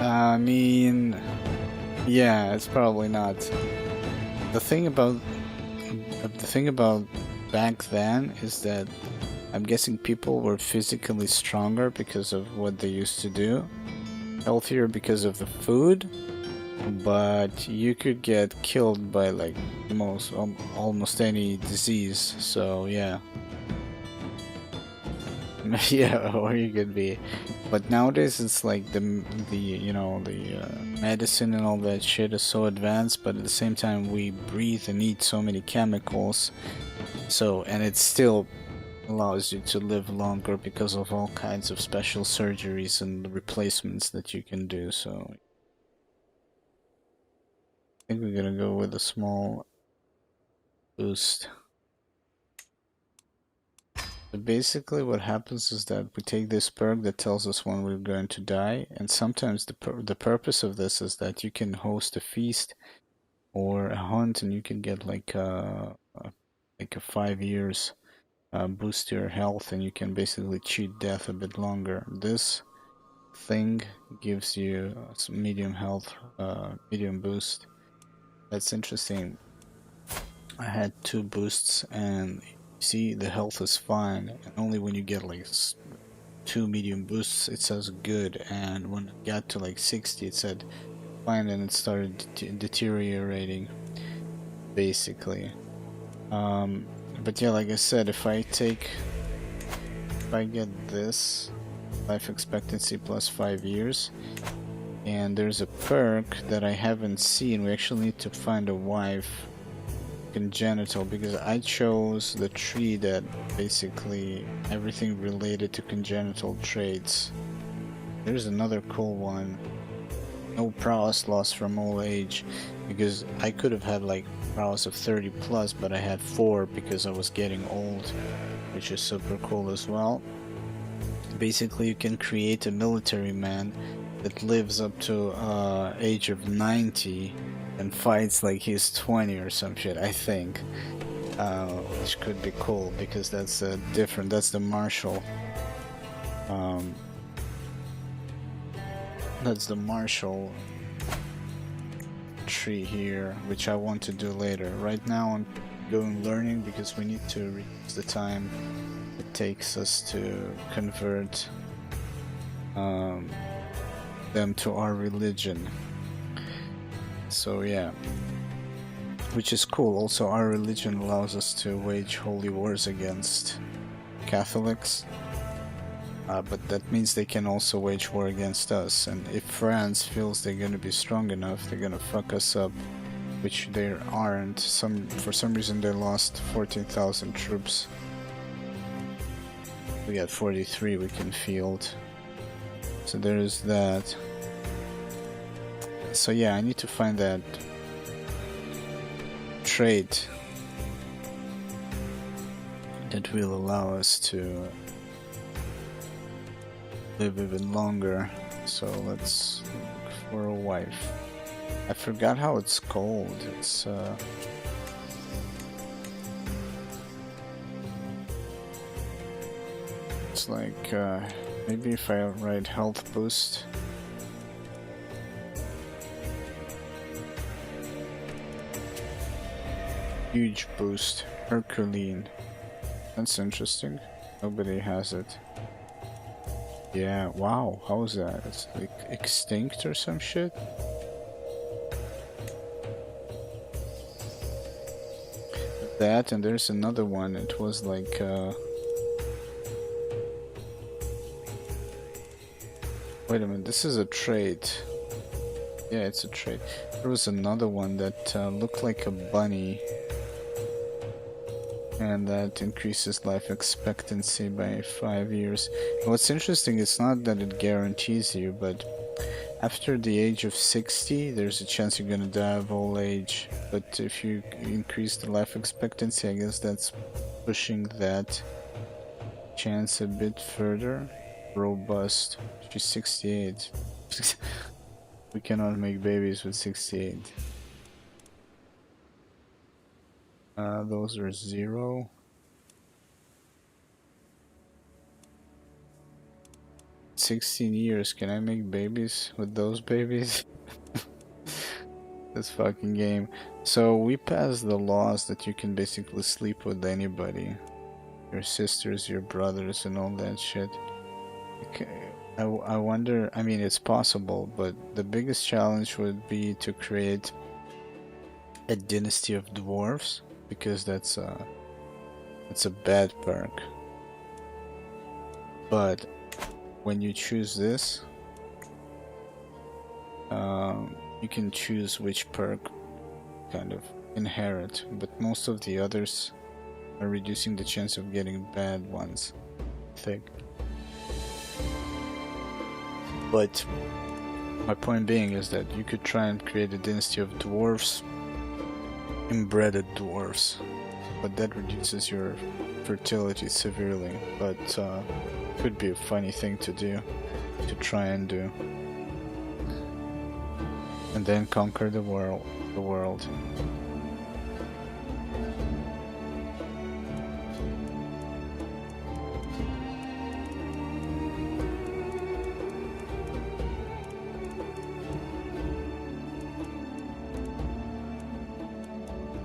I mean, yeah, it's probably not. The thing about back then is that I'm guessing people were physically stronger because of what they used to do, healthier because of the food, but you could get killed by like almost any disease. So yeah. Yeah, or you could be, but nowadays it's like the medicine and all that shit is so advanced, but at the same time we breathe and eat so many chemicals, so, and it still allows you to live longer because of all kinds of special surgeries and replacements that you can do. So I think we're gonna go with a small boost. So basically what happens is that we take this perk that tells us when we're going to die, and sometimes the purpose of this is that you can host a feast or a hunt and you can get like a 5 years boost to your health, and you can basically cheat death a bit longer. This thing gives you some medium health, medium boost. That's interesting. I had 2 boosts and see, the health is fine, and only when you get like 2 medium boosts it says good, and when it got to like 60 it said fine, and it started deteriorating basically. Um, but yeah, like I said, if I get this life expectancy plus 5 years, and there's a perk that I haven't seen, we actually need to find a wife congenital, because I chose the tree that basically everything related to congenital traits. There's another cool one. No prowess loss from old age, because I could have had like prowess of 30 plus, but I had 4 because I was getting old, which is super cool as well. Basically, you can create a military man that lives up to age of 90 and fights like he's 20 or some shit, I think. Which could be cool, because that's different. That's the martial. Um, that's the martial tree here, which I want to do later. Right now I'm going learning because we need to reduce the time it takes us to convert them to our religion. So yeah, which is cool. Also, our religion allows us to wage holy wars against Catholics, but that means they can also wage war against us. And if France feels they're going to be strong enough, they're going to fuck us up, which they aren't. For some reason they lost 14,000 troops. We got 43 we can field. So there is that. So yeah, I need to find that trait that will allow us to live even longer. So let's look for a wife. I forgot how it's called. It's like maybe if I write health boost. Huge boost. Herculean. That's interesting. Nobody has it. Yeah, wow, how is that? It's like extinct or some shit? That, and there's another one. It was like wait a minute, this is a trait. Yeah, it's a trait. There was another one that looked like a bunny, and that increases life expectancy by 5 years. What's interesting, it's not that it guarantees you, but after the age of 60, there's a chance you're gonna die of old age. But if you increase the life expectancy, I guess that's pushing that chance a bit further. Robust. She's 68. We cannot make babies with 68. Those are 0. $16. Can I make babies with those babies? This fucking game. So we passed the laws that you can basically sleep with anybody. Your sisters, your brothers, and all that shit. Okay. I wonder, I mean, it's possible, but the biggest challenge would be to create a dynasty of dwarves, because that's a bad perk. But when you choose this, you can choose which perk kind of inherit, but most of the others are reducing the chance of getting bad ones, I think. But my point being is that you could try and create a dynasty of dwarves, inbred dwarves, but that reduces your fertility severely. But could be a funny thing to do, to try and do, and then conquer the world.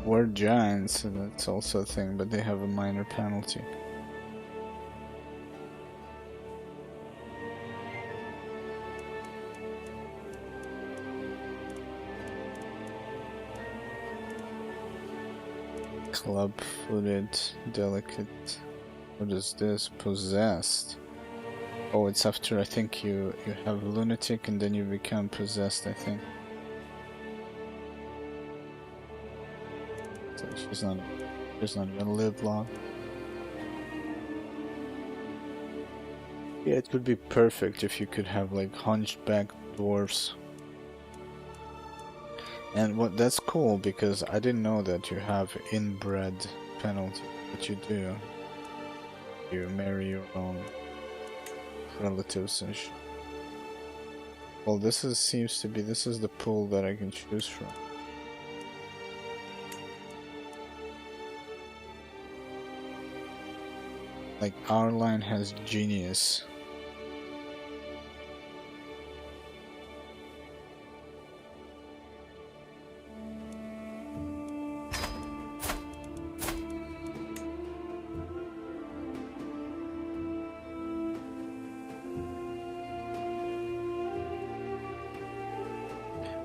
We're giants, and that's also a thing, but they have a minor penalty. Club-footed, delicate. What is this? Possessed. Oh, it's after I think you have lunatic and then you become possessed, I think. So she's not gonna live long. Yeah, it could be perfect if you could have like hunchback dwarfs. And what that's cool because I didn't know that you have inbred penalty, but you do. You marry your own relatives and shit. Well, this is this is the pool that I can choose from. Like our line has genius.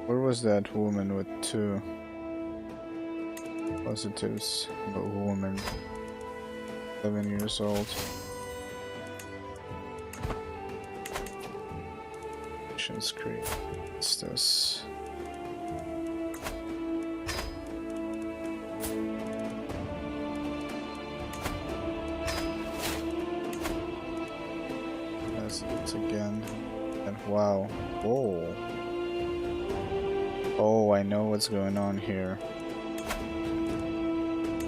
Where was that woman with 2 positives? A woman, 11 years old. Missions Creek. What's this? That's it again. And wow. Whoa. Oh, I know what's going on here.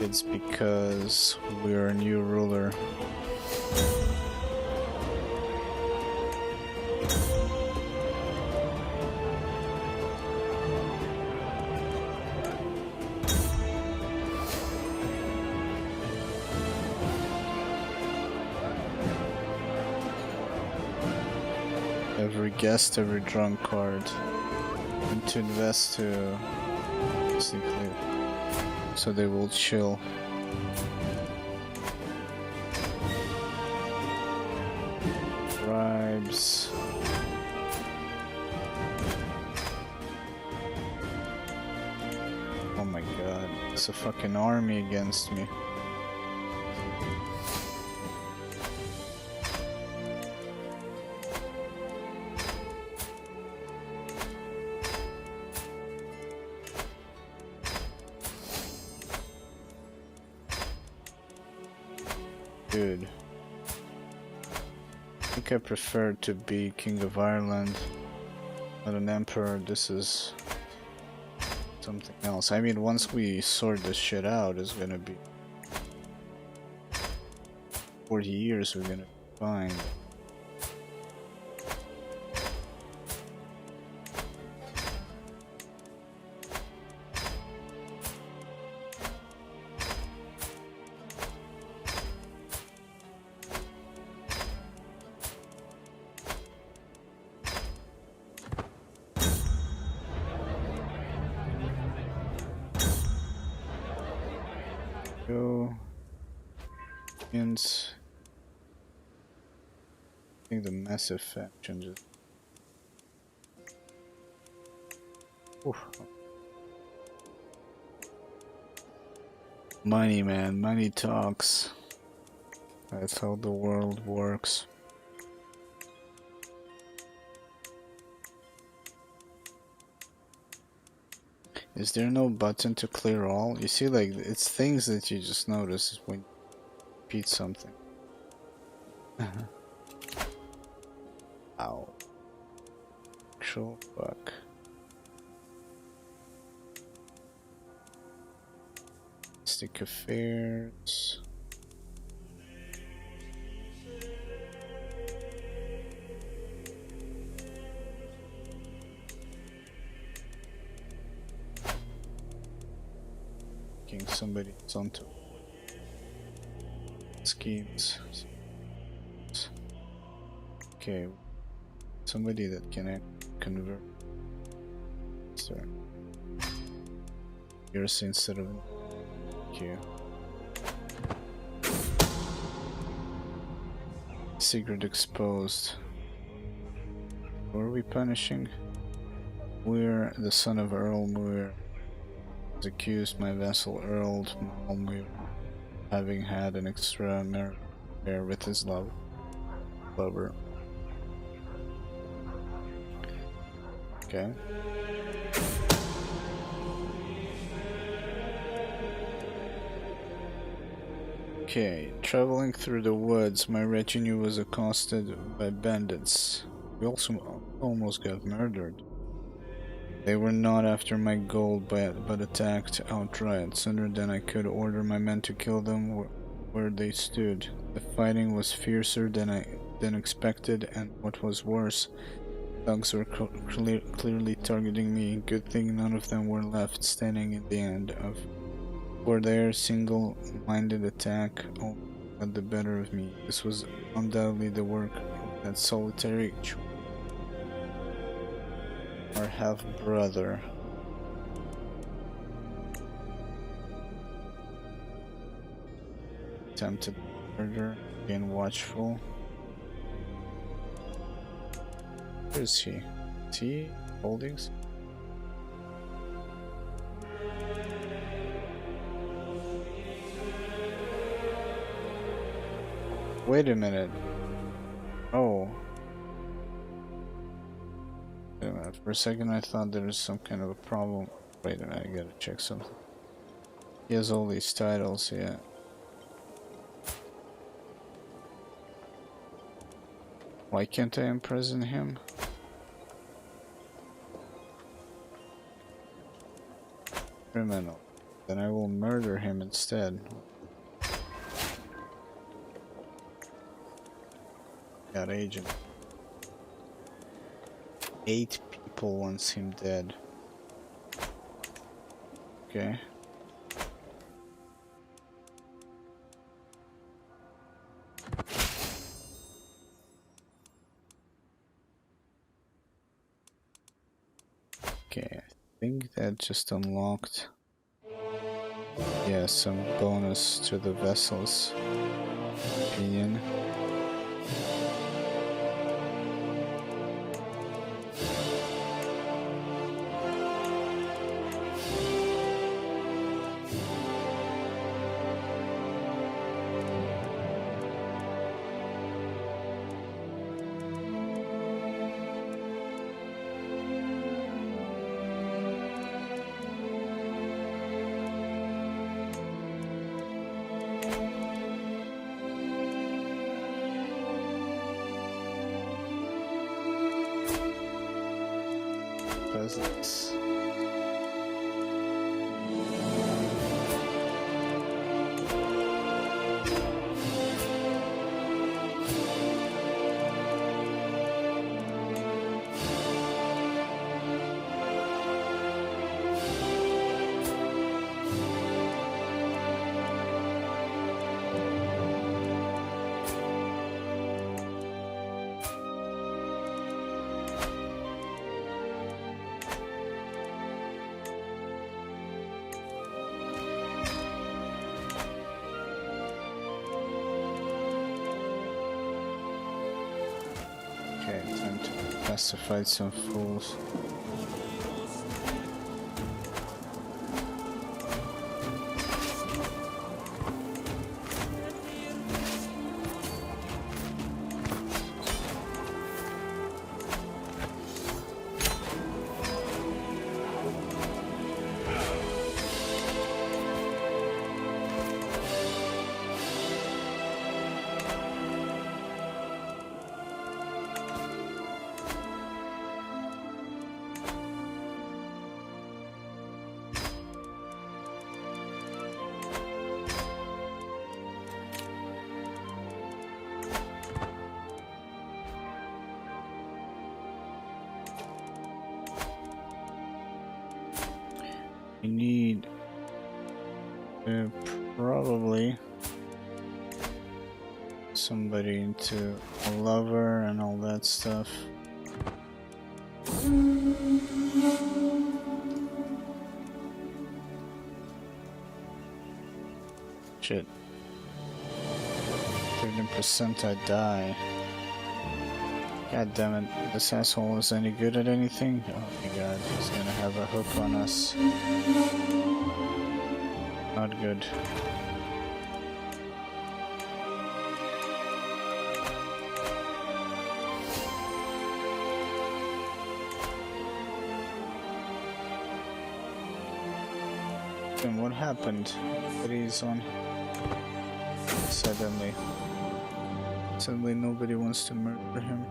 It's because we're a new ruler. Every guest, every drunk card. And to invest to basically so they will chill. Bribes. Oh my god, it's a fucking army against me. Dude, I think I prefer to be King of Ireland, not an emperor. This is something else. I mean, once we sort this shit out, it's gonna be 40 years, we're gonna be fine. Go. And I think the massive faction just. Oof. Money, man, money talks. That's how the world works. Is there no button to clear all? You see, like, it's things that you just notice when you repeat something. Ow. Actual fuck. Stick affairs. Somebody's onto schemes. Okay, somebody that can convert. So yours instead of you. Secret exposed. What are we punishing? We're the son of Earl Muir. accused my vassal Earl Malmö having had an extra affair with his lover. Okay. Okay, traveling through the woods, my retinue was accosted by bandits. We also almost got murdered. They were not after my gold, but attacked outright. Sooner than I could order my men to kill them where they stood. The fighting was fiercer than expected, and what was worse, thugs were clearly targeting me. Good thing none of them were left standing in the end of. For their single-minded attack got the better of me. This was undoubtedly the work of that solitary or half-brother. Attempted murder, being watchful. Where is he? Is he holdings? Wait a minute. Oh. Wait a minute. For a second I thought there was some kind of a problem. Wait a minute, I gotta check something. He has all these titles, yeah. Why can't I imprison him? Criminal. Then I will murder him instead. Got agent. 8 people wants him dead. Okay. Okay, I think that just unlocked. Yeah, some bonus to the vessel's opinion. Presence. Okay, time to pacify some fools. We need probably somebody into a lover and all that stuff. Shit. 30% I die. God damn it, this asshole is any good at anything? Oh my god, he's gonna have a hook on us. Not good. Then what happened? Nobody's on. Suddenly nobody wants to murder him.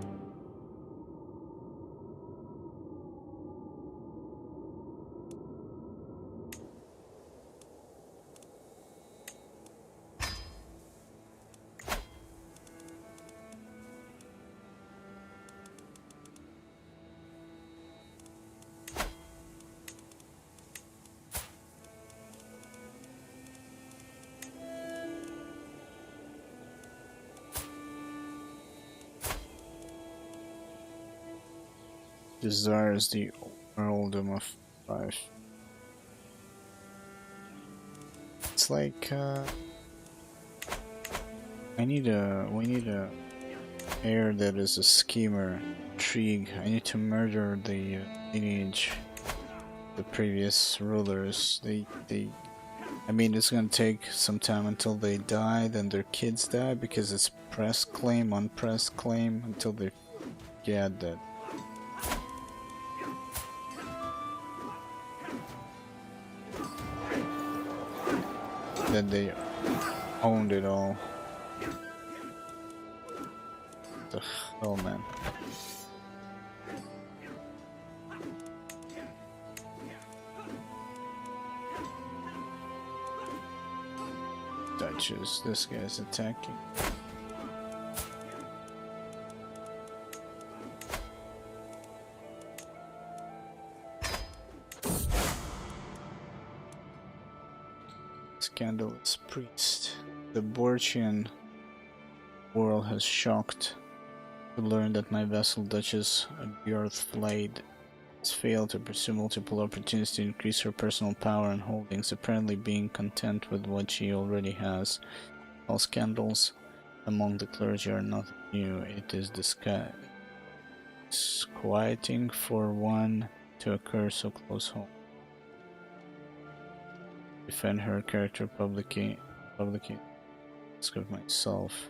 Desires the earldom of life. It's like we need a heir that is a schemer, intrigue. I need to murder the lineage, the previous rulers. I mean, it's gonna take some time until they die, then their kids die, because it's press claim on press claim until they get that. Then they owned it all. The hell, man. Duchess, this guy's attacking. Scandalous priest. The Borchian world has shocked to learn that my vassal Duchess Bjorthflade has failed to pursue multiple opportunities to increase her personal power and holdings, apparently being content with what she already has. All scandals among the clergy are nothing new. It is disquieting for one to occur so close home. Defend her character publicly ask of myself.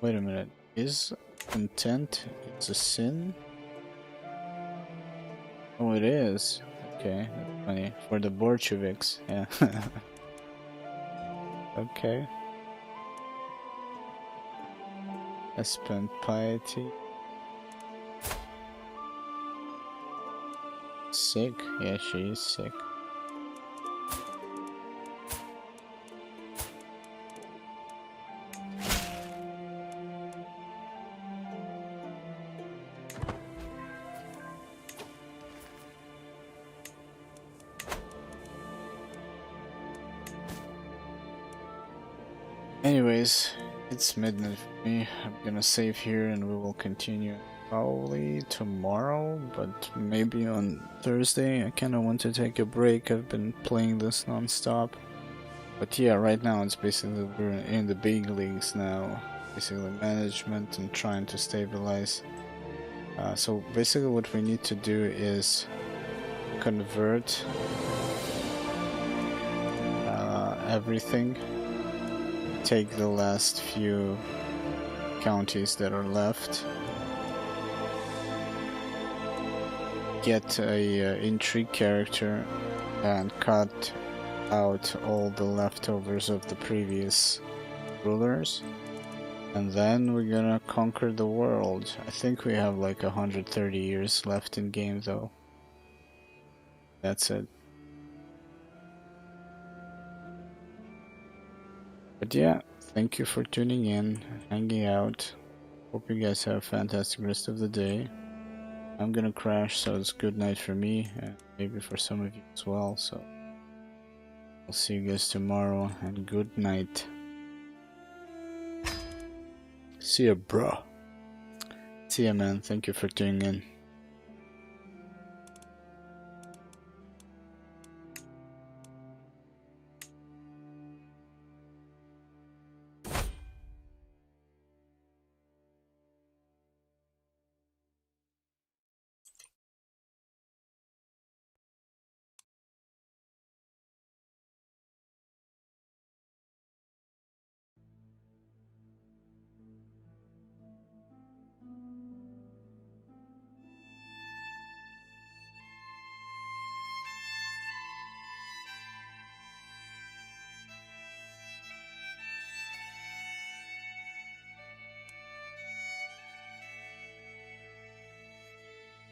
Wait a minute, is content it's a sin? Oh, it is. Okay, that's funny. For the Bolsheviks, yeah. Okay. I spent piety. Sick? Yeah, she is sick. Anyways, it's midnight for me. I'm gonna save here and we will continue probably tomorrow, but maybe on Thursday. I kinda want to take a break. I've been playing this non-stop. But yeah, right now it's basically we're in the big leagues now. Basically management and trying to stabilize. So basically what we need to do is convert everything. Take the last few counties that are left. Get a intrigue character and cut out all the leftovers of the previous rulers. And then we're gonna conquer the world. I think we have like 130 years left in game though. That's it. But yeah, thank you for tuning in, hanging out. Hope you guys have a fantastic rest of the day. I'm gonna crash, so it's good night for me, and maybe for some of you as well, so I'll see you guys tomorrow, and good night. See ya, bro. See ya, man. Thank you for tuning in.